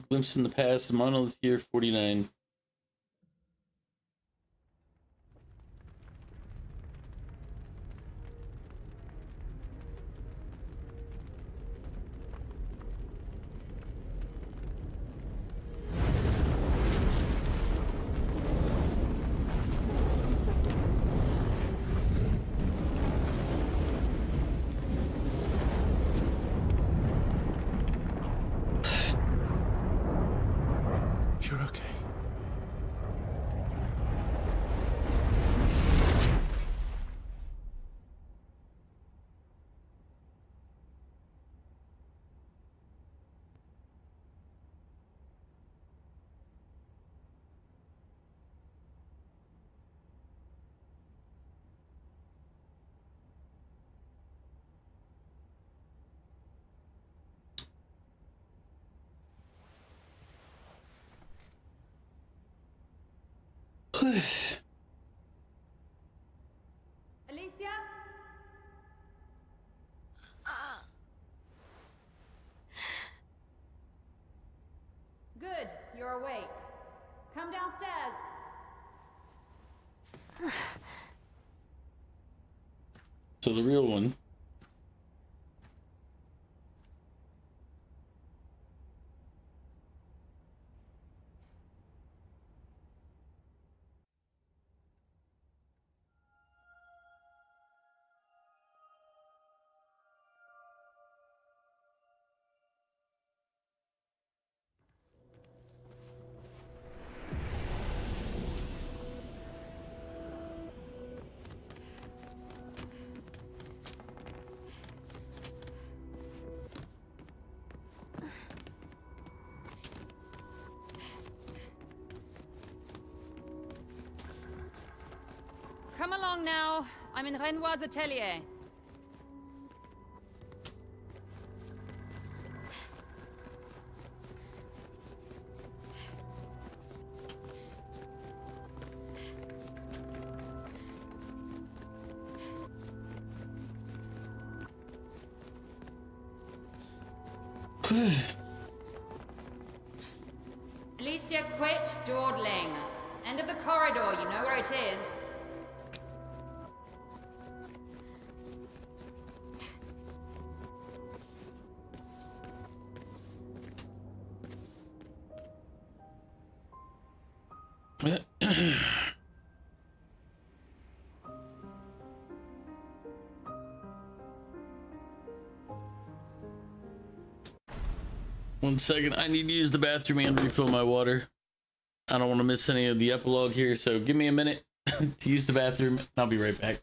Speaker 1: Glimpse in the past, monolith year 49.
Speaker 12: You're okay.
Speaker 17: Alicia? Good, you're awake. Come downstairs.
Speaker 1: So the real one.
Speaker 17: Come along now. I'm in Renoir's atelier. Alicia, quit dawdling. End of the corridor, you know where it is.
Speaker 1: One second, I need to use the bathroom and refill my water. I don't want to miss any of the epilogue here, so give me a minute to use the bathroom, and I'll be right back.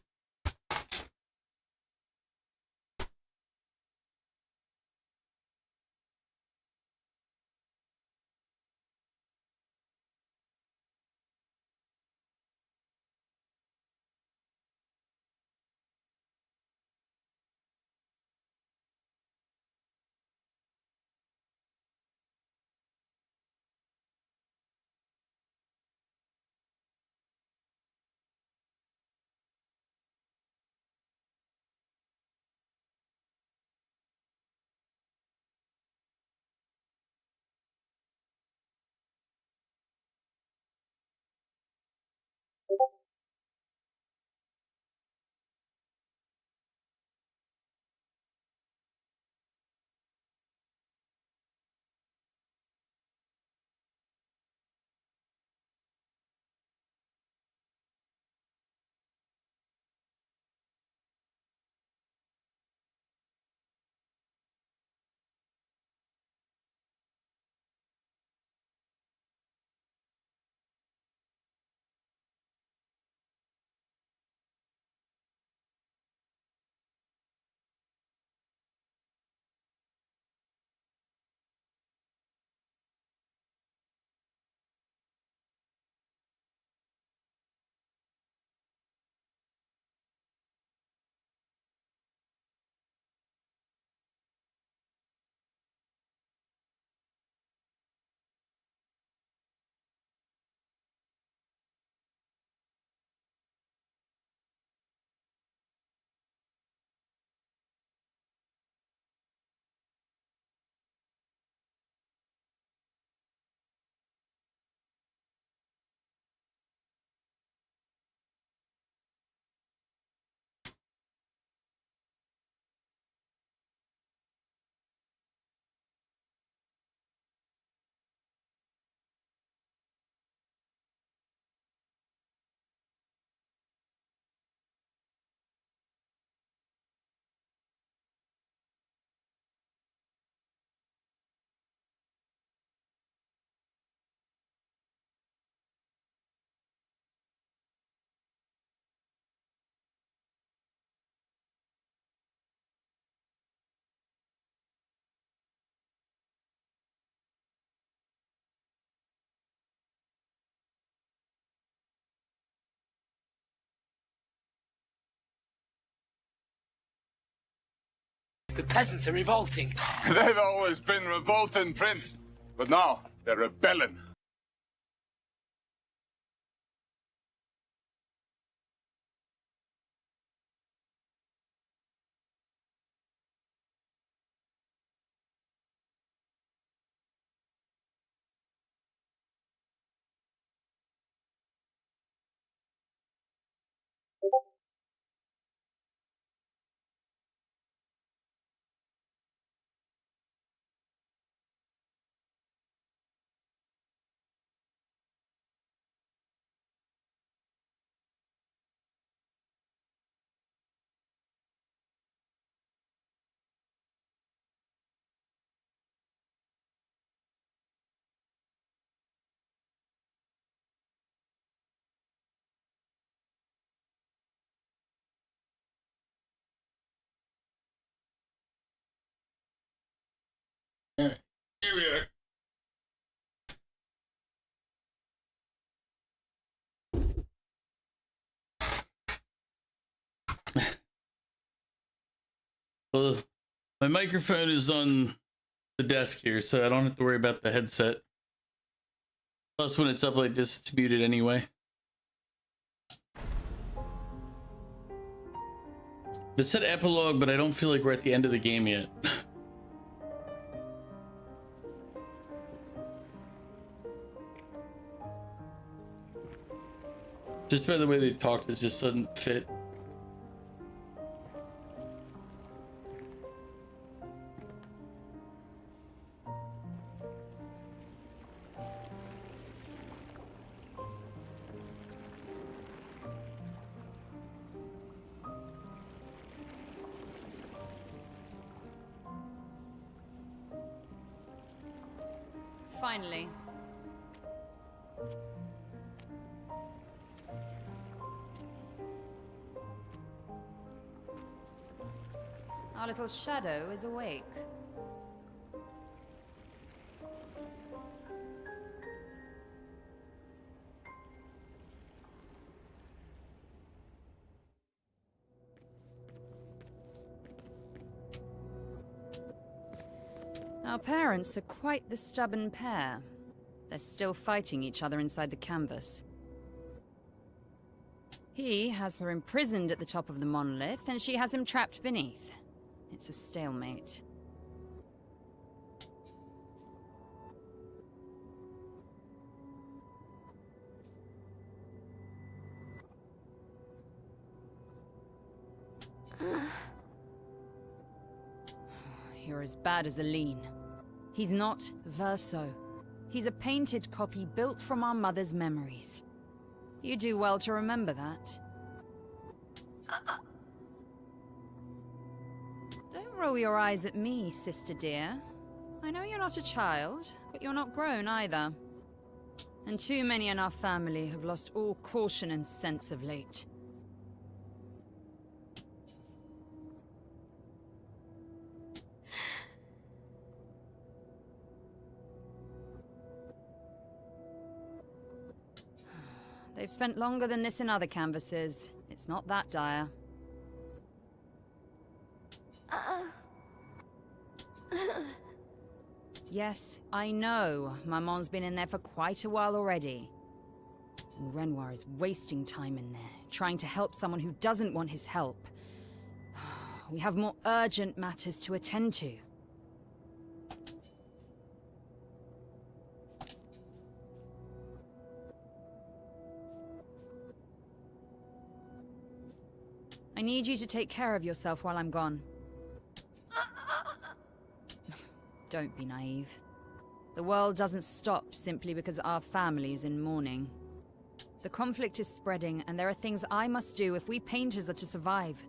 Speaker 14: The peasants are revolting.
Speaker 18: They've always been revolting, Prince. But now, they're rebelling.
Speaker 1: Alright, here we are. Well, my microphone is on the desk here, so I don't have to worry about the headset. Plus, when it's up like this, it's muted anyway. It said epilogue, but I don't feel like we're at the end of the game yet. Just by the way they've talked, it just doesn't fit.
Speaker 17: Finally. Our little shadow is awake. Our parents are quite the stubborn pair. They're still fighting each other inside the canvas. He has her imprisoned at the top of the monolith, and she has him trapped beneath. It's a stalemate. You're as bad as Aline. He's not Verso. He's a painted copy built from our mother's memories. You do well to remember that. Don't roll your eyes at me, sister dear. I know you're not a child, but you're not grown either. And too many in our family have lost all caution and sense of late. They've spent longer than this in other canvases. It's not that dire. Yes, I know. Maman's been in there for quite a while already. And Renoir is wasting time in there, trying to help someone who doesn't want his help. We have more urgent matters to attend to. I need you to take care of yourself while I'm gone. Don't be naive. The world doesn't stop simply because our family is in mourning. The conflict is spreading, and there are things I must do if we painters are to survive.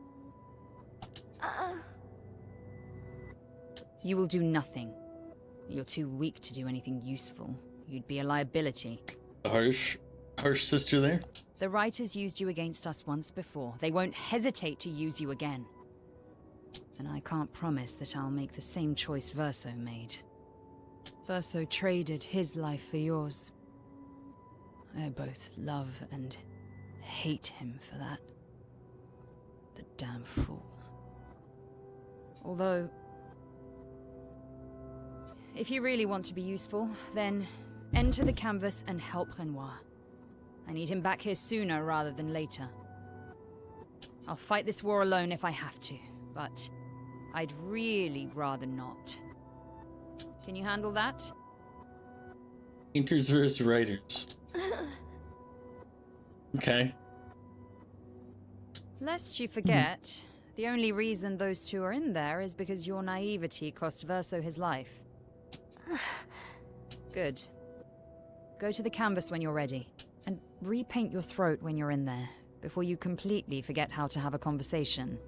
Speaker 17: You will do nothing. You're too weak to do anything useful. You'd be a liability.
Speaker 1: Harsh sister there.
Speaker 17: The writers used you against us once before. They won't hesitate to use you again. And I can't promise that I'll make the same choice Verso made. Verso traded his life for yours. I both love and hate him for that. The damn fool. Although, if you really want to be useful, then enter the canvas and help Renoir. I need him back here sooner rather than later. I'll fight this war alone if I have to, but I'd really rather not. Can you handle that?
Speaker 1: Painters versus writers. Okay.
Speaker 17: Lest you forget, the only reason those two are in there is because your naivety cost Verso his life. Good. Go to the canvas when you're ready, and repaint your throat when you're in there, before you completely forget how to have a conversation.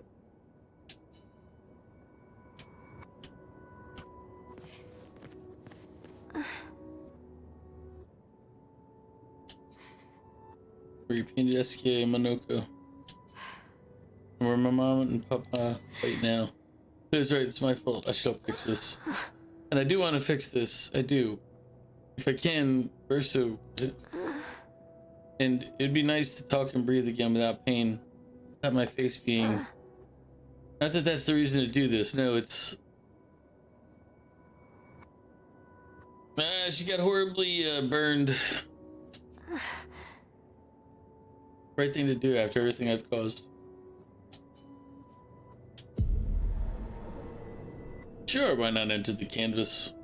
Speaker 1: Repainted SK Monoko. Where my mom and papa right now. That's right, it's my fault. I should fix this. And I do want to fix this. I do. If I can, Verso. And it'd be nice to talk and breathe again without pain. Without my face being... Not that that's the reason to do this. No, it's... She got horribly burned. Right thing to do after everything I've caused. Sure, why not enter the canvas?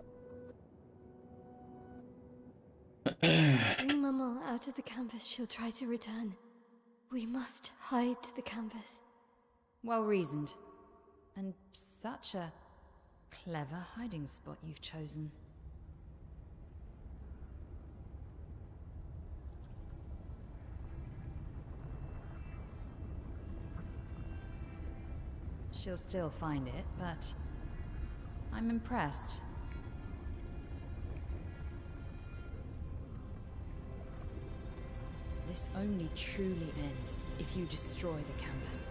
Speaker 3: Bring Maman out of the canvas, she'll try to return. We must hide the canvas.
Speaker 17: Well reasoned. And such a clever hiding spot you've chosen. She'll still find it, but I'm impressed. This only truly ends if you destroy the canvas.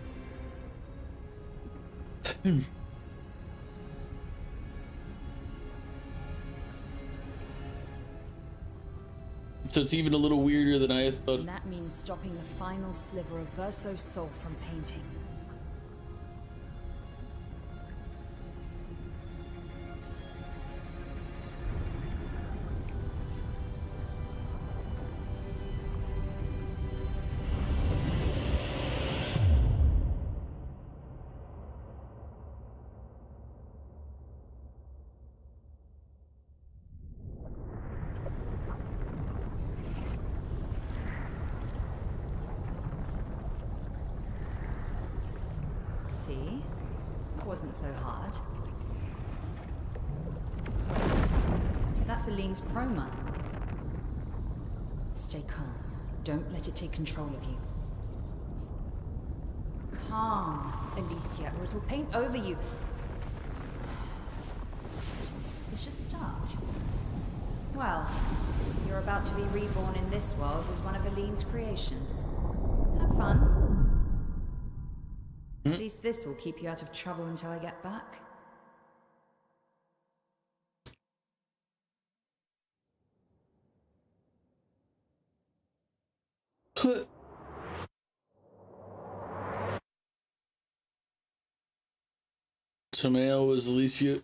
Speaker 1: So it's even a little weirder than I had thought.
Speaker 17: And that means stopping the final sliver of Verso's soul from painting. See? That wasn't so hard. Wait, that's Aline's chroma. Stay calm. Don't let it take control of you. Calm, Alicia, or it'll paint over you. What an auspicious start. Well, you're about to be reborn in this world as one of Aline's creations. Have fun. At least this will keep you out of trouble until I get back.
Speaker 1: Tomeo was Alicia.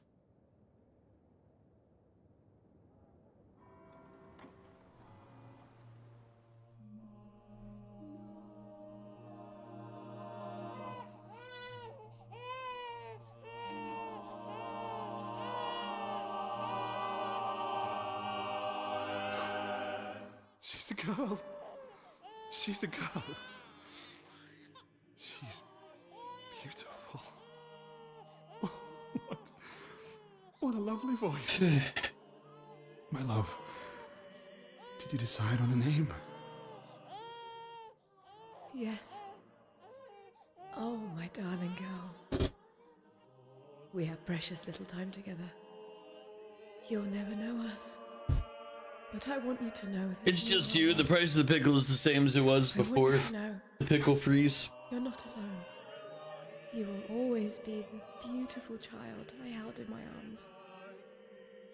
Speaker 12: She's a girl. She's a girl. She's beautiful. What a lovely voice. My love, did you decide on a name?
Speaker 8: Yes. Oh, my darling girl. We have precious little time together. You'll never know us. But I want you to know that
Speaker 1: It's just you. The price of the pickle is the same as it was before the pickle freeze.
Speaker 8: You're not alone. You will always be the beautiful child I held in my arms.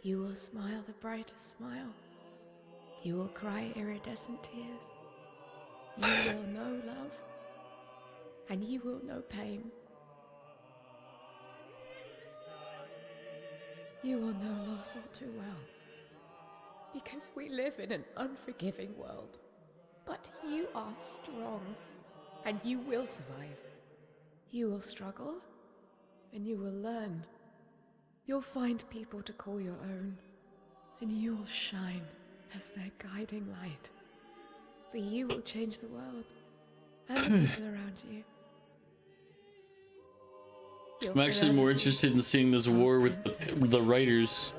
Speaker 8: You will smile the brightest smile. You will cry iridescent tears. You will know love. And you will know pain. You will know loss all too well. Because we live in an unforgiving world. But you are strong, and you will survive. You will struggle, and you will learn. You'll find people to call your own, and you will shine as their guiding light. For you will change the world, and the people around you.
Speaker 1: I'm actually more interested in seeing this war with the writers.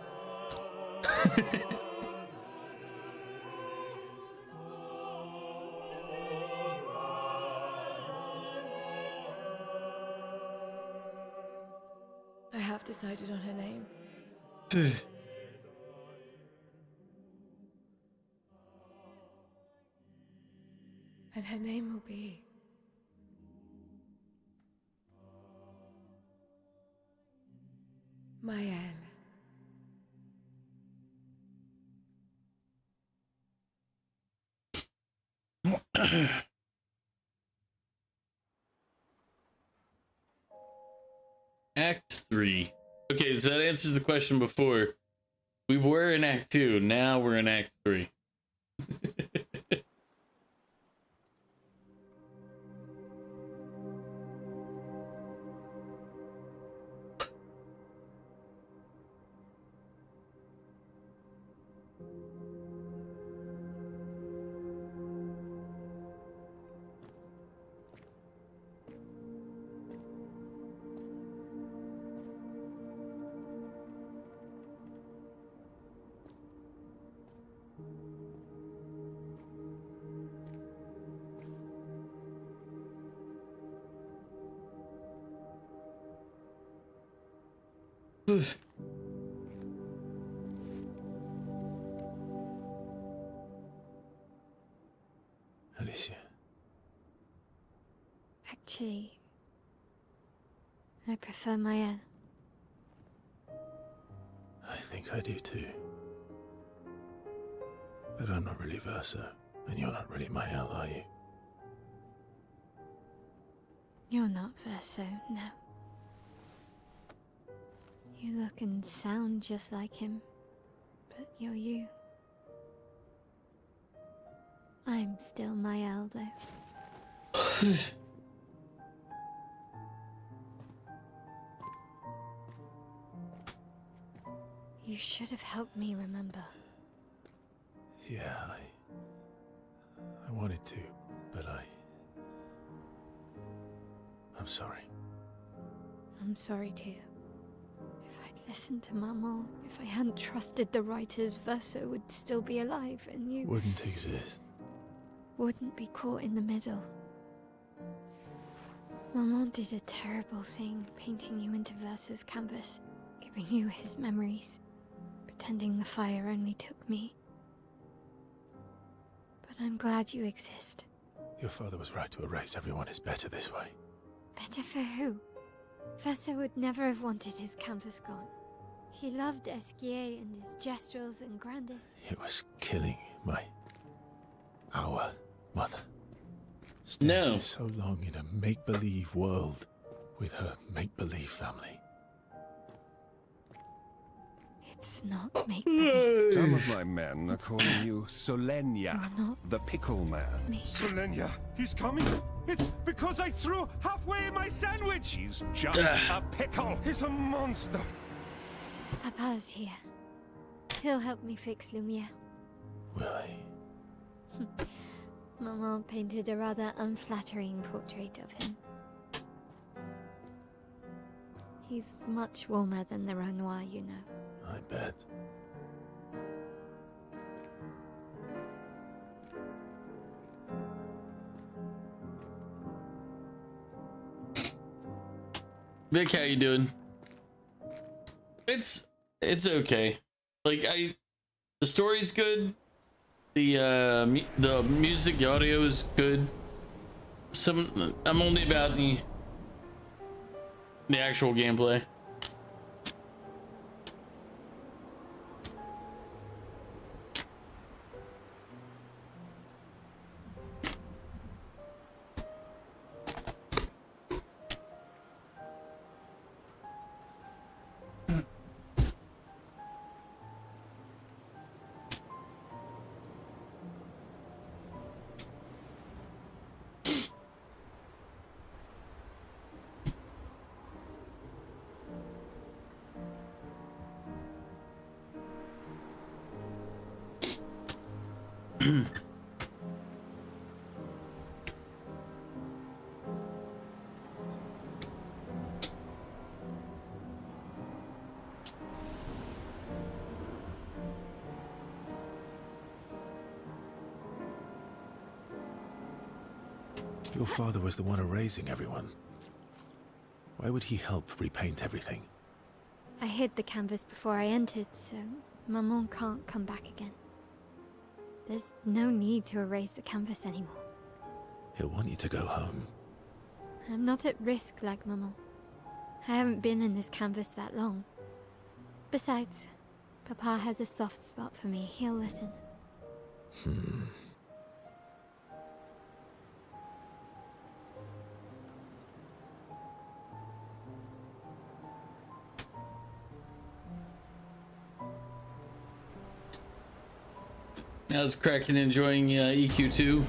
Speaker 8: I have decided on her name. And her name will be... Maëlle.
Speaker 1: Act 3. Okay, so that answers the question before. We were in Act 2, now we're in Act 3.
Speaker 5: Alicia.
Speaker 3: Actually, I prefer Maëlle.
Speaker 5: I think I do too. But I'm not really Verso, and you're not really Maëlle, are you?
Speaker 3: You're not Verso, no. You look and sound just like him, but you're you. I'm still Maëlle, though. You should have helped me remember.
Speaker 5: Yeah, I wanted to, but I'm sorry.
Speaker 3: I'm sorry too. If I'd listened to Maman, if I hadn't trusted the writers, Verso would still be alive, and you...
Speaker 5: Wouldn't exist.
Speaker 3: Wouldn't be caught in the middle. Maman did a terrible thing, painting you into Verso's canvas, giving you his memories, pretending the fire only took me. But I'm glad you exist.
Speaker 5: Your father was right to erase everyone is better this way.
Speaker 3: Better for who? Verso would never have wanted his canvas gone. He loved Esquier and his gestrels and Grandis.
Speaker 5: It was killing our mother.
Speaker 1: No.
Speaker 5: Staying so long in a make-believe world with her make-believe family.
Speaker 3: It's not make-believe.
Speaker 2: Some of my men are calling you Solenia, the pickle man. Solenia, he's coming. It's because I threw halfway my sandwich. He's just a pickle. He's a monster.
Speaker 3: Papa's here. He'll help me fix Lumiere.
Speaker 5: Will he?
Speaker 3: Maman painted a rather unflattering portrait of him. He's much warmer than the Renoir, you know.
Speaker 5: I bet.
Speaker 1: Vic, how you doing? It's okay. Like the story's good. The music, the audio is good. I'm only about the actual gameplay.
Speaker 5: Your father was the one erasing everyone. Why would he help repaint everything?
Speaker 3: I hid the canvas before I entered, so Maman can't come back again. There's no need to erase the canvas anymore.
Speaker 5: He'll want you to go home.
Speaker 3: I'm not at risk like Maman. I haven't been in this canvas that long. Besides, Papa has a soft spot for me. He'll listen.
Speaker 1: How's Kraken enjoying EQ2?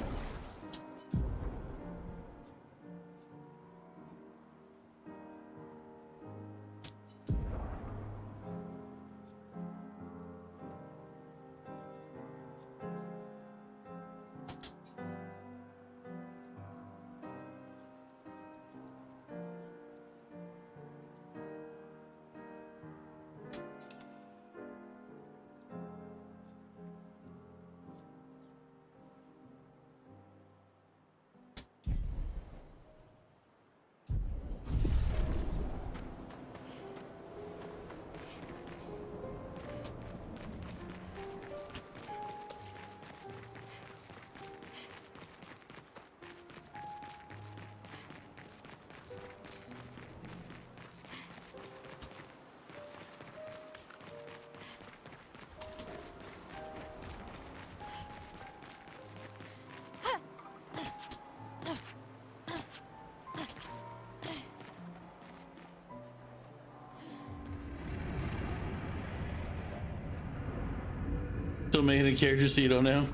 Speaker 1: Still making a character so you don't know?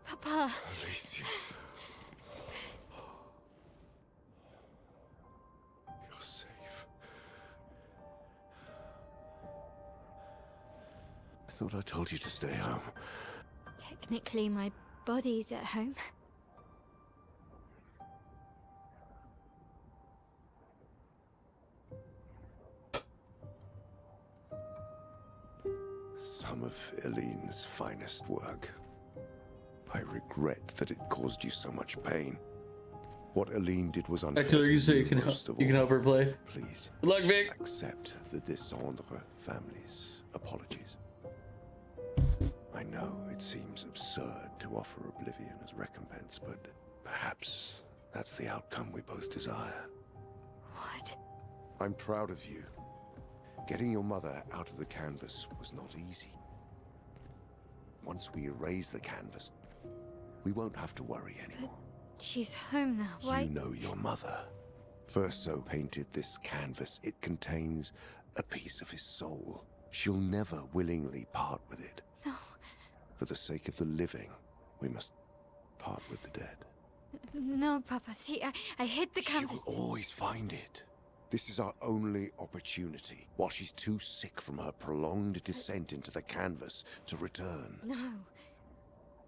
Speaker 3: Papa.
Speaker 9: Alicia. You're safe. I thought I told you to stay home.
Speaker 3: Technically, my body's at home.
Speaker 9: Some of Eileen's finest work. I regret that it caused you so much pain. What Eileen did was unfair.
Speaker 1: Actually, you say you can help her play.
Speaker 9: Please.
Speaker 1: Good luck, Vic.
Speaker 9: Accept the Descendre family's apologies. I know it seems absurd to offer oblivion as recompense, but perhaps that's the outcome we both desire.
Speaker 3: What?
Speaker 9: I'm proud of you. Getting your mother out of the canvas was not easy. Once we erase the canvas, we won't have to worry anymore.
Speaker 3: But she's home now. Why?
Speaker 9: You know your mother. Verso painted this canvas. It contains a piece of his soul. She'll never willingly part with it.
Speaker 3: No.
Speaker 9: For the sake of the living, we must part with the dead.
Speaker 3: No, Papa. See, I hid the canvas.
Speaker 9: She will always find it. This is our only opportunity, while she's too sick from her prolonged descent into the canvas to return.
Speaker 3: No.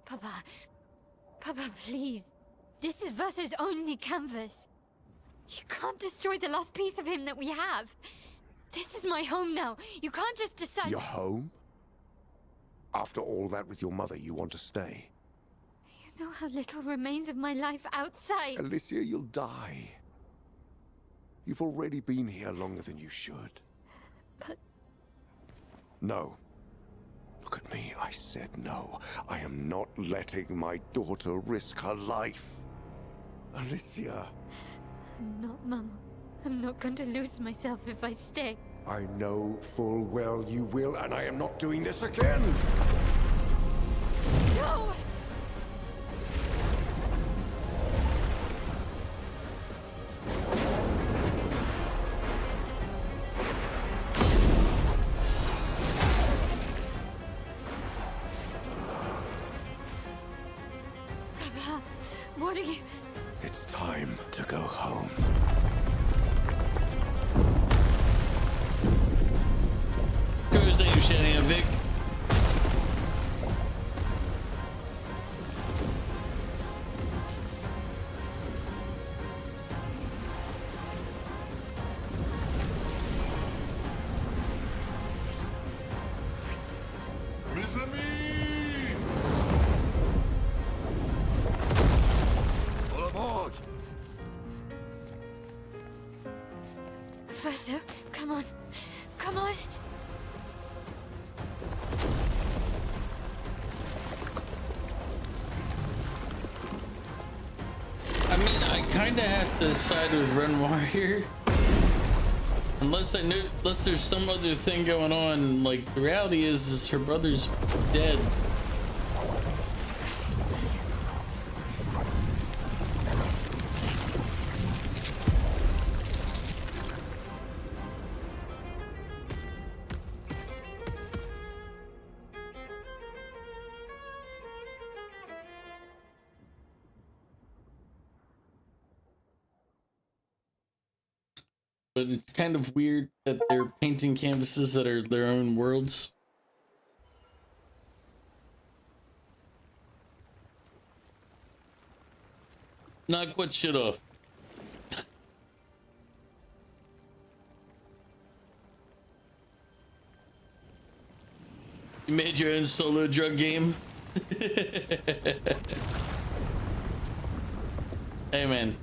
Speaker 3: Papa. Papa, please. This is Verso's only canvas. You can't destroy the last piece of him that we have. This is my home now. You can't just decide...
Speaker 9: Your home? After all that with your mother, you want to stay?
Speaker 3: You know how little remains of my life outside.
Speaker 9: Alicia, you'll die. You've already been here longer than you should.
Speaker 3: But...
Speaker 9: No. Look at me, I said no. I am not letting my daughter risk her life. Alicia.
Speaker 3: I'm not, Mama. I'm not going to lose myself if I stay.
Speaker 9: I know full well you will, and I am not doing this again!
Speaker 3: No! Papa, what are you...
Speaker 9: It's time to go home.
Speaker 1: Goes that you're shouting at Vic.
Speaker 7: Mes amis!
Speaker 9: All aboard!
Speaker 3: Verso, come on. Come on.
Speaker 1: I mean, I kind of have to side with Renoir here. Unless there's some other thing going on. Like, the reality is her brother's dead. But it's kind of weird that they're painting canvases that are their own worlds. Knock what shit off. You made your own solo drug game? Hey man.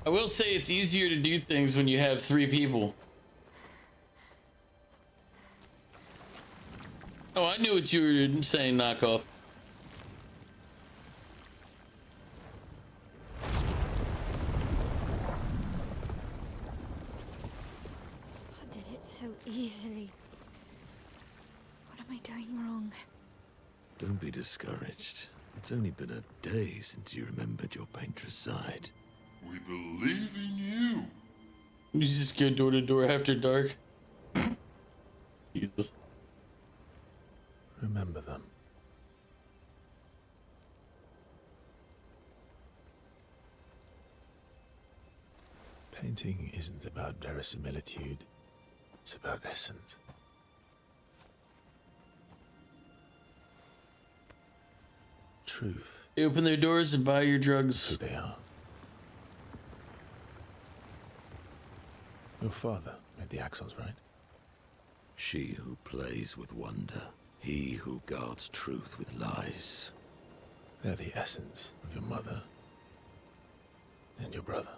Speaker 1: I will say it's easier to do things when you have 3 people. Oh, I knew what you were saying, knockoff.
Speaker 3: I did it so easily. What am I doing wrong?
Speaker 6: Don't be discouraged. It's only been a day since you remembered your painter's side.
Speaker 7: We believe in you.
Speaker 1: You just go door to door after dark. Jesus.
Speaker 5: Remember them. Painting isn't about verisimilitude. It's about essence. Truth.
Speaker 1: They open their doors and buy your drugs.
Speaker 5: Who they are. Your father made the axles, right?
Speaker 6: She who plays with wonder, he who guards truth with lies.
Speaker 5: They're the essence of your mother and your brother.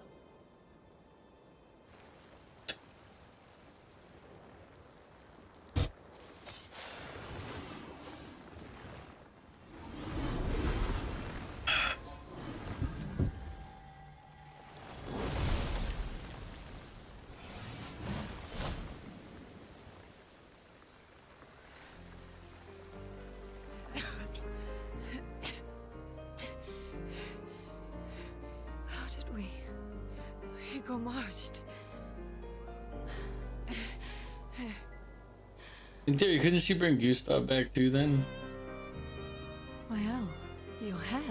Speaker 8: How did we got marched?
Speaker 1: In theory, couldn't she bring Gustav back too then?
Speaker 8: Well, your hair.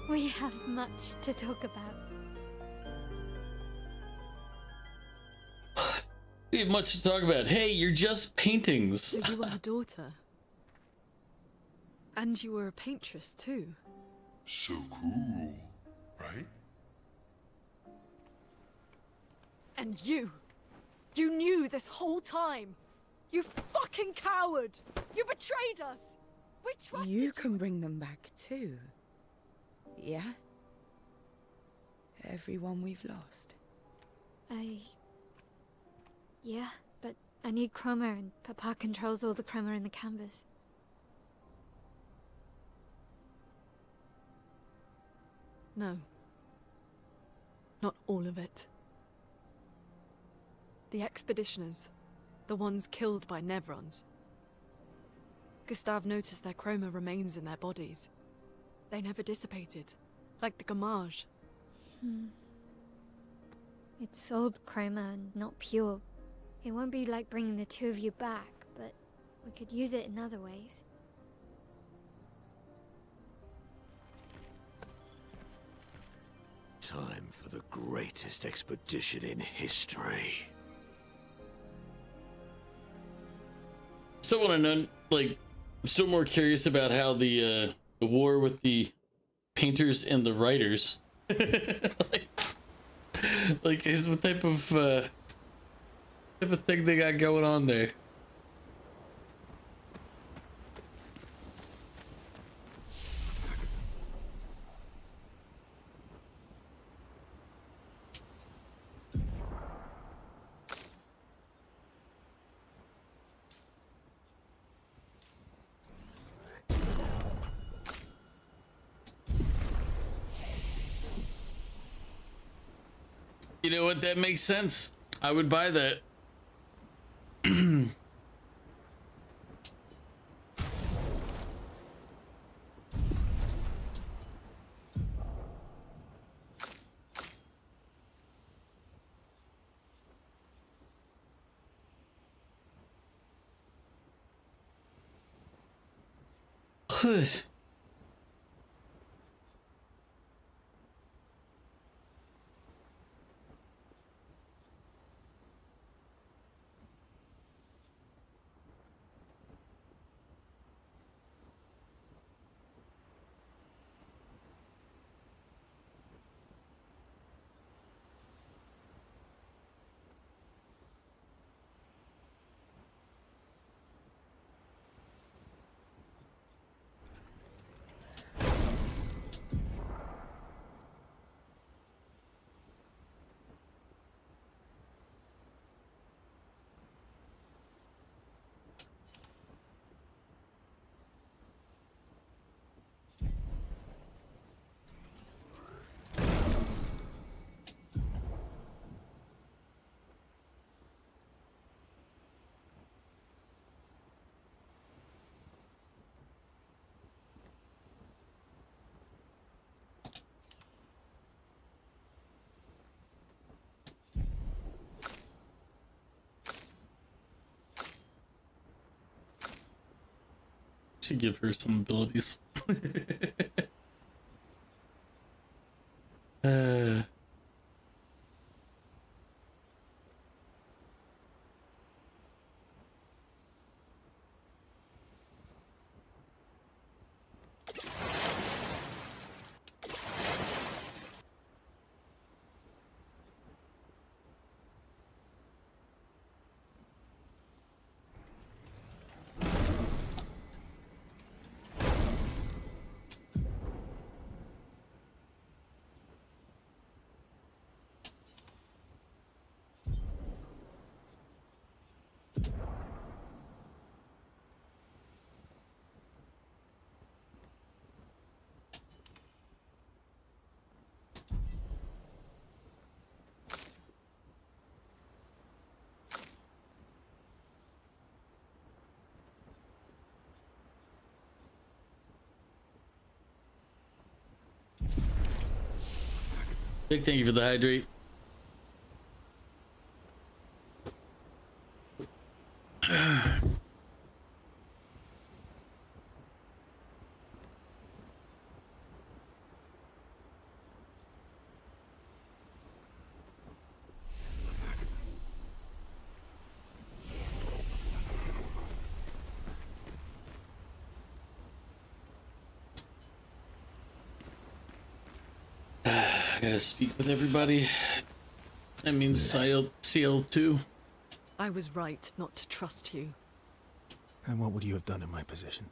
Speaker 3: We have much to talk about.
Speaker 1: We have much to talk about. Hey, you're just paintings.
Speaker 8: So you were her daughter. And you were a paintress too.
Speaker 7: So cool, right?
Speaker 8: And you knew this whole time. You fucking coward! You betrayed us! We trusted you.
Speaker 4: You can bring them back too. Yeah? Everyone we've lost.
Speaker 3: Yeah, but I need chroma and Papa controls all the chroma in the canvas.
Speaker 8: No. not all of it. The expeditioners, the ones killed by Nevrons. Gustav noticed their chroma remains in their bodies. They never dissipated, like the Gamage.
Speaker 3: It's old chroma and not pure. It won't be like bringing the two of you back, but we could use it in other ways.
Speaker 6: Time for the greatest expedition in history.
Speaker 1: Still want to know, like, I'm still more curious about how the war with the painters and the writers, like is what type of thing they got going on there. You know what? That makes sense. I would buy that. Should give her some abilities. Big thank you for the hydrate. I gotta speak with everybody. That means CL2.
Speaker 8: I was right not to trust you.
Speaker 5: And what would you have done in my position?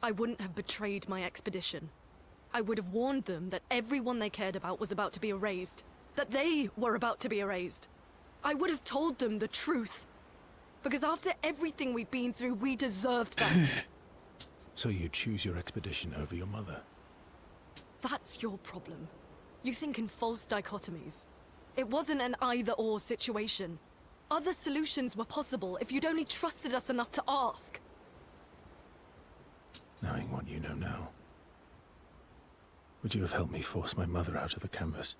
Speaker 8: I wouldn't have betrayed my expedition. I would have warned them that everyone they cared about was about to be erased. That they were about to be erased. I would have told them the truth. Because after everything we've been through, we deserved that.
Speaker 5: So you choose your expedition over your mother?
Speaker 8: That's your problem.
Speaker 19: You think in false dichotomies. It wasn't an either-or situation. Other solutions were possible if you'd only trusted us enough to ask.
Speaker 5: Knowing what you know now, would you have helped me force my mother out of the canvas?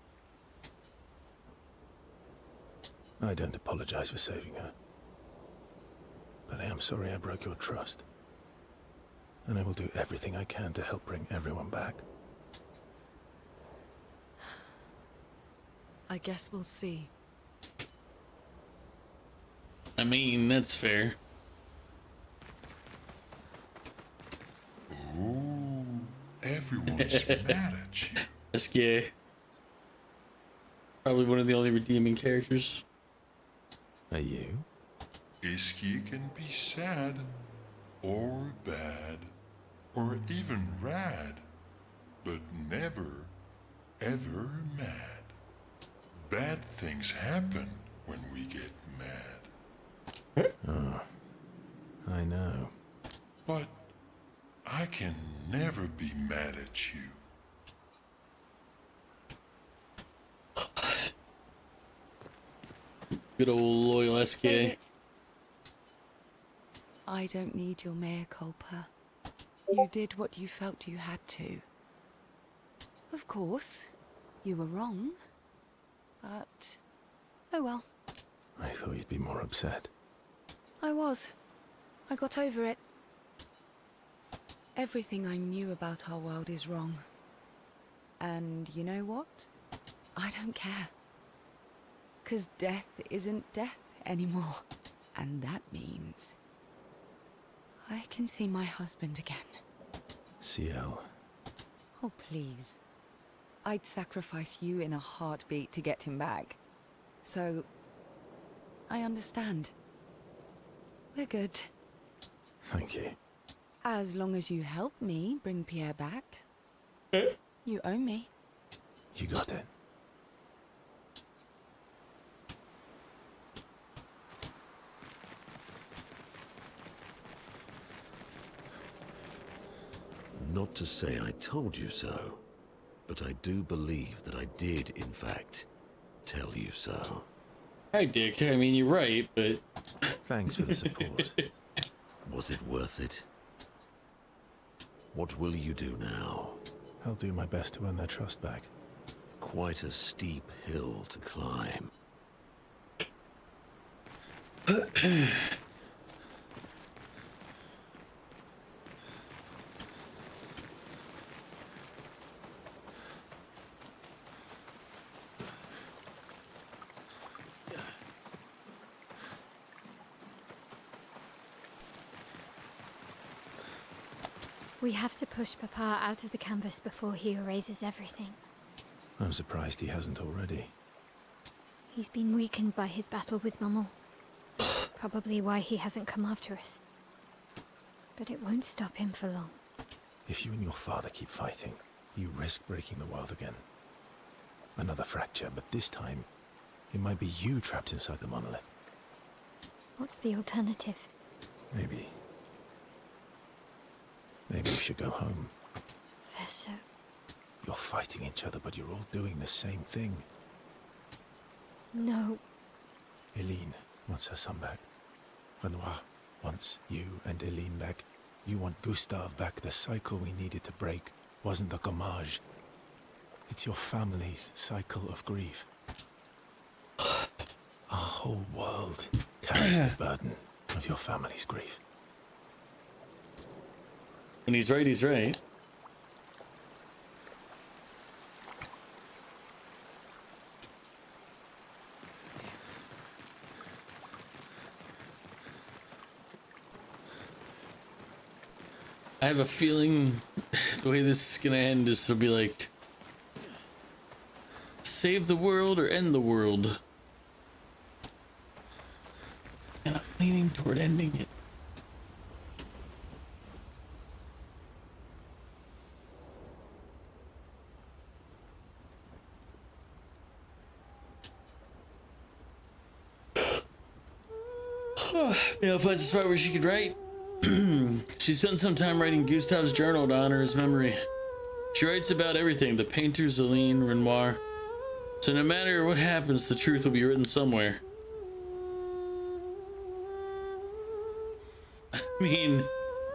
Speaker 5: I don't apologize for saving her, but I am sorry I broke your trust. And I will do everything I can to help bring everyone back.
Speaker 19: I guess we'll see.
Speaker 1: I mean, that's fair.
Speaker 7: Oh, everyone's mad at you.
Speaker 1: That's gay. Probably one of the only redeeming characters.
Speaker 5: Are you?
Speaker 7: Iski can be sad, or bad, or even rad, but never, ever mad. Bad things happen when we get mad.
Speaker 5: Oh, I know.
Speaker 7: But I can never be mad at you.
Speaker 1: Good old loyal SK.
Speaker 4: I don't need your mea culpa. You did what you felt you had to. Of course, you were wrong. But, oh well.
Speaker 5: I thought you'd be more upset.
Speaker 4: I was. I got over it. Everything I knew about our world is wrong. And you know what? I don't care. 'Cause death isn't death anymore. And that means I can see my husband again.
Speaker 5: CL.
Speaker 4: Oh, please. I'd sacrifice you in a heartbeat to get him back. So, I understand. We're good.
Speaker 5: Thank you.
Speaker 4: As long as you help me bring Pierre back. You owe me.
Speaker 5: You got it.
Speaker 6: Not to say I told you so, but I do believe that I did, in fact, tell you so.
Speaker 1: Hi, Dick. I mean, you're right, but...
Speaker 5: Thanks for the support.
Speaker 6: Was it worth it? What will you do now?
Speaker 5: I'll do my best to earn their trust back.
Speaker 6: Quite a steep hill to climb.
Speaker 3: We have to push Papa out of the canvas before he erases everything.
Speaker 5: I'm surprised he hasn't already.
Speaker 3: He's been weakened by his battle with Maman. Probably why he hasn't come after us. But it won't stop him for long.
Speaker 5: If you and your father keep fighting, you risk breaking the world again. Another fracture, but this time, it might be you trapped inside the monolith.
Speaker 3: What's the alternative?
Speaker 5: Maybe we should go home.
Speaker 3: Verso.
Speaker 5: You're fighting each other, but you're all doing the same thing.
Speaker 3: No.
Speaker 5: Eileen wants her son back. Renoir wants you and Eileen back. You want Gustave back. The cycle we needed to break wasn't the gommage. It's your family's cycle of grief. Our whole world carries the burden of your family's grief.
Speaker 1: When he's right, he's right. I have a feeling the way this is gonna end is to be like, save the world or end the world. And I'm leaning toward ending it. Yeah, if that's a spot where she could write. She spent some time writing Gustave's journal to honor his memory. She writes about everything, the painters, Aline, Renoir. So no matter what happens, the truth will be written somewhere. I mean,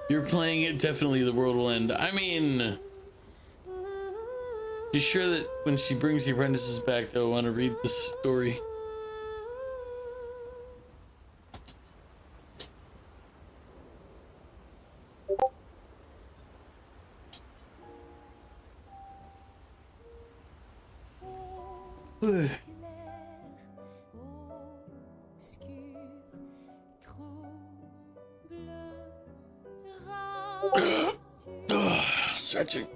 Speaker 1: you're playing it, definitely the world will end. I mean, she's sure that when she brings the apprentices back, they'll want to read this story. Stretching.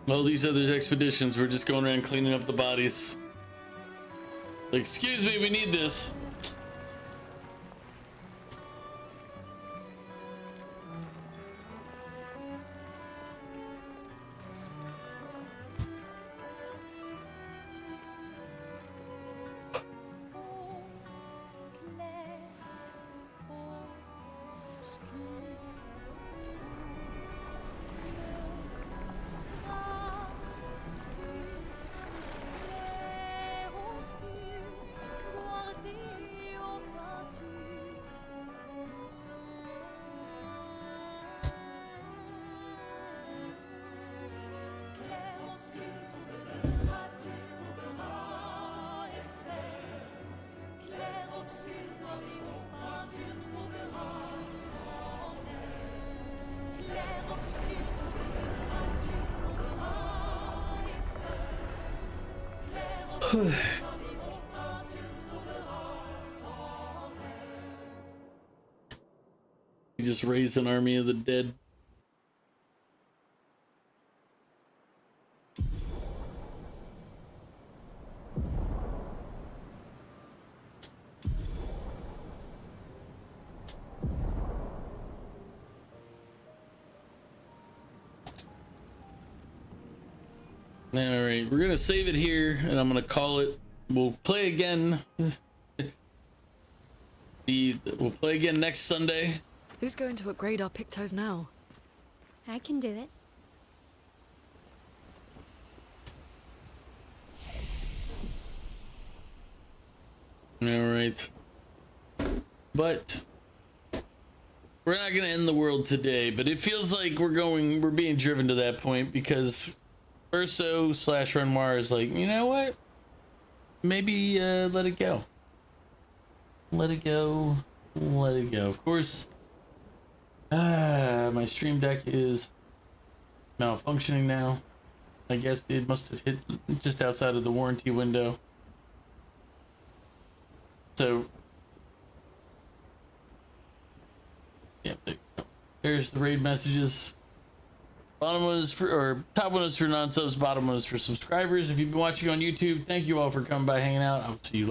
Speaker 1: Well, these other expeditions, we're just going around cleaning up the bodies. Like, excuse me, we need this. He just raised an army of the dead. All right, we're gonna save it here, and I'm gonna call it. We'll play again. We'll play again next Sunday.
Speaker 19: Who's going to upgrade our Pictos now?
Speaker 3: I can do it.
Speaker 1: All right, but we're not gonna end the world today. But it feels like we're being driven to that point because Urso / Renoir is like, you know what? Maybe let it go. Let it go. Let it go. Of course. My stream deck is malfunctioning now. I guess it must have hit just outside of the warranty window. So yeah, there's the raid messages. Bottom one is for, or top one is for non-subs, bottom one is for subscribers. If you've been watching on YouTube, thank you all for coming by, hanging out. I'll see you later.